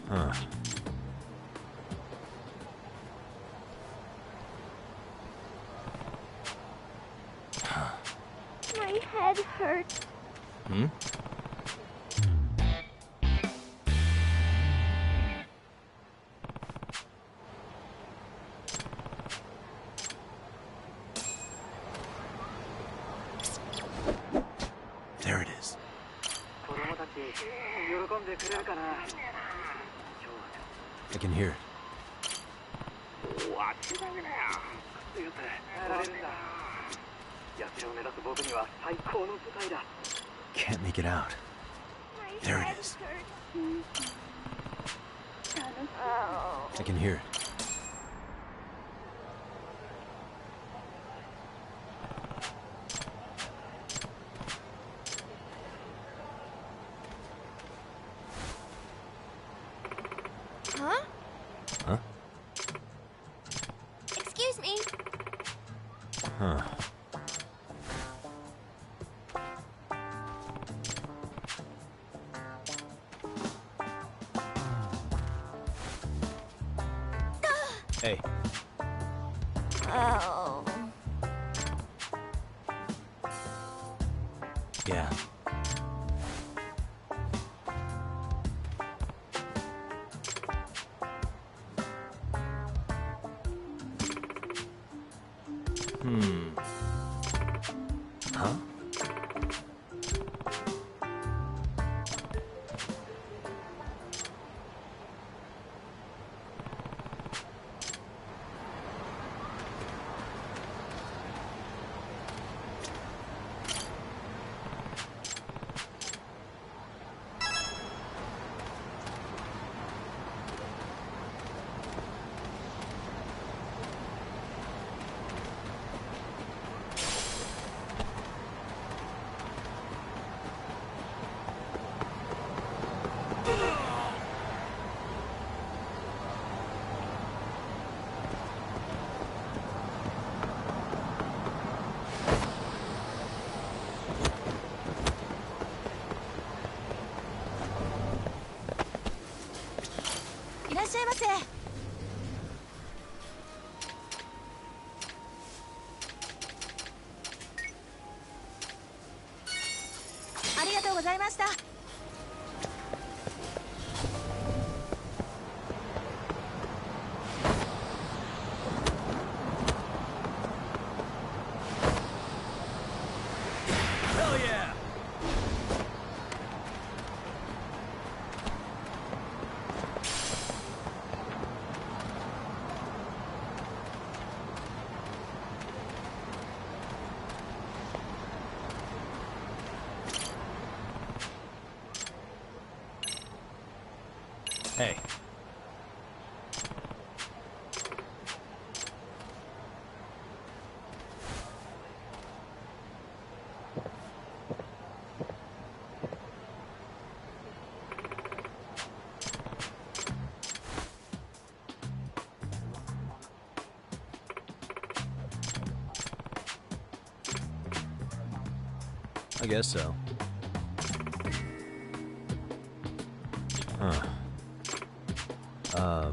Huh. My head hurts. Hmm? There it is. I can hear it. Can't make it out. There it is. I can hear it. Huh? Huh? Excuse me. Huh. Hey. Oh. Yeah. Huh? Hell yeah! Hey. I guess so. Huh. Ah.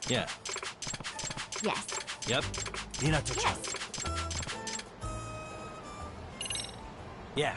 Yeah. Yes. Yep. Yes. Yeah.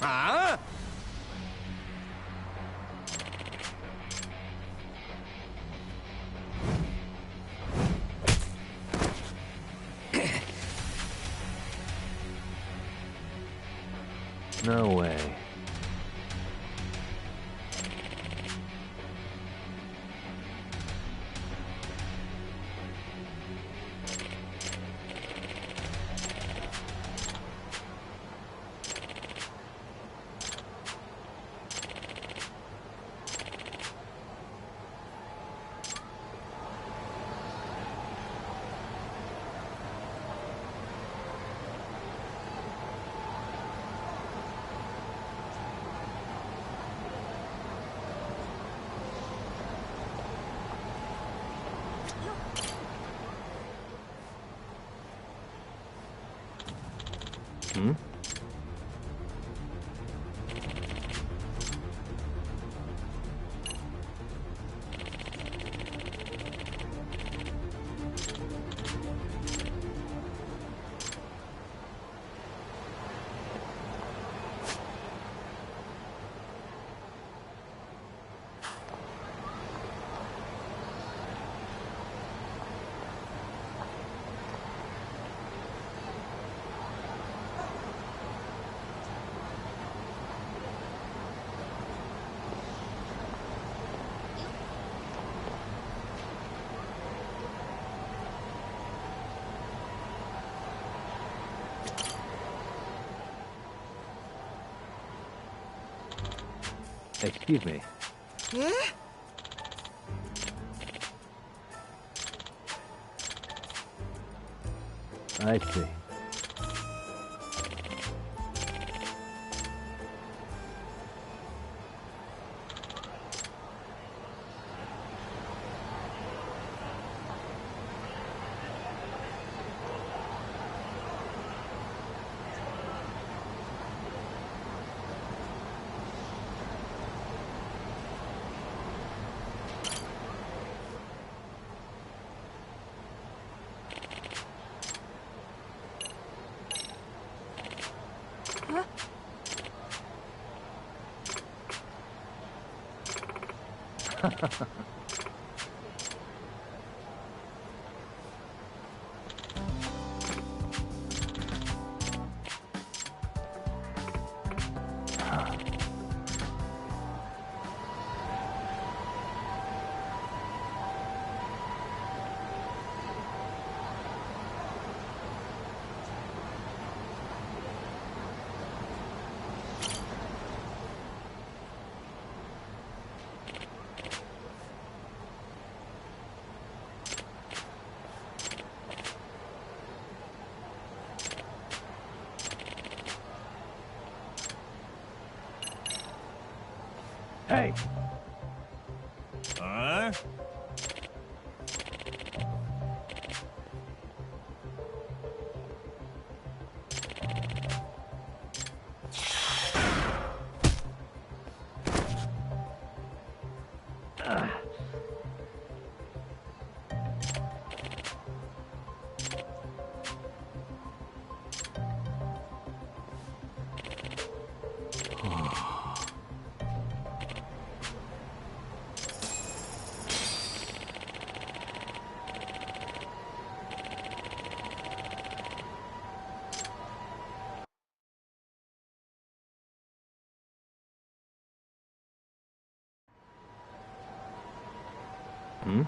Huh? No way. Hmm? Excuse me. Huh? I see. Hey! Huh? Hmm?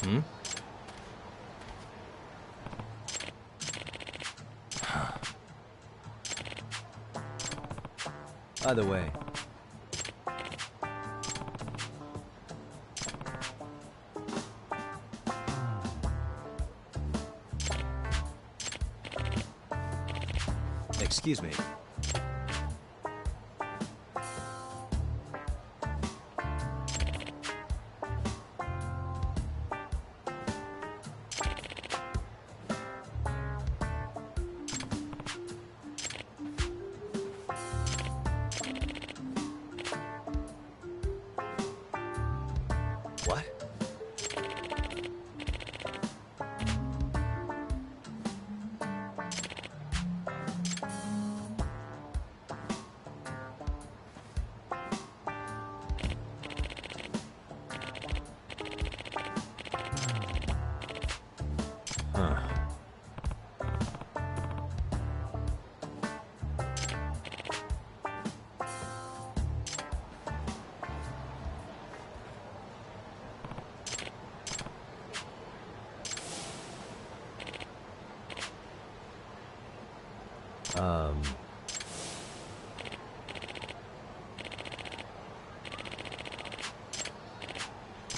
Hmm? By the way, excuse me. What? Huh.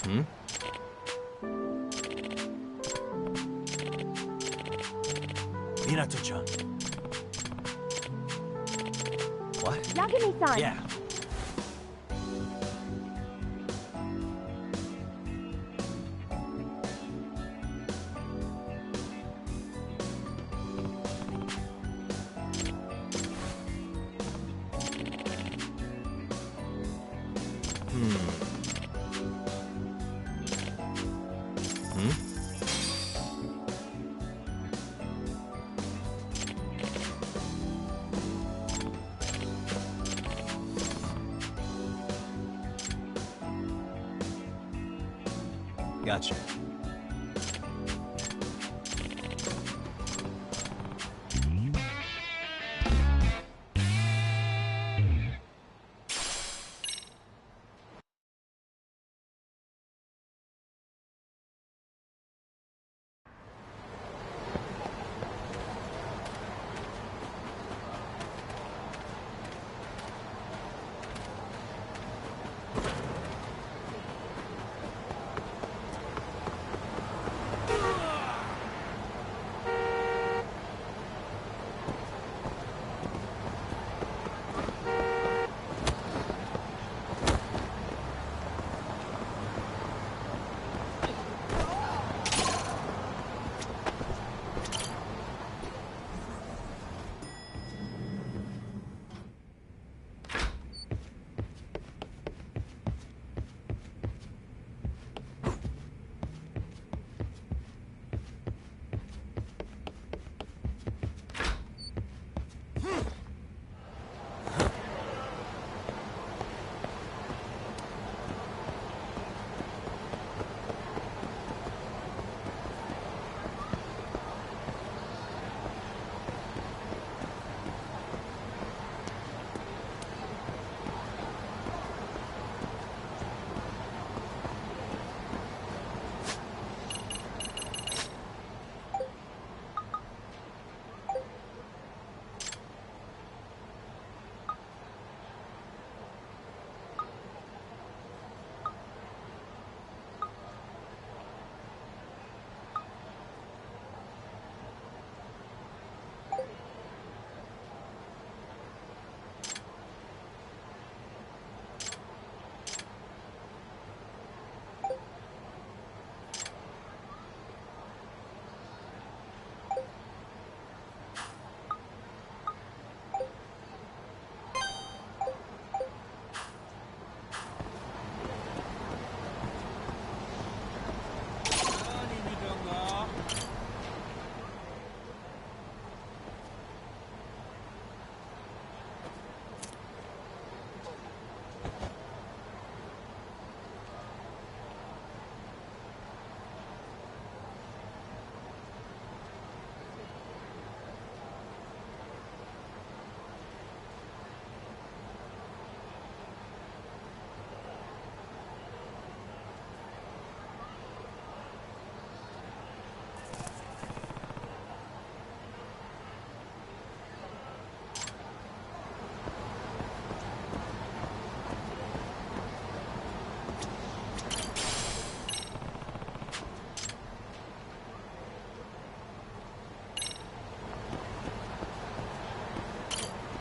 Hmm? Minato-chan. What? Yagami-san! Yeah. Hmm? Gotcha.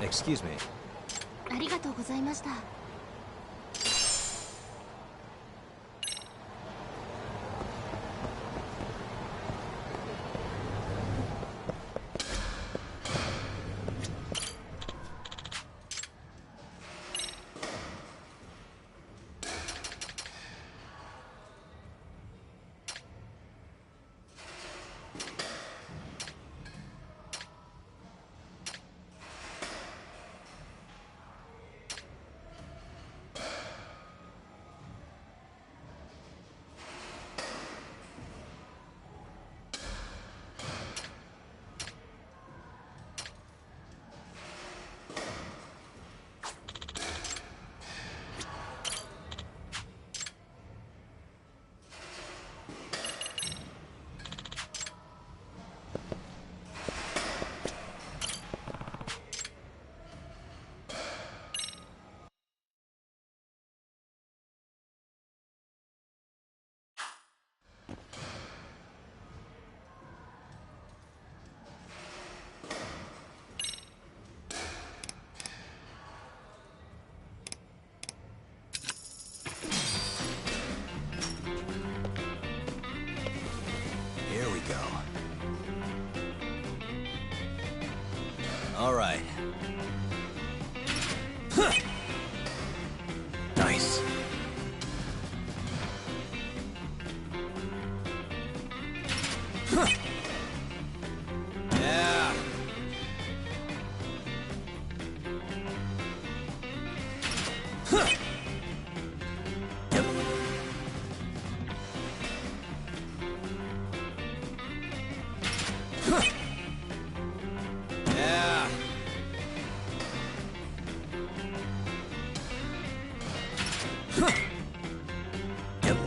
Excuse me. ありがとうございました。Here we go. All right. Nice. Yeah. Yeah. Yep.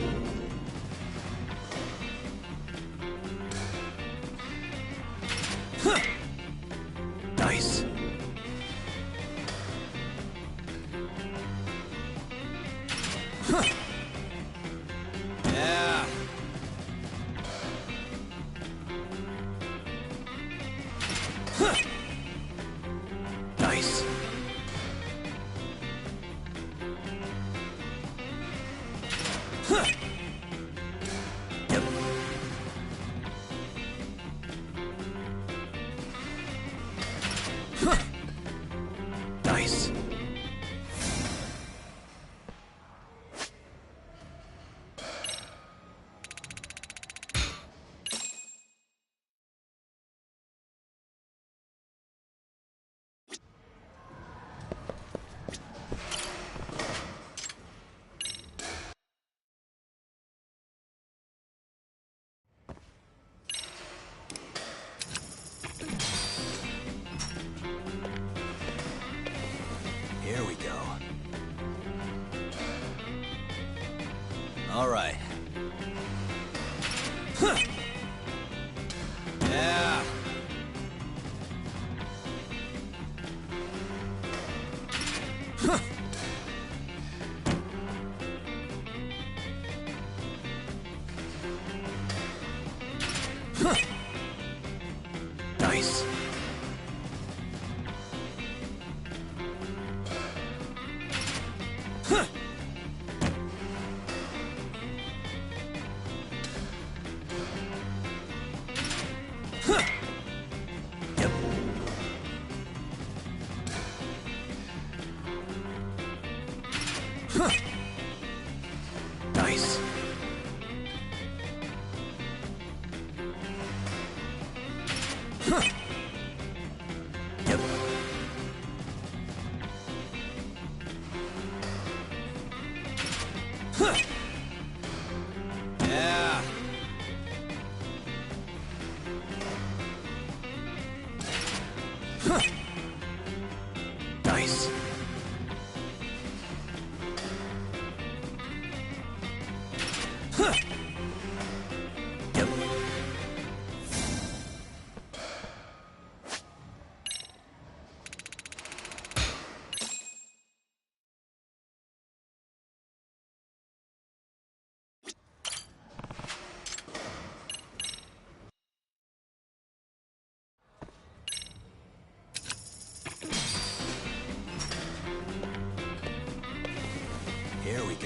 Nice. Yeah. Nice. Yep. Nice. Here we go. All right. Yeah. Nice. Yep. Nice. Yep. Yeah. Nice. Yep.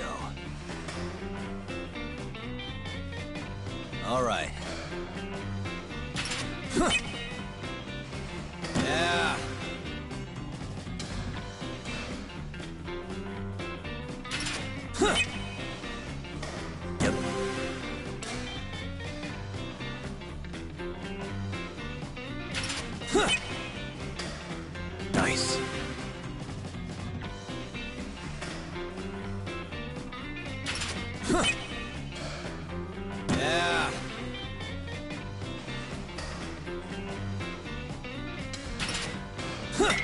go. All right. Yeah. Yep. Nice. Yeah. Yep.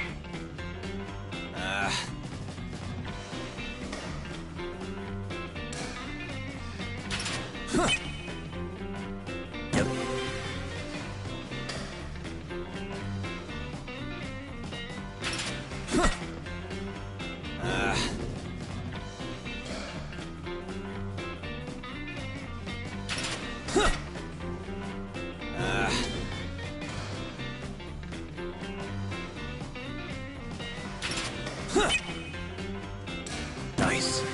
Nice.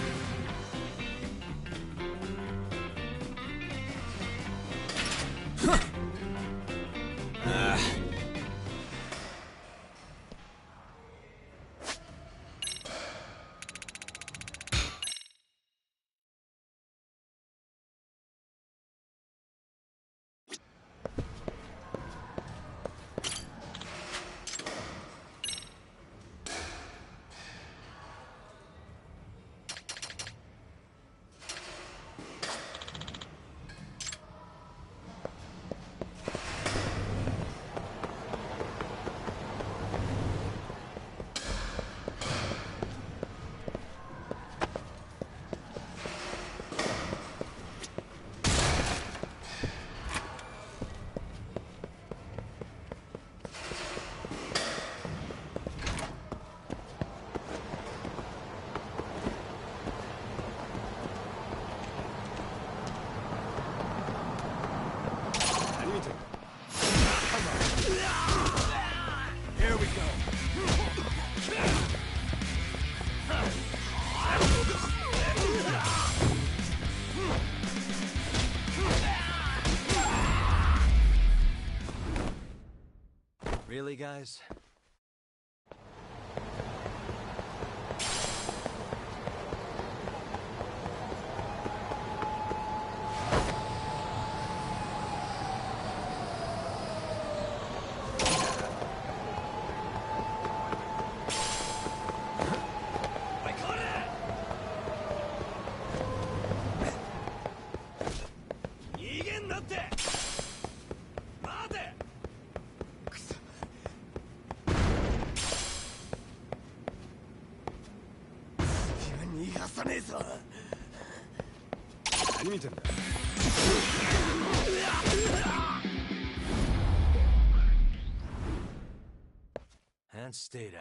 Here we go. Really, guys? And stay down.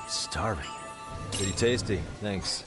Starving. Pretty tasty, thanks.